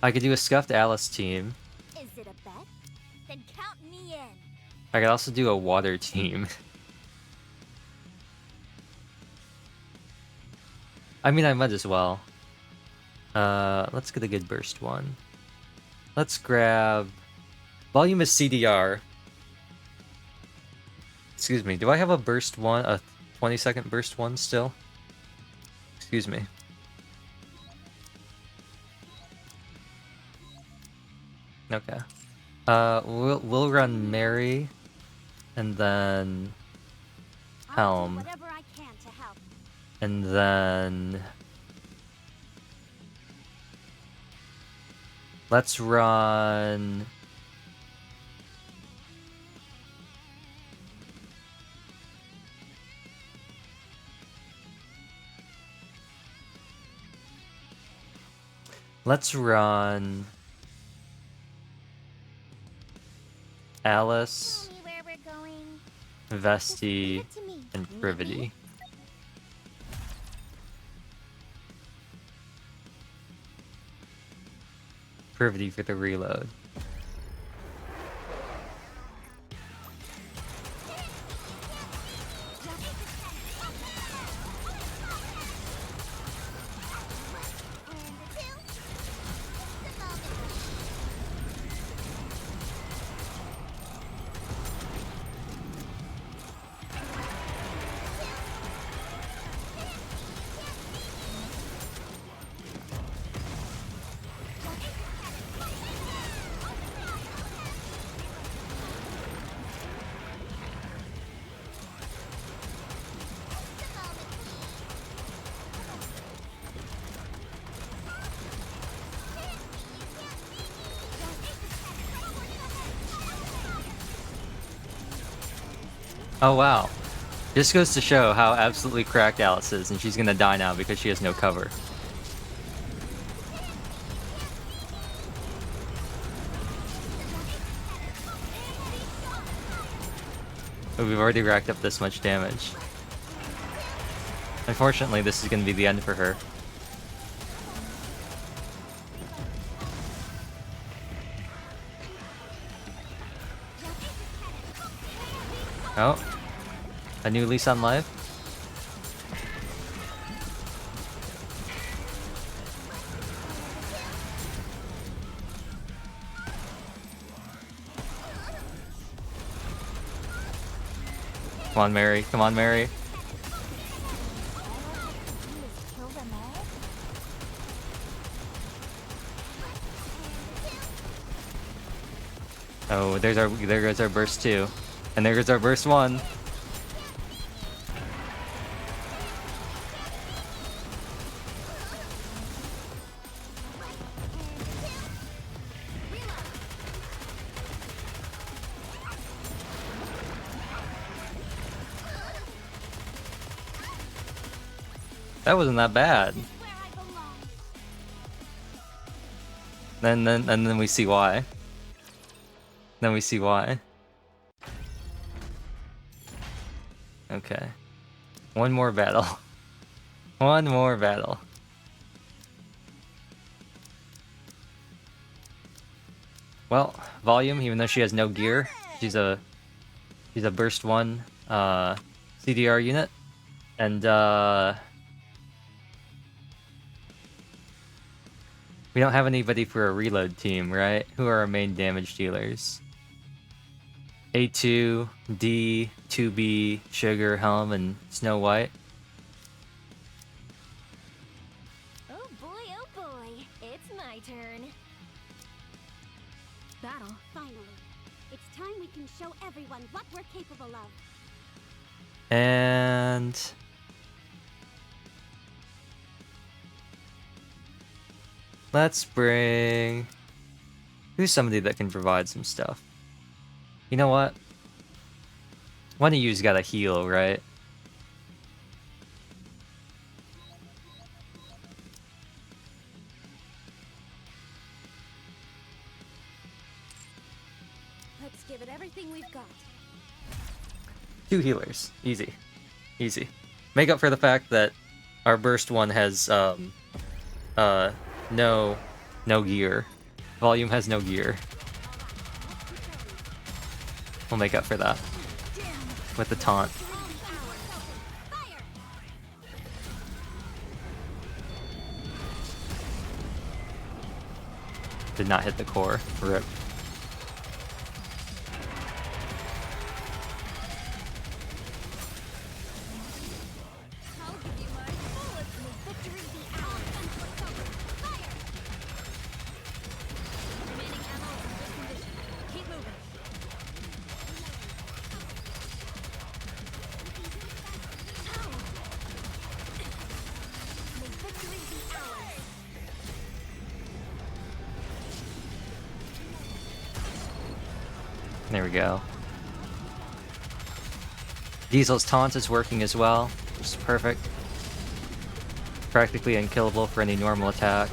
I could do a Scuffed Alice team. Is it a bet? Then count me in. I could also do a water team. I mean, I might as well. Let's get a good burst one. Let's grab... Volume is CDR. Excuse me, do I have a burst one? A 20-second burst one still? Excuse me. Okay. We'll run Mary, and then I'll do Helm, whatever I can to help. and then let's run. Let's run Alice, Tell me where we're going. Vesti, Just leave it to me. and Maybe. Privity. Privity for the reload. Oh wow. This goes to show how absolutely cracked Alice is, and she's gonna die now because she has no cover. But we've already racked up this much damage. Unfortunately, this is gonna be the end for her. Oh. A new lease on life? Come on, Mary. Come on, Mary. Kill them all? Oh, there goes our burst 2. And there goes our burst 1. That wasn't that bad. Where I belong. Then we see why. Then we see why. Okay. One more battle. One more battle. Well, volume, even though she has no gear, she's a burst 1 CDR unit. And we don't have anybody for a reload team, right? Who are our main damage dealers? A2, D, 2B, Sugar, Helm, and Snow White. Oh boy, it's my turn. Battle. Finally, it's time we can show everyone what we're capable of. And let's bring... Who's somebody that can provide some stuff? You know what? One of you's got a heal, right? everything we've got. 2 healers. Easy. Easy. Make up for the fact that our burst one has no gear. Volume has no gear. We'll make up for that with the taunt. Did not hit the core. Rip. There we go. Diesel's taunt is working as well, which is perfect. Practically unkillable for any normal attack.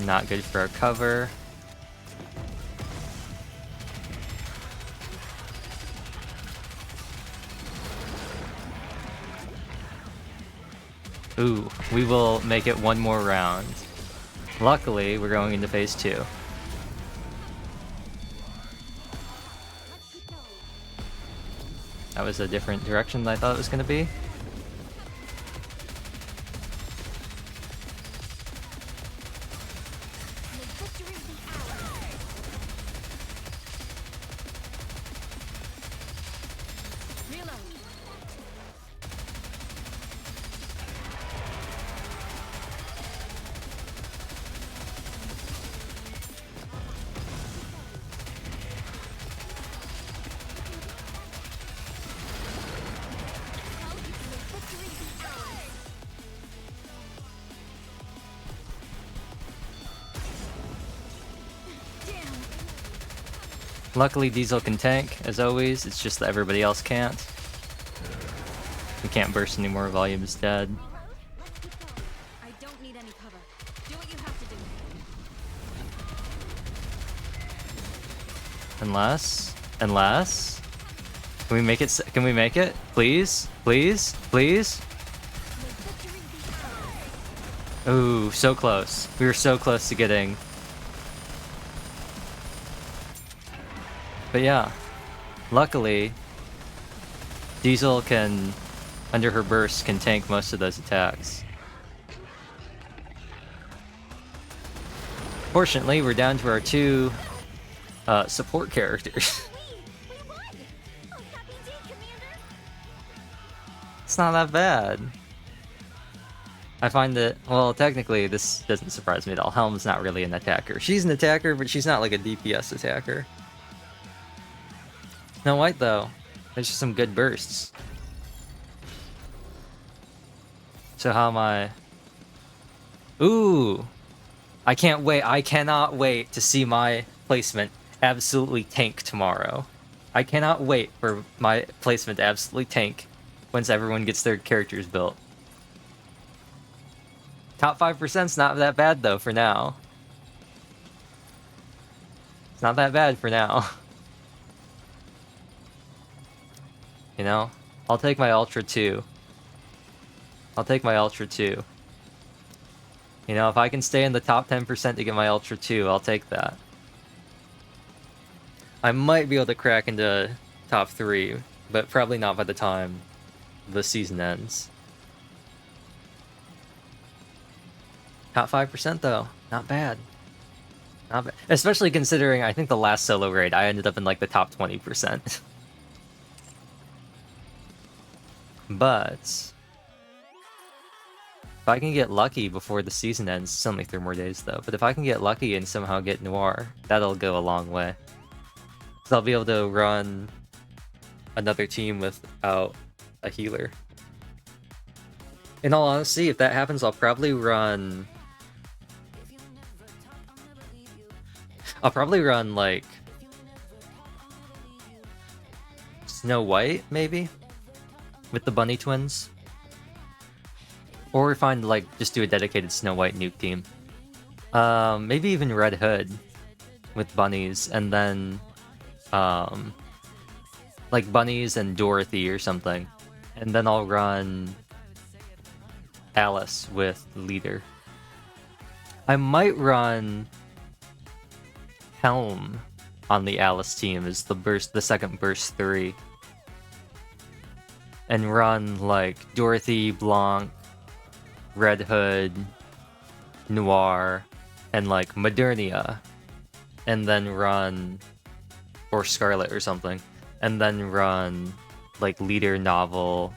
Not good for our cover. Ooh, we will make it one more round. Luckily, we're going into phase 2. That was a different direction than I thought it was going to be. Luckily, Diesel can tank, as always. It's just that everybody else can't. We can't burst anymore. Volume is dead. I don't need any cover. Do what you have to do. Unless... Can we make it? Can we make it? Please? Please? Please? Ooh, so close. We were so close to getting... But yeah, luckily, Diesel can, under her burst, can tank most of those attacks. Fortunately, we're down to our 2 support characters. It's not that bad. I find that, well, technically, this doesn't surprise me at all. Helm's not really an attacker. She's an attacker, but she's not like a DPS attacker. Snow White, though, there's just some good bursts. So how am I? Ooh! I can't wait. I cannot wait to see my placement absolutely tank tomorrow. I cannot wait for my placement to absolutely tank once everyone gets their characters built. Top 5%'s not that bad, though, for now. It's not that bad for now. You know? I'll take my Ultra 2. I'll take my Ultra 2. You know, if I can stay in the top 10% to get my Ultra 2, I'll take that. I might be able to crack into top 3, but probably not by the time the season ends. Top 5% though, not bad. Not bad. Especially considering I think the last solo raid I ended up in like the top 20%. But if I can get lucky before the season ends, it's only 3 more days though, but if I can get lucky and somehow get Noir, that'll go a long way. So I'll be able to run another team without a healer. In all honesty, if that happens, I'll probably run like Snow White, maybe? With the bunny twins. Or find, like, just do a dedicated Snow White nuke team. Maybe even Red Hood with bunnies, and then, like bunnies and Dorothy or something. And then I'll run Alice with leader. I might run Helm on the Alice team as the second burst 3. And run like Dorothy, Blanc, Red Hood, Noir, and like Modernia. And then run, or Scarlet or something. And then run like leader, Novel,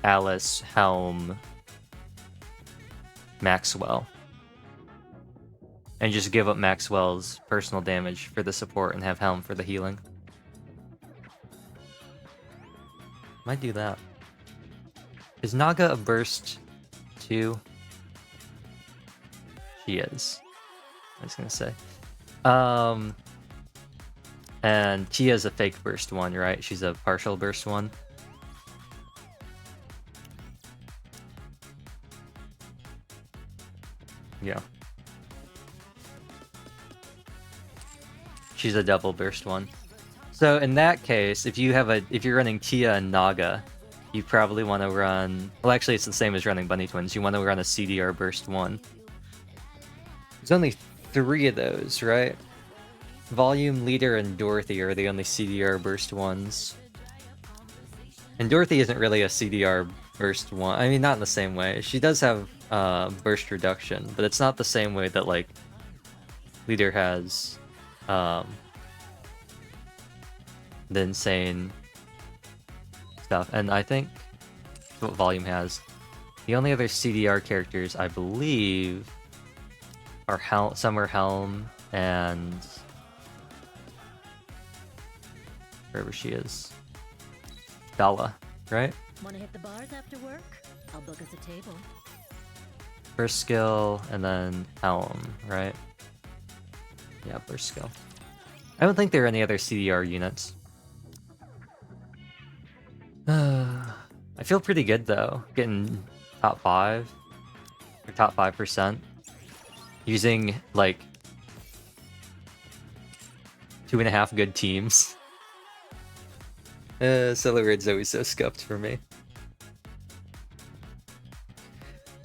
Alice, Helm, Maxwell. And just give up Maxwell's personal damage for the support and have Helm for the healing. Might do that. Is Naga a burst 2? She is. I was gonna say. And Tia's a fake burst 1, right? She's a partial burst 1. Yeah. She's a double burst 1. So in that case, if you're running Tia and Naga, you probably want to run. Well, actually, it's the same as running Bunny Twins. You want to run a CDR burst 1. There's only 3 of those, right? Volume, Leader, and Dorothy are the only CDR burst 1s. And Dorothy isn't really a CDR burst 1. I mean, not in the same way. She does have burst reduction, but it's not the same way that like Leader has the insane stuff. And I think what Volume has. The only other CDR characters, I believe, are Summer Helm and wherever she is. Bella, right? Want to hit the bars after work? I'll book us a table. Burst skill, and then Helm, right? Yeah, burst skill. I don't think there are any other CDR units. I feel pretty good, though. Getting top 5. Or top 5%. Using, like, 2.5 good teams. Celebrate's always so scuffed for me.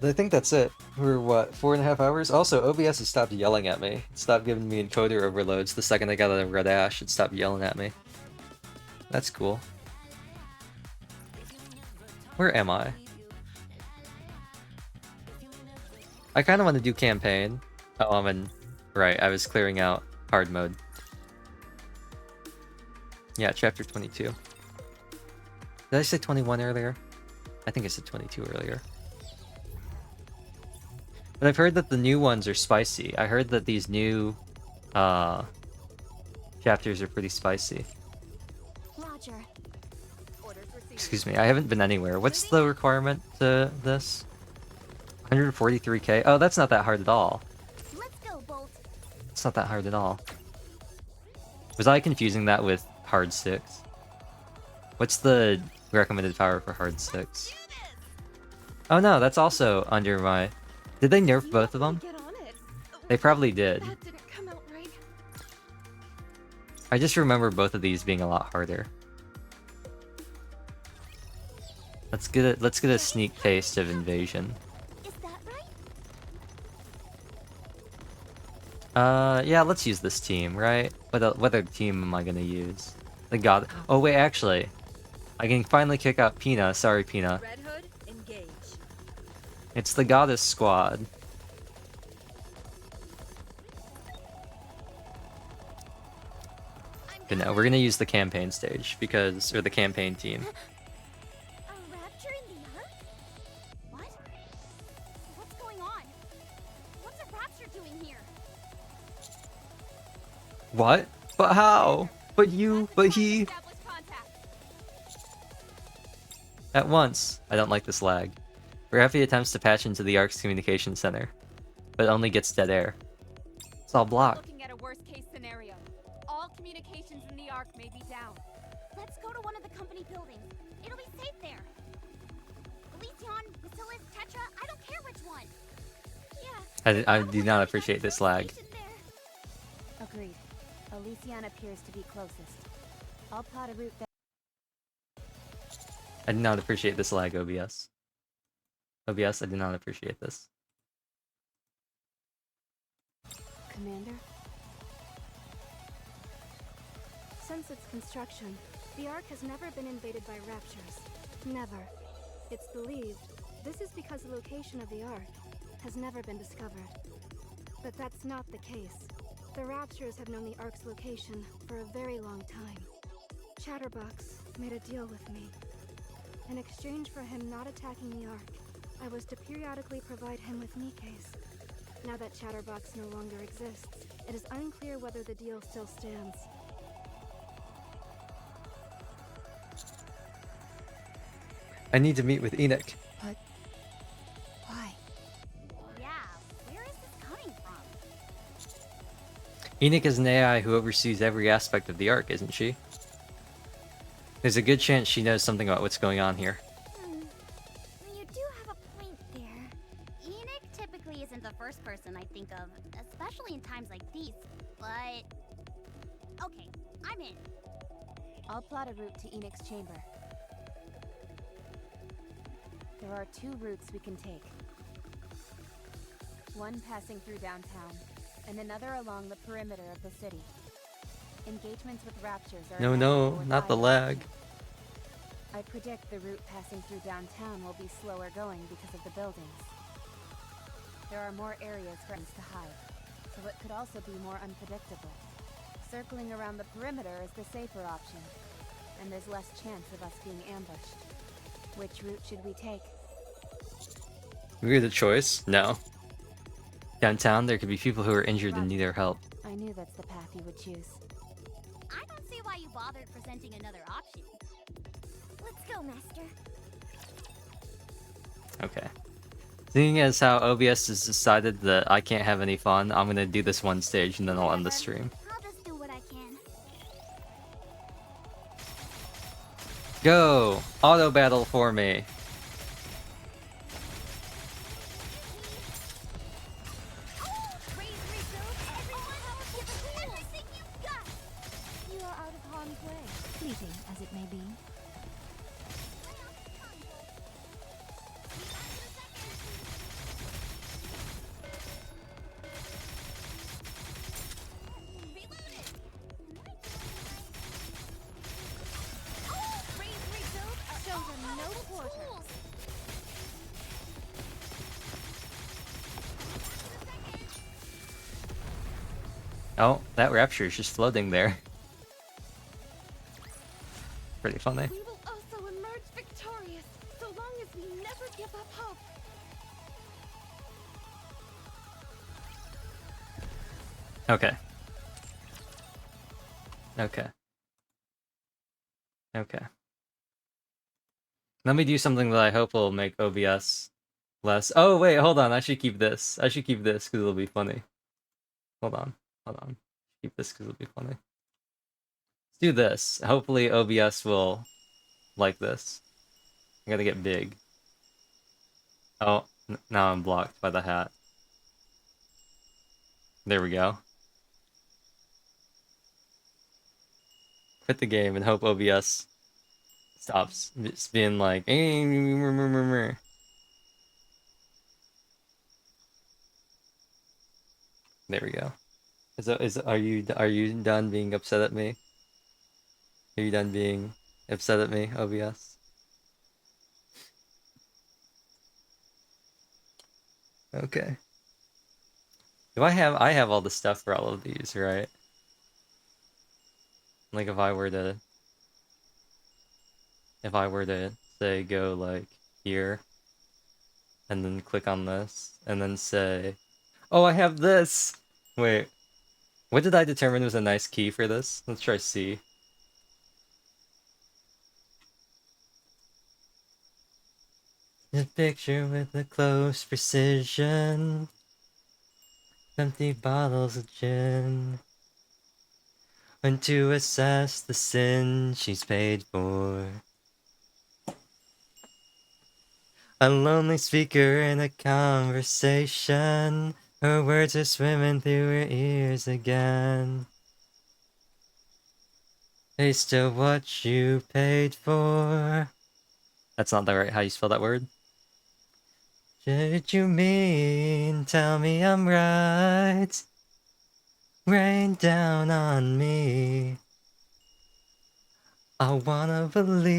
But I think that's it. We're, what, 4.5 hours? Also, OBS has stopped yelling at me. It stopped giving me encoder overloads the second I got a red ash. It stopped yelling at me. That's cool. Where am I? I kind of want to do campaign. Oh, I'm in... Right, I was clearing out hard mode. Yeah, chapter 22. Did I say 21 earlier? I think I said 22 earlier. But I've heard that the new ones are spicy. I heard that these new chapters are pretty spicy. Roger. Excuse me, I haven't been anywhere. What's the requirement to this? 143k? Oh, that's not that hard at all. Let's go, Bolt. It's not that hard at all. Was I confusing that with hard 6? What's the recommended power for hard 6? Oh no, that's also under my... Did they nerf both of them? They probably did. That didn't come out right. I just remember both of these being a lot harder. Let's get a sneak taste of Invasion. Is that right? Yeah, let's use this team, right? What other team am I gonna use? The God. Oh wait, actually, I can finally kick out Pina. Sorry, Pina. Red Hood, engage. It's the Goddess Squad. But no, we're gonna use the campaign stage or the campaign team. A rapture in the Ark? What? What's going on? What's a rapture doing here? What? But how? But you? But he? At once. I don't like this lag. Raffi attempts to patch into the Ark's communication center, but only gets dead air. It's all blocked. Looking at a worst-case scenario. All communications in the Ark may be down. Let's go to one of the company buildings. It'll be safe there. Elysion, Bacillus, Tetra, I do not appreciate this lag. Agreed. Elysian appears to be closest. I'll plot a route there. I do not appreciate this lag, OBS. OBS, I do not appreciate this. Commander? Since its construction, the Ark has never been invaded by raptures. Never. It's believed this is because the location of the Ark has never been discovered. But that's not the case. The raptures have known the Ark's location for a very long time. Chatterbox made a deal with me. In exchange for him not attacking the Ark, I was to periodically provide him with Nikke's. Now that Chatterbox no longer exists, it is unclear whether the deal still stands. I need to meet with Enoch. But why? Yeah, where is this coming from? Enoch is an AI who oversees every aspect of the Ark, isn't she? There's a good chance she knows something about what's going on here. You do have a point there. Enoch typically isn't the first person I think of, especially in times like these, but... Okay, I'm in. I'll plot a route to Enoch's chamber. There are two routes we can take. One passing through downtown, and another along the perimeter of the city. Engagements with raptures are No, not the lag. I predict the route passing through downtown will be slower going because of the buildings. There are more areas for us to hide, so it could also be more unpredictable. Circling around the perimeter is the safer option, and there's less chance of us being ambushed. Which route should we take? We're the choice? No. Downtown, there could be people who are injured and need our help. I knew that's the path you would choose. I don't see why you bothered presenting another option. Let's go, Master. Okay. Seeing as how OBS has decided that I can't have any fun, I'm gonna do this one stage and then I'll end the stream. I'll just do what I can. Go! Auto battle for me. You are out of harm's way, fleeting as it may be. Oh, that rapture is just floating there. Pretty funny. We will also emerge victorious, so long as we never give up hope. Okay. Okay. Okay. Let me do something that I hope will make OBS less... Oh, wait, hold on. I should keep this. I should keep this because it'll be funny. Hold on. Hold on. Keep this because it'll be funny. Let's do this. Hopefully OBS will like this. I gotta get big. Oh, now I'm blocked by the hat. There we go. Quit the game and hope OBS stops just being like... There we go. Are you done being upset at me? Are you done being upset at me, OBS? Okay. I have all the stuff for all of these, right? Like if I were to say go like here and then click on this and then say, oh, I have this. Wait. What did I determine was a nice key for this? Let's try C. The picture with a close precision. Empty bottles of gin. When to assess the sin she's paid for. A lonely speaker in a conversation. Her words are swimming through her ears again. Taste of what you paid for. That's not the right how you spell that word. Did you mean? Tell me I'm right. Rain down on me. I wanna believe.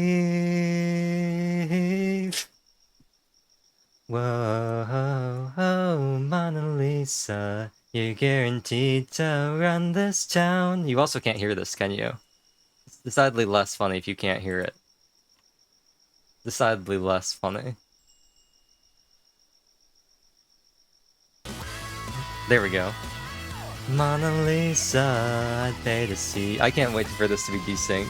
Whoa, oh, Mona Lisa, you're guaranteed to run this town. You also can't hear this, can you? It's decidedly less funny if you can't hear it. Decidedly less funny. There we go. Mona Lisa, I'd pay to see. I can't wait for this to be desynced.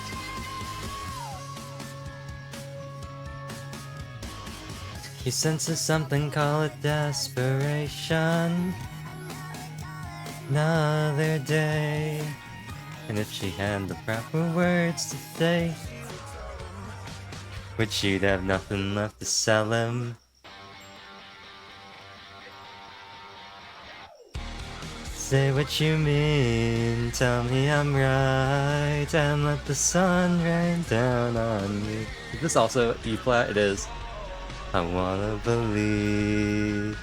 He senses something, call it desperation. Another day. And if she had the proper words to say, would she'd have nothing left to sell him? Say what you mean, tell me I'm right, and let the sun rain down on me. Is this also E flat? It is. I wanna believe.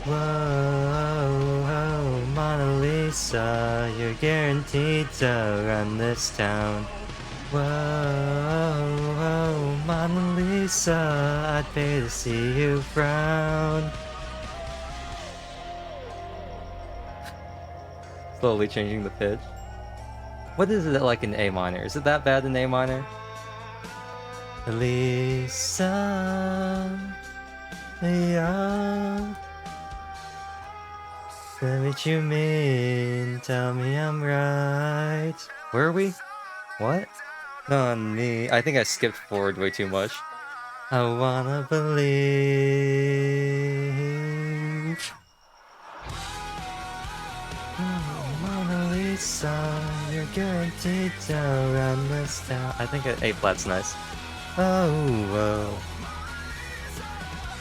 Whoa, Mona Lisa, you're guaranteed to run this town. Whoa, Mona Lisa, I'd pay to see you frown. Slowly changing the pitch. What is it like in A minor? Is it that bad in A minor? Lisa, yeah. Say what you mean, tell me I'm right. Where are we? What? On me. I think I skipped forward way too much. I wanna believe. Mona Lisa, you're guaranteed to run this town. I think A flat's nice. Oh,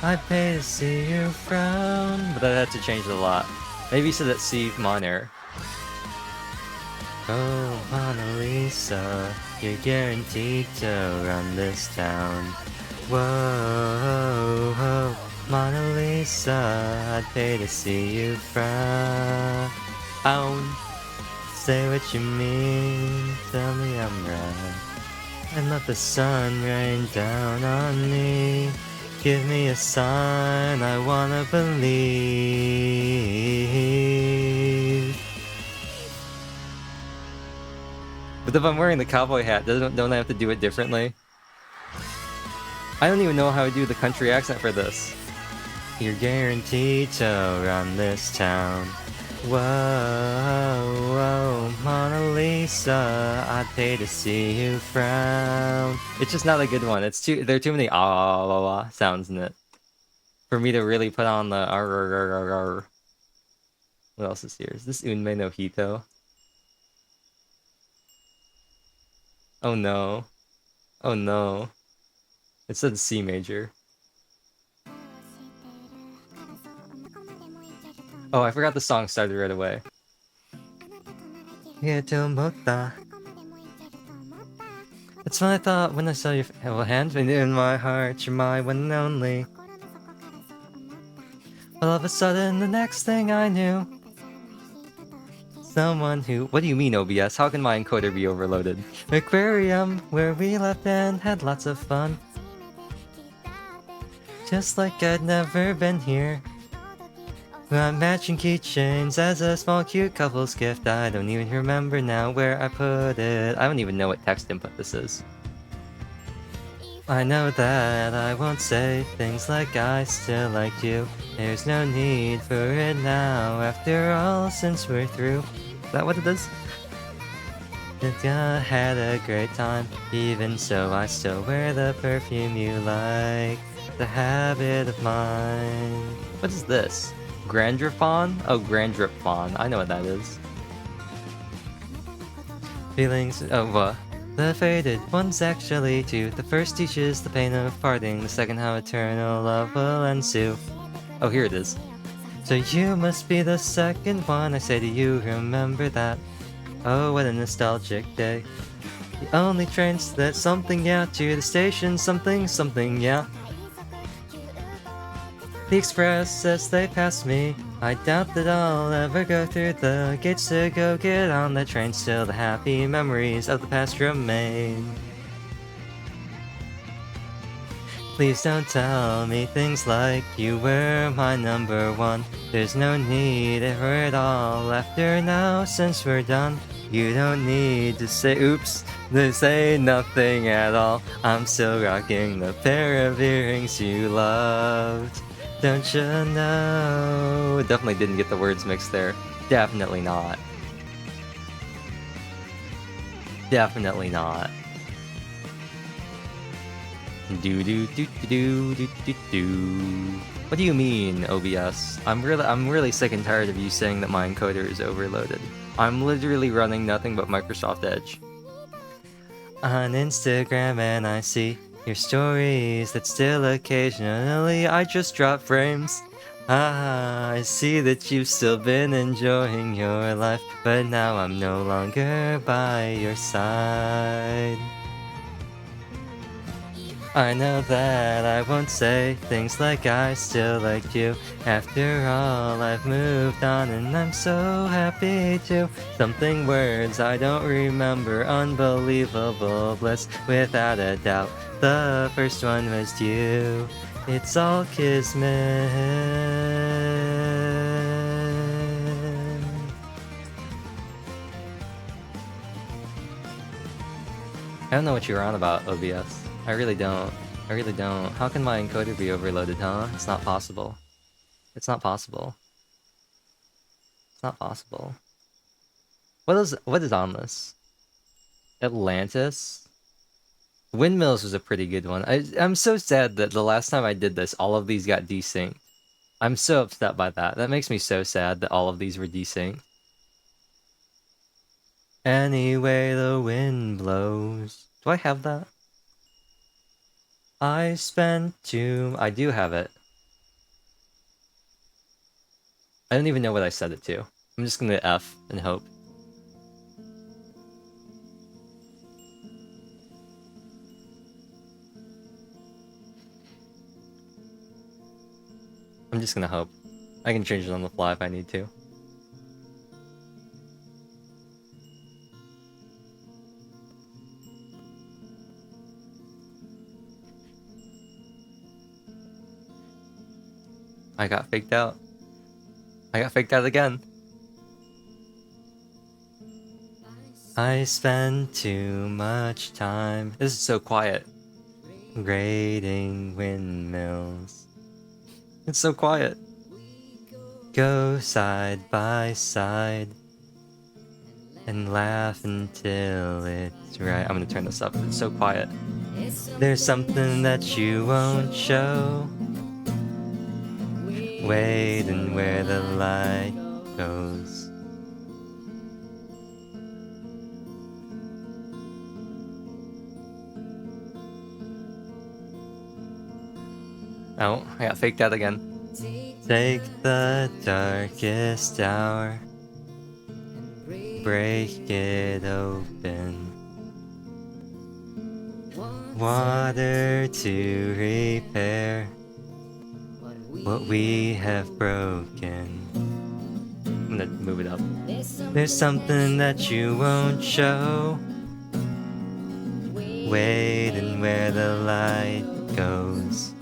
I'd pay to see you frown. But I'd have to change it a lot. Maybe so that C minor. Oh, Mona Lisa, you're guaranteed to run this town. Whoa, Mona Lisa, I'd pay to see you frown. Say what you mean, tell me I'm right. And let the sun rain down on me. Give me a sign, I wanna believe. But if I'm wearing the cowboy hat, don't I have to do it differently? I don't even know how to do the country accent for this. You're guaranteed to run this town. Whoa, Mona Lisa, I'd pay to see you frown. It's just not a good one. There are too many sounds in it for me to really put on the r. What else is here? Is this Unme no Hito? Oh no. Oh no. It said C major. Oh, I forgot the song started right away. That's what I thought when I saw your hand in my heart. You're my one and only. All of a sudden, the next thing I knew, someone who... What do you mean, OBS? How can my encoder be overloaded? Aquarium, where we left and had lots of fun. Just like I'd never been here. I'm matching keychains as a small cute couple's gift. I don't even remember now where I put it. I don't even know what text input this is. I know that I won't say things like I still like you. There's no need for it now, after all, since we're through. Is that what it is? I had a great time, even so I still wear the perfume you like. The habit of mine. What is this? Grandriphon? Oh, Grandriphon. I know what that is. Feelings. Oh, the faded ones actually too. The first teaches the pain of parting. The second how eternal love will ensue. Oh, here it is. So you must be the second one I say to you, remember that. Oh, what a nostalgic day. The only trains that something, yeah, to the station, something, something, yeah. The express as they pass me, I doubt that I'll ever go through the gates to go get on that train. Still the happy memories of the past remain. Please don't tell me things like you were my number one. There's no need for it all after now since we're done. You don't need to say oops, to say nothing at all. I'm still rocking the pair of earrings you loved. Don't you know? Definitely didn't get the words mixed there. Definitely not. Definitely not. Do do do do do do do. What do you mean, OBS? I'm really sick and tired of you saying that my encoder is overloaded. I'm literally running nothing but Microsoft Edge. On Instagram and I see your stories that still occasionally I just drop frames. Ah, I see that you've still been enjoying your life, but now I'm no longer by your side. I know that I won't say things like I still like you. After all, I've moved on and I'm so happy to. Something words I don't remember, unbelievable bliss. Without a doubt, the first one was you. It's all kismet. I don't know what you're on about, OBS. I really don't. I really don't. How can my encoder be overloaded, huh? It's not possible. It's not possible. It's not possible. What is on this? Atlantis? Windmills was a pretty good one. I'm so sad that the last time I did this, all of these got desynced. I'm so upset by that. That makes me so sad that all of these were desynced. Anyway, the wind blows. Do I have that? I do have it. I don't even know what I set it to. I'm just gonna F and hope. I'm just gonna hope. I can change it on the fly if I need to. I got faked out. I got faked out again. I spend too much time. This is so quiet. Grading windmills. It's so quiet. Go side by side and laugh until it's right. I'm gonna turn this up. It's so quiet. There's something that you won't show. Waiting where the light goes. Oh, I got faked out again. Take the darkest hour, break it open. Water to repair what we have broken. I'm gonna move it up. There's something that you won't show. Waiting where the light goes.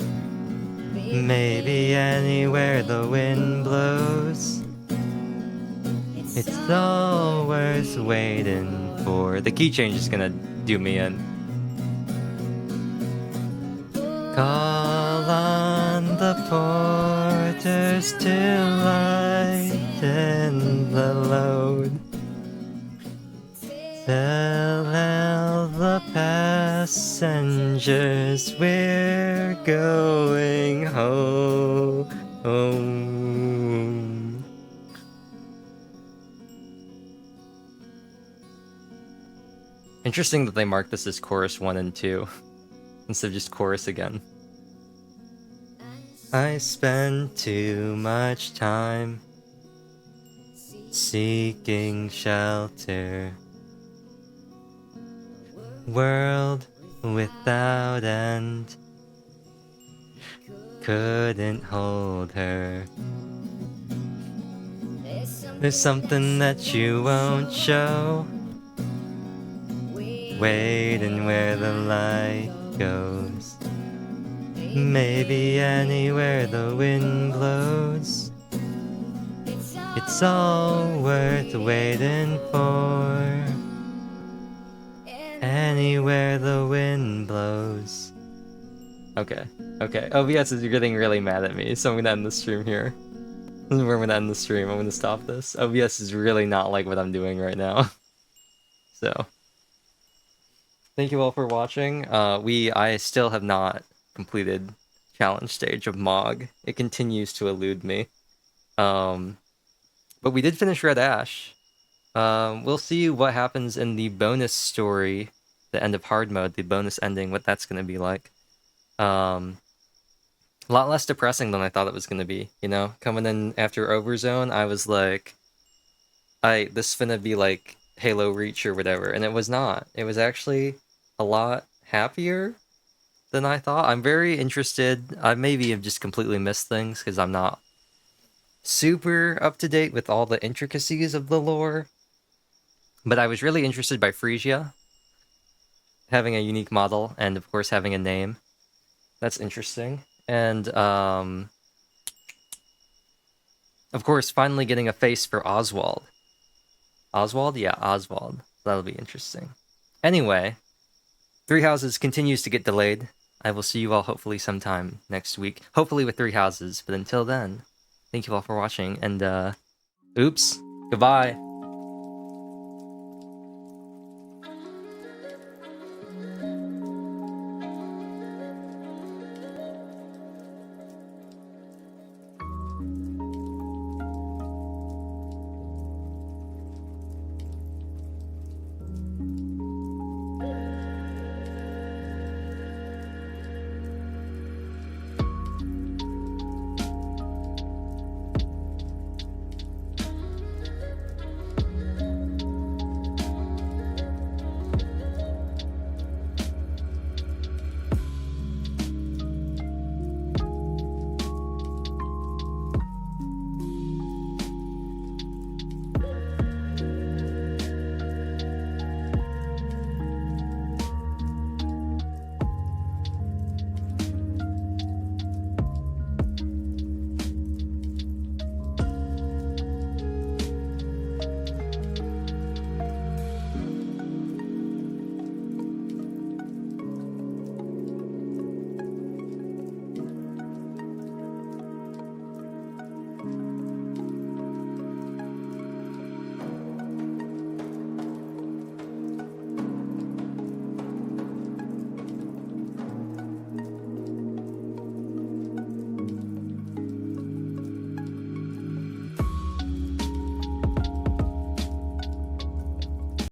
Maybe anywhere the wind blows. It's all worth waiting for. The key change is gonna do me in. Call on the porters to lighten the load. Tell all the passengers we're going home. Interesting that they marked this as chorus 1 and 2 instead of just chorus again. I spend too much time seeking shelter. World without end couldn't hold her. There's something that you won't show, waiting where the light goes. Maybe anywhere the wind blows. It's all worth waiting for. Anywhere the wind blows. Okay, okay. OBS is getting really mad at me, so I'm gonna end the stream here. This is where I'm gonna end the stream. I'm gonna stop this. OBS is really not like what I'm doing right now. So, thank you all for watching. I still have not completed challenge stage of MoG. It continues to elude me. But we did finish Red Ash. We'll see what happens in the bonus story, the end of hard mode, the bonus ending, what that's gonna be like. A lot less depressing than I thought it was gonna be, you know? Coming in after Overzone, I was like, this finna be like Halo Reach or whatever, and it was not. It was actually a lot happier than I thought. I'm very interested. I maybe have just completely missed things because I'm not super up to date with all the intricacies of the lore. But I was really interested by Frisia having a unique model and of course having a name. That's interesting. And of course finally getting a face for Oswald. Oswald? Yeah, Oswald. That'll be interesting. Anyway, Three Houses continues to get delayed. I will see you all hopefully sometime next week. Hopefully with Three Houses. But until then, thank you all for watching. And, oops. Goodbye.